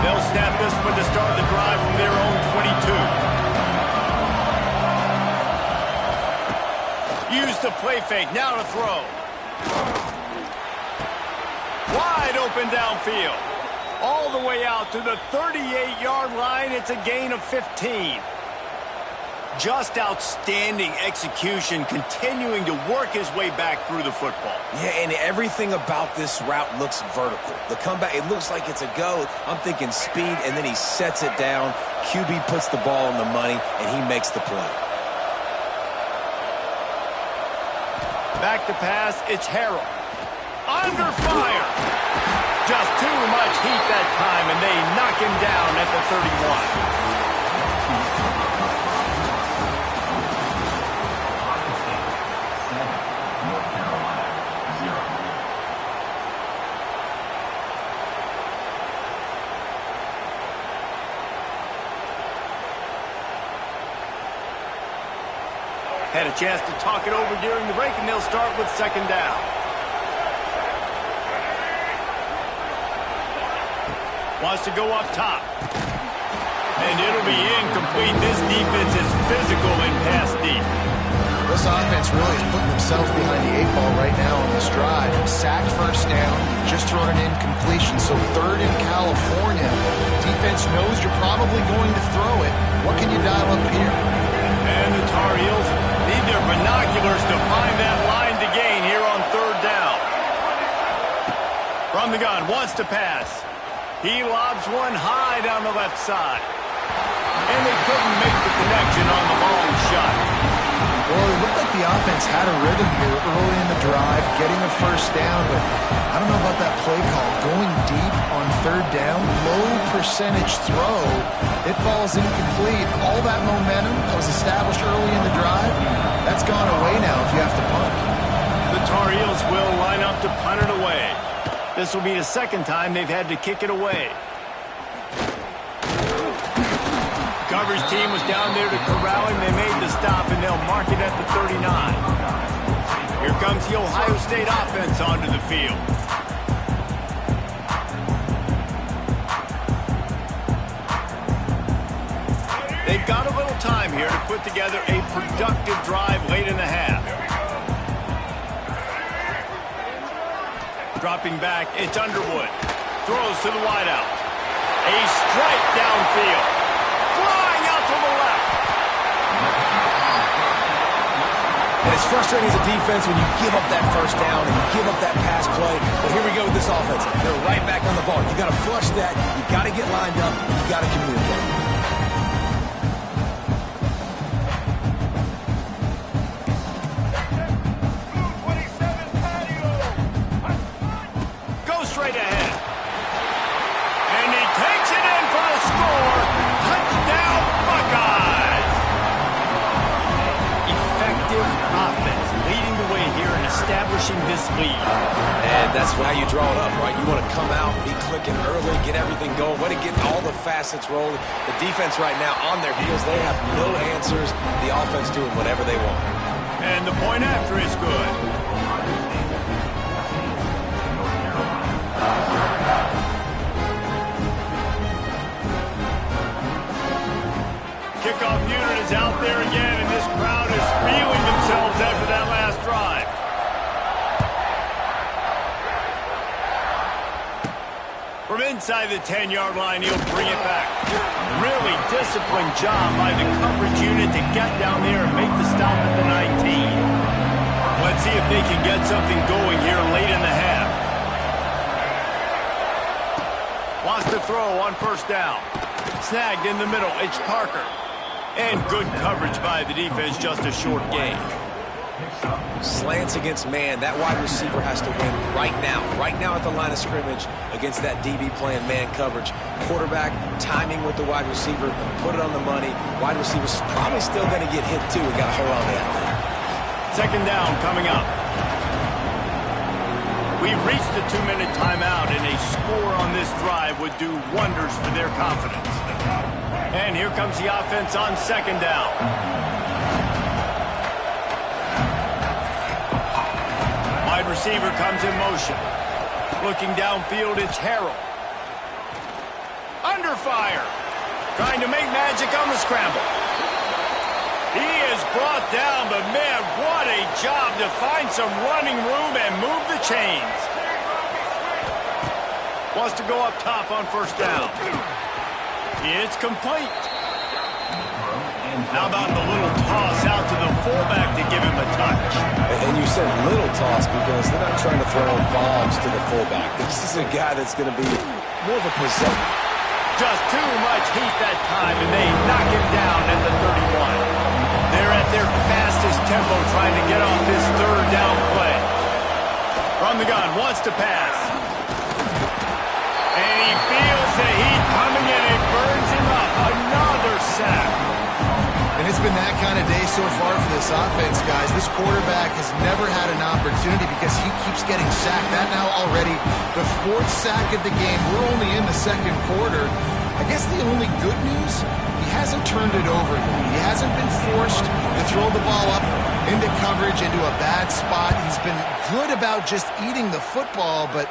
[SPEAKER 2] They'll snap this one to start the drive from their own 22. Use the play fake, now to throw. Wide open downfield. All the way out to the 38-yard line. It's a gain of 15. Just outstanding execution, continuing to work his way back through the football.
[SPEAKER 3] Yeah, and everything about this route looks vertical. The comeback, it looks like it's a go. I'm thinking speed, and then he sets it down. QB puts the ball on the money, and he makes the play.
[SPEAKER 2] Back to pass, it's Harrell. Under fire. Just too much heat that time, and they knock him down at the 31. Had a chance to talk it over during the break, and they'll start with 2nd down. Wants to go up top. And it'll be incomplete. This defense is physical and pass deep.
[SPEAKER 4] This offense really is putting themselves behind the 8 ball right now on this drive. Sacked 1st down, just thrown an incompletion. So 3rd in California. Defense knows you're probably going to throw it. What can you dial up here?
[SPEAKER 2] And the Tar Heels need their binoculars to find that line to gain here on 3rd down. From the gun, wants to pass. He lobs one high down the left side. And they couldn't make the connection on the long shot.
[SPEAKER 4] Well, it looked like the offense had a rhythm here early in the drive, getting a 1st down, but I don't know about that play call. Going deep on 3rd down, low percentage throw, it falls incomplete. All that momentum that was established early in the drive, that's gone away now if you have to punt.
[SPEAKER 2] The Tar Heels will line up to punt it away. This will be the 2nd time they've had to kick it away. Coverage team was down there to corral him. They made the stop, and they'll mark it at the 39. Here comes the Ohio State offense onto the field. They've got a little time here to put together a productive drive late in the half. Dropping back, it's Underwood. Throws to the wideout. A strike downfield. Flying out to the left.
[SPEAKER 3] And it's frustrating as a defense when you give up that 1st down and you give up that pass play. But here we go with this offense. They're right back on the ball. You got to flush that. You got to get lined up. You got to communicate.
[SPEAKER 2] Straight ahead. And he takes it in for the score. Touchdown, Buckeyes. Effective offense leading the way here and establishing this lead.
[SPEAKER 3] And that's how you draw it up, right? You want to come out, be clicking early, get everything going, want to get all the facets rolling. The defense right now on their heels, they have no answers. The offense doing whatever they want.
[SPEAKER 2] And the point after is good. Kickoff unit is out there again, and this crowd is feeling themselves after that last drive. From inside the 10-yard line, he'll bring it back. Really disciplined job by the coverage unit to get down there and make the stop at the 19. Let's see if they can get something going here late in the half. Wants to throw on first down. Snagged in the middle. It's Parker. And good coverage by the defense, just a short gain.
[SPEAKER 3] Slants against man. That wide receiver has to win right now at the line of scrimmage against that DB playing man coverage. Quarterback timing with the wide receiver, put it on the money. Wide receiver's probably still going to get hit too. We got to hold on to that thing.
[SPEAKER 2] Second down coming up. We've reached the 2-minute timeout, and a score on this drive would do wonders for their confidence. And here comes the offense on second down. Wide receiver comes in motion. Looking downfield, it's Harrell. Under fire. Trying to make magic on the scramble. He is brought down, but man, what a job to find some running room and move the chains. Wants to go up top on first down. It's complete. How about the little toss out to the fullback to give him a touch?
[SPEAKER 3] And you said little toss because they're not trying to throw bombs to the fullback. This is a guy that's going to be more of a presenter.
[SPEAKER 2] Just too much heat that time, and they knock him down at the 31. They're at their fastest tempo trying to get off this third down play. From the gun, wants to pass. And he feels the heat coming in. It burns him up. Another sack.
[SPEAKER 4] And it's been that kind of day so far for this offense, guys. This quarterback has never had an opportunity because he keeps getting sacked. That now already the 4th sack of the game. We're only in the second quarter. I guess the only good news, he hasn't turned it over. He hasn't been forced to throw the ball up into coverage, into a bad spot. He's been good about just eating the football, but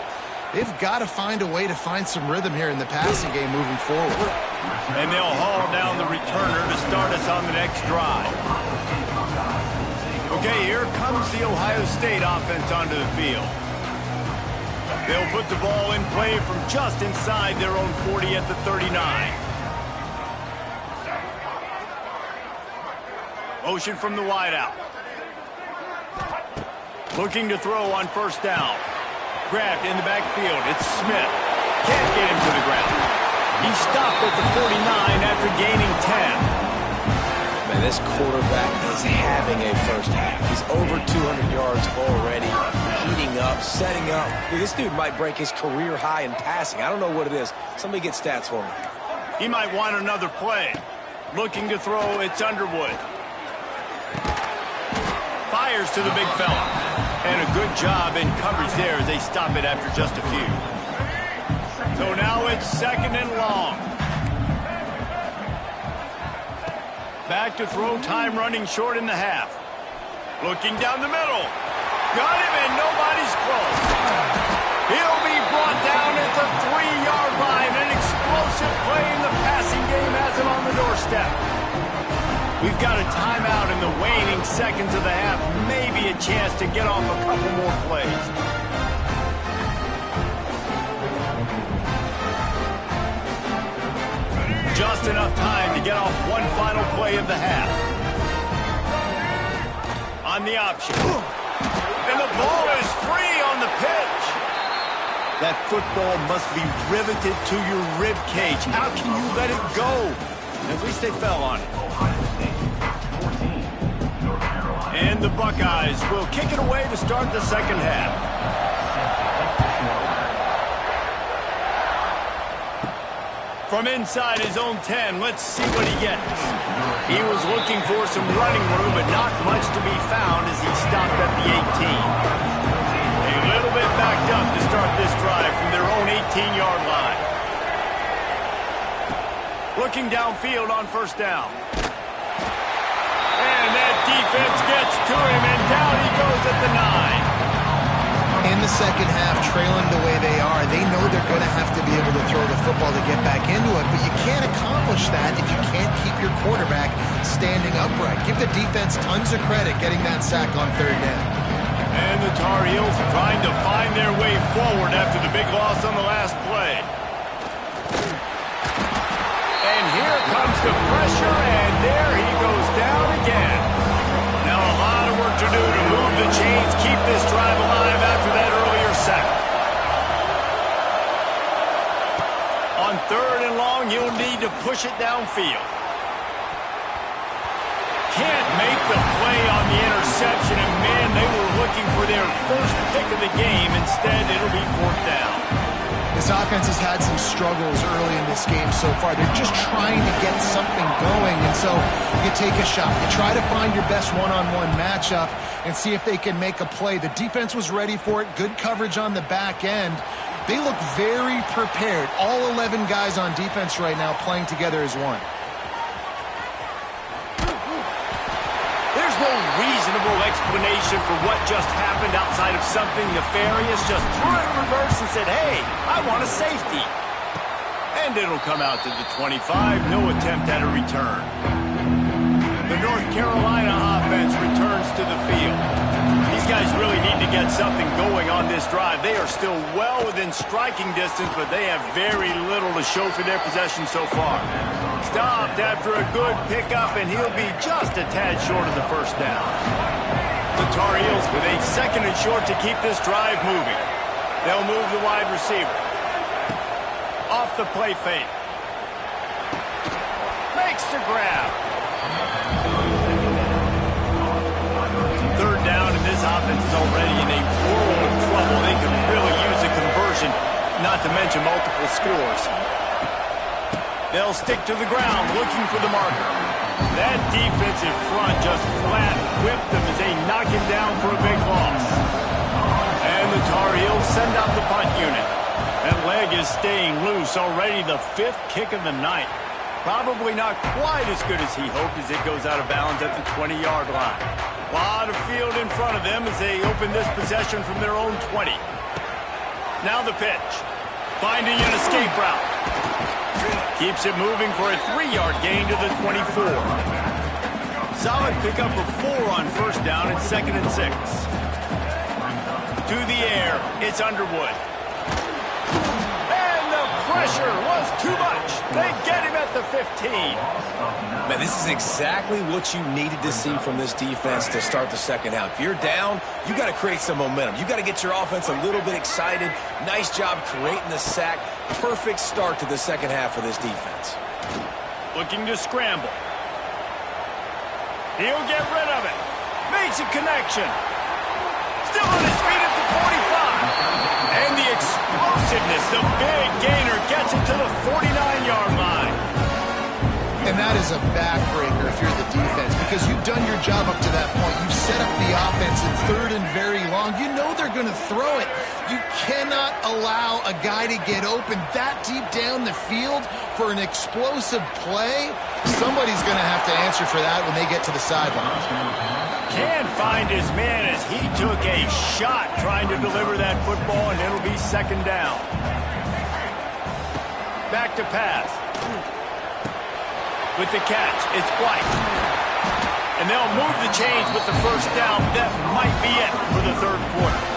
[SPEAKER 4] they've got to find a way to find some rhythm here in the passing game moving forward.
[SPEAKER 2] And they'll haul down the returner to start us on the next drive. Okay, here comes the Ohio State offense onto the field. They'll put the ball in play from just inside their own 40 at the 39. Motion from the wideout. Looking to throw on first down. Grabbed in the backfield. It's Smith. Can't get him to the ground. He stopped at the 49 after gaining 10.
[SPEAKER 3] Man, this quarterback is having a first half. He's over 200 yards already, heating up, setting up. Dude, this dude might break his career high in passing. I don't know what it is. Somebody get stats for me.
[SPEAKER 2] He might want another play. Looking to throw, it's Underwood. Fires to the big fella. And a good job in coverage there as they stop it after just a few. So now it's second and long. Back to throw time, running short in the half. Looking down the middle. Got him, and nobody's close. He'll be brought down at the 3-yard line. An explosive play in the passing game has him on the doorstep. We've got a timeout in the waning seconds of the half. Maybe a chance to get off a couple more plays. Just enough time to get off one final play of the half. On the option. And the ball is free on the pitch. That football must be riveted to your rib cage. How can you let it go? At least they fell on it. And the Buckeyes will kick it away to start the second half. From inside his own 10, let's see what he gets. He was looking for some running room, but not much to be found as he stopped at the 18. A little bit backed up to start this drive from their own 18-yard line. Looking downfield on first down. And that defense gets to him, and down he goes at the 9.
[SPEAKER 4] In the second half, trailing the way they are, they know they're going to have to be able to throw the football to get back into it, but you can't accomplish that if you can't keep your quarterback standing upright. Give the defense tons of credit getting that sack on third down.
[SPEAKER 2] And the Tar Heels trying to find their way forward after the big loss on the last play. here comes the pressure, and there he goes down again. Now a lot of work to do to move the chains, keep this drive alive after that earlier sack. On 3rd and long, you'll need to push it downfield. Can't make the play on the interception, and man, they were looking for their first pick of the game. Instead, it'll be 4th down.
[SPEAKER 4] This offense has had some struggles early in this game so far. They're just trying to get something going, and so you take a shot. You try to find your best one-on-one matchup and see if they can make a play. The defense was ready for it. Good coverage on the back end. They look very prepared. All 11 guys on defense right now playing together as one.
[SPEAKER 2] There's no reasonable explanation for what just happened outside of something nefarious. Just threw it in reverse and said, hey, I want a safety. And it'll come out to the 25. No attempt at a return. The North Carolina offense returns to the field. These guys really need to get something going on this drive. They are still well within striking distance, but they have very little to show for their possession so far. Stopped after a good pickup, and he'll be just a tad short of the 1st down. The Tar Heels with a 2nd and short to keep this drive moving. They'll move the wide receiver. Off the play fake. Makes the grab. 3rd down, and this offense is already in a world of trouble. They could really use a conversion, not to mention multiple scores. They'll stick to the ground, looking for the marker. That defensive front just flat whipped them as they knock him down for a big loss. And the Tar Heels send out the punt unit. That leg is staying loose, already the 5th kick of the night. Probably not quite as good as he hoped as it goes out of bounds at the 20-yard line. A lot of field in front of them as they open this possession from their own 20. Now the pitch. Finding an escape route. Keeps it moving for a 3-yard gain to the 24. Solid pickup of 4 on 1st down and 2nd and 6. To the air, it's Underwood. And the pressure was too much. They get him at the 15.
[SPEAKER 3] Man, this is exactly what you needed to see from this defense to start the 2nd half. If you're down, you got to create some momentum. You got to get your offense a little bit excited. Nice job creating the sack. Perfect start to the 2nd half for this defense.
[SPEAKER 2] Looking to scramble. He'll get rid of it. Makes a connection. Still on his feet at the 45. And the explosiveness, the big gainer gets it to the 49-yard line.
[SPEAKER 4] And that is a backbreaker if you're the defense, because you've done your job up to that point. You've set up the offense in 3rd and very long. You know they're going to throw it. You cannot allow a guy to get open that deep down the field for an explosive play. Somebody's going to have to answer for that when they get to the sideline.
[SPEAKER 2] Can't find his man as he took a shot trying to deliver that football, and it'll be 2nd down. Back to pass. With the catch, it's White. And they'll move the chains with the 1st down. That might be it for the 3rd quarter.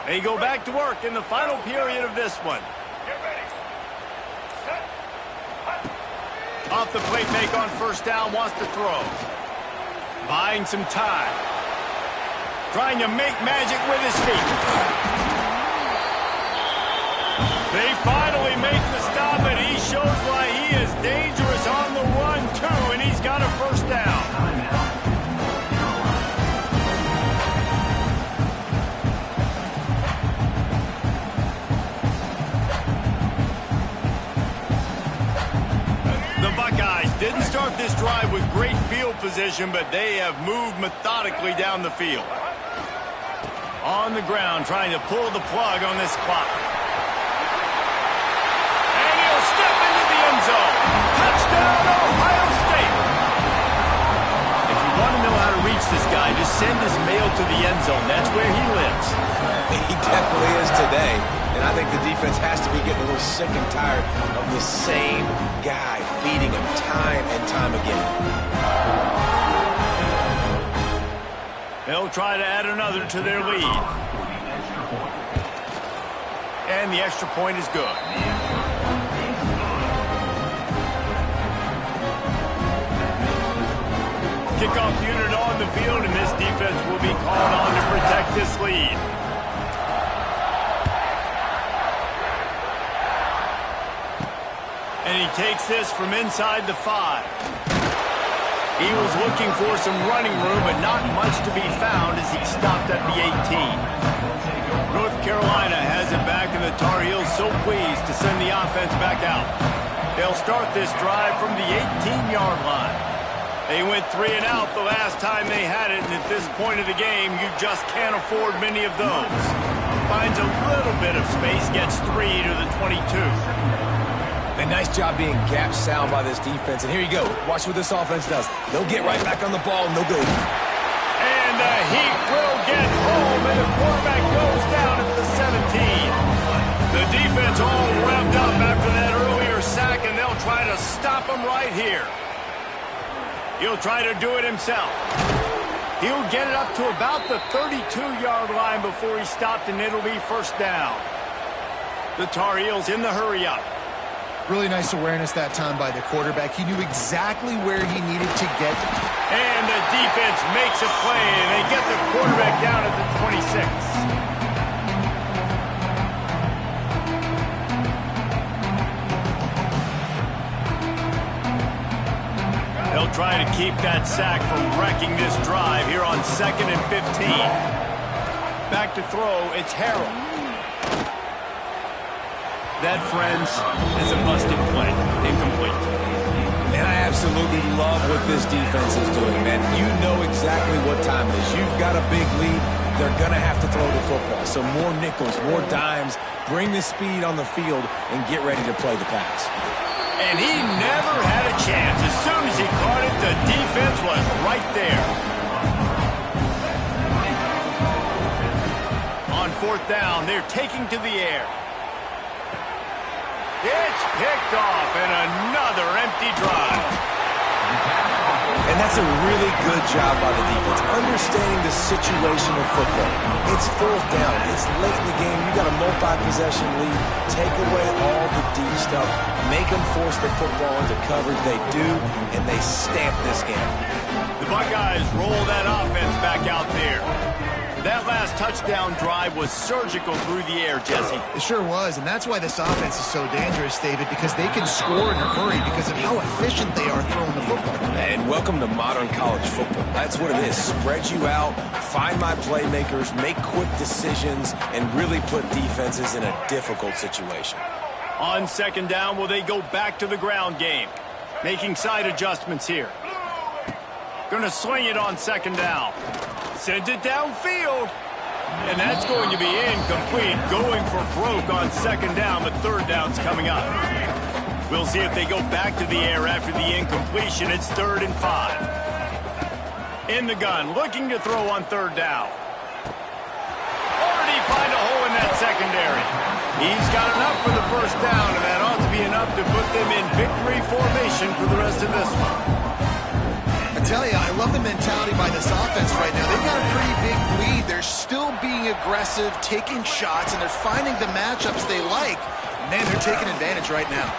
[SPEAKER 2] They go back to work in the final period of this one.
[SPEAKER 7] Get ready. Set.
[SPEAKER 2] Off the play fake on 1st down, wants to throw. Buying some time. Trying to make magic with his feet. They finally make the stop, and he shows why he is dangerous on the run, too, and he's got a 1st down. Didn't start this drive with great field position, but they have moved methodically down the field. On the ground, trying to pull the plug on this clock. And he'll step into the end zone. Touchdown, Ohio State. this guy. Just send his mail to the end zone. That's where he lives.
[SPEAKER 3] He definitely is today. And I think the defense has to be getting a little sick and tired of the same guy beating him time and time again.
[SPEAKER 2] They'll try to add another to their lead. And the extra point is good. Kickoff unit on the field, and this defense will be called on to protect this lead. And he takes this from inside the 5. He was looking for some running room, but not much to be found as he stopped at the 18. North Carolina has it back, and the Tar Heels so pleased to send the offense back out. They'll start this drive from the 18-yard line. They went 3 and out the last time they had it, and at this point of the game, you just can't afford many of those. Finds a little bit of space, gets 3 to the 22.
[SPEAKER 3] A nice job being gap sound by this defense. And here you go. Watch what this offense does. They'll get right back on the ball, and they'll go.
[SPEAKER 2] And the Heat will get home, and the quarterback goes down at the 17. The defense all revved up after that earlier sack, and they'll try to stop him right here. He'll try to do it himself. He'll get it up to about the 32-yard line before he stopped, and it'll be first down. The Tar Heels in the hurry-up.
[SPEAKER 4] Really nice awareness that time by the quarterback. He knew exactly where he needed to get.
[SPEAKER 2] And the defense makes a play, and they get the quarterback down at the 26. They'll try to keep that sack from wrecking this drive here on 2nd and 15. Back to throw, it's Harrell. That, friends, is a busted play. Incomplete.
[SPEAKER 3] And I absolutely love what this defense is doing, man. You know exactly what time it is. You've got a big lead. They're going to have to throw the football. So more nickels, more dimes. Bring the speed on the field and get ready to play the pass.
[SPEAKER 2] And he never had a chance. As soon as he caught it, the defense was right there. On 4th down, they're taking to the air. It's picked off, and another empty drive.
[SPEAKER 3] And that's a really good job by the defense, understanding the situation of football. It's 4th down. It's late in the game. You got a multi-possession lead. Take away all the deep stuff. Make them force the football into coverage. They do, and they stamp this game.
[SPEAKER 2] The Buckeyes roll that offense back out there. That last touchdown drive was surgical through the air, Jesse.
[SPEAKER 4] It sure was, and that's why this offense is so dangerous, David, because they can score in a hurry because of how efficient they are throwing the football.
[SPEAKER 3] And welcome to modern college football. That's what it is. Spread you out, find my playmakers, make quick decisions, and really put defenses in a difficult situation.
[SPEAKER 2] On 2nd down, will they go back to the ground game? Making side adjustments here. Gonna sling it on 2nd down. Sends it downfield. And that's going to be incomplete. Going for broke on 2nd down, but 3rd down's coming up. We'll see if they go back to the air after the incompletion. It's 3rd and 5. In the gun, looking to throw on 3rd down. Already find a hole in that secondary. He's got enough for the 1st down, and that ought to be enough to put them in victory formation for the rest of this one.
[SPEAKER 4] I tell you, I love the mentality by this offense right now. They've got a pretty big lead. They're still being aggressive, taking shots, and they're finding the matchups they like. Man, they're taking advantage right now.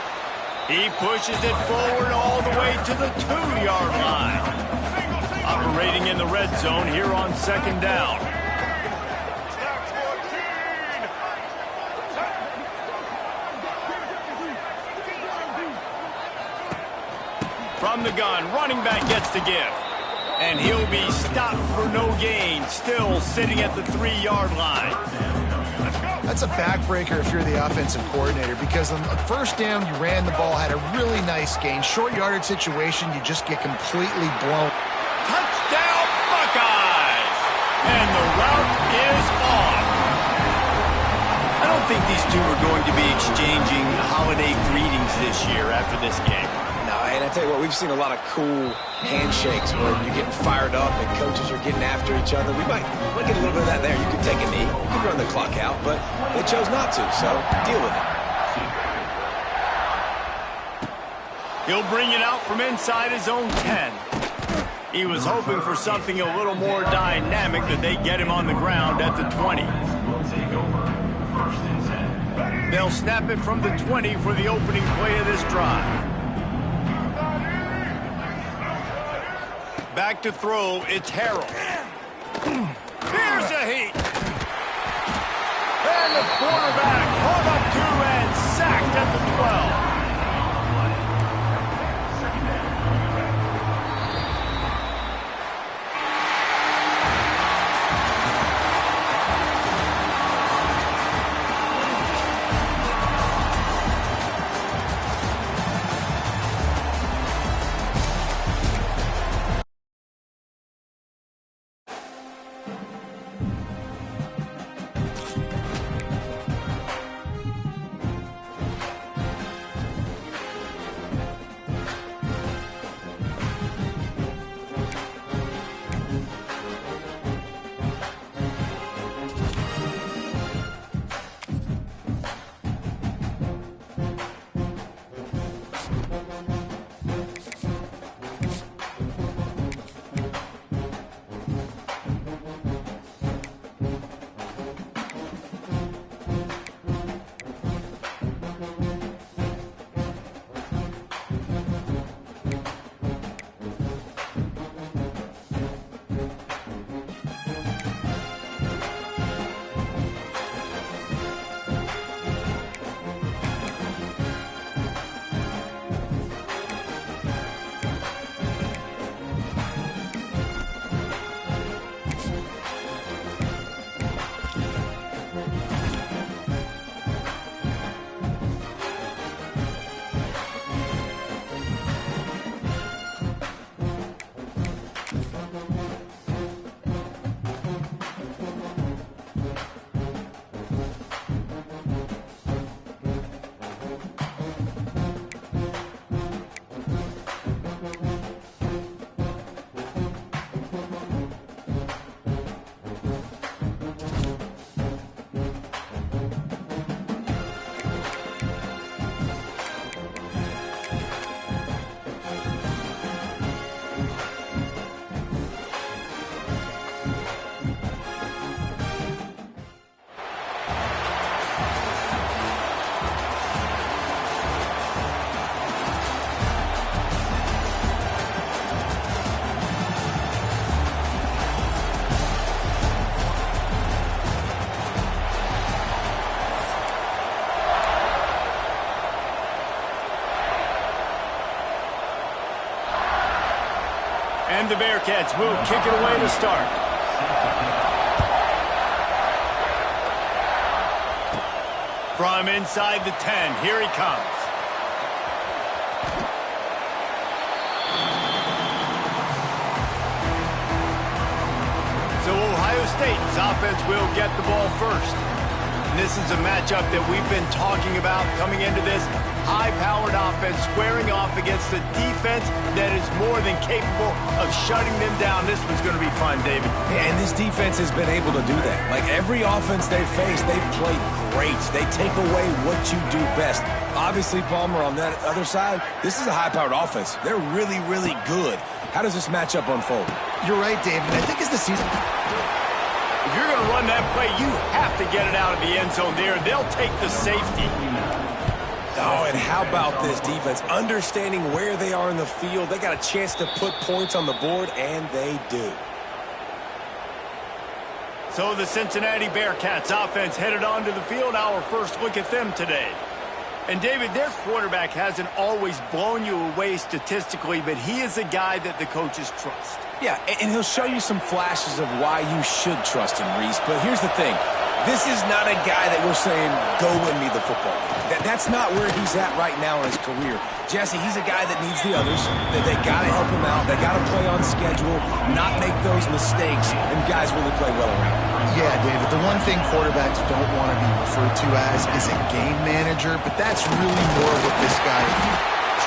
[SPEAKER 2] He pushes it forward all the way to the 2-yard line. Operating in the red zone here on 2nd down. From the gun, running back gets to give. And he'll be stopped for no gain, still sitting at the 3-yard line.
[SPEAKER 4] That's a backbreaker if you're the offensive coordinator, because on the 1st down, you ran the ball, had a really nice gain. Short yardage situation, you just get completely blown.
[SPEAKER 2] Touchdown, Buckeyes! And the route is on. I don't think these two are going to be exchanging holiday greetings this year after this game.
[SPEAKER 3] No, and tell you what, we've seen a lot of cool handshakes where you're getting fired up and coaches are getting after each other. We might get a little bit of that there. You could take a knee, you could run the clock out, but they chose not to, so deal with it.
[SPEAKER 2] He'll bring it out from inside his own 10. He was hoping for something a little more dynamic, that they get him on the ground at the 20. They'll snap it from the 20 for the opening play of this drive. Back to throw, it's Harrell. Here's a heat. And the quarterback caught up to and sacked at the 12. And the Bearcats will kick it away to start. From inside the 10, here he comes. So Ohio State's offense will get the ball first. And this is a matchup that we've been talking about coming into this. High-powered offense squaring off against a defense that is more than capable of shutting them down. This one's going to be fun, David.
[SPEAKER 3] Yeah, and this defense has been able to do that. Like every offense they've faced, they've played great. They take away what you do best. Obviously, Palmer, on that other side, this is a high-powered offense. They're really, really good. How does this matchup unfold?
[SPEAKER 4] You're right, David. I think as the season...
[SPEAKER 2] If you're going to run that play, you have to get it out of the end zone there. They'll take the safety.
[SPEAKER 3] Oh, and how about this defense? Understanding where they are in the field. They got a chance to put points on the board, and they do.
[SPEAKER 2] So the Cincinnati Bearcats offense headed onto the field. Our first look at them today. And, David, their quarterback hasn't always blown you away statistically, but he is a guy that the coaches trust.
[SPEAKER 3] Yeah, and he'll show you some flashes of why you should trust him, Reese. But here's the thing. This is not a guy that we're saying, go win me the football. That's not where he's at right now in his career. Jesse, he's a guy that needs the others. They got to help him out. They got to play on schedule, not make those mistakes, and guys really play well around him.
[SPEAKER 4] Yeah, David, the one thing quarterbacks don't want to be referred to as is a game manager, but that's really more what this guy is.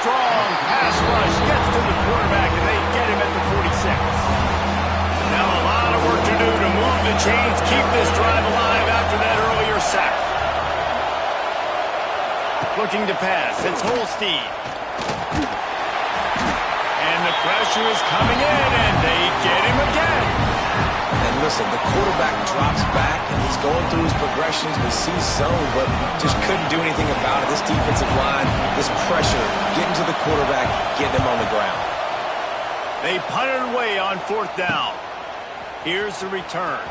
[SPEAKER 2] strong pass rush gets to the quarterback, and they get him at the 46. Now a lot of work to do to move the chains, keep this drive alive after that earlier sack. Looking to pass. It's Holstein. And the pressure is coming in, and they get him again.
[SPEAKER 3] And listen, the quarterback drops back, and he's going through his progressions. We see zone, but just couldn't do anything about it. This defensive line, this pressure, getting to the quarterback, getting him on the ground.
[SPEAKER 2] They punt it away on 4th down. Here's the return.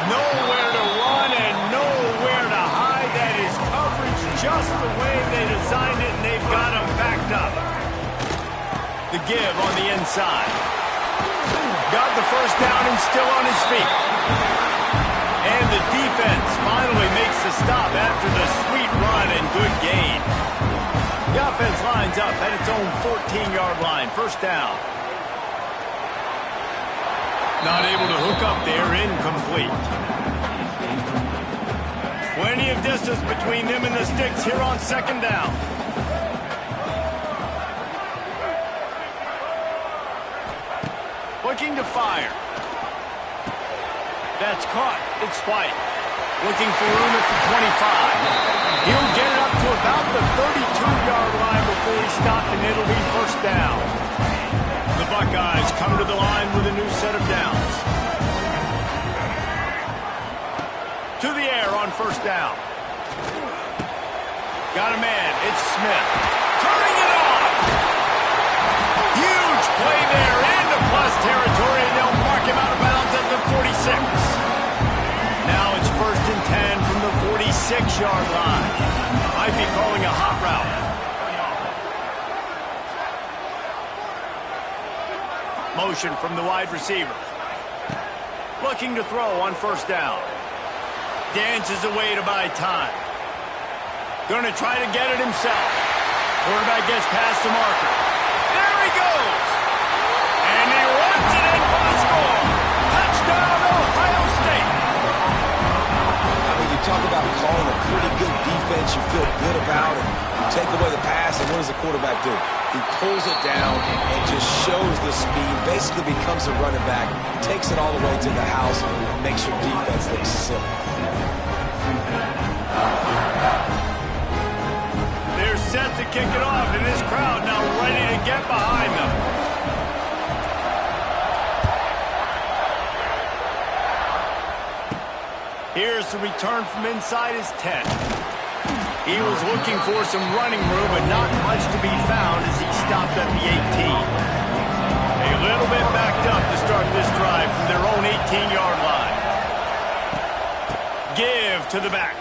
[SPEAKER 2] Nowhere to run and nowhere to hide. That is coverage just the way they designed it, and they've got him backed up. The give on the inside. Got the first down and still on his feet. And the defense finally makes the stop after the sweet run and good gain. The offense lines up at its own 14-yard line. First down. Not able to hook up there, incomplete. Plenty of distance between them and the sticks here on 2nd down. Looking to fire. That's caught. It's White. Looking for room at the 25. He'll get it up to about the 32-yard line before he's stopped, and it'll be first down. The Buckeyes come to the line with a new set of downs. To the air on first down. Got a man. It's Smith. Turning it on. Huge play there into plus territory, and they'll mark him out of bounds at the 46. Now it's 1st and 10 from the 46-yard line. Might be calling a hot route. Motion from the wide receiver. Looking to throw on first down. Dances away to buy time. Going to try to get it himself. Quarterback gets past the marker. There he goes. And he runs it in for the score. Touchdown, Ohio State.
[SPEAKER 3] I mean, you talk about calling a pretty good defense you feel good about, and you take away the pass, and what does the quarterback do? He pulls it down and just shows the speed, basically becomes a running back, takes it all the way to the house, and makes your defense look silly.
[SPEAKER 2] They're set to kick it off, and this crowd now ready to get behind them. Here's the return from inside his 10. He was looking for some running room, but not much to be found as he stopped at the 18. A little bit backed up to start this drive from their own 18-yard line. Give to the back.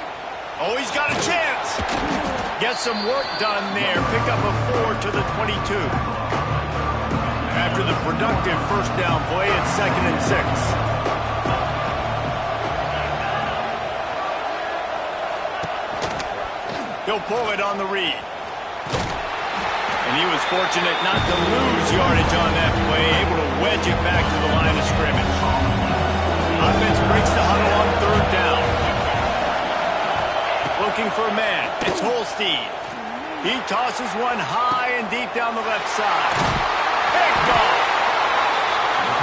[SPEAKER 2] Oh, he's got a chance. Get some work done there. Pick up a 4 to the 22. After the productive first down play, it's 2nd and 6. He'll pull it on the read. And he was fortunate not to lose yardage on that play, able to wedge it back to the line of scrimmage. Offense breaks the huddle on 3rd down. Looking for a man. It's Holstein. He tosses one high and deep down the left side. Big ball.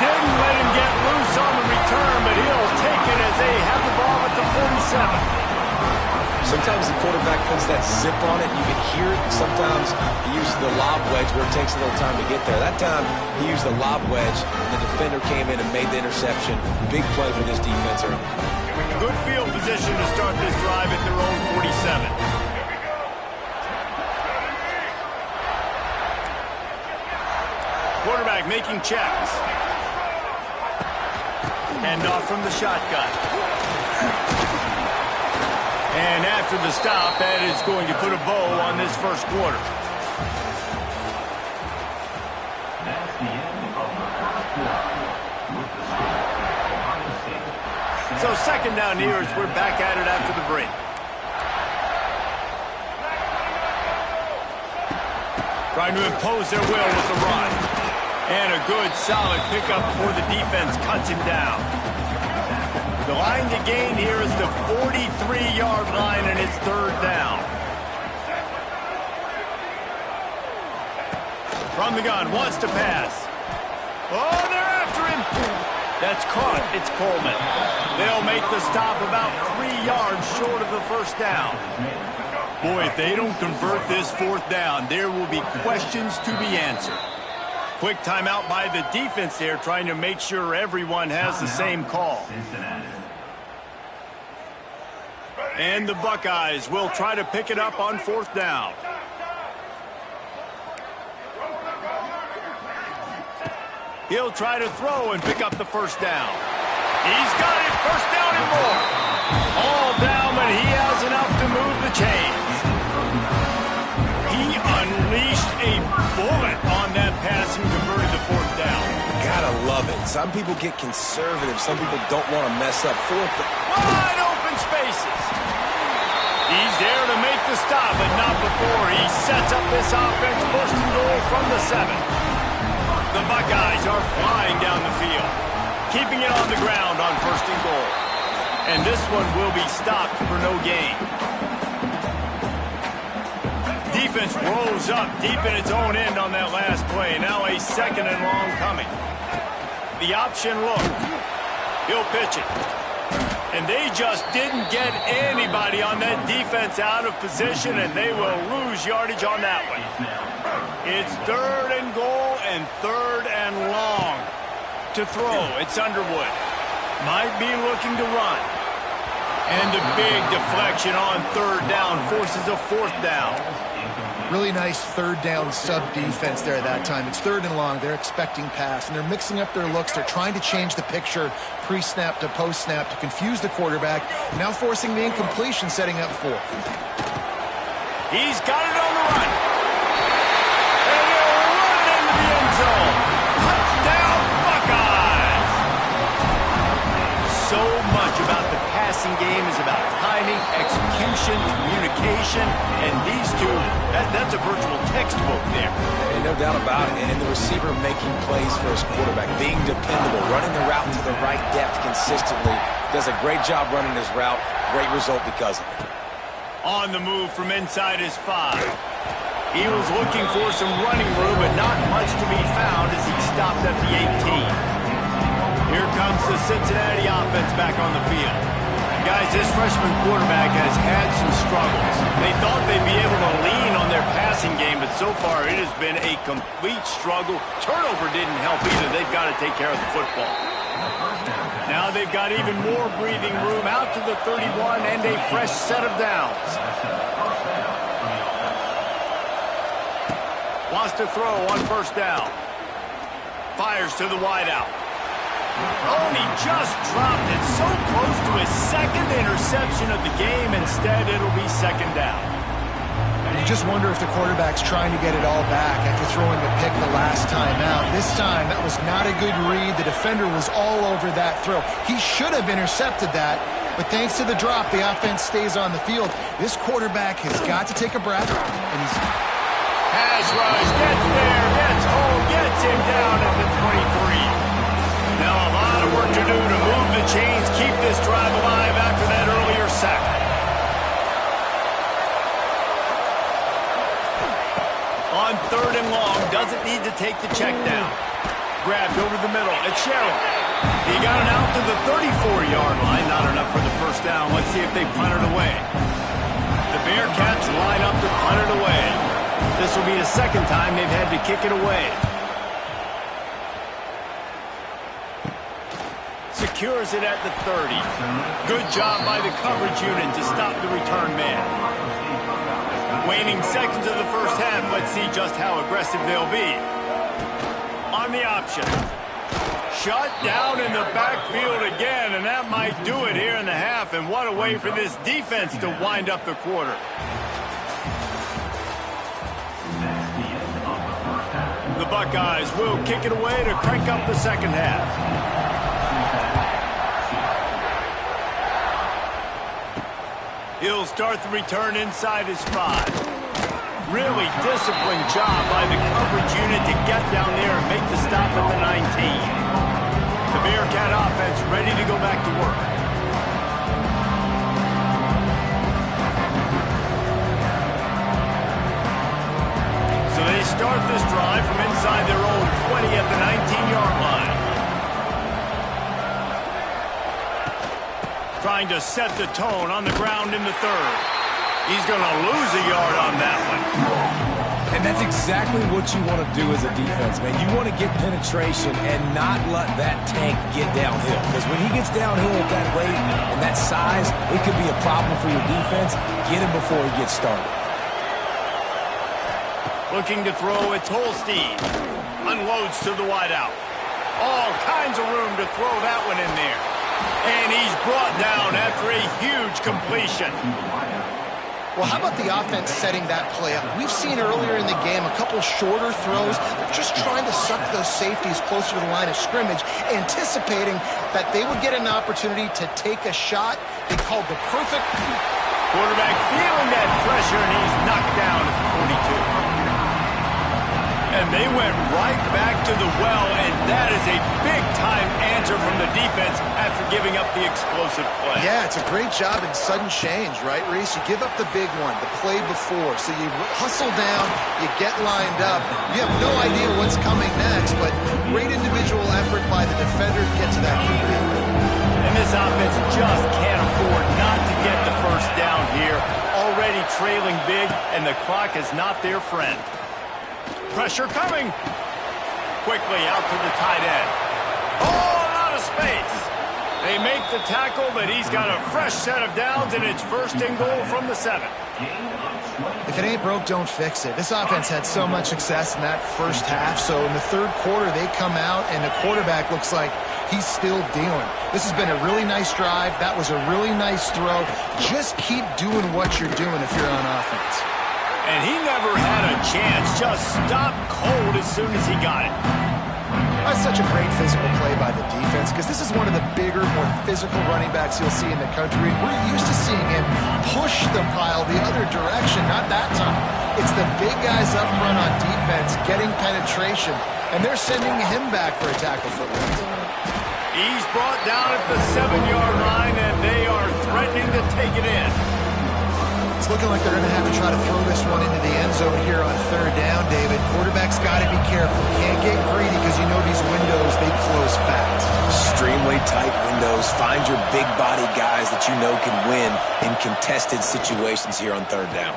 [SPEAKER 2] Didn't let him get loose on the return, but he'll take it as they have the ball at the 47.
[SPEAKER 3] Sometimes the quarterback puts that zip on it. You can hear it. Sometimes he uses the lob wedge where it takes a little time to get there. That time he used the lob wedge, and the defender came in and made the interception. Big play for this defense.
[SPEAKER 2] Good field position to start this drive at their own 47. Quarterback making checks. Hand off from the shotgun. And after the stop, that is going to put a bow on this first quarter.
[SPEAKER 6] That's the end of the first quarter with the score Ohio State.
[SPEAKER 2] So 2nd down here as we're back at it after the break. Trying to impose their will with the run. And a good, solid pickup before the defense cuts him down. The line to gain here is the 43-yard line, and it's third down. From the gun, wants to pass. Oh, they're after him. That's caught. It's Coleman. They'll make the stop about 3 yards short of the first down. Boy, if they don't convert this fourth down, there will be questions to be answered. Quick timeout by the defense there, trying to make sure everyone has the same call. And the Buckeyes will try to pick it up on fourth down. He'll try to throw and pick up the first down. He's got it, first down and more. All down, but he has enough to move the chains. He unleashed a bullet on that pass and converted the fourth down.
[SPEAKER 3] Gotta love it. Some people get conservative. Some people don't want to mess up fourth.
[SPEAKER 2] Wide open spaces. He's there to make the stop, but not before he sets up this offense. First and goal from the 7. The Buckeyes are flying down the field, keeping it on the ground on first and goal. And this one will be stopped for no gain. Defense rolls up deep in its own end on that last play. Now a second and long coming. The option look. He'll pitch it. And they just didn't get anybody on that defense out of position, and they will lose yardage on that one. It's third and goal and third and long. To throw, it's Underwood. Might be looking to run. And a big deflection on third down forces a fourth down.
[SPEAKER 4] Really nice third down sub-defense there that time. It's third and long. They're expecting pass, and they're mixing up their looks. They're trying to change the picture pre-snap to post-snap to confuse the quarterback, now forcing the incompletion, setting up fourth.
[SPEAKER 2] He's got it on the run. And he'll run into the end zone. Touchdown, Buckeyes! So much about the passing game is about timing, execution, communication, and these two, that's a virtual textbook there.
[SPEAKER 3] And no doubt about it. And the receiver making plays for his quarterback, being dependable, running the route to the right depth consistently. Does a great job running his route. Great result because of it.
[SPEAKER 2] On the move from inside his 5. He was looking for some running room, but not much to be found as he stopped at the 18. Here comes the Cincinnati offense back on the field. Guys, this freshman quarterback has had some struggles. They thought they'd be able to lean on their passing game, but so far it has been a complete struggle. Turnover didn't help either. They've got to take care of the football. Now they've got even more breathing room out to the 31 and a fresh set of downs. Wants to throw on first down. Fires to the wideout. Oh, and he just dropped it so close to his second interception of the game. Instead, it'll be second down.
[SPEAKER 4] You just wonder if the quarterback's trying to get it all back after throwing a pick the last time out. This time, that was not a good read. The defender was all over that throw. He should have intercepted that, but thanks to the drop, the offense stays on the field. This quarterback has got to take a breath, and he's...
[SPEAKER 2] Pass rush, gets there, gets home, gets him down at the 23. Now a lot of work to do to move the chains, keep this drive alive after that earlier sack. On third and long, doesn't need to take the check down. Grabbed over the middle, it's Sherrill. He got it out to the 34-yard line, not enough for the first down. Let's see if they punt it away. The Bearcats line up to punt it away. This will be the second time they've had to kick it away. Secures it at the 30. Good job by the coverage unit to stop the return man. Waning seconds of the first half. Let's see just how aggressive they'll be. On the option. Shut down in the backfield again, and that might do it here in the half. And what a way for this defense to wind up the quarter. The Buckeyes will kick it away to crank up the second half. He'll start the return inside his 5. Really disciplined job by the coverage unit to get down there and make the stop at the 19. The Bearcat offense ready to go back to work. Trying to set the tone on the ground in the third. He's going to lose a yard on that one.
[SPEAKER 3] And that's exactly what you want to do as a defense, man. You want to get penetration and not let that tank get downhill. Because when he gets downhill at that rate and that size, it could be a problem for your defense. Get him before he gets started.
[SPEAKER 2] Looking to throw, it's Holstein. Unloads to the wideout. All kinds of room to throw that one in there. And he's brought down after a huge completion.
[SPEAKER 4] Well, how about the offense setting that play up? We've seen earlier in the game a couple shorter throws. They're just trying to suck those safeties closer to the line of scrimmage, anticipating that they would get an opportunity to take a shot. They called the perfect...
[SPEAKER 2] Quarterback feeling that pressure, and he's knocked down at the 42. And they went right back to the well, and that is a big-time answer from the defense after giving up the explosive play.
[SPEAKER 4] Yeah, it's a great job in sudden change, right, Reese? You give up the big one, the play before, so you hustle down, you get lined up. You have no idea what's coming next, but great individual effort by the defender to get to that QB.
[SPEAKER 2] And this offense just can't afford not to get the first down here. Already trailing big, and the clock is not their friend. Pressure coming. Quickly out to the tight end. Oh, out of space. They make the tackle, but he's got a fresh set of downs, and it's first and goal from the 7.
[SPEAKER 4] If it ain't broke, don't fix it. This offense had so much success in that first half, so in the third quarter, they come out, and the quarterback looks like he's still dealing. This has been a really nice drive. That was a really nice throw. Just keep doing what you're doing if you're on offense.
[SPEAKER 2] And he never had a chance. Just stopped cold as soon as he got it.
[SPEAKER 4] That's such a great physical play by the defense because this is one of the bigger, more physical running backs you'll see in the country. We're used to seeing him push the pile the other direction, not that time. It's the big guys up front on defense getting penetration, and they're sending him back for a tackle footwork.
[SPEAKER 2] He's brought down at the 7-yard line, and they are threatening to take it in.
[SPEAKER 4] It's looking like they're going to have to try to throw this one into the end zone here on third down, David. Quarterback's got to be careful. Can't get greedy because you know these windows, they close fast.
[SPEAKER 3] Extremely tight windows. Find your big body guys that you know can win in contested situations here on third down.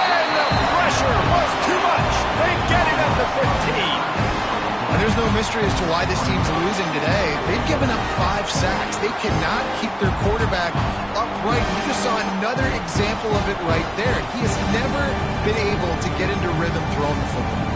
[SPEAKER 2] And the pressure was too much. They get him at the 15.
[SPEAKER 4] And there's no mystery as to why this team's losing today. They've given up 5 sacks. They cannot keep their quarterback upright. You just saw another example of it right there. He has never been able to get into rhythm throwing the football.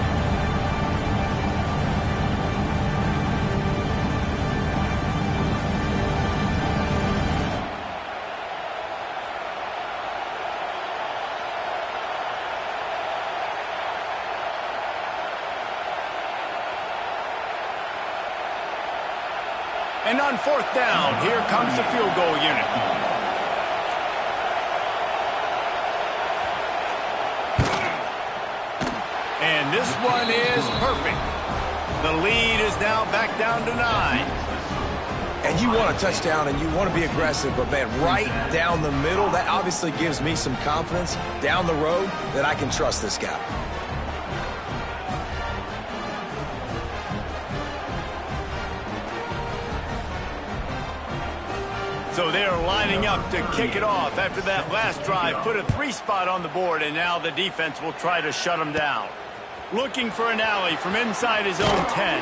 [SPEAKER 2] And on fourth down, here comes the field goal unit. And this one is perfect. The lead is now back down to 9.
[SPEAKER 3] And you want a touchdown and you want to be aggressive, but man, right down the middle, that obviously gives me some confidence down the road that I can trust this guy.
[SPEAKER 2] So they're lining up to kick it off after that last drive. Put a 3-spot on the board, and now the defense will try to shut them down. Looking for an alley from inside his own 10.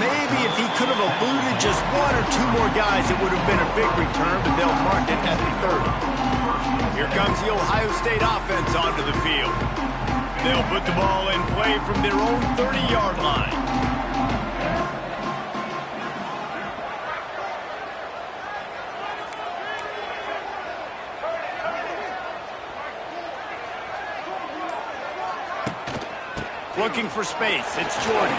[SPEAKER 2] Maybe if he could have eluded just 1 or 2 more guys, it would have been a big return, but they'll mark it at the 30. Here comes the Ohio State offense onto the field. They'll put the ball in play from their own 30-yard line. Looking for space. It's Jordan.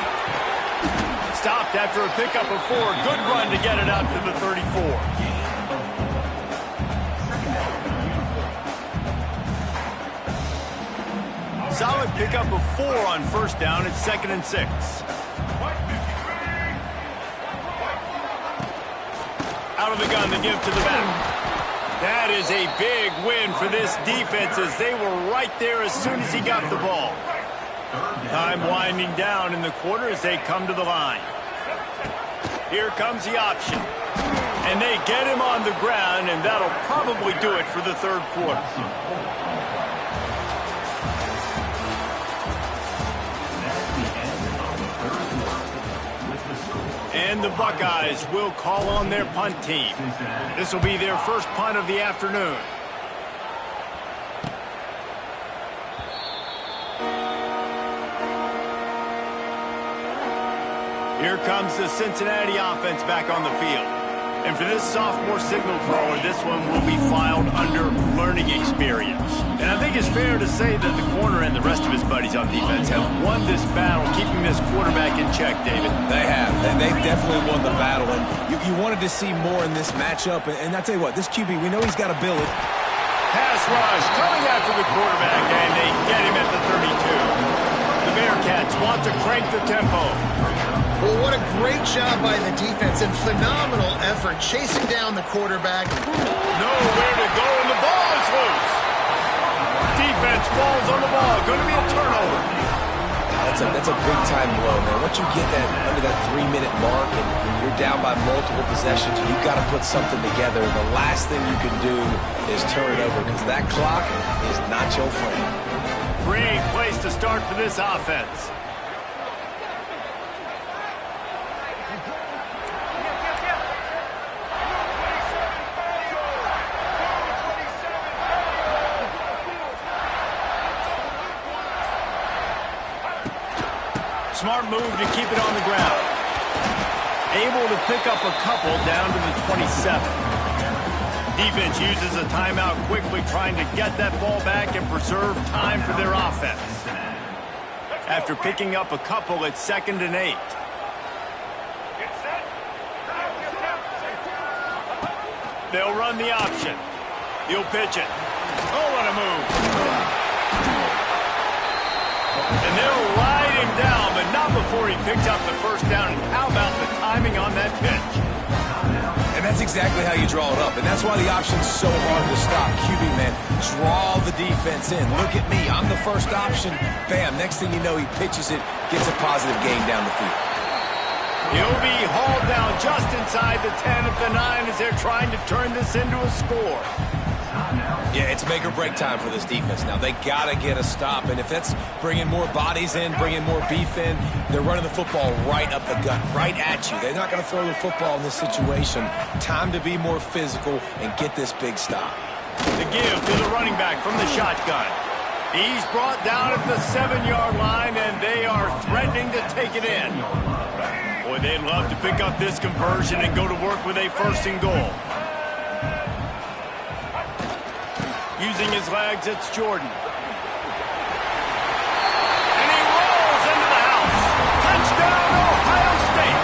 [SPEAKER 2] Stopped after a pickup of 4. Good run to get it out to the 34. Solid pickup of 4 on first down. It's 2nd and 6. Out of the gun to give to the back. That is a big win for this defense as they were right there as soon as he got the ball. Time winding down in the quarter as they come to the line. Here comes the option. And they get him on the ground, and that'll probably do it for the third quarter. And the Buckeyes will call on their punt team. This will be their first punt of the afternoon. Here comes the Cincinnati offense back on the field. And for this sophomore signal thrower, this one will be filed under learning experience. And I think it's fair to say that the corner and the rest of his buddies on defense have won this battle, keeping this quarterback in check, David.
[SPEAKER 3] They have. They've definitely won the battle. And you wanted to see more in this matchup. And I tell you what, this QB, we know he's got to build it.
[SPEAKER 2] Pass rush coming after the quarterback, and they get him at the 32. The Bearcats want to crank the tempo.
[SPEAKER 4] Well, what a great job by the defense and phenomenal effort chasing down the quarterback.
[SPEAKER 2] Nowhere to go, and the ball is loose. Defense falls on the ball. Going to be a turnover.
[SPEAKER 3] That's a big-time blow, man. Once you get that under that 3-minute mark and you're down by multiple possessions, you've got to put something together. The last thing you can do is turn it over because that clock is not your friend.
[SPEAKER 2] Great place to start for this offense. Smart move to keep it on the ground. Able to pick up a couple down to the 27. Defense uses a timeout quickly, trying to get that ball back and preserve time for their offense. After picking up a couple, it's 2nd and 8. They'll run the option. He'll pitch it. Oh, what a move. And they'll ride him down, but not before he picks up the first down. And how about the timing on that pitch?
[SPEAKER 3] And that's exactly how you draw it up. And that's why the option's so hard to stop. QB, man, draw the defense in. Look at me. I'm the first option. Bam. Next thing you know, he pitches it, gets a positive gain down the field.
[SPEAKER 2] He'll be hauled down just inside the 10 at the 9 as they're trying to turn this into a score.
[SPEAKER 3] Yeah, it's make or break time for this defense now. They got to get a stop, and if that's bringing more bodies in, bringing more beef in, they're running the football right up the gut, right at you. They're not going to throw the football in this situation. Time to be more physical and get this big stop.
[SPEAKER 2] The give to the running back from the shotgun. He's brought down at the 7-yard line, and they are threatening to take it in. Boy, they'd love to pick up this conversion and go to work with a 1st and goal. Using his legs, it's Jordan. And he rolls into the house. Touchdown, Ohio State.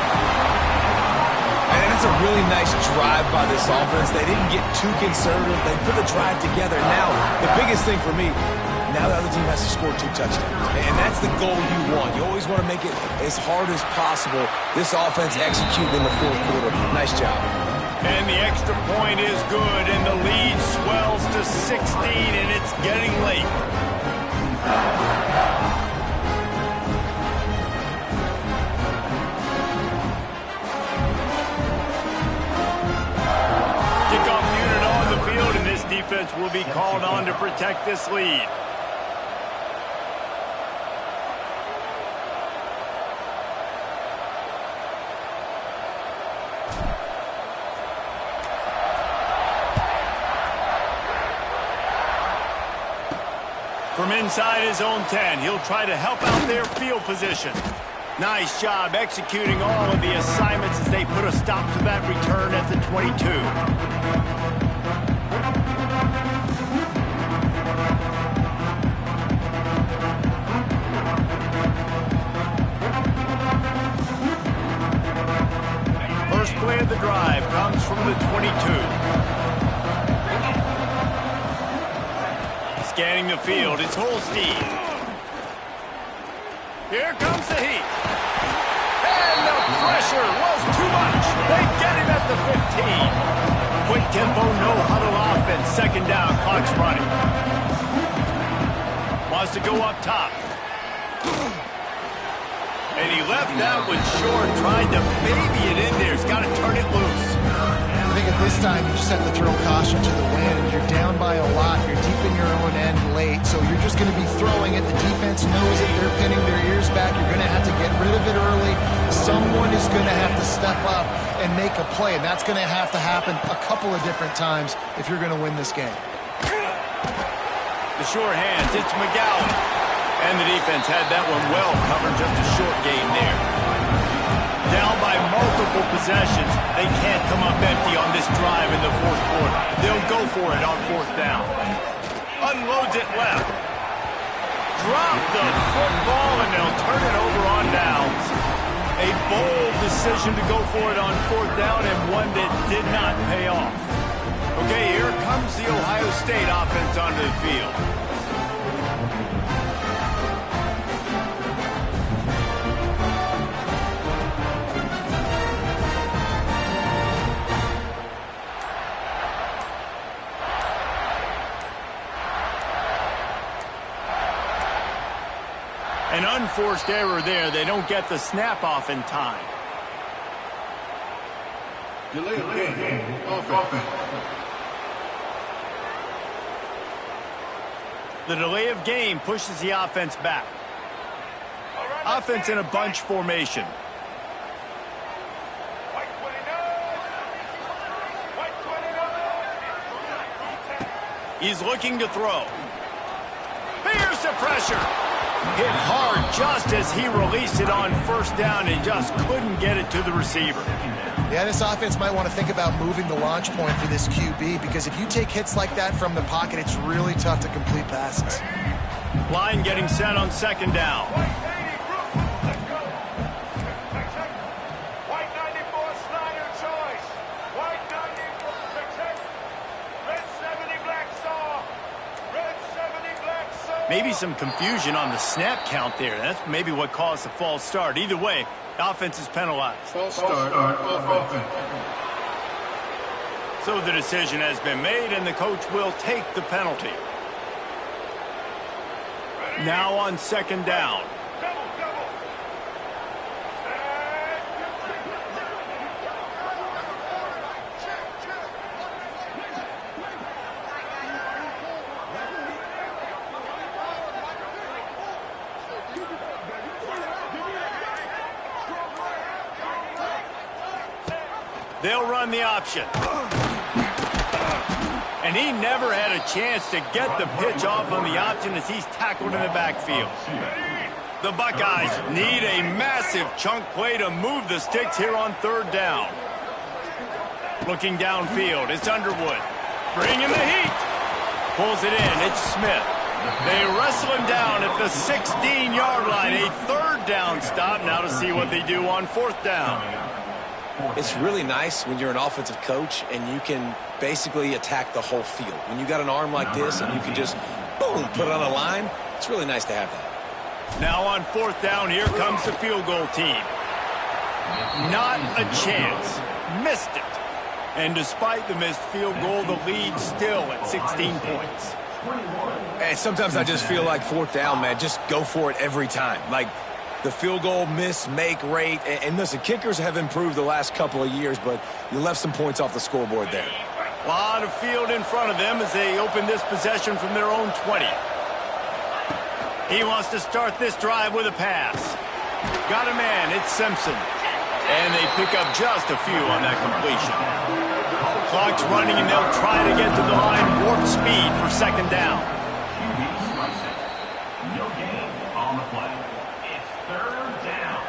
[SPEAKER 3] And it's a really nice drive by this offense. They didn't get too conservative. They put the drive together. Now, the biggest thing for me, now the other team has to score 2 touchdowns. And that's the goal you want. You always want to make it as hard as possible. This offense executed in the 4th quarter. Nice job.
[SPEAKER 2] And the extra point is good, and the lead swells to 16, and it's getting late. Kickoff unit on the field, and this defense will be called on to protect this lead. From inside his own 10, he'll try to help out their field position. Nice job executing all of the assignments as they put a stop to that return at the 22. First play of the drive comes from the 22. Scanning the field, it's Holstein. Here comes the heat. And the pressure was too much. They get him at the 15. Quick tempo, no huddle offense. 2nd down, clock's running. Wants to go up top. And he left that one short, tried to baby it in there. He's got to turn it loose.
[SPEAKER 4] I think time, you just have to throw caution to the wind. You're down by a lot. You're deep in your own end late, so you're just going to be throwing it. The defense knows it. They're pinning their ears back. You're going to have to get rid of it early. Someone is going to have to step up and make a play, and that's going to happen a couple of different times if you're going to win this game.
[SPEAKER 2] The sure hands, it's McGowan. And the defense had that one well covered, just a short game there. Down by multiple possessions. They can't come up empty on this drive in the fourth quarter. They'll go for it on fourth down. Unloads it left. Drop the football, and they'll turn it over on downs. A bold decision to go for it on fourth down, and one that did not pay off. Okay, here comes the Ohio State offense onto the field. An unforced error there. They don't get the snap off in time.
[SPEAKER 5] Delay of game. Offense.
[SPEAKER 2] The delay of game pushes the offense back. Offense in a bunch formation. He's looking to throw. Here's the pressure. Hit hard just as he released it on first down and just couldn't get it to the receiver.
[SPEAKER 4] Yeah, this offense might want to think about moving the launch point for this QB, because if you take hits like that from the pocket, it's really tough to complete passes.
[SPEAKER 2] Line getting set on second down.
[SPEAKER 7] White 94 Snyder choice. White 94 protect. Red 70 black saw. Red 70 black saw.
[SPEAKER 2] Maybe some confusion on the snap count there. That's maybe what caused the false start. Either way, the offense is penalized.
[SPEAKER 5] False start. Offense.
[SPEAKER 2] So the decision has been made, and the coach will take the penalty. Now on second down. They'll run the option. And he never had a chance to get the pitch off on the option as he's tackled in the backfield. The Buckeyes need a massive chunk play to move the sticks here on third down. Looking downfield, it's Underwood. Bringing the heat. Pulls it in, it's Smith. They wrestle him down at the 16-yard line. A third down stop now to see what they do on fourth down.
[SPEAKER 3] It's really nice when you're an offensive coach and you can basically attack the whole field. When you got an arm like this and you can just, boom, put it on a line, it's really nice to have that.
[SPEAKER 2] Now on fourth down, here comes the field goal team. Not a chance. Missed it. And despite the missed field goal, the lead still at 16 points.
[SPEAKER 3] And sometimes I just feel like fourth down, man, just go for it every time. Like, the field goal miss, make rate, and listen, kickers have improved the last couple of years, but you left some points off the scoreboard there.
[SPEAKER 2] A lot of field in front of them as they open this possession from their own 20. He wants to start this drive with a pass. Got a man, it's Simpson. And they pick up just a few on that completion. Clock's running, and they'll try to get to the line warp speed for second down.
[SPEAKER 6] No gain on the play. It's third down.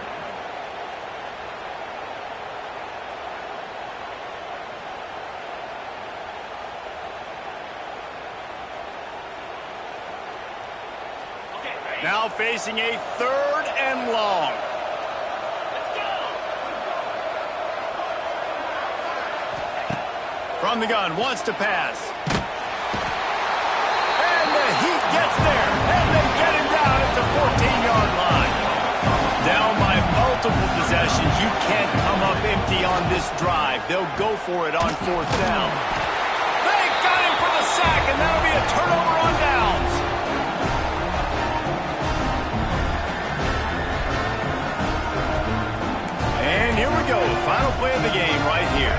[SPEAKER 2] Now facing a third and long. From the gun, wants to pass. And the Heat gets there, and they get him down at the 14-yard line. Down by multiple possessions, you can't come up empty on this drive. They'll go for it on fourth down. They got him for the sack, and that'll be a turnover on downs. And here we go, final play of the game right here.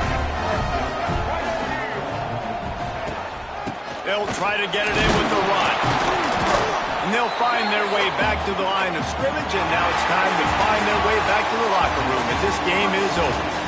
[SPEAKER 2] They'll try to get it in with the run. And they'll find their way back to the line of scrimmage, and now it's time to find their way back to the locker room as this game is over.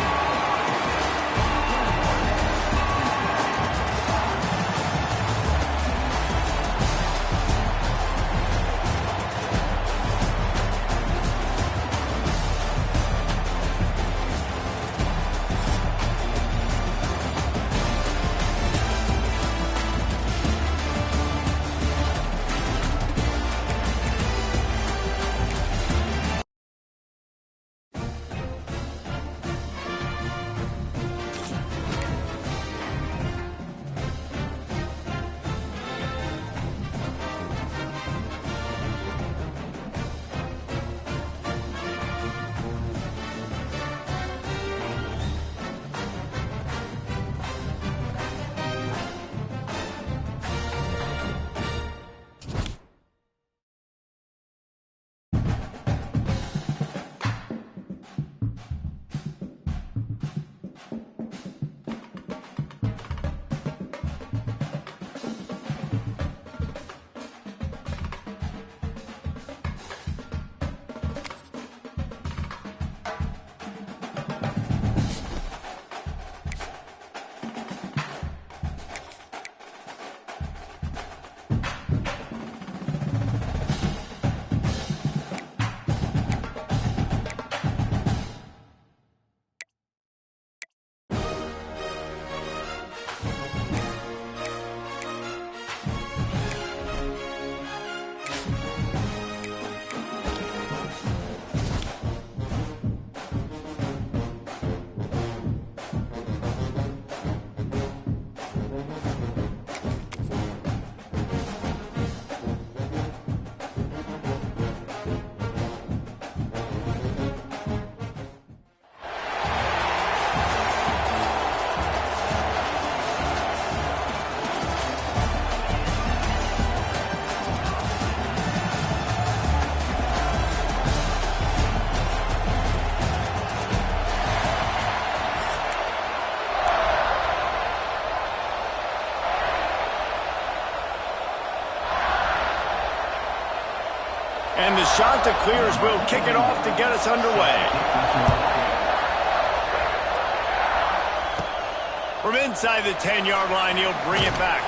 [SPEAKER 2] And the shot to clears will kick it off to get us underway. From inside the 10-yard line, he'll bring it back.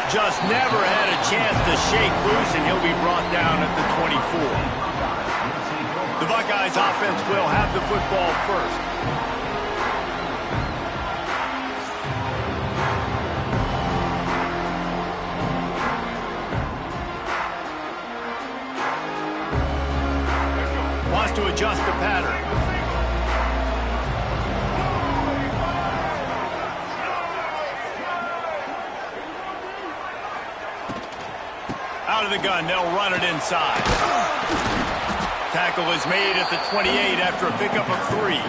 [SPEAKER 2] Just never had a chance to shake loose, and he'll be brought down at the 24. The Buckeyes offense will have the football first. To adjust the pattern. Out of the gun, they'll run it inside. Tackle is made at the 28 after a pickup of 3.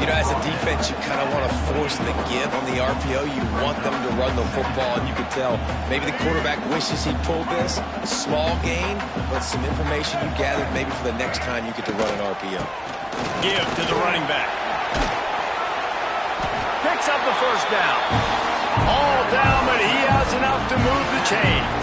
[SPEAKER 3] You know, as a defense, you kind of want to force the give on the RPO. You want them to run the football, and you can tell maybe the quarterback wishes he pulled this. Small gain, but some information you gathered maybe for the next time you get to run an RPO.
[SPEAKER 2] Give to the running back. Picks up the first down. All down, but he has enough to move the chains.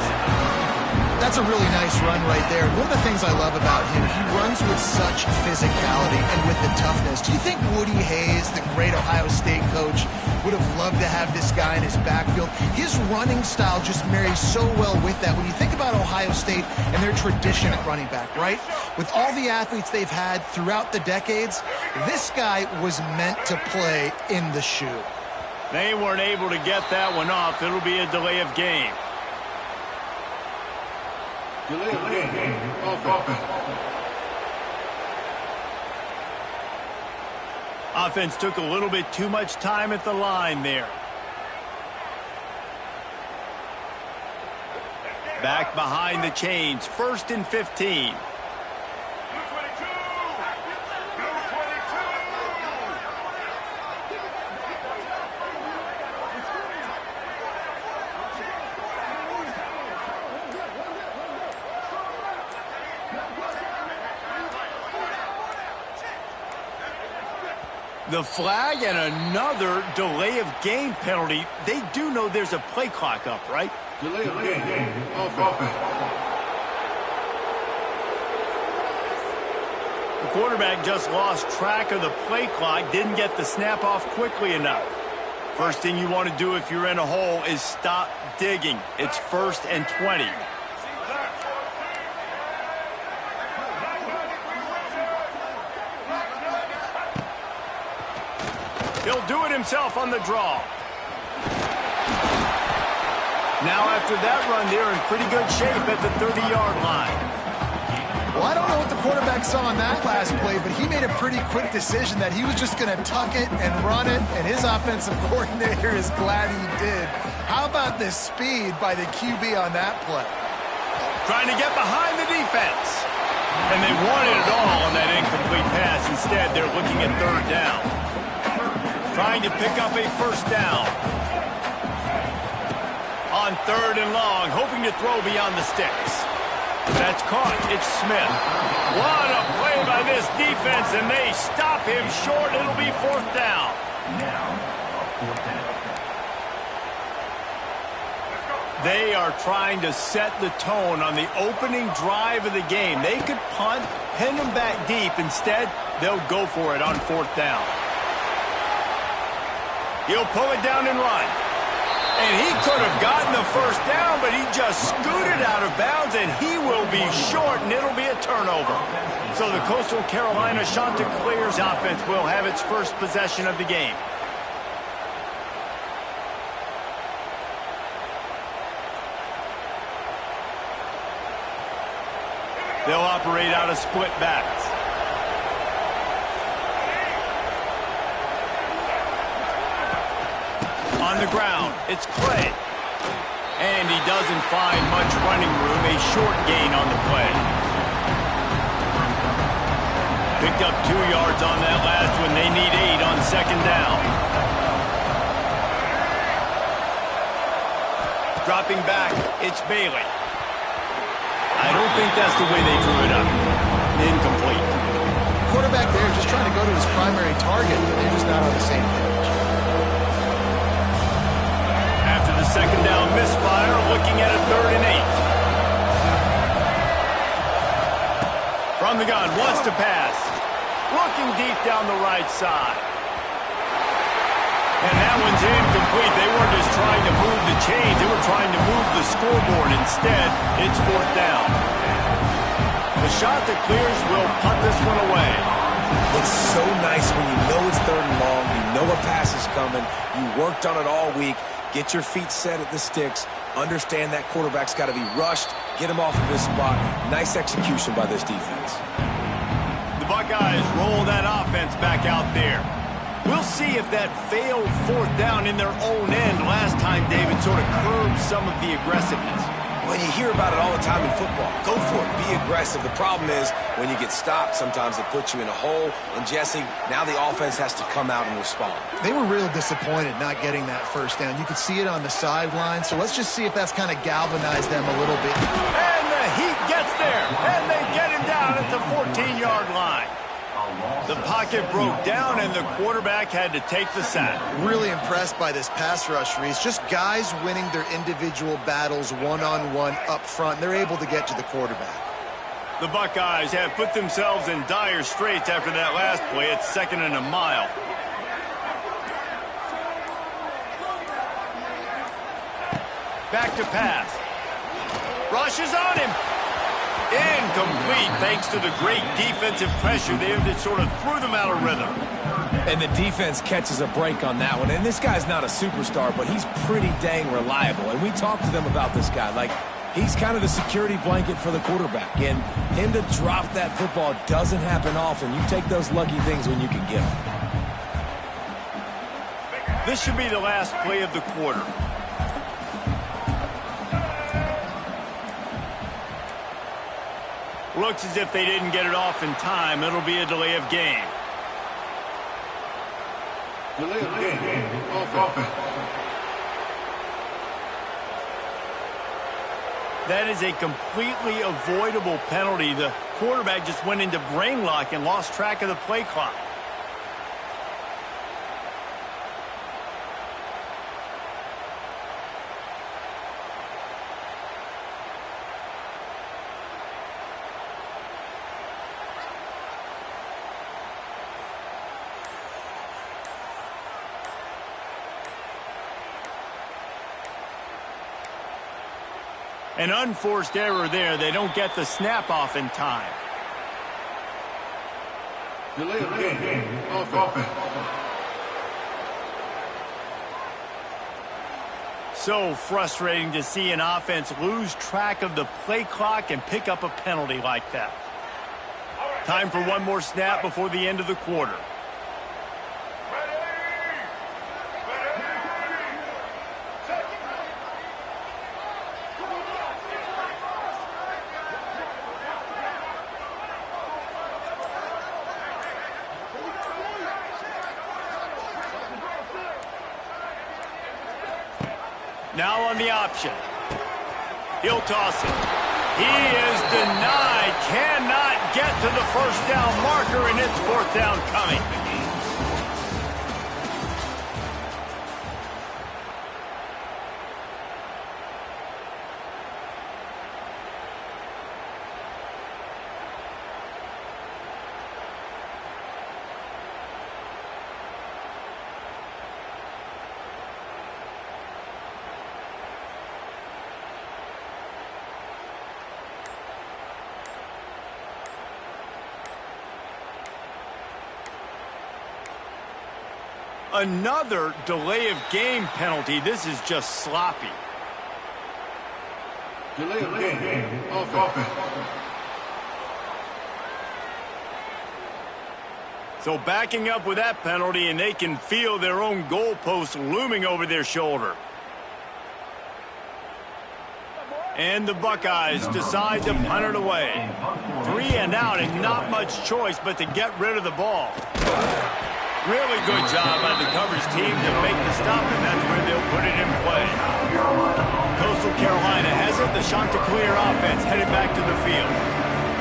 [SPEAKER 4] That's a really nice run right there. One of the things I love about him, he runs with such physicality and with the toughness. Do you think Woody Hayes, the great Ohio State coach, would have loved to have this guy in his backfield? His running style just marries so well with that. When you think about Ohio State and their tradition at running back, right? With all the athletes they've had throughout the decades, this guy was meant to play in the shoe.
[SPEAKER 2] They weren't able to get that one off. It'll be a delay of game.
[SPEAKER 5] Delay of game. Offense.
[SPEAKER 2] Offense took a little bit too much time at the line there. Back behind the chains, 1st and 15. The flag and another delay of game penalty. They do know there's a play clock up, right?
[SPEAKER 5] Delay of game. Offense.
[SPEAKER 2] The quarterback just lost track of the play clock, didn't get the snap off quickly enough. First thing you want to do if you're in a hole is stop digging. It's 1st and 20. He'll do it himself on the draw. Now after that run, they're in pretty good shape at the 30-yard line.
[SPEAKER 4] Well, I don't know what the quarterback saw on that last play, but he made a pretty quick decision that he was just going to tuck it and run it, and his offensive coordinator is glad he did. How about the speed by the QB on that play?
[SPEAKER 2] Trying to get behind the defense. And they wanted it all on that incomplete pass. Instead, they're looking at 3rd down. Trying to pick up a 1st down. On 3rd and long, hoping to throw beyond the sticks. That's caught. It's Smith. What a play by this defense, and they stop him short. It'll be 4th down.
[SPEAKER 6] Now, a 4th down.
[SPEAKER 2] They are trying to set the tone on the opening drive of the game. They could punt, pin them back deep. Instead, they'll go for it on 4th down. He'll pull it down and run. And he could have gotten the 1st down, but he just scooted out of bounds, and he will be short, and it'll be a turnover. So the Coastal Carolina Chanticleers offense will have its first possession of the game. They'll operate out of split backs. On the ground, it's Clay. And he doesn't find much running room, a short gain on the play. Picked up 2 yards on that last one. They need 8 on 2nd down. Dropping back, it's Bailey. I don't think that's the way they drew it up. Incomplete.
[SPEAKER 4] Quarterback there just trying to go to his primary target, but they're just not on the same page.
[SPEAKER 2] After the 2nd down misfire, looking at a 3rd and 8. From the gun, wants to pass. Looking deep down the right side. And that one's incomplete. They weren't just trying to move the chains. They were trying to move the scoreboard. Instead, it's 4th down. The Chanticleers will punt this one away.
[SPEAKER 3] It's so nice when you know it's 3rd and long, you know a pass is coming, you worked on it all week, get your feet set at the sticks, understand that quarterback's got to be rushed, get him off of his spot. Nice execution by this defense.
[SPEAKER 2] The Buckeyes roll that offense back out there. We'll see if that failed 4th down in their own end last time, David, sort of curbed some of the aggressiveness.
[SPEAKER 3] Well, you hear about it all the time in football. Go for it. Be aggressive. The problem is when you get stopped, sometimes it puts you in a hole. And, Jesse, now the offense has to come out and respond.
[SPEAKER 4] They were real disappointed not getting that 1st down. You could see it on the sideline. So let's just see if that's kind of galvanized them a little bit.
[SPEAKER 2] And the Heat gets there. And they get him down at the 14-yard line. The pocket broke down, and the quarterback had to take the sack.
[SPEAKER 4] Really impressed by this pass rush, Reese. Just guys winning their individual battles one-on-one up front. They're able to get to the quarterback.
[SPEAKER 2] The Buckeyes have put themselves in dire straits after that last play. It's 2nd and a mile. Back to pass. Rushes on him. Incomplete, thanks to the great defensive pressure there that sort of threw them out of rhythm.
[SPEAKER 3] And the defense catches a break on that one. And this guy's not a superstar, but he's pretty dang reliable. And we talked to them about this guy. Like, he's kind of the security blanket for the quarterback. And him to drop that football doesn't happen often. You take those lucky things when you can get them.
[SPEAKER 2] This should be the last play of the quarter. Looks as if they didn't get it off in time. It'll be a delay of game.
[SPEAKER 5] Delay of game. Offense.
[SPEAKER 2] That is a completely avoidable penalty. The quarterback just went into brain lock and lost track of the play clock. An unforced error there. They don't get the snap off in time.
[SPEAKER 5] Delay of game. Offense.
[SPEAKER 2] So frustrating to see an offense lose track of the play clock and pick up a penalty like that. Time for one more snap before the end of the quarter. Now on the option. He'll toss it. He is denied. Cannot get to the first down marker, and it's fourth down coming. Another delay of game penalty. This is just sloppy.
[SPEAKER 5] Delay of game. Offense.
[SPEAKER 2] So backing up with that penalty, and they can feel their own goalpost looming over their shoulder. And the Buckeyes decide to punt it away. 3 and out, and not much choice but to get rid of the ball. Really good job by the coverage team to make the stop, and that's where they'll put it in play. Coastal Carolina has it. The Chanticleer offense headed back to the field.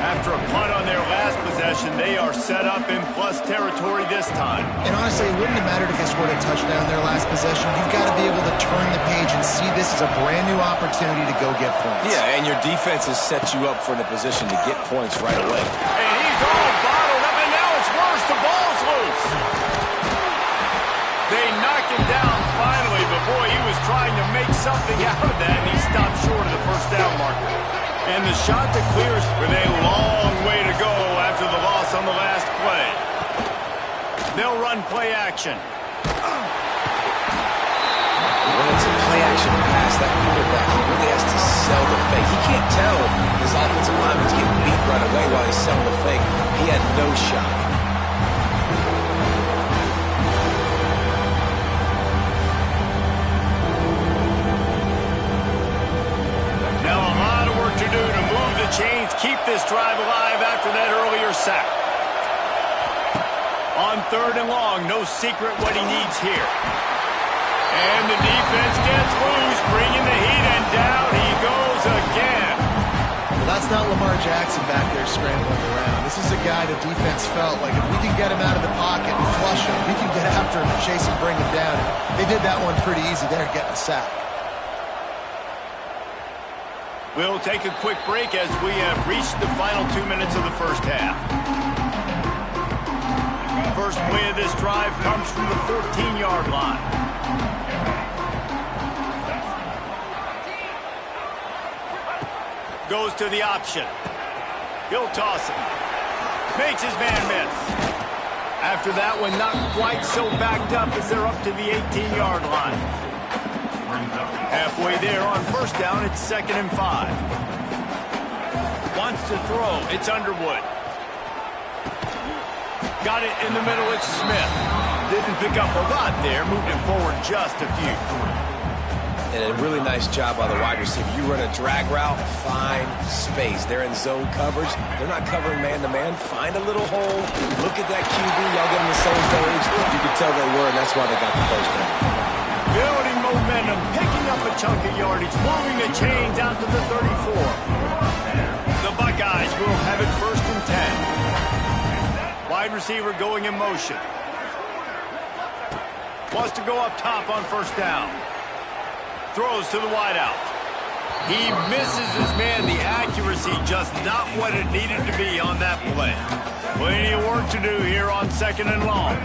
[SPEAKER 2] After a punt on their last possession, they are set up in plus territory this time.
[SPEAKER 4] And honestly, it wouldn't have mattered if they scored a touchdown their last possession. You've got to be able to turn the page and see this as a brand new opportunity to go get points.
[SPEAKER 3] Yeah, and your defense has set you up for the position to get points right away.
[SPEAKER 2] And he's all bottled up, and now it's worse. The ball's loose. They knock him down finally, but boy, he was trying to make something out of that, and he stopped short of the first down marker. And the Chanticleers with a long way to go after the loss on the last play. They'll run play action.
[SPEAKER 3] When it's a play action pass, that quarterback really has to sell the fake. He can't tell his offensive lineman's getting beat right away while he's selling the fake. He had no shot.
[SPEAKER 2] To do to move the chains, keep this drive alive after that earlier sack. On 3rd and long, no secret what he needs here. And the defense gets loose, bringing the heat, and down he goes again.
[SPEAKER 4] Well, that's not Lamar Jackson back there scrambling around. This is a guy the defense felt like if we can get him out of the pocket and flush him, we can get after him and chase him, bring him down. And they did that one pretty easy there, getting a sack.
[SPEAKER 2] We'll take a quick break as we have reached the final 2 minutes of the first half. First play of this drive comes from the 14-yard line. Goes to the option. He'll toss it. Makes his man miss. After that one, not quite so backed up as they're up to the 18-yard line. Halfway there on first down, it's 2nd and 5. Wants to throw, it's Underwood. Got it in the middle, it's Smith. Didn't pick up a lot there, moved it forward just a few.
[SPEAKER 3] And a really nice job by the wide receiver. You run a drag route, find space. They're in zone coverage. They're not covering man-to-man. Find a little hole. Look at that QB. Y'all get on the same page. You can tell they were, and that's why they got the first down.
[SPEAKER 2] Building momentum, picking up a chunk of yardage, moving the chains out to the 34. The Buckeyes will have it 1st and 10. Wide receiver going in motion. Wants to go up top on first down. Throws to the wideout. He misses his man. The accuracy just not what it needed to be on that play. Plenty of work to do here on 2nd and long.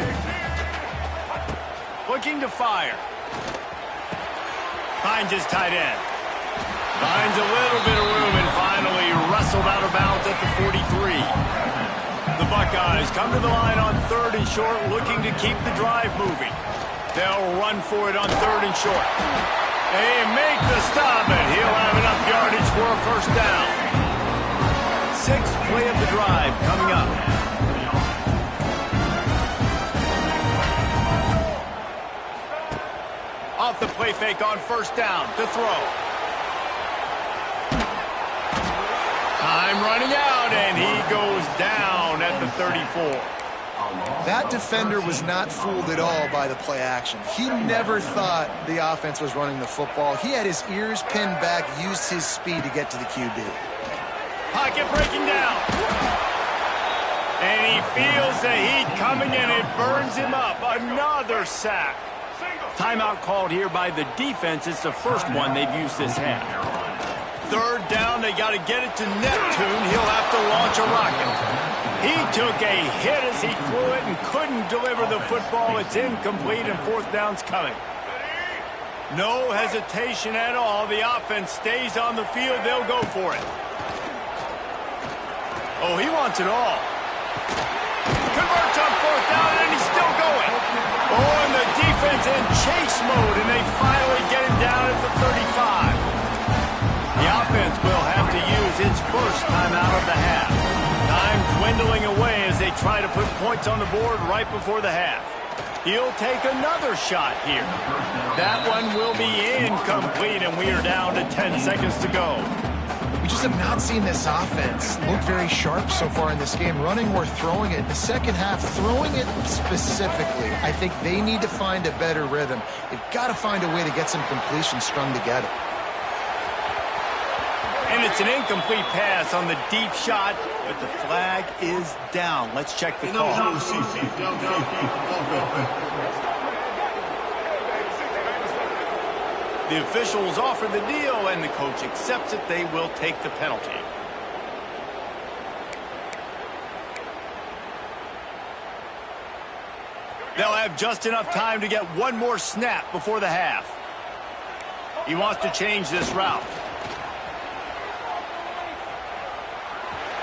[SPEAKER 2] Looking to fire. Finds his tight end. Finds a little bit of room and finally wrestled out of bounds at the 43. The Buckeyes come to the line on 3rd and short, looking to keep the drive moving. They'll run for it on 3rd and short. They make the stop, and he'll have enough yardage for a first down. 6th play of the drive coming up. Off the play fake on 1st down to throw. Time running out, and he goes down at the 34.
[SPEAKER 4] That defender was not fooled at all by the play action. He never thought the offense was running the football. He had his ears pinned back, used his speed to get to the QB.
[SPEAKER 2] Pocket breaking down. And he feels the heat coming in. It burns him up. Another sack. Timeout called here by the defense. It's the first one they've used this half. 3rd down, they got to get it to Neptune. He'll have to launch a rocket. He took a hit as he threw it and couldn't deliver the football. It's incomplete, and 4th down's coming. No hesitation at all. The offense stays on the field. They'll go for it. Oh, he wants it all. Converts on 4th down, and he's still going. Oh, and the defense in chase mode, and they finally get him down at the 35. The offense will have to use its first timeout of the half. Time dwindling away as they try to put points on the board right before the half. He'll take another shot here. That one will be incomplete, and we are down to 10 seconds to go.
[SPEAKER 4] We just have not seen this offense look very sharp so far in this game, running or throwing it. The second half, throwing it specifically, I think they need to find a better rhythm. They've got to find a way to get some completion strung together.
[SPEAKER 2] And it's an incomplete pass on the deep shot, but the flag is down. Let's check the call. The officials offer the deal, and the coach accepts it. They will take the penalty. They'll have just enough time to get one more snap before the half. He wants to change this route.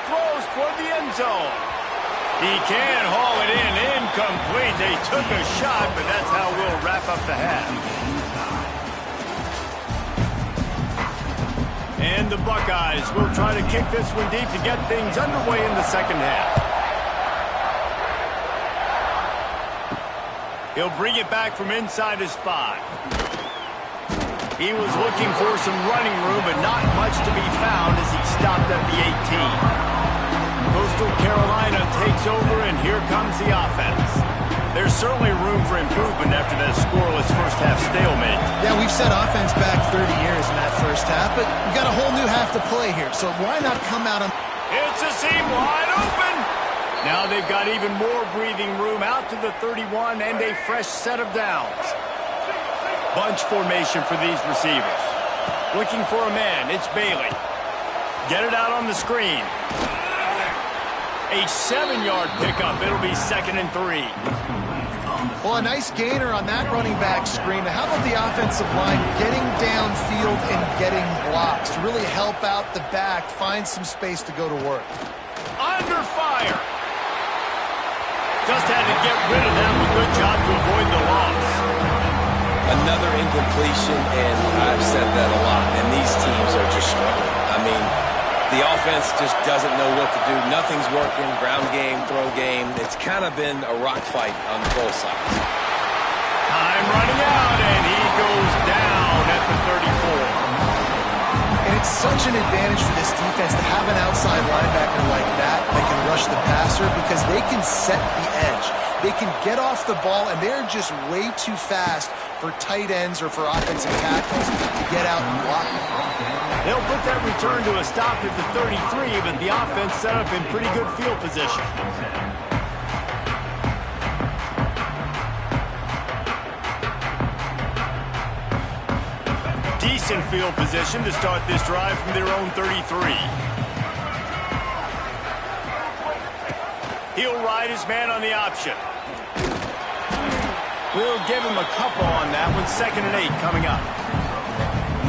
[SPEAKER 2] Throws toward the end zone. He can haul it in. Incomplete. They took a shot, but that's how we'll wrap up the half. And the Buckeyes will try to kick this one deep to get things underway in the second half. He'll bring it back from inside his 5. He was looking for some running room, but not much to be found as he stopped at the 18. Coastal Carolina takes over, and here comes the offense. There's certainly room for improvement after that scoreless first half stalemate.
[SPEAKER 4] Yeah, we've set offense back 30 years in that first half, but we've got a whole new half to play here, so why not come out on...
[SPEAKER 2] It's a seam wide open! Now they've got even more breathing room out to the 31 and a fresh set of downs. Bunch formation for these receivers. Looking for a man, it's Bailey. Get it out on the screen. A 7-yard pickup. It'll be 2nd and 3.
[SPEAKER 4] Well, a nice gainer on that running back screen. How about the offensive line getting downfield and getting blocks to really help out the back, find some space to go to work?
[SPEAKER 2] Under fire. Just had to get rid of that one. Good job to avoid the loss.
[SPEAKER 3] Another incompletion, and I've said that a lot, and these teams are just struggling. I mean, the offense just doesn't know what to do. Nothing's working. Ground game, throw game. It's kind of been a rock fight on both sides.
[SPEAKER 2] Time running out, and he goes down at the 34.
[SPEAKER 4] And it's such an advantage for this defense to have an outside linebacker like that can rush the passer because they can set the edge. They can get off the ball, and they're just way too fast for tight ends or for offensive tackles to get out and block.
[SPEAKER 2] They'll put that return to a stop at the 33, but the offense set up in pretty good field position. Decent field position to start this drive from their own 33. He'll ride his man on the option. We'll give him a couple on that one. 2nd and 8 coming up.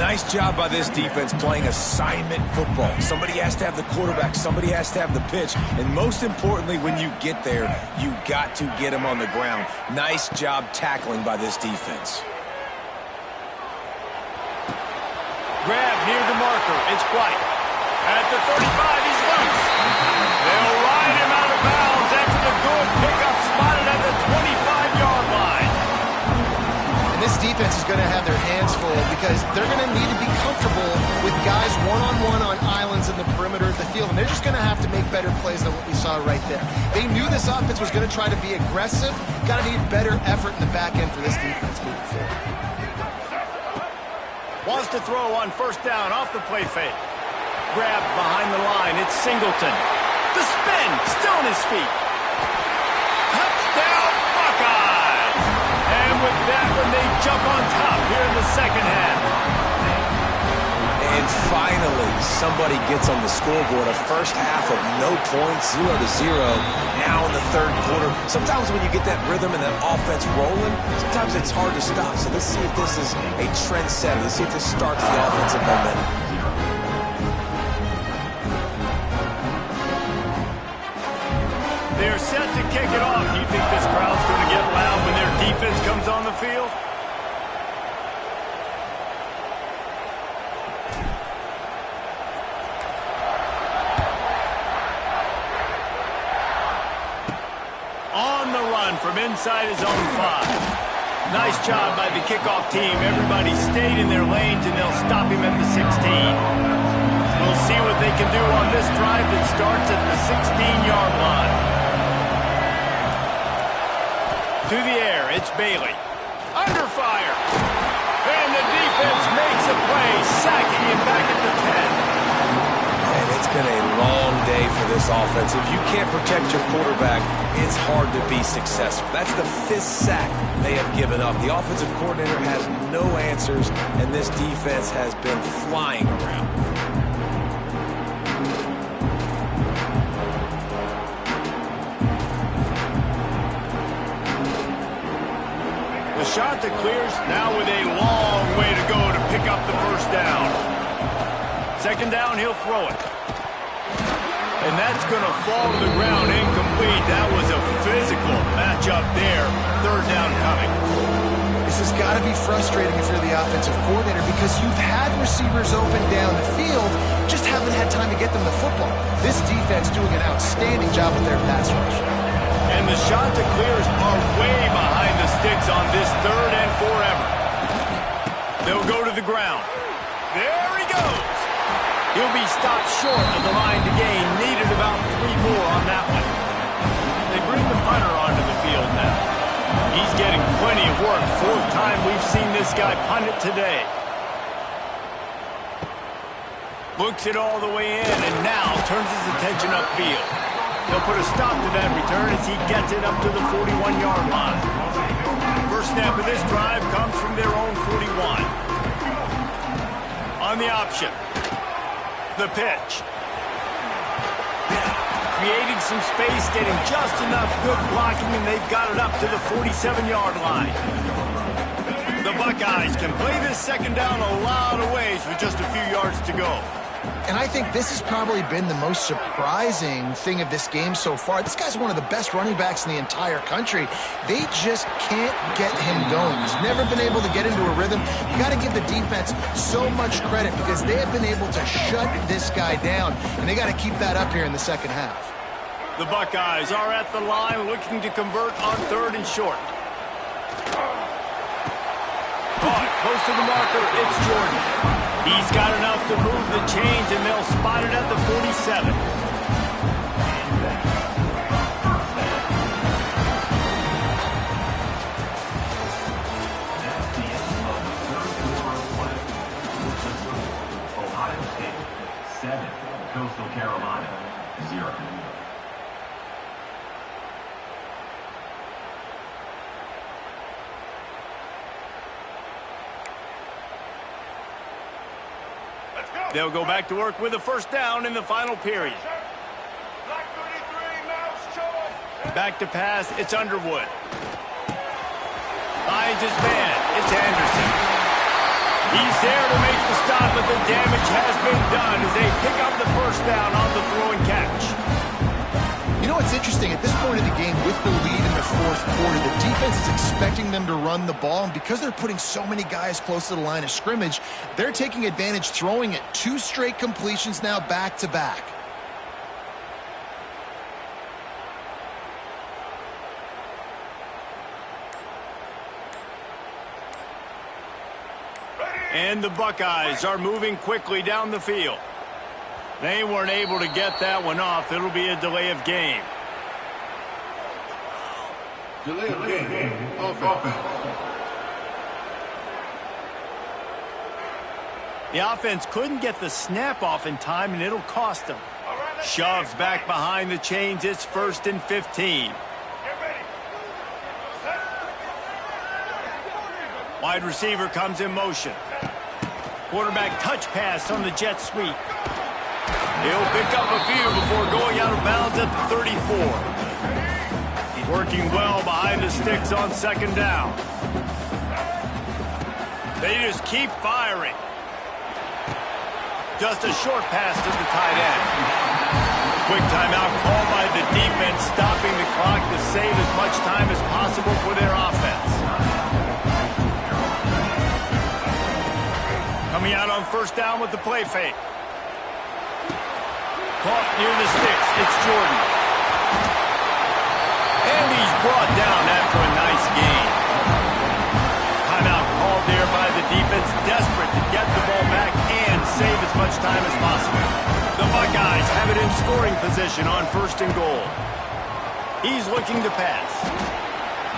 [SPEAKER 3] Nice job by this defense playing assignment football. Somebody has to have the quarterback. Somebody has to have the pitch. And most importantly, when you get there, you got to get him on the ground. Nice job tackling by this defense.
[SPEAKER 2] Grab near the marker. It's White. At the 35, he's loose. They'll ride him out of bounds after the good pickup spotted at the 25-yard line.
[SPEAKER 4] This defense is going to have their hands full because they're going to need to be comfortable with guys one-on-one on islands in the perimeter of the field, and they're just going to have to make better plays than what we saw right there. They knew this offense was going to try to be aggressive. Got to need better effort in the back end for this defense moving forward.
[SPEAKER 2] Wants to throw on first down off the play fake. Grab behind the line. It's Singleton. The spin. Still on his feet. Touchdown, Buckeyes! And with that one, they jump on top here in the second half.
[SPEAKER 3] And finally, somebody gets on the scoreboard. A first half of no points, 0-0. Now in the third quarter. Sometimes when you get that rhythm and that offense rolling, sometimes it's hard to stop. So let's see if this is a trendsetter. Let's see if this starts the offensive momentum.
[SPEAKER 2] They're set to kick it off. You think this crowd's going to get loud when their defense comes on the field? On the run from inside his own 5. Nice job by the kickoff team. Everybody stayed in their lanes, and they'll stop him at the 16. We'll see what they can do on this drive that starts at the 16-yard line. To the air, it's Bailey. Under fire. And the defense makes a play, sacking him back at the 10.
[SPEAKER 3] And it's been a long day for this offense. If you can't protect your quarterback, it's hard to be successful. That's the 5th sack they have given up. The offensive coordinator has no answers, and this defense has been flying around.
[SPEAKER 2] The shot that clears now with a long way to go to pick up the first down. Second down, he'll throw it. And that's going to fall to the ground incomplete. That was a physical matchup there. Third down coming.
[SPEAKER 4] This has got to be frustrating if you're the offensive coordinator because you've had receivers open down the field, just haven't had time to get them the football. This defense doing an outstanding job with their pass rush.
[SPEAKER 2] And the shot to clears are way behind the sticks on this third and forever. They'll go to the ground. There he goes. He'll be stopped short of the line to gain. Needed about 3 more on that one. They bring the punter onto the field now. He's getting plenty of work. 4th time we've seen this guy punt it today. Looks it all the way in and now turns his attention upfield. They'll put a stop to that return as he gets it up to the 41-yard line. First snap of this drive comes from their own 41. On the option. The pitch. Creating some space, getting just enough good blocking, and they've got it up to the 47-yard line. The Buckeyes can play this second down a lot of ways with just a few yards to go.
[SPEAKER 4] And I think this has probably been the most surprising thing of this game so far. This guy's one of the best running backs in the entire country. They just can't get him going. He's never been able to get into a rhythm. You got to give the defense so much credit because they have been able to shut this guy down, and they got to keep that up here in the second half.
[SPEAKER 2] The Buckeyes are at the line looking to convert on 3rd and short. Caught close to the marker, it's Jordan. He's got enough to move the chains, and they'll spot it at the 47.
[SPEAKER 6] That's the end of the third quarter of play. Ohio State 7, Coastal Carolina 0.
[SPEAKER 2] They'll go back to work with a first down in the final period. Back to pass, it's Underwood. Finds his man, it's Anderson. He's there to make the stop, but the damage has been done as they pick up the first down on the throw and catch.
[SPEAKER 4] You know what's interesting? At this point of the game, with the lead in the fourth quarter, the defense is expecting them to run the ball, and because they're putting so many guys close to the line of scrimmage, they're taking advantage, throwing it 2 straight completions now back-to-back.
[SPEAKER 2] And the Buckeyes are moving quickly down the field. They weren't able to get that one off. It'll be a delay of game.
[SPEAKER 5] Delay of game. Offense.
[SPEAKER 2] The offense couldn't get the snap off in time, and it'll cost them. Shoves back behind the chains. It's 1st and 15. Wide receiver comes in motion. Quarterback touch pass on the jet sweep. He'll pick up a few before going out of bounds at the 34. He's working well behind the sticks on 2nd down. They just keep firing. Just a short pass to the tight end. Quick timeout called by the defense, stopping the clock to save as much time as possible for their offense. Coming out on 1st down with the play fake. Caught near the sticks. It's Jordan. And he's brought down after a nice gain. Timeout called there by the defense, desperate to get the ball back and save as much time as possible. The Buckeyes have it in scoring position on 1st and goal. He's looking to pass.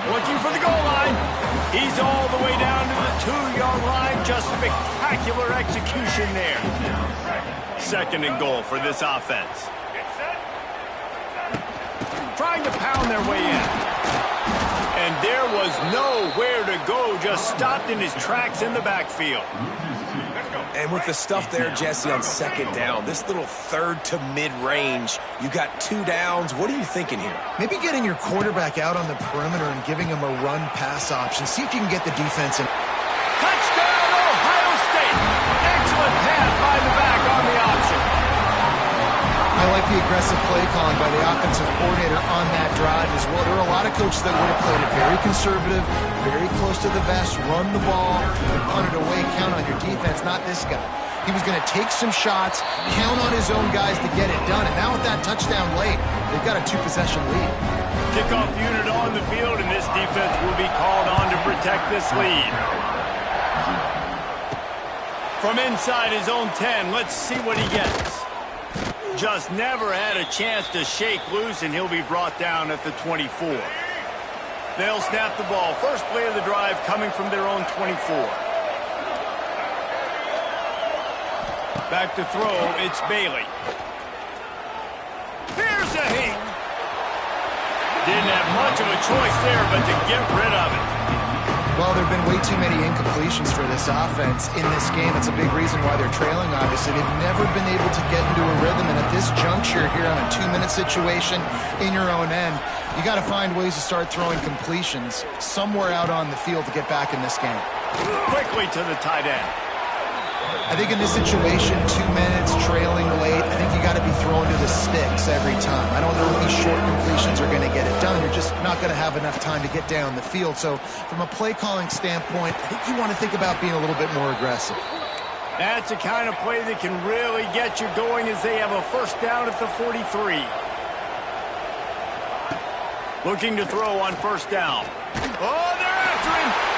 [SPEAKER 2] Looking for the goal line. He's all the way down to the 2-yard line. Just spectacular execution there. 2nd and goal for this offense. Trying to pound their way in. And there was nowhere to go. Just stopped in his tracks in the backfield.
[SPEAKER 3] And with the stuff there, Jesse, on 2nd down, this little 3rd to mid-range, you got 2 downs. What are you thinking here?
[SPEAKER 4] Maybe getting your quarterback out on the perimeter and giving him a run-pass option. See if you can get the defense in.
[SPEAKER 2] Touchdown, Ohio State! Excellent pass by the back on the option.
[SPEAKER 4] I like the aggressive play calling by the offensive coordinator on that drive as well. There are a lot of coaches that would have played it very conservative, very close to the vest, run the ball, and punt it away, count on your defense, not this guy. He was going to take some shots, count on his own guys to get it done, and now with that touchdown late, they've got a 2-possession lead.
[SPEAKER 2] Kickoff unit on the field, and this defense will be called on to protect this lead. From inside his own 10, let's see what he gets. Just never had a chance to shake loose, and he'll be brought down at the 24. They'll snap the ball. First play of the drive coming from their own 24. Back to throw, it's Bailey. Here's a hit. Didn't have much of a choice there, but to get rid of it.
[SPEAKER 4] Well, there have been way too many incompletions for this offense in this game. It's a big reason why they're trailing, obviously. They've never been able to get into a rhythm, and at this juncture here on a 2-minute situation in your own end, you got to find ways to start throwing completions somewhere out on the field to get back in this game.
[SPEAKER 2] Quickly to the tight end.
[SPEAKER 4] I think in this situation, 2 minutes, trailing late, I think you got to be throwing to the sticks every time. I don't know if these short completions are going to get it done. You're just not going to have enough time to get down the field. So from a play calling standpoint, I think you want to think about being a little bit more aggressive.
[SPEAKER 2] That's the kind of play that can really get you going as they have a 1st down at the 43. Looking to throw on 1st down. Oh, they're after him.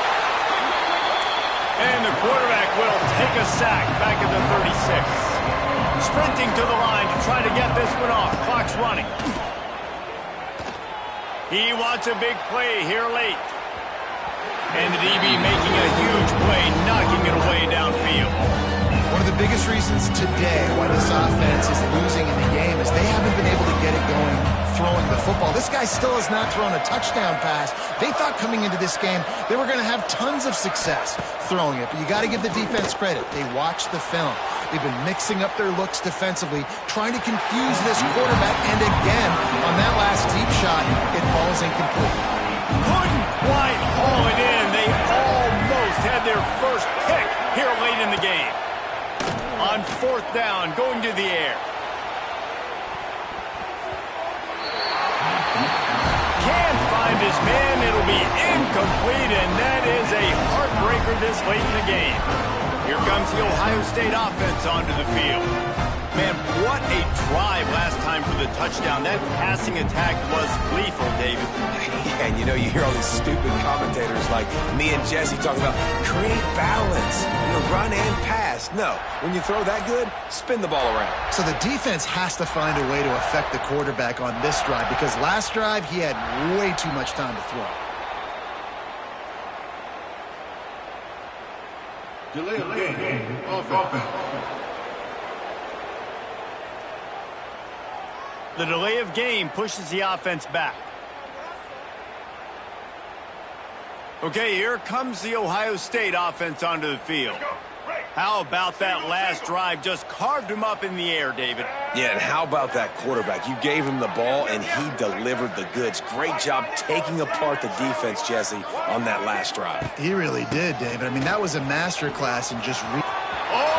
[SPEAKER 2] And the quarterback will take a sack back at the 36. Sprinting to the line to try to get this one off. Clock's running. He wants a big play here late. And the DB making a huge play, knocking it away downfield.
[SPEAKER 4] One of the biggest reasons today why this offense is losing in the game is they haven't been able to get it going throwing the football. This guy still has not thrown a touchdown pass. They thought coming into this game they were going to have tons of success throwing it, but you got to give the defense credit. They watched the film. They've been mixing up their looks defensively, trying to confuse this quarterback, and again, on that last deep shot, it falls incomplete.
[SPEAKER 2] Couldn't quite haul it in. They almost had their first pick here late in the game. On 4th down, going to the air. Can't find his man. It'll be incomplete, and that is a heartbreaker this late in the game. Here comes the Ohio State offense onto the field. Man, what a drive last time for the touchdown. That passing attack was lethal, David.
[SPEAKER 3] Yeah, and you hear all these stupid commentators like me and Jesse talking about create balance, run and pass. No, when you throw that good, spin the ball around.
[SPEAKER 4] So the defense has to find a way to affect the quarterback on this drive because last drive he had way too much time to throw.
[SPEAKER 5] Delay of game. Offense.
[SPEAKER 2] The delay of game pushes the offense back. Okay, here comes the Ohio State offense onto the field. How about that last drive? Just carved him up in the air, David.
[SPEAKER 3] Yeah, and how about that quarterback? You gave him the ball, and he delivered the goods. Great job taking apart the defense, Jesse, on that last drive.
[SPEAKER 4] He really did, David. I mean, that was a masterclass in just...
[SPEAKER 2] Oh,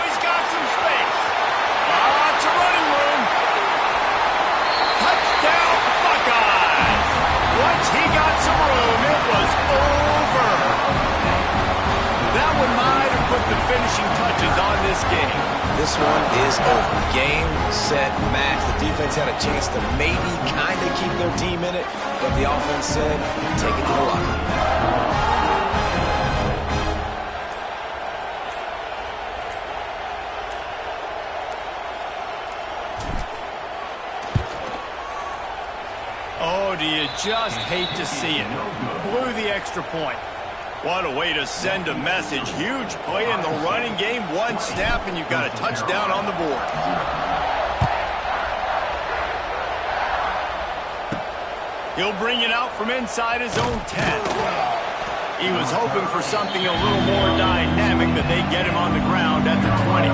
[SPEAKER 2] he's got some space. Lots of running room. Touchdown, Buckeyes. Once he got some room, it was over. That one might have put the finishing touches on this game.
[SPEAKER 3] This one is over. Game, set, match. The defense had a chance to maybe kind of keep their team in it, but the offense said, take it to the locker room.
[SPEAKER 2] Oh, do you just hate to see it? Blew the extra point. What a way to send a message. Huge play in the running game. One snap, and you've got a touchdown on the board. He'll bring it out from inside his own 10. He was hoping for something a little more dynamic, but they get him on the ground at the 20.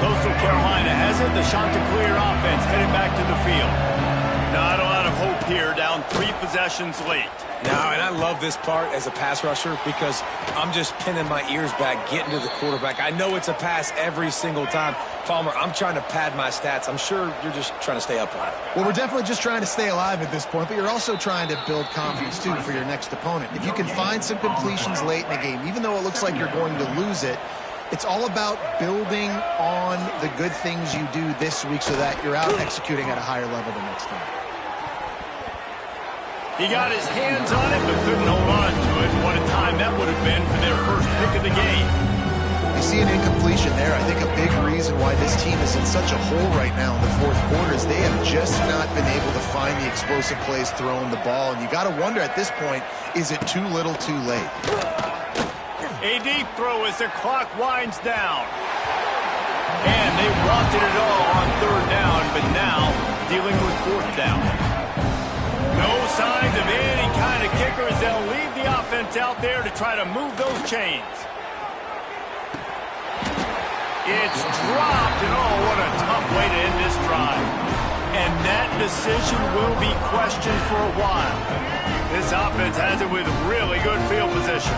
[SPEAKER 2] Coastal Carolina has it. The Chanticleer offense headed back to the field. Not a lot of hope here, down 3 possessions late.
[SPEAKER 3] No, and I love this part as a pass rusher because I'm just pinning my ears back, getting to the quarterback. I know it's a pass every single time. Palmer, I'm trying to pad my stats. I'm sure you're just trying to stay upright.
[SPEAKER 4] Well, we're definitely just trying to stay alive at this point, but you're also trying to build confidence, too, for your next opponent. If you can find some completions late in the game, even though it looks like you're going to lose it, it's all about building on the good things you do this week so that you're out executing at a higher level the next time.
[SPEAKER 2] He got his hands on it, but couldn't hold on to it. What a time that would have been for their first pick of the game.
[SPEAKER 4] You see an incompletion there. I think a big reason why this team is in such a hole right now in the fourth quarter is they have just not been able to find the explosive plays throwing the ball. And you got to wonder at this point, is it too little too late?
[SPEAKER 2] A deep throw as the clock winds down. And they wanted it all on 3rd down, but now dealing with 4th down. No signs of any kind of kicker as they'll leave the offense out there to try to move those chains. It's dropped, and oh, what a tough way to end this drive. And that decision will be questioned for a while. This offense has it with really good field position.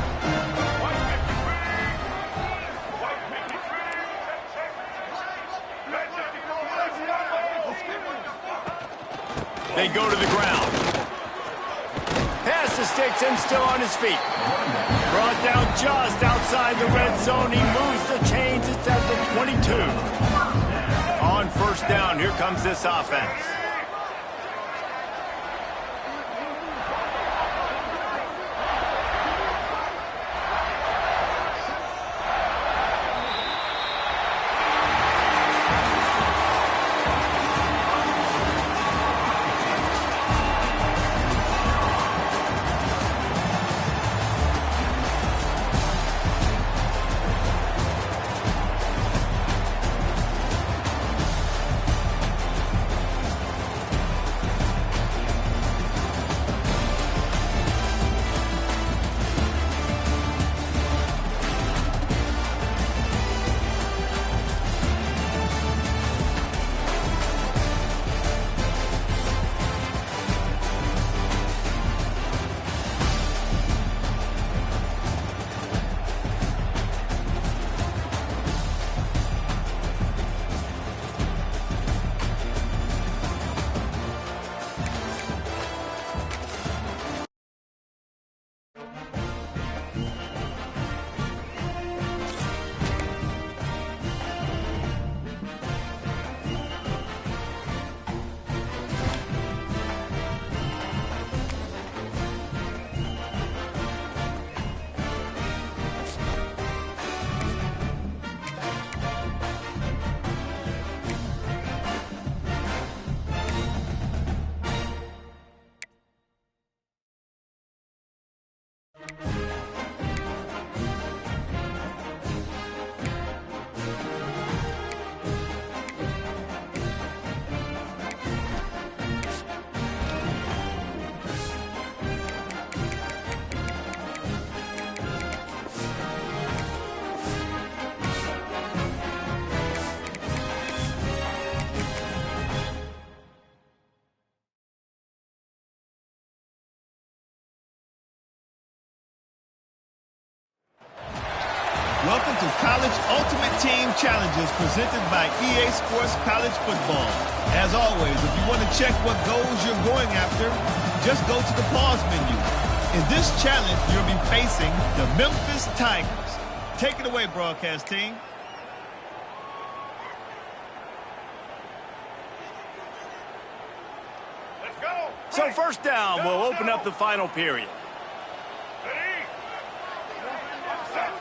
[SPEAKER 2] They go to the ground. Pass the sticks and still on his feet. Brought down just outside the red zone. He moves the chains. It's at the 22. On 1st down, here comes this offense.
[SPEAKER 1] Welcome to College Ultimate Team Challenges presented by EA Sports College Football. As always, if you want to check what goals you're going after, just go to the pause menu. In this challenge, you'll be facing the Memphis Tigers. Take it away, broadcast team.
[SPEAKER 7] Let's go.
[SPEAKER 2] So first down, we'll open up the final period.
[SPEAKER 7] Ready? Set.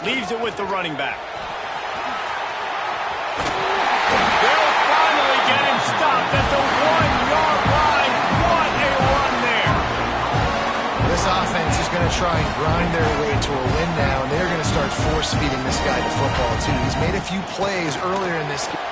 [SPEAKER 2] Leaves it with the running back. They'll finally get him stopped at the 1-yard line. What a run there.
[SPEAKER 4] This offense is going to try and grind their way to a win now, and they're going to start force-feeding this guy the football, too. He's made a few plays earlier in this game.